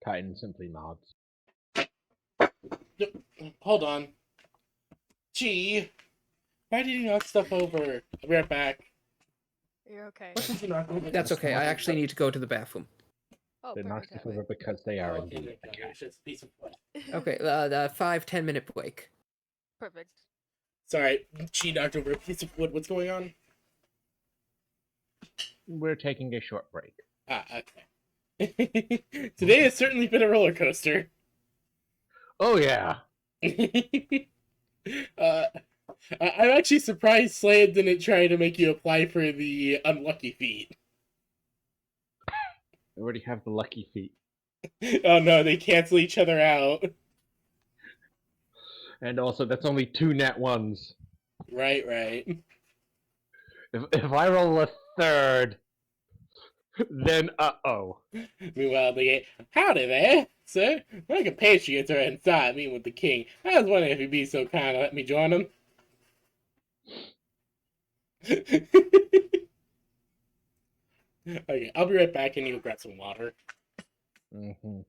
Titan simply nods. Hold on. Gee, why did you knock stuff over? I'll be right back. You're okay. What did you knock over? That's okay, I actually need to go to the bathroom. Oh, They knock perfect. stuff over because they are Oh, indeed a okay, cat. it's just a piece of wood. Okay, 5-10 minute break. Perfect. Sorry, she knocked over a piece of wood. What's going on? We're taking a short break. Ah, okay. Today has certainly been a roller coaster. Oh yeah. I'm actually surprised Slade didn't try to make you apply for the unlucky feat. I already have the lucky feet. Oh no, they cancel each other out. And also, that's only 2 nat 1s. Right. If I roll a third, then uh-oh. Meanwhile, they get, howdy there, sir. We're compatriots are inside meeting with the king. I was wondering if you'd be so kind to let me join him. Okay, I'll be right back and you'll grab some water. Mm-hmm.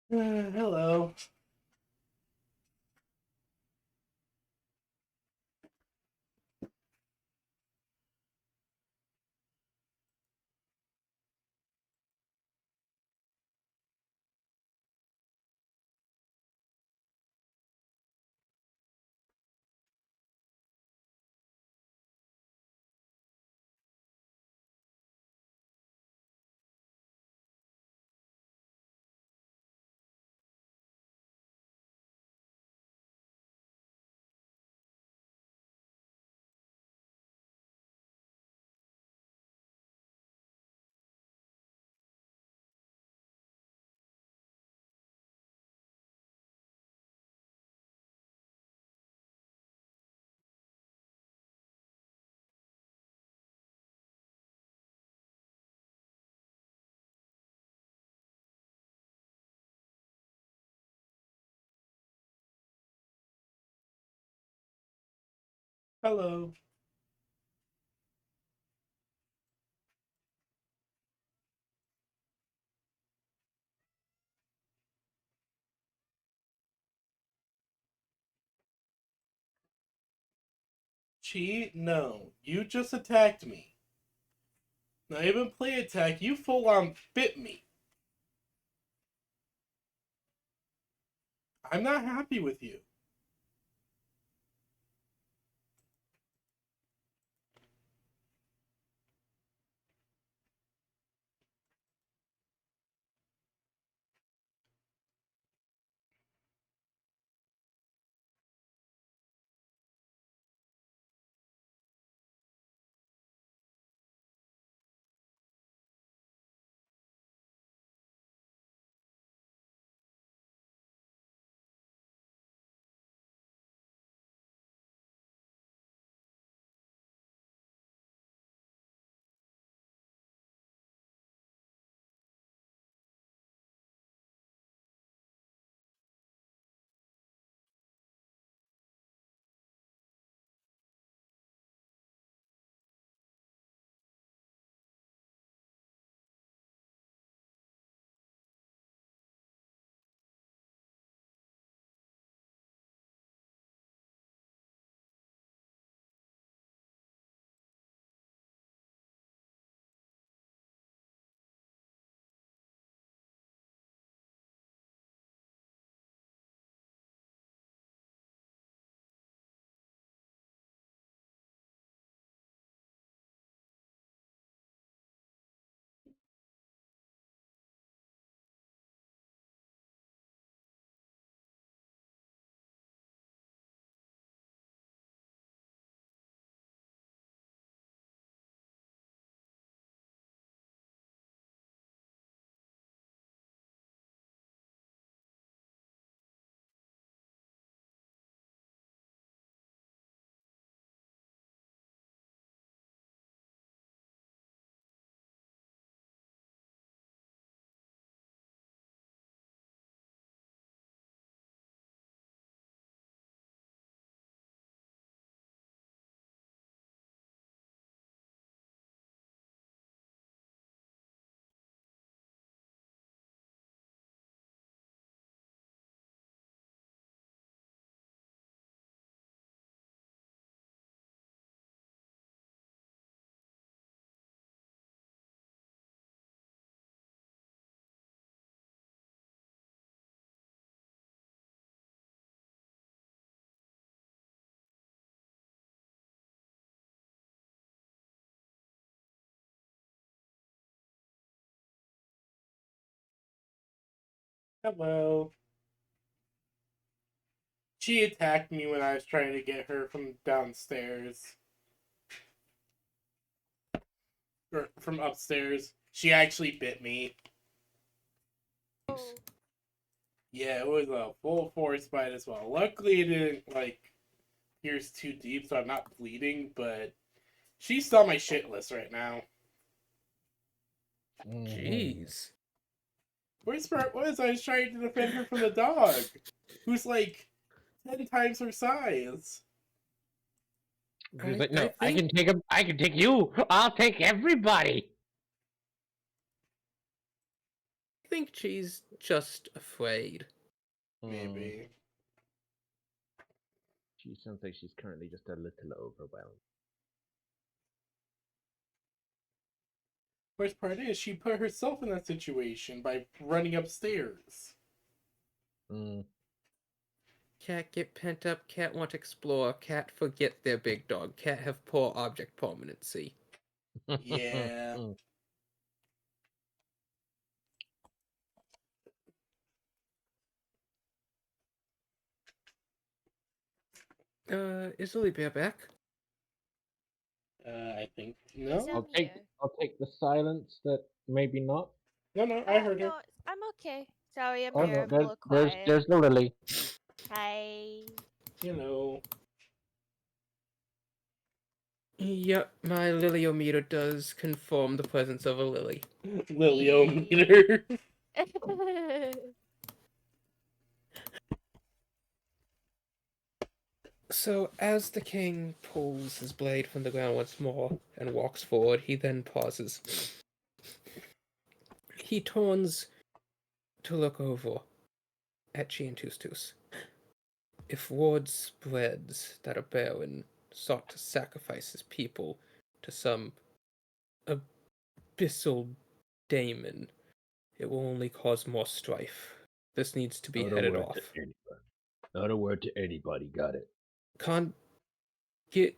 Hello. Hello. Chi, no. You just attacked me. Not even play attack, you full on bit me. I'm not happy with you. Hello. She attacked me when I was trying to get her from downstairs. Or from upstairs. She actually bit me. Oh, Yeah, it was a full force bite as well. Luckily, it didn't, pierce too deep, so I'm not bleeding, but she's still on my shit list right now. Jeez. Where's Smart was? I was trying to defend her from the dog, who's 10 times her size. He's I- like, I no, I think- can take him. I can take you. I'll take everybody. think she's just afraid. Maybe. She sounds like she's currently just a little overwhelmed. Worst part is she put herself in that situation by running upstairs. Mm. Cat get pent up, cat want to explore, cat forget their big dog, cat have poor object permanency. Yeah. Is Lily Bear back? I think Yes, no. I'm I'll take here. I'll take the silence that maybe not. No, I heard her. No, I'm okay. Sorry, I'm Oh here. no, I'm a little there's quiet. the Lily. Hi. Hello. Yep, my Lilyometer does confirm the presence of a lily. Lilyometer. So, as the king pulls his blade from the ground once more and walks forward, he then pauses. He turns to look over at Chiantustus. If word spreads that a baron sought to sacrifice his people to some abyssal daemon, it will only cause more strife. This needs to be Not a headed word off. to anybody. Not a word to anybody. Got it. Get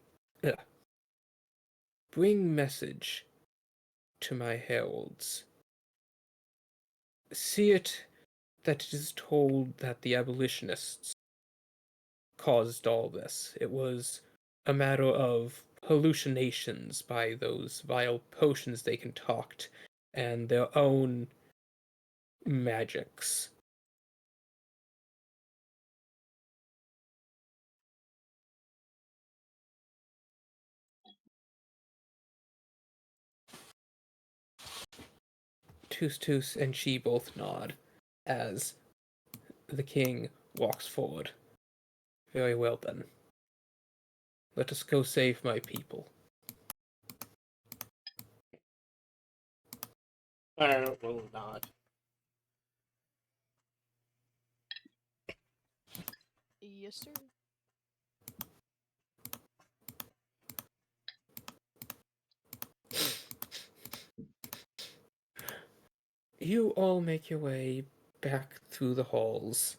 bring message to my heralds. See it that it is told that the abolitionists caused all this. It was a matter of hallucinations by those vile potions they concoct and their own magics. Tus and she both nod as the king walks forward. Very well then. Let us go save my people. I will not. Yes, sir. You all make your way back through the halls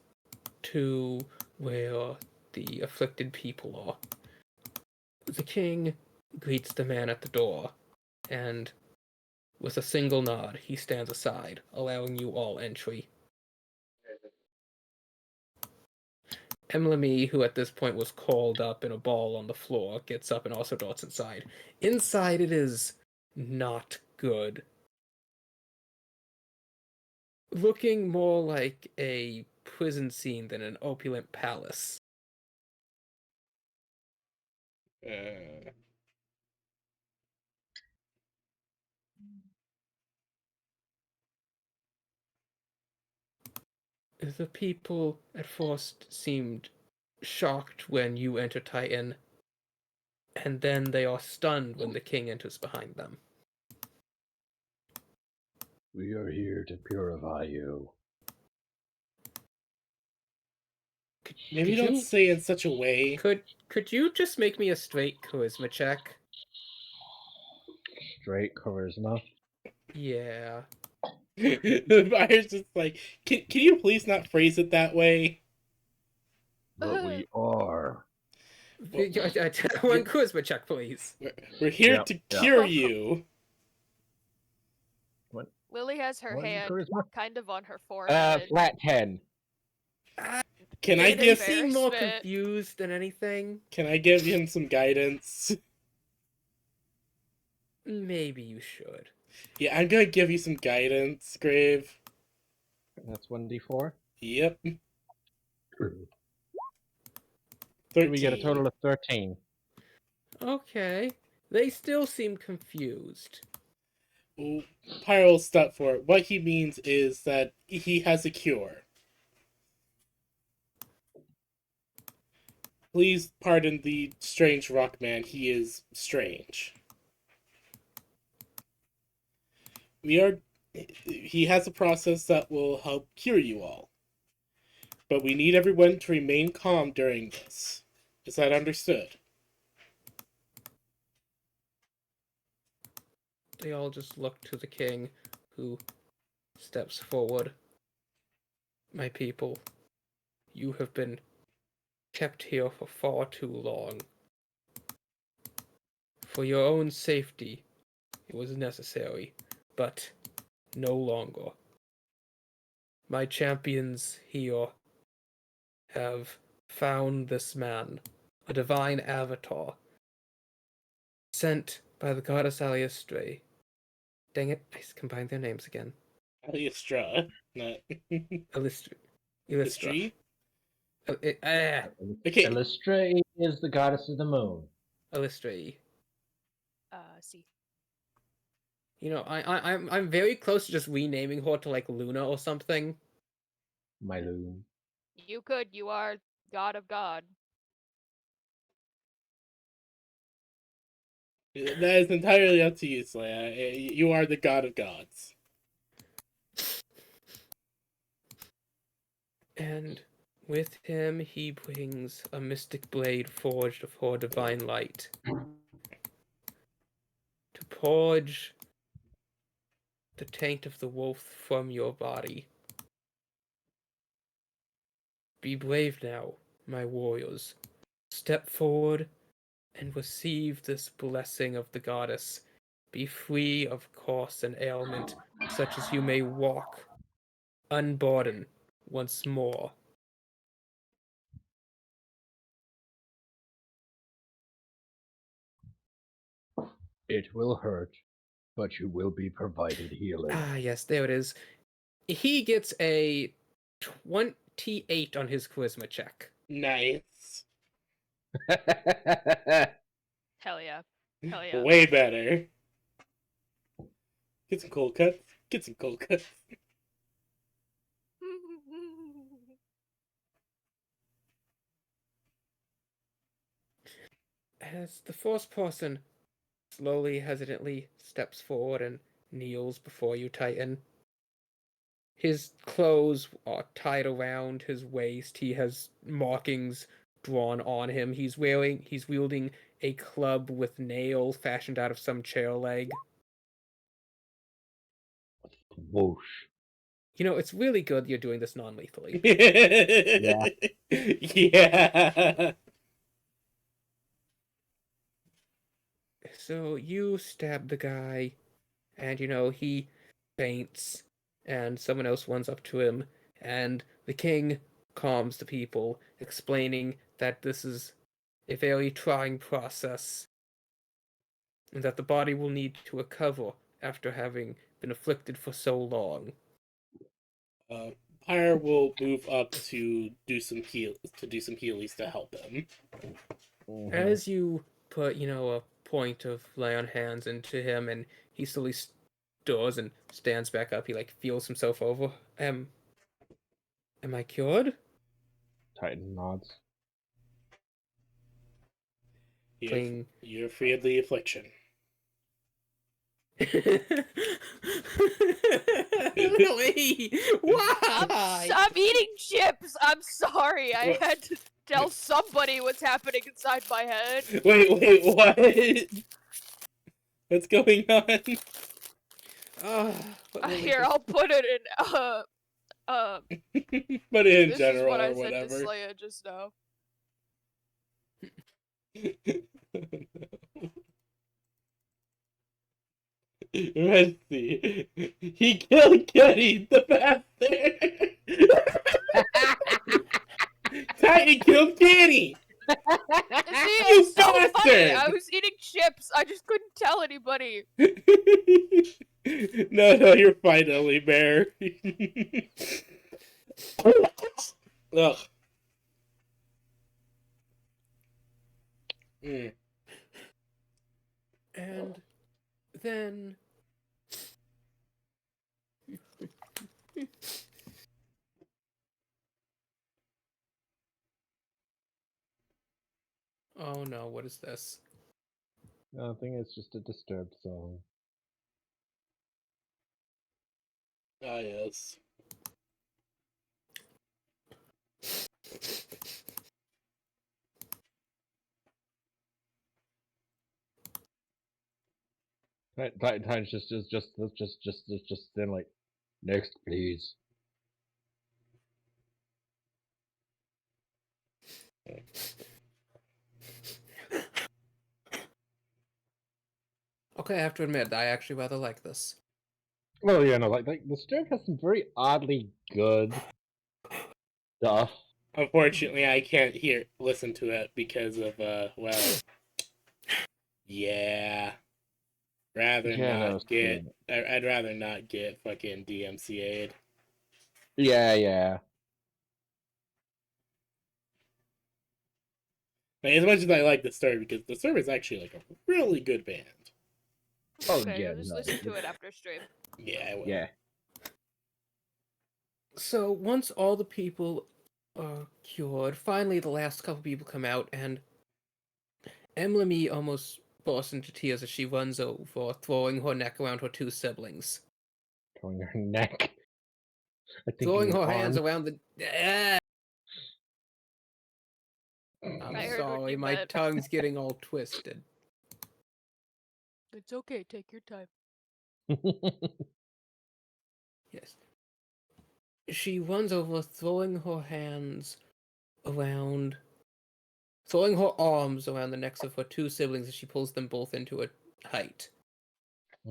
to where the afflicted people are. The king greets the man at the door, and with a single nod, he stands aside, allowing you all entry. Emily, who at this point was coiled up in a ball on the floor, gets up and also darts inside. Inside it is not good. Looking more like a prison scene than an opulent palace. The people at first seemed shocked when you enter Titan, and then they are stunned when the king enters behind them. We are here to purify you. Maybe don't say it in such a way. Could you just make me a straight charisma check? Straight charisma. Yeah. I was just like, can you please not phrase it that way? But we are. Well, One charisma check, please. we're here Yep, to yep. cure you. What? Lily has her What is hand charisma? kind of on her forehead. Flat 10. Can I They give seem more Embarrassment. confused than anything. Can I give him some guidance? Maybe you should. Yeah, I'm gonna give you some guidance, Grave. That's 1d4. Yep. 13. So we get a total of 13. Okay. They still seem confused. Well, Pyro will step for it. What he means is that he has a cure. Please pardon the strange rock man. He is strange. We are he has a process that will help cure you all. But we need everyone to remain calm during this. Is that understood? They all just look to the king, who steps forward. My people, you have been kept here for far too long. For your own safety, it was necessary, but no longer. My champions here have found this man, a divine avatar, sent by the goddess Aliastre. Dang it, I combined their names again. Aliastra, not Illustra. Istri. Okay. Illustre is the goddess of the moon. Illustre. See. You know, I'm very close to just renaming her to like Luna or something. My loon. You could. You are God of God. That is entirely up to you, Slaya. You are the god of gods. And with him he brings a mystic blade forged of her divine light. To purge the taint of the wolf from your body. Be brave now, my warriors. Step forward and receive this blessing of the goddess. Be free of curse and ailment, such as you may walk unburdened once more. It will hurt, but you will be provided healing. Ah, yes, there it is. He gets a 28 on his charisma check. Nice. Hell yeah. Hell yeah. Way better. Get some cold cuts. Get some cold cuts. As the first person slowly, hesitantly steps forward and kneels before you, Titan. His clothes are tied around his waist. He has markings drawn on him. He's wielding a club with nails fashioned out of some chair leg. Whoosh. You know, it's really good you're doing this non-lethally. Yeah. Yeah. So you stab the guy, and you know, he faints, and someone else runs up to him, and the king calms the people, explaining that this is a very trying process, and that the body will need to recover after having been afflicted for so long. Pyre will move up to do some healies to help him. Mhm. As you put, you know, a point of lay on hands into him, and he slowly stirs and stands back up, he like feels himself over. Am I cured? Titan nods. You're free of the affliction. Really? Why? I'm eating chips. I'm sorry. I What? had to tell somebody what's happening inside my head. Wait, what? What's going on? Here, I'll put it in. But in This is general what I or said to whatever. Slaya just now. Let's see. He killed Kenny, the bastard. Titan killed Kenny. See, You it's so funny. bastard! I was eating chips. I just couldn't tell anybody. No, you're fine, Ellie Bear. Ugh. Mm. And then oh no, what is this? I think it's just a disturbed song. Ah, yes. Titan's just then like, next, please. Okay, I have to admit, I actually rather like this. Well, yeah, no, like the story has some very oddly good stuff. Unfortunately, I can't listen to it because of, well, yeah. Rather Yeah, no, not get. I'd rather not get fucking DMCA'd. yeah. Like, as much as I like the story, because the story is actually like a really good band. Oh, Okay, yeah, I'll just no, listen to it after stream. Yeah, I will. Yeah. So once all the people are cured, finally the last couple people come out, and Emily almost bursts into tears as she runs over, throwing her neck around her two siblings. Throwing her neck. Throwing her hands around the... I'm I heard what sorry, you my meant. tongue's getting all twisted. It's okay, take your time. Yes. She runs over, throwing her hands around... throwing her arms around the necks of her two siblings as she pulls them both into a height.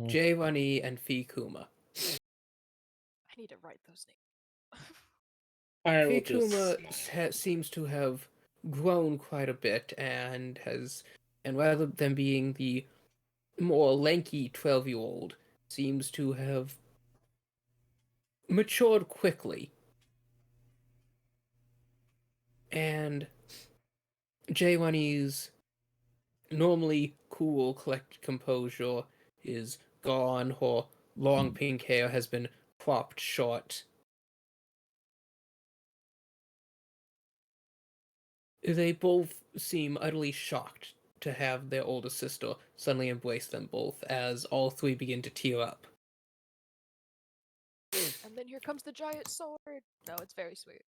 Jay Rani and Fee Kuma. I need to write those names. I will Fee just Kuma smile. seems to have grown quite a bit and rather than being the more lanky 12-year-old, seems to have matured quickly. And Jaywani's normally cool, collected composure is gone. Her long pink hair has been cropped short. They both seem utterly shocked to have their older sister suddenly embrace them both, as all three begin to tear up. And then here comes the giant sword. No, it's very sweet.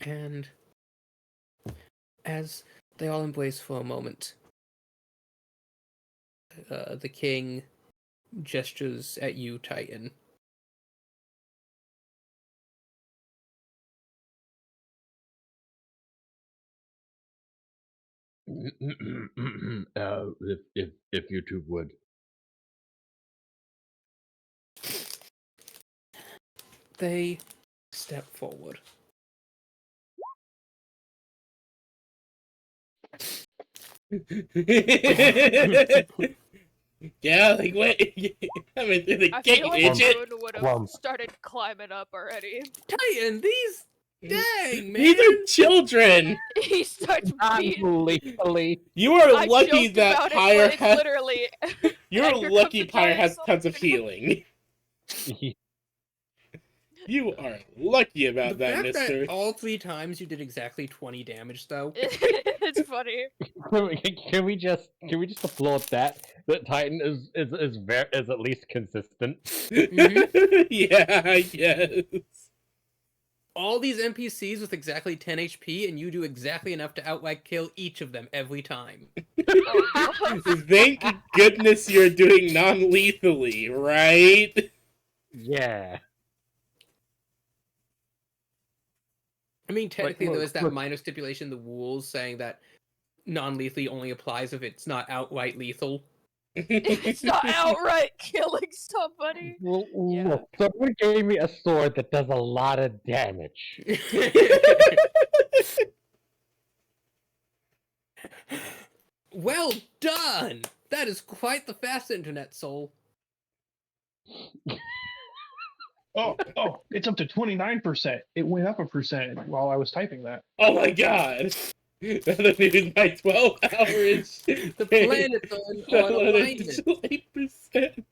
And as they all embrace for a moment, the king gestures at you, Titan. If you two would. They step forward. Yeah, like wait, I mean through the I gate, feel like idiot. Moon would have started climbing up already. Titan, these dang man. These are children. He starts beating. Unbelievably. You are I lucky joked that about it, Pyre but it's has. literally. You're and here comes lucky the Pyre giant has sword. tons of healing. You are lucky about The that, fact mister. that all 3 times you did exactly 20 damage, though. It's funny. Can we just applaud that Titan is at least consistent. Yeah, I guess. All these NPCs with exactly 10 HP, and you do exactly enough to outright kill each of them every time. Thank goodness you're doing non-lethally, right? Yeah. I mean, technically, look, there is that look. minor stipulation in the rules saying that non-lethally only applies if it's not outright lethal. It's not outright killing somebody. Well, Yeah. look, someone gave me a sword that does a lot of damage. Well done! That is quite the fast internet, Soul. Oh, it's up to 29%. It went up a percent while I was typing that. Oh my god! That is my 12 hours. The planets are on alignment. 8%.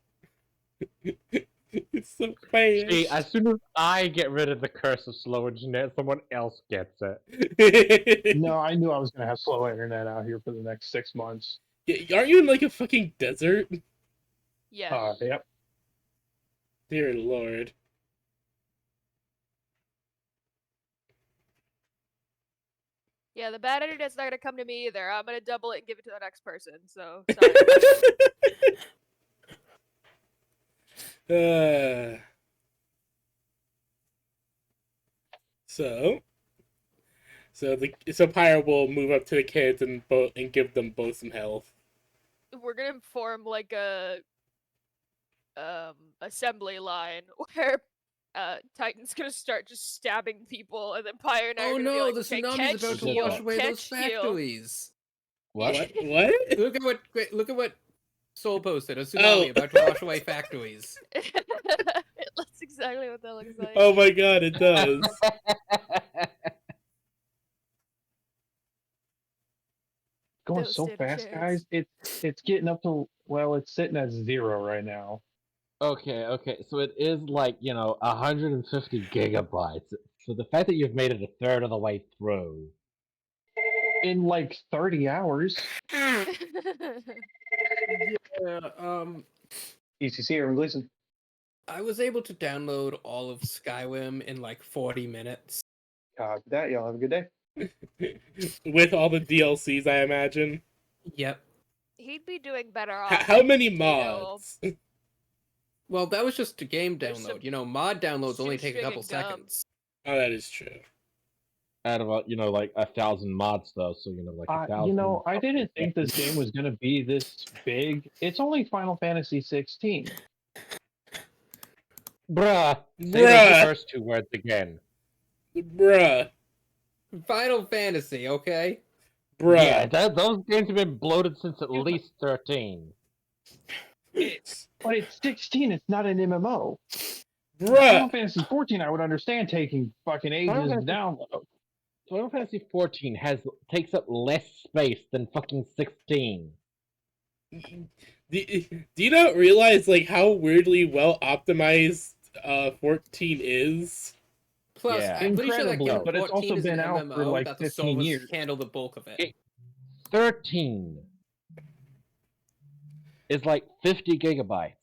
It's so banished. as soon as I get rid of the curse of slow internet, someone else gets it. No, I knew I was gonna have slow internet out here for the next 6 months. Yeah, aren't you in like a fucking desert? Yeah. Yep. Dear lord. Yeah, the bad internet's not gonna come to me either. I'm gonna double it and give it to the next person. So sorry. So Pyre will move up to the kids and give them both some health. We're gonna form like a assembly line where Titan's gonna start just stabbing people, and then Pyre and I are Oh gonna be no, like, the okay, tsunami's catch about to heal, wash away those catch heal. factories. What? What? Look at what Soul posted. A tsunami about to wash away factories. That's exactly what that looks like. Oh my god, it does. Going so fast, guys. It's getting up to, well, it's sitting at 0 right now. Okay, so it is like, 150 gigabytes. So the fact that you've made it a third of the way through. In like 30 hours. Yeah, ECC, everyone listen. I was able to download all of Skyrim in like 40 minutes. Copy that. Y'all have a good day. With all the DLCs, I imagine. Yep. He'd be doing better off. How many you know, mods? Well, that was just a game There's download. some You know, mod downloads only take a shoestring couple and gum. seconds. Oh, that is true. Out of like 1,000 mods though, so like 1,000. I didn't think this game was gonna be this big. It's only Final Fantasy 16. Bruh. Say those first two words again. Bruh. Final Fantasy, okay? Bruh. Yeah, those games have been bloated since at least 13. But it's 16. It's not an MMO. Bruh. Final Fantasy 14, I would understand taking fucking ages to download. Final Fantasy 14 takes up less space than fucking 16. Do you not realize like how weirdly well optimized 14 is? Plus, Yeah. I'm pretty sure that Incredibly, game but it's 14 also is an been out MMO for, like, that the 15 servers years. handle the bulk of it. 13 is like 50 gigabytes.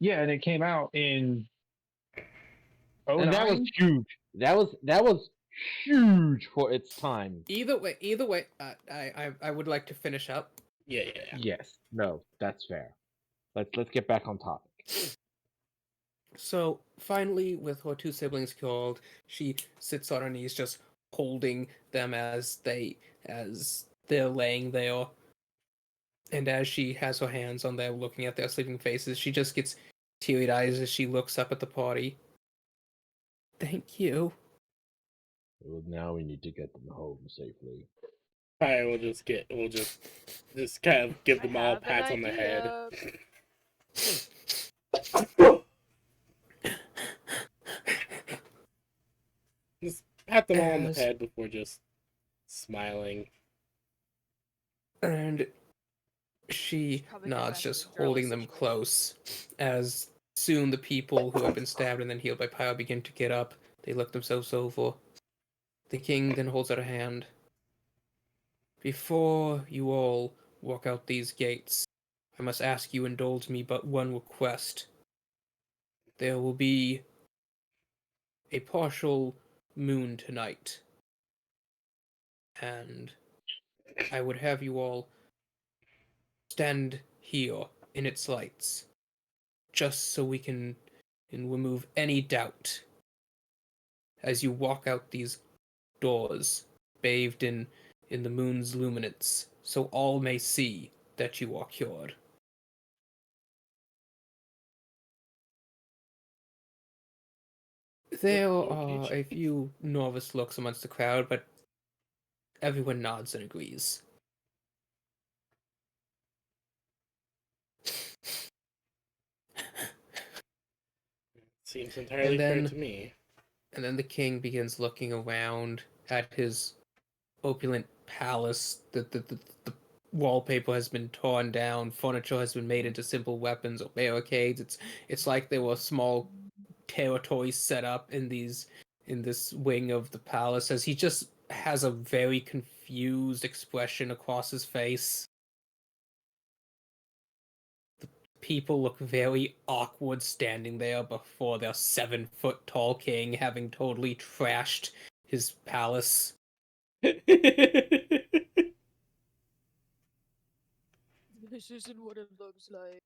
Yeah, and it came out in. And that was huge. That was huge for its time. Either way, I would like to finish up. Yeah. Yes. No, that's fair. Let's get back on topic. So finally, with her two siblings killed, she sits on her knees, just holding them as they're laying there. And as she has her hands on them, looking at their sleeping faces, she just gets teary eyes as she looks up at the party. Thank you. Well, now we need to get them home safely. Alright, we'll just kind of give them all have an pats on the head. idea. Just pat them all on the As- head before just smiling. And she Probably go nods, back to just the girl holding them situation. close. As soon the people who have been stabbed and then healed by Pyro begin to get up, they look themselves over. The king then holds out a hand. Before you all walk out these gates, I must ask you indulge me but one request. There will be a partial moon tonight, and I would have you all stand here in its lights, just so we can remove any doubt as you walk out these doors, bathed in the moon's luminance, so all may see that you are cured. There are a few nervous looks amongst the crowd, but everyone nods and agrees. Seems entirely fair to me. And then the king begins looking around at his opulent palace, the wallpaper has been torn down, furniture has been made into simple weapons or barricades. It's like there were small territories set up in this wing of the palace, as he just has a very confused expression across his face. The people look very awkward standing there before their 7-foot tall king, having totally trashed his palace. This isn't what it looks like.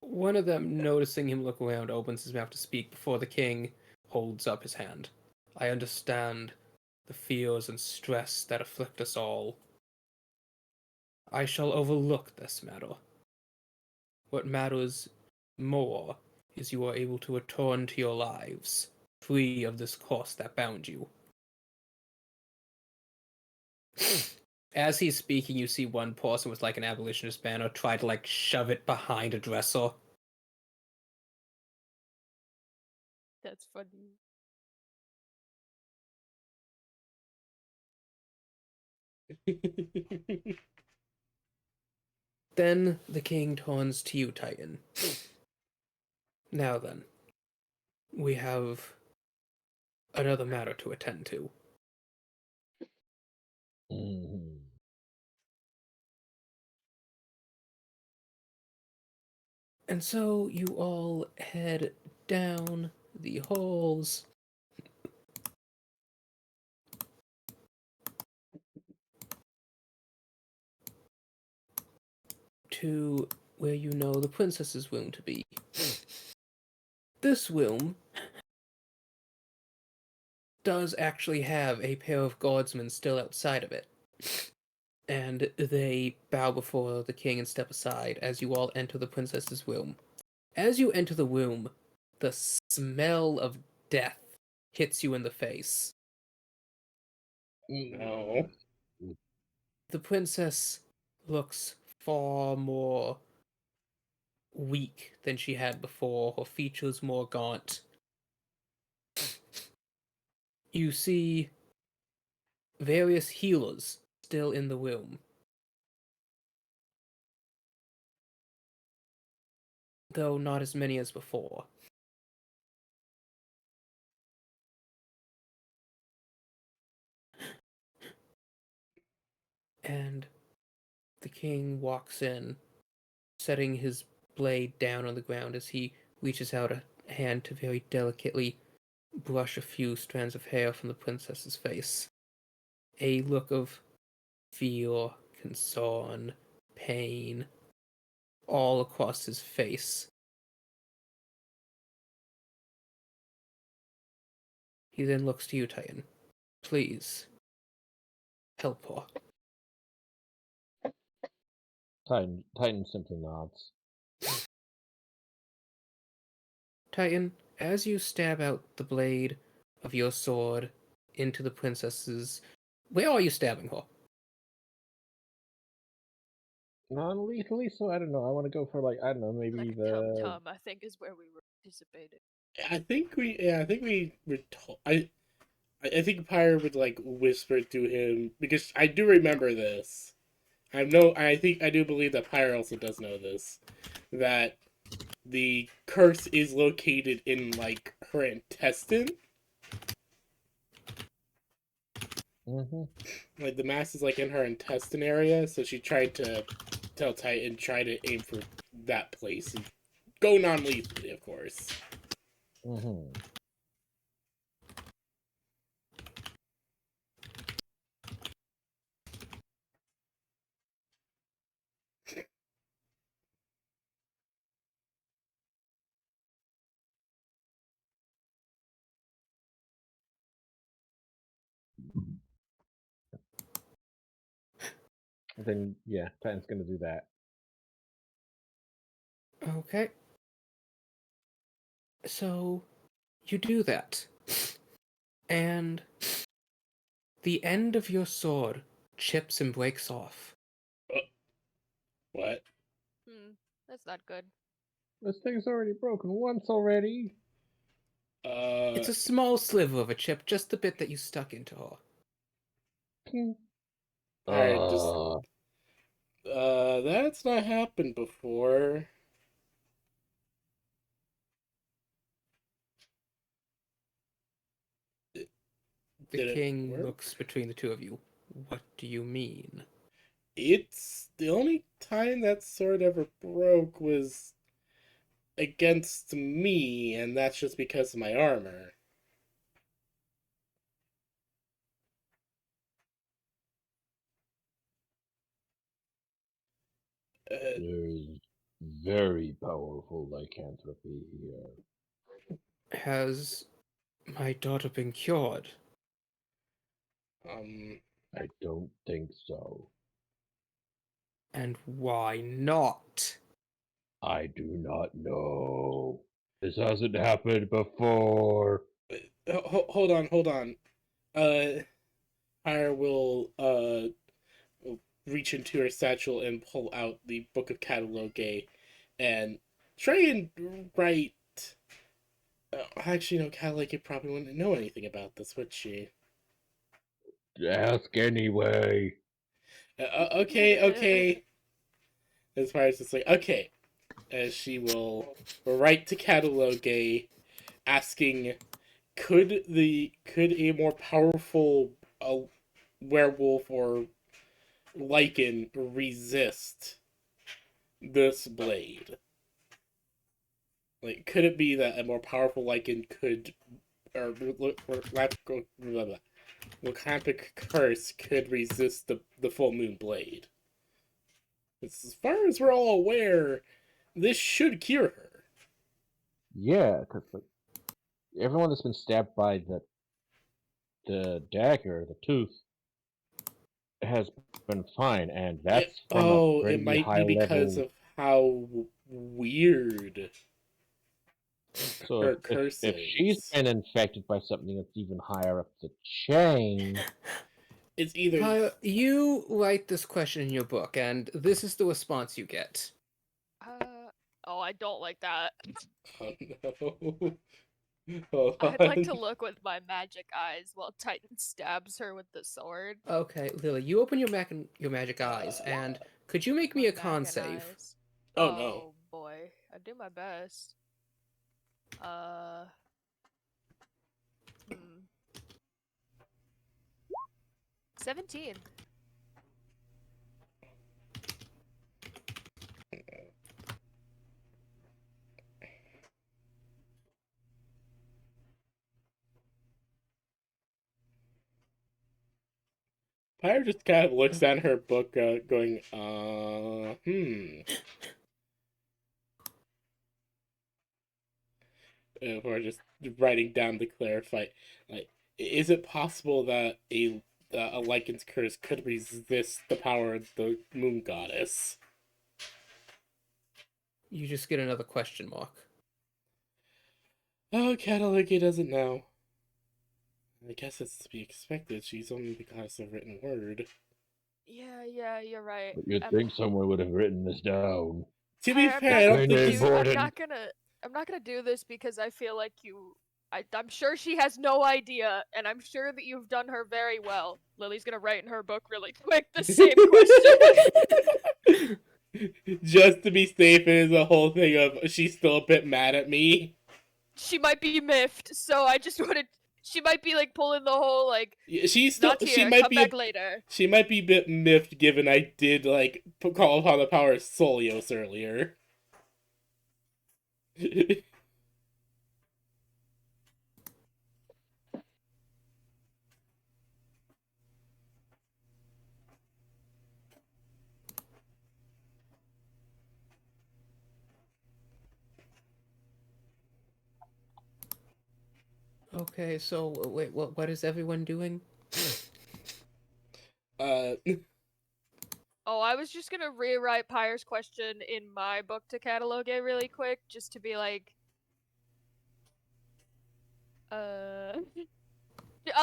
One of them, noticing him look around, opens his mouth to speak before the king holds up his hand. I understand the fears and stress that afflict us all. I shall overlook this matter. What matters more is you are able to return to your lives, free of this curse that bound you. As he's speaking, you see one person with like an abolitionist banner try to like shove it behind a dresser. That's funny. Then the king turns to you, Titan. Now then, we have another matter to attend to. Mhm. And so you all head down the halls to where you know the princess's room to be. This room does actually have a pair of guardsmen still outside of it. And they bow before the king and step aside as you all enter the princess's room. As you enter the room, the smell of death hits you in the face. No. The princess looks far more weak than she had before, her features more gaunt. You see various healers still in the room, though not as many as before. And the king walks in, setting his blade down on the ground as he reaches out a hand to very delicately brush a few strands of hair from the princess's face. A look of fear, concern, pain, all across his face. He then looks to you, Titan. Please, help her. Titan simply nods. Titan, as you stab out the blade of your sword into the princess's... Where are you stabbing her? Non-lethally, so I don't know. I want to go for like, I don't know, maybe Like the... tum I think is where we were anticipating. I think we were told. I think Pyre would like whisper to him because I do remember this. I do believe that Pyre also does know this. That the curse is located in like her intestine. Mm-hmm. Like the mass is like in her intestine area, so she tried to tell Titan try to aim for that place and go non-lethally, of course. Mm-hmm. Then yeah, Titan's gonna do that. Okay. So, you do that. And the end of your sword chips and breaks off. What? That's not good. This thing's already broken once already. It's a small sliver of a chip, just the bit that you stuck into her. Hmm. Alright, just Uh, that's not happened before. The Did it king work? looks between the two of you. What do you mean? It's the only time that sword ever broke was against me, and that's just because of my armor. there's very powerful lycanthropy here. Has my daughter been cured? Um, I don't think so. And why not? I do not know. This hasn't happened before. hold on, hold on. Hire will reach into her satchel and pull out the book of catalogue and try and write. Actually, no, catalogue probably wouldn't know anything about this, would she? Ask anyway. Okay, okay. As far as it's like, okay, as she will write to catalogue asking, could a more powerful werewolf or lichen resist this blade? Like, could it be that a more powerful lichen could, or lycanthropic curse could resist the full moon blade? As far as we're all aware, this should cure her. Yeah, because like everyone that's been stabbed by the dagger, the tooth, has been fine, and that's from a It pretty might high be because level. of how weird So her if she's curses. been infected by something that's even higher up the chain, It's either You write this question in your book, and this is the response you get. Oh, I don't like that. oh no. Hold I'd like to on. look with my magic eyes while Titan stabs her with the sword. Okay, Lily, you open your magic eyes, and could you make me My a con Mac and save? eyes. Oh no. Boy, I do my best. Hmm. 17. Pyre just kind of looks at her book, going, or just writing down to clarify. Like, is it possible that a Lycan's curse could resist the power of the moon goddess? You just get another question mark. Oh, Cataloggy doesn't know. I guess it's to be expected. She's only the goddess of written word. Yeah, you're right. But you'd think someone would have written this down. To be I'm fair, not I gonna don't think Explain it, he's. I'm Borden. not gonna do this because I feel like I'm sure she has no idea, and I'm sure that you've done her very well. Lily's gonna write in her book really quick the same question. Just to be safe, it is a whole thing of she's still a bit mad at me. She might be miffed, so I just wanted. She might be like pulling the whole like. Yeah, she's still. Not She here. might Come be. back later. She might be a bit miffed, given I did like call upon the power of Solios earlier. Okay, so wait, what is everyone doing? uh, Oh, I was just gonna rewrite Pyre's question in my book to catalog it really quick, just to be like,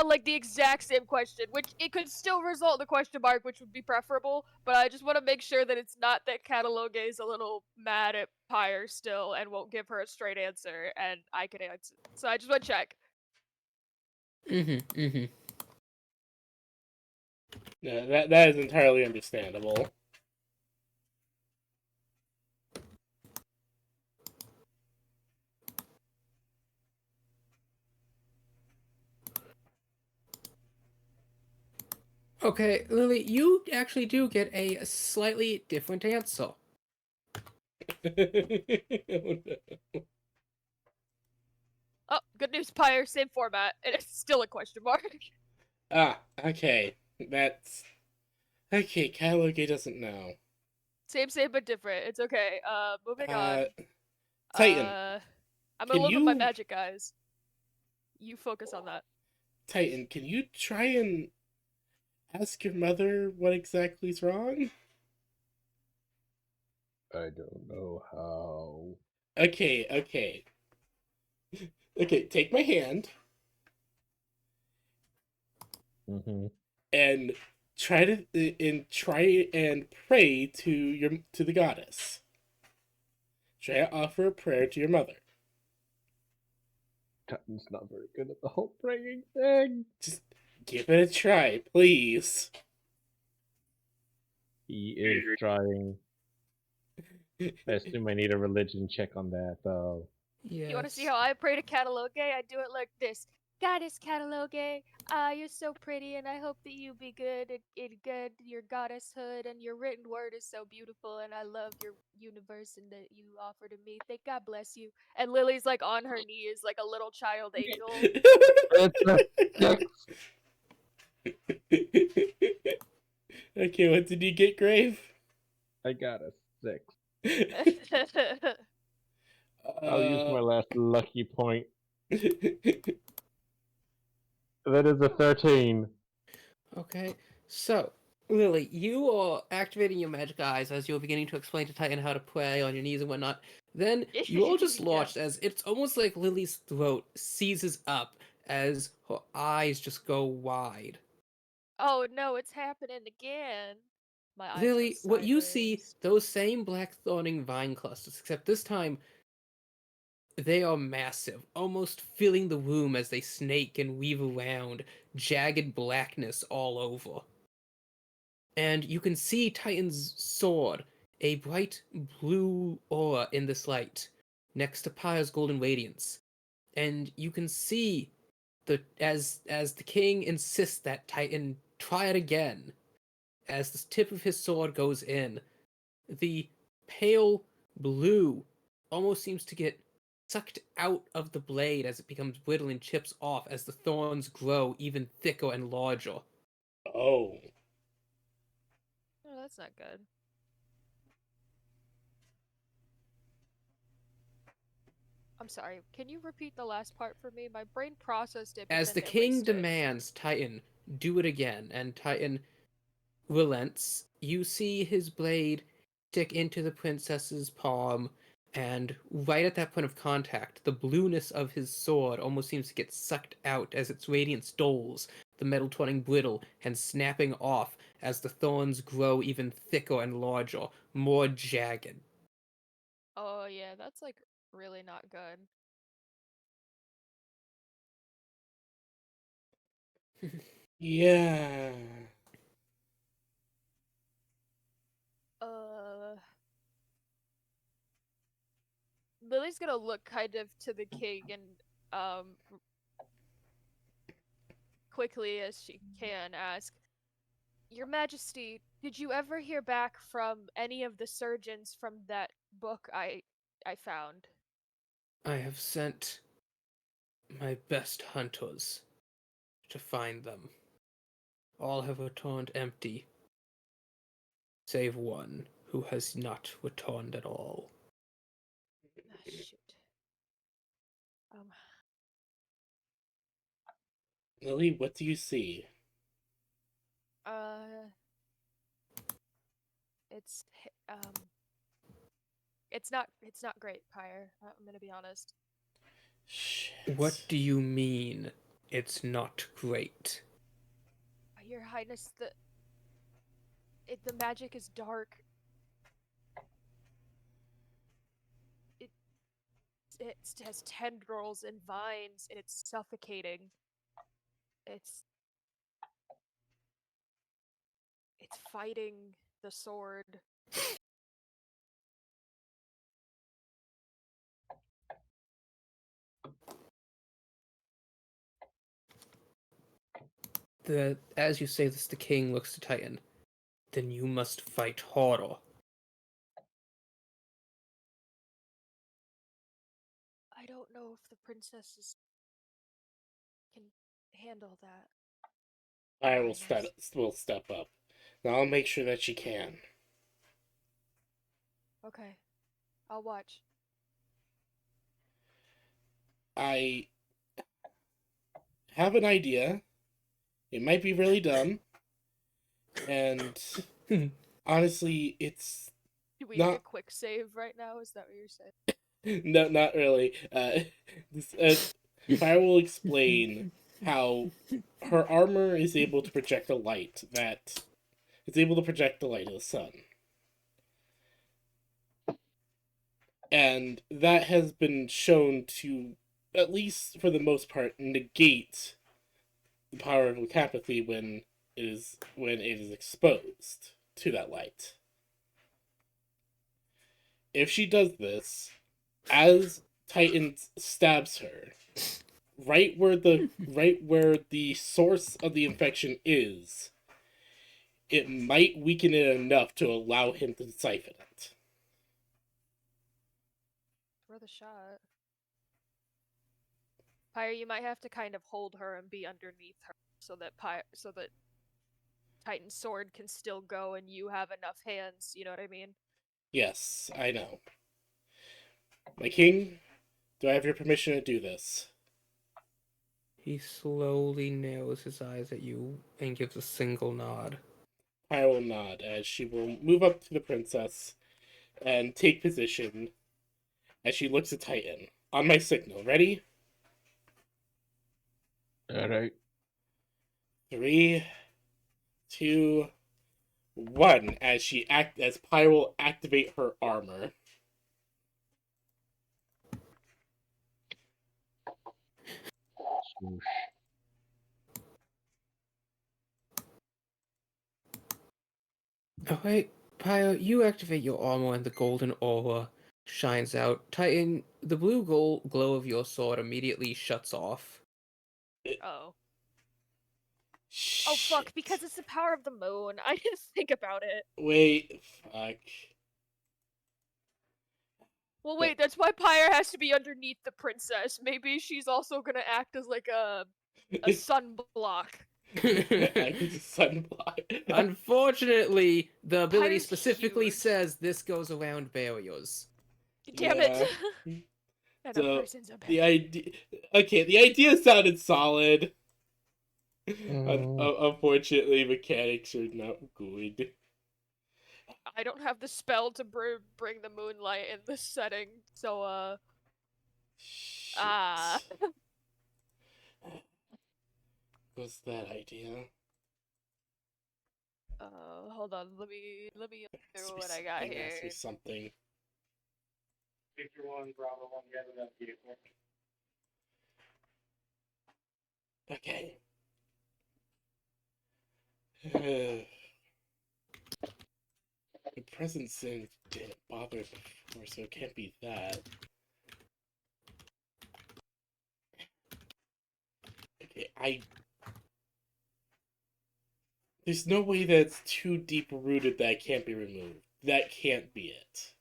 like the exact same question, which it could still result in a question mark, which would be preferable, but I just want to make sure that it's not that Catalogue is a little mad at Pyre still and won't give her a straight answer, and I can answer. So I just want to check. Mm-hmm. No, that is entirely understandable. Okay, Lily, you actually do get a slightly different answer. Oh, good news, Pyre. Same format. And it's still a question mark. Okay. That's okay. Kyloge doesn't know. Same, but different. It's okay. Moving on. Titan, I'm in can love with my you magic, guys. You focus on that. Titan, can you try and ask your mother what exactly is wrong? I don't know how. Okay. Okay, take my hand Mm-hmm. and try and pray to the goddess. Try to offer a prayer to your mother. Titan's not very good at the whole praying thing. Just give it a try, please. He is trying. I assume I need a religion check on that, though. Yes. You want to see how I pray to Catalogue? I do it like this. Goddess Catalogue, you're so pretty, and I hope that you be good in good your goddesshood, and your written word is so beautiful, and I love your universe and that you offer to me. Thank God bless you. And Lily's like on her knees, like a little child angel. It's a 6. Okay, what did you get, Grave? I got a 6. uh, I'll use my last lucky point. That is a 13. Okay, so Lily, you are activating your magic eyes as you're beginning to explain to Titan how to pray on your knees and whatnot. Then you all just Yeah. launched as it's almost like Lily's throat seizes up as her eyes just go wide. Oh no, it's happening again. My eyes go Lily, what you see, sideways. those same black thorning vine clusters, except this time they are massive, almost filling the room as they snake and weave around, jagged blackness all over. And you can see Titan's sword, a bright blue aura in this light, next to Pyre's golden radiance. And you can see as the king insists that Titan try it again, as the tip of his sword goes in, the pale blue almost seems to get sucked out of the blade as it becomes brittle and chips off as the thorns grow even thicker and larger. Oh. Oh, that's not good. I'm sorry. Can you repeat the last part for me? My brain processed it, but As then the it king erased it. demands Titan do it again, and Titan relents, you see his blade stick into the princess's palm, and right at that point of contact, the blueness of his sword almost seems to get sucked out as its radiance dulls, the metal turning brittle and snapping off as the thorns grow even thicker and larger, more jagged. Oh yeah, that's like really not good. Yeah. Uh, Lily's gonna look kind of to the king and quickly as she can ask, Your Majesty, did you ever hear back from any of the surgeons from that book I found? I have sent my best hunters to find them. All have returned empty, save one who has not returned at all. Ah, shoot. Um, Lily, what do you see? uh, it's it's not great, Pyre. I'm gonna be honest. Shit. What do you mean it's not great? Your Highness, the magic is dark. It it has tendrils and vines, and it's suffocating. It's It's fighting the sword. As you say this, the king looks to Titan. Then you must fight harder. I don't know if the princesses can handle that. I to be honest. will step up. Now I'll make sure that she can. Okay, I'll watch. I have an idea. It might be really dumb. And honestly, it's Do we need a not. quick save right now? Is that what you're saying? No, not really. Fire will explain how her armor is able to project a light that is able to project the light of the sun. And that has been shown to, at least for the most part, negate the power of lycanthropy when it is exposed to that light. If she does this, as Titan stabs her, right where the source of the infection is, it might weaken it enough to allow him to siphon it. Worth a shot. Pyre, you might have to kind of hold her and be underneath her so that Titan's sword can still go and you have enough hands, you know what I mean? Yes, I know. My king, do I have your permission to do this? He slowly narrows his eyes at you and gives a single nod. I will nod as she will move up to the princess and take position as she looks at Titan. On my signal, ready? Alright. 3, 2, 1. As Pyre will activate her armor. Swoosh. Alright, Pyre, you activate your armor and the golden aura shines out. Titan, the blue glow of your sword immediately shuts off. Oh. Oh fuck, because it's the power of the moon. I didn't think about it. Wait, fuck. Well, wait, that's why Pyre has to be underneath the princess. Maybe she's also gonna act as like a sunblock. Act as a sunblock. Unfortunately, the ability Pyre's specifically huge. says this goes around barriers. Damn Yeah. it. And a So person's a the idea, okay, the idea sounded solid. Unfortunately, mechanics are not good. I don't have the spell to bring the moonlight in this setting, so Shit. What's that idea? Hold on, let me through what I got here. Ask me something. Victor 1, Bravo 1, gather that vehicle. Okay. The present sin didn't bother before, so it can't be that. Okay, there's no way that's too deep rooted that it can't be removed. That can't be it.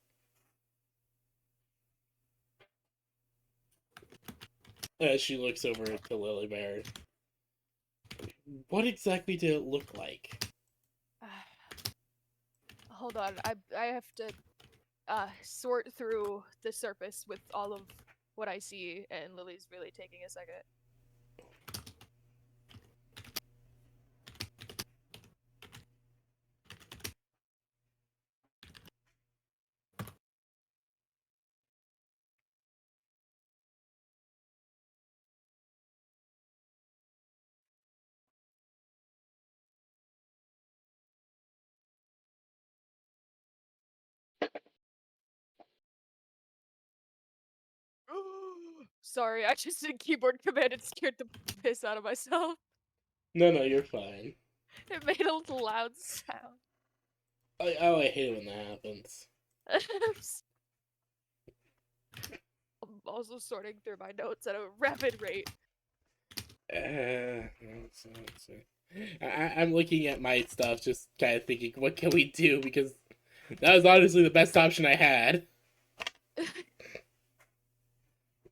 As she looks over to Lilybert. What exactly did it look like? Hold on, I have to sort through the surface with all of what I see, and Lily's really taking a second. Sorry, I just did keyboard command and scared the piss out of myself. No, you're fine. It made a little loud sound. I hate it when that happens. I'm also sorting through my notes at a rapid rate. I'm looking at my stuff, just kind of thinking, what can we do? Because that was honestly the best option I had.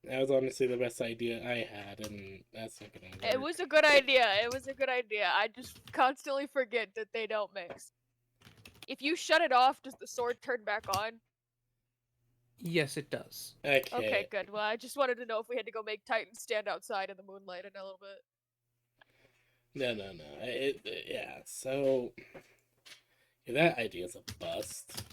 That was honestly the best idea I had, and that's not gonna work. It was a good idea. It was a good idea. I just constantly forget that they don't mix. If you shut it off, does the sword turn back on? Yes, it does. Okay, good. Well, I just wanted to know if we had to go make Titan stand outside in the moonlight in a little bit. No. Yeah, so... Yeah, that idea's a bust.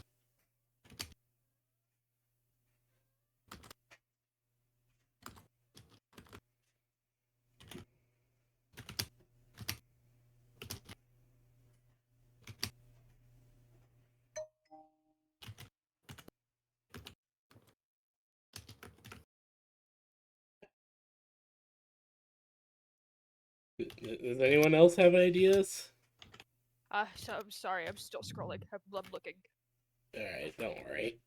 Does anyone else have ideas? So I'm sorry. I'm still scrolling. I'm looking. Alright, don't worry.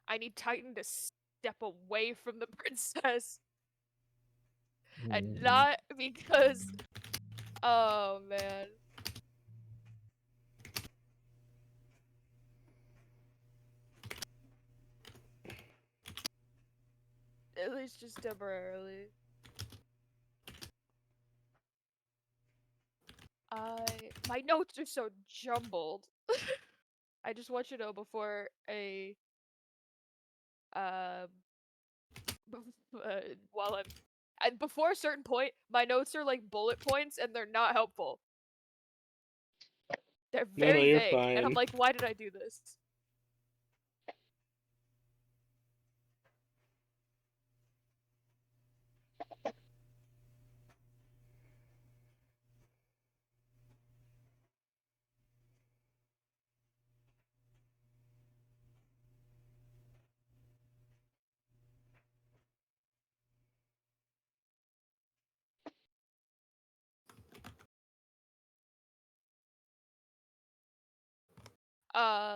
I need Titan to step away from the princess. And not because... Oh, man. At least just temporarily. My notes are so jumbled. I just want you to know before while before a certain point, my notes are like bullet points and they're not helpful. They're very you're vague, and I'm fine. like, why did I do this?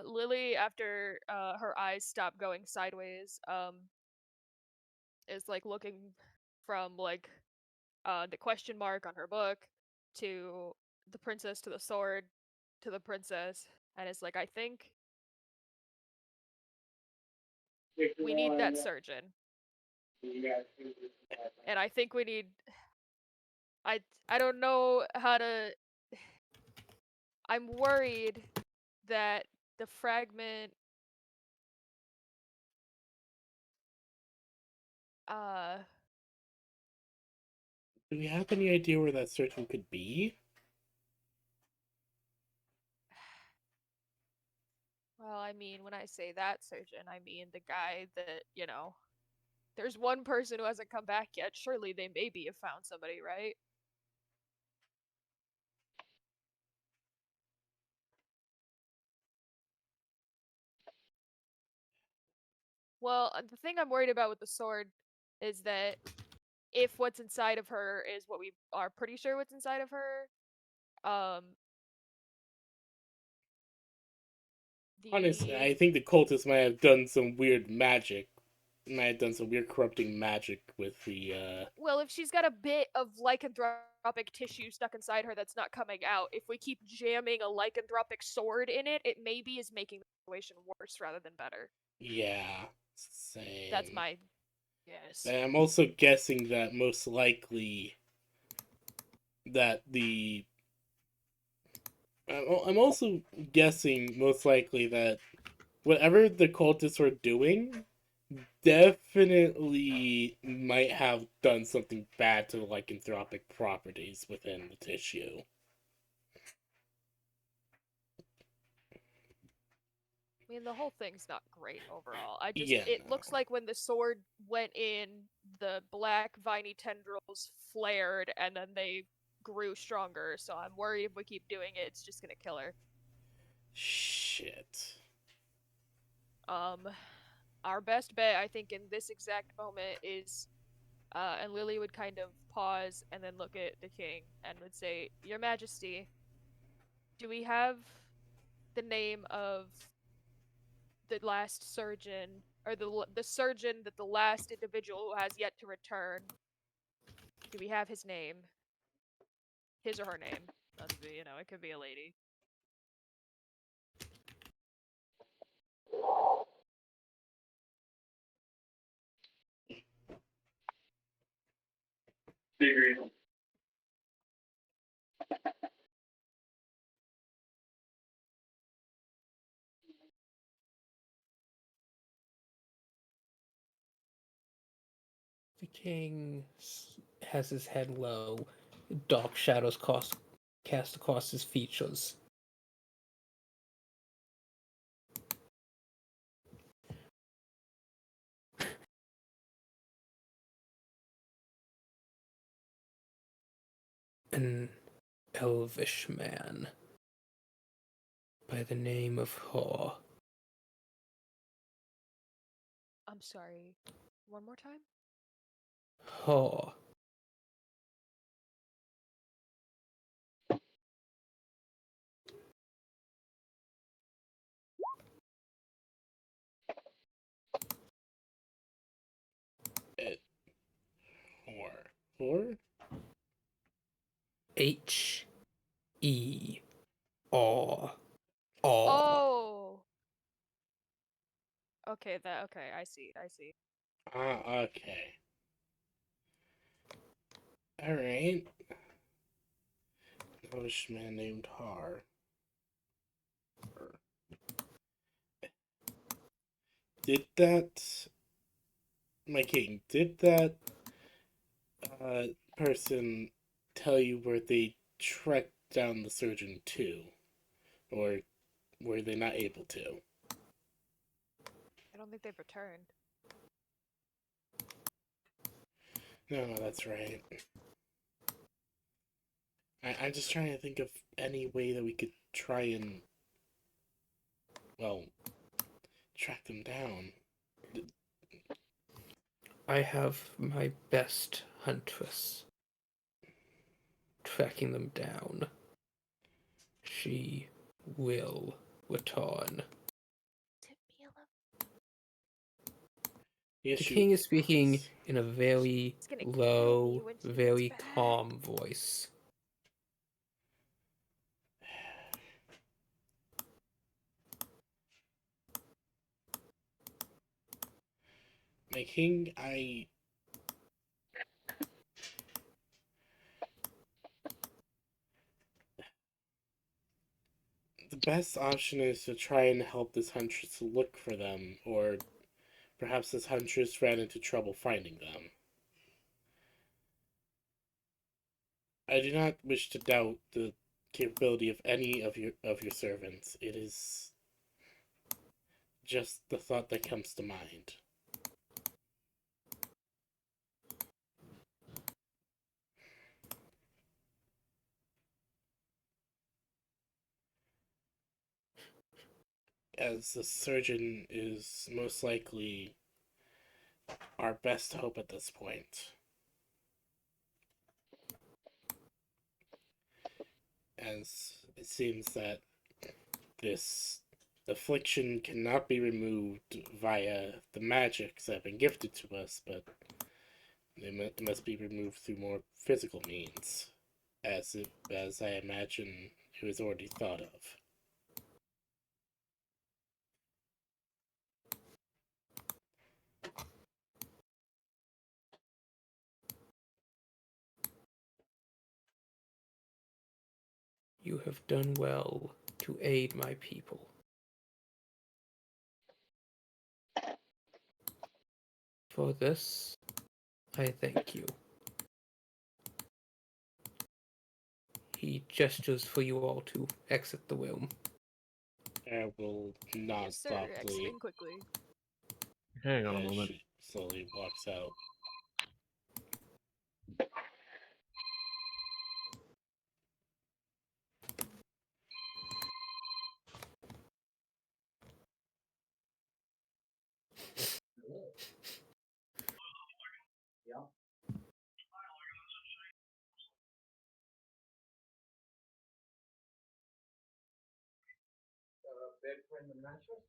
Lily, after her eyes stop going sideways, is like looking from like the question mark on her book to the princess to the sword to the princess, and it's like, I think we need that surgeon. And I think we need I don't know how to I'm worried that the fragment Do we have any idea where that surgeon could be? well, I mean, when I say that surgeon, I mean the guy that, you know, there's one person who hasn't come back yet. Surely they maybe have found somebody, right? Well, the thing I'm worried about with the sword is that if what's inside of her is what we are pretty sure what's inside of her, Honestly, I think the cultists might have done some weird magic. Might have done some weird corrupting magic with the, well, if she's got a bit of lycanthropic tissue stuck inside her that's not coming out, if we keep jamming a lycanthropic sword in it, it maybe is making the situation worse rather than better. Yeah, same. That's my guess. And I'm also guessing that most likely that the... I'm also guessing most likely that whatever the cultists were doing definitely might have done something bad to the lycanthropic properties within the tissue. I mean, the whole thing's not great overall. I just Yeah, it no. looks like when the sword went in, the black viney tendrils flared and then they grew stronger. So I'm worried if we keep doing it, it's just gonna kill her. Shit. Our best bet, I think, in this exact moment is, and Lily would kind of pause and then look at the king and would say, "Your Majesty, do we have the name of the last surgeon, or the surgeon that the last individual who has yet to return? Do we have his name? His or her name? It could be a lady." Agreed. The king has his head low, dark shadows cast across his features. An elvish man by the name of Haw. I'm sorry. One more time? Haw. It, or H E R R. Oh. Okay, I see. okay. Alright. Elvish man named Har. Did that... My king, did that person tell you where they tracked down the surgeon to? Or were they not able to? I don't think they've returned. No, that's right. I'm just trying to think of any way that we could try and, well, track them down. I have my best huntress tracking them down. She will return. Yes, The you... king is speaking in a very It's gonna kill low, me when she very gets back. calm voice. My king, the best option is to try and help this huntress look for them, or perhaps this huntress ran into trouble finding them. I do not wish to doubt the capability of any of your servants. It is just the thought that comes to mind. As the surgeon is most likely our best hope at this point. As it seems that this affliction cannot be removed via the magics that have been gifted to us, but it must be removed through more physical means, as I imagine it was already thought of. You have done well to aid my people. For this, I thank you. He gestures for you all to exit the room. I will nod Yes, sir. softly Explain quickly. Hang on a as moment. she slowly walks out. Bed frame and mattress?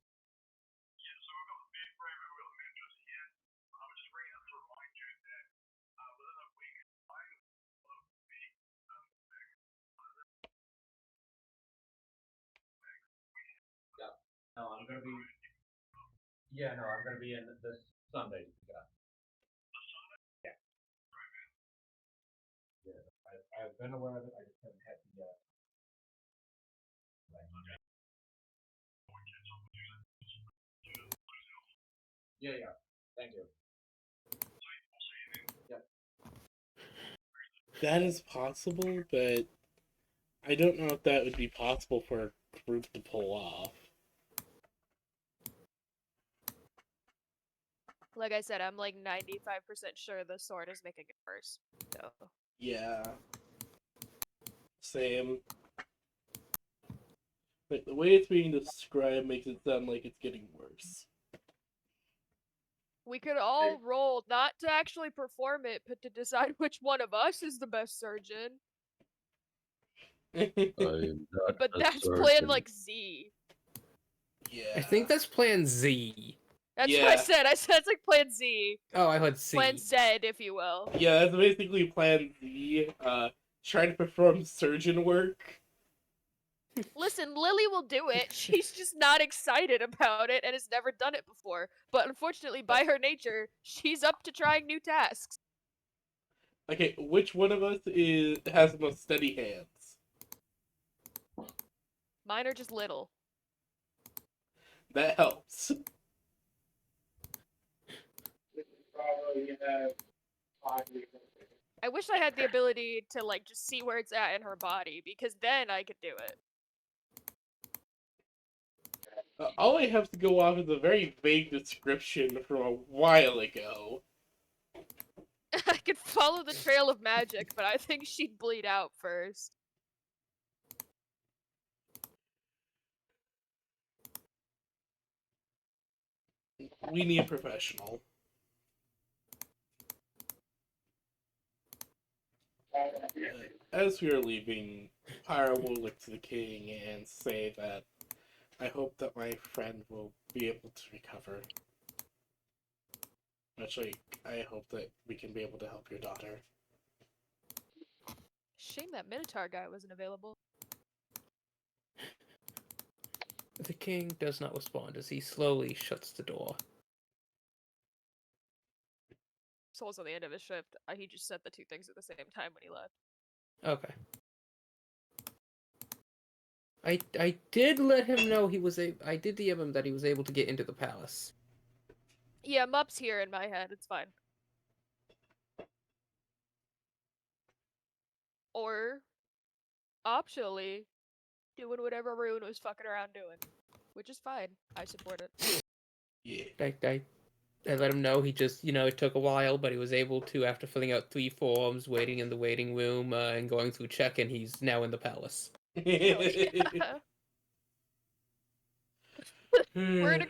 No, I'm gonna be. Yeah, no, I'm gonna be in this Sunday. Yeah. Yeah, I've been aware of it. I just haven't had the. Yeah, yeah. Thank you. That is possible, but I don't know if that would be possible for a group to pull off. Like I said, I'm like 95% sure the sword is making it worse. So. Yeah. Same. But the way it's being described makes it sound like it's getting worse. We could all roll not to actually perform it, but to decide which one of us is the best surgeon. I'm not But a that's surgeon. plan like Z. Yeah. I think that's Plan Z. That's what I said. I said it's like Plan Z. Oh, I heard C. Plan Z, if you will. Yeah, that's basically Plan Z. Trying to perform surgeon work. Listen, Lily will do it. She's just not excited about it and has never done it before. But unfortunately, by her nature, she's up to trying new tasks. Okay, which one of us has the most steady hands? Mine are just little. That helps. I wish I had the ability to like just see where it's at in her body, because then I could do it. All I have to go off is a very vague description from a while ago. I could follow the trail of magic, but I think she'd bleed out first. We need a professional. As we are leaving, Pyra will look to the king and say that I hope that my friend will be able to recover. Actually, I hope that we can be able to help your daughter. Shame that Minotaur guy wasn't available. The king does not respond as he slowly shuts the door. So also the end of his shift, he just said the two things at the same time when he left. Okay. I did let him know he was I did DM him that he was able to get into the palace. Yeah, Mup's here in my head, it's fine. Or, optionally, doing whatever Rune was fucking around doing. Which is fine. I support it. Yeah. I let him know he just, it took a while, but he was able to, after filling out 3 forms, waiting in the waiting room, and going through check-in, he's now in the palace. Hell yeah. We're gonna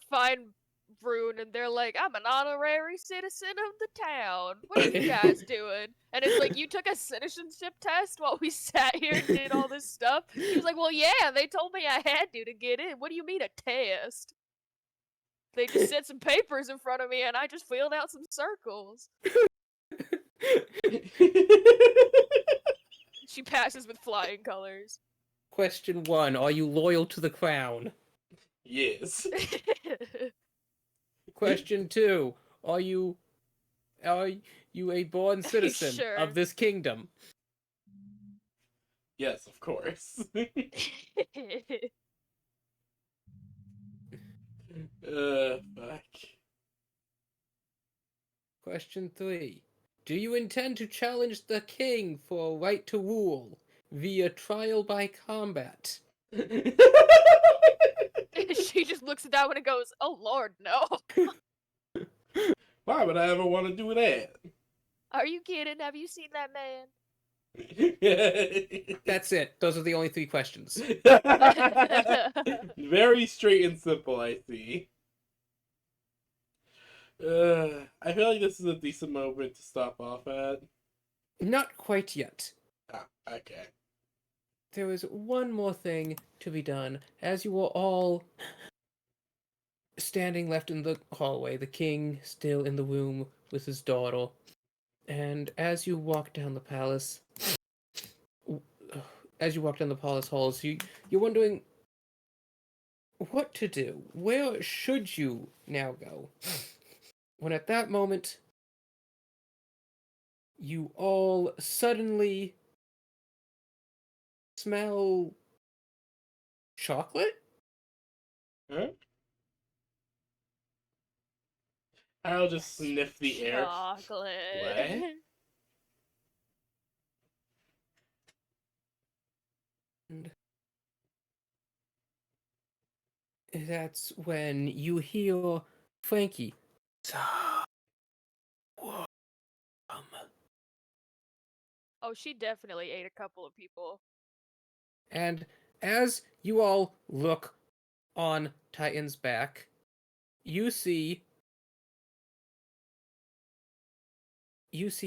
find Rune, and they're like, I'm an honorary citizen of the town. What are you guys doing? And it's like, you took a citizenship test while we sat here and did all this stuff? He's like, well, yeah, they told me I had to get in. What do you mean a test? They just set some papers in front of me, and I just filled out some circles. She passes with flying colors. Question 1, are you loyal to the crown? Yes. Question 2, are you a born citizen Sure. of this kingdom? Yes, of course. Fuck. Question 3, do you intend to challenge the king for a right to rule via trial by combat? She just looks at that one and goes, "Oh Lord, no! Why would I ever want to do that? Are you kidding? Have you seen that man?" That's it. Those are the only 3 questions. Very straight and simple, I see. I feel like this is a decent moment to stop off at. Not quite yet. Ah, okay. There is one more thing to be done. As you are all standing left in the hallway, the king still in the room with his daughter. And as you walk down the palace, halls, you're wondering what to do. Where should you now go? When at that moment, you all suddenly smell chocolate? Huh? I'll just sniff the air. Chocolate. What? And that's when you hear Frankie. Oh, she definitely ate a couple of people. And as you all look on Titan's back, you see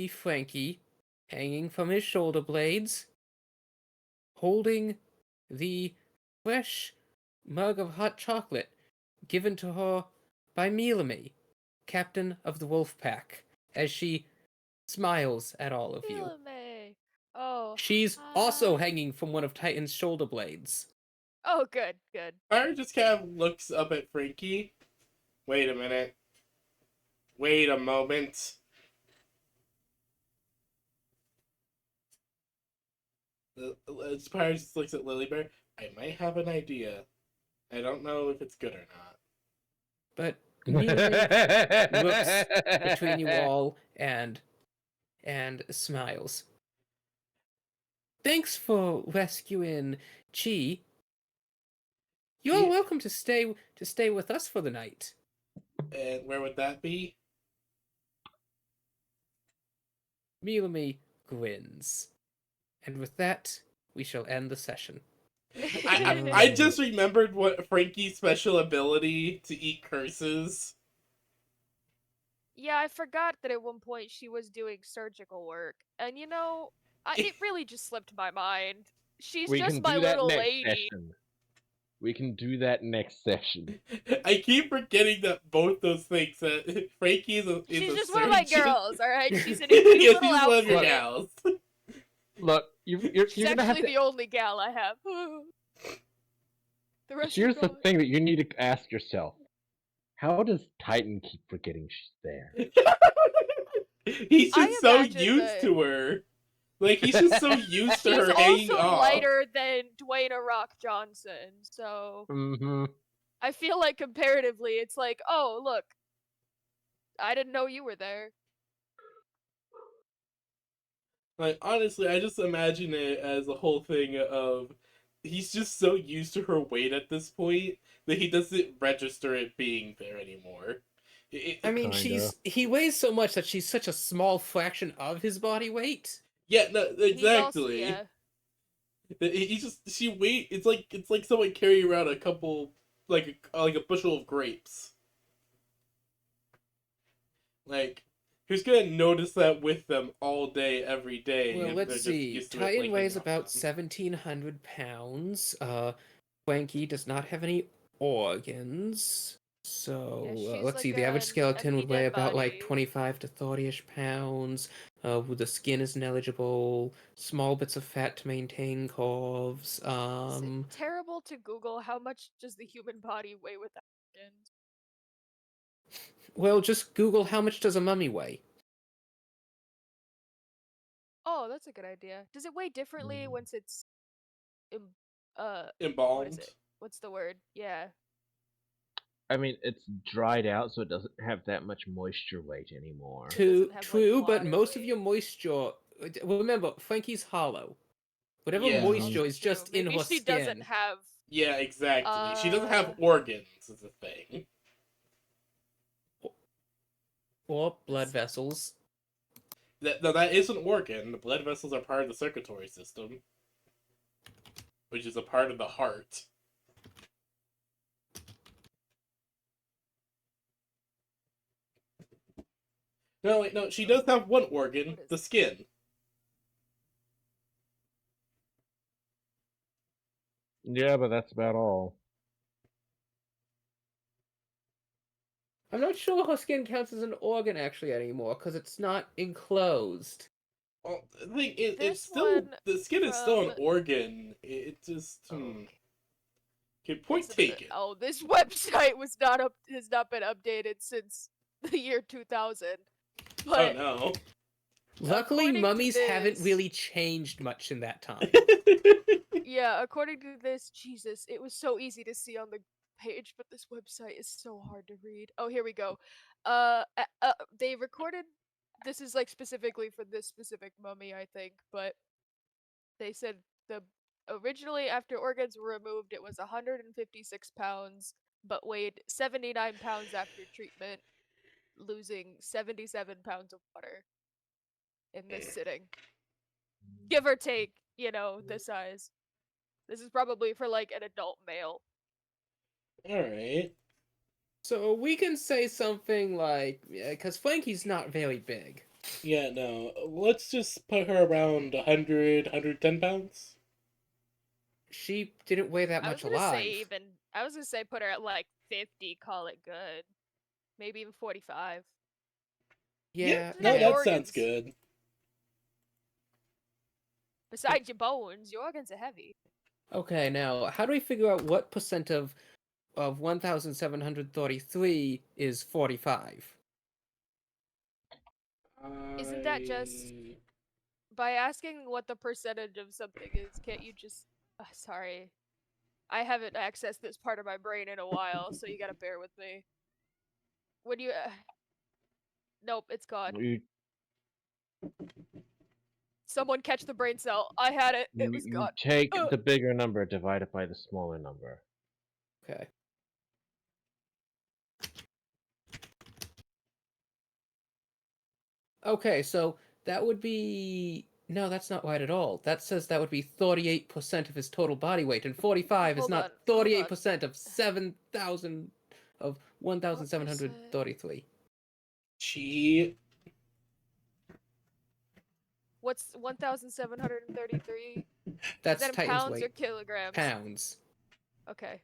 Frankie hanging from his shoulder blades, holding the fresh mug of hot chocolate given to her by Milame, captain of the wolf pack, as she smiles at all of you. Milame. Oh. She's also hanging from one of Titan's shoulder blades. Oh, good, good. Fire just kind of looks up at Frankie. Wait a minute. Wait a moment. Spire just looks at Lilybear. I might have an idea. I don't know if it's good or not. But Milame looks between you all and smiles. Thanks for rescuing Chi. You're welcome to stay with us for the night. And where would that be? Milame grins. And with that, we shall end the session. I just remembered what Frankie's special ability to eat curses. Yeah, I forgot that at one point she was doing surgical work. And you know, it really just slipped my mind. She's We just can my do that little next lady. session. We can do that next session. I keep forgetting that both those things. That Frankie is a She's a just one of my surgeon. girls, alright? She's in a cute Yes, little she's one of your outfit. gals. Look, you're She's gonna have actually to. the only gal I have. The rest Here's are the gone. thing that you need to ask yourself: how does Titan keep forgetting she's there? He's I just so imagine used that- to her. Like, he's just so used to She's her hanging also off. lighter than Dwayne "A Rock" Johnson, so Mm-hmm. I feel like comparatively, it's like, oh look, I didn't know you were there. Like, honestly, I just imagine it as a whole thing of he's just so used to her weight at this point that he doesn't register it being there anymore. I mean, Kinda. he weighs so much that she's such a small fraction of his body weight. Yeah, no, He's also, exactly. yeah. It's like someone carrying around a couple, like a bushel of grapes. Like, who's gonna notice that with them all day, every day? Well, if let's they're just see. used to it, Titan like, weighs hanging off about them? 1,700 pounds. Frankie does not have any organs. So, Yeah, she's let's like see. The average an skeleton would empty weigh dead about like body. 25 to 30-ish pounds. The skin is ineligible. Small bits of fat to maintain curves. Is it terrible to Google how much does the human body weigh without organs? Well, just Google how much does a mummy weigh. Oh, that's a good idea. Does it weigh differently once it's what Embalmed. is it? What's the word? Yeah. I mean, it's dried out, so it doesn't have that much moisture weight anymore. doesn't have, like, True, but water most of weight. your moisture. Well, remember, Frankie's hollow. Whatever Yeah. moisture is just in Maybe her she skin. doesn't have. Yeah, exactly. She doesn't have organs, is the thing. Or blood vessels. That is an organ. The blood vessels are part of the circulatory system, which is a part of the heart. No, wait, no, she does have one organ, the skin. Yeah, but that's about all. I'm not sure her skin counts as an organ actually anymore, because it's not enclosed. Well, the thing is, it's This still one the skin is still an from- organ. It just Okay. Okay, point Listen, taken. Oh, this website has not been updated since the year 2000. But Oh no. Luckily, according to mummies haven't this- really changed much in that time. yeah, according to this, Jesus, it was so easy to see on the page, but this website is so hard to read. Oh, here we go. They recorded. This is like specifically for this specific mummy, I think, but they said the originally after organs were removed, it was 156 pounds, but weighed 79 pounds after treatment, losing 77 pounds of water in this sitting. Give or take, the size. This is probably for like an adult male. Alright. So we can say something like, because Flanky's not very big. Yeah, no. Let's just put her around 100, 110 pounds. She didn't weigh that much alive. I was gonna say put her at like 50, call it good. Maybe even 45. Yeah, No, Heavy that organs. sounds good. Besides your bones, your organs are heavy. Okay, now, how do we figure out what percent of 1,733 is 45? Isn't that just by asking what the percentage of something is? Can't you just? Sorry, I haven't accessed this part of my brain in a while, so you gotta bear with me. When you, nope, it's gone. Someone catch the brain cell. I had it. It was You gone. take the bigger number, divide it by the smaller number. Okay. Okay, so that would be... No, that's not right at all. That says that would be 38% of his total body weight, and 45 is Hold not on, hold on. 38% of 7,000 of 1,733. She... What's 1,733? That's Is that in Titan's pounds weight. or kilograms? Pounds. Okay.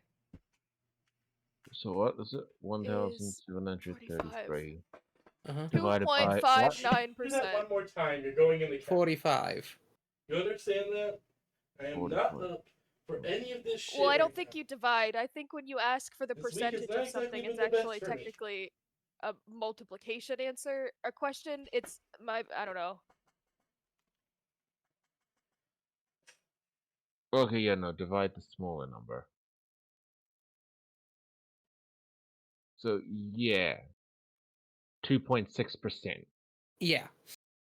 So what is it? 1,733. Uh-huh. Divided by... 2.59%. Do that one more time. You're going in the cap. 45. You understand that? I am 44. not up for any of this shit. Well, I don't right think now. you divide. I think when you ask for the This week has percentage not of something, exactly it's been the best actually for me. technically a multiplication answer. A question, it's I don't know. Okay, yeah, no, divide the smaller number. So, yeah. 2.6%. Yeah.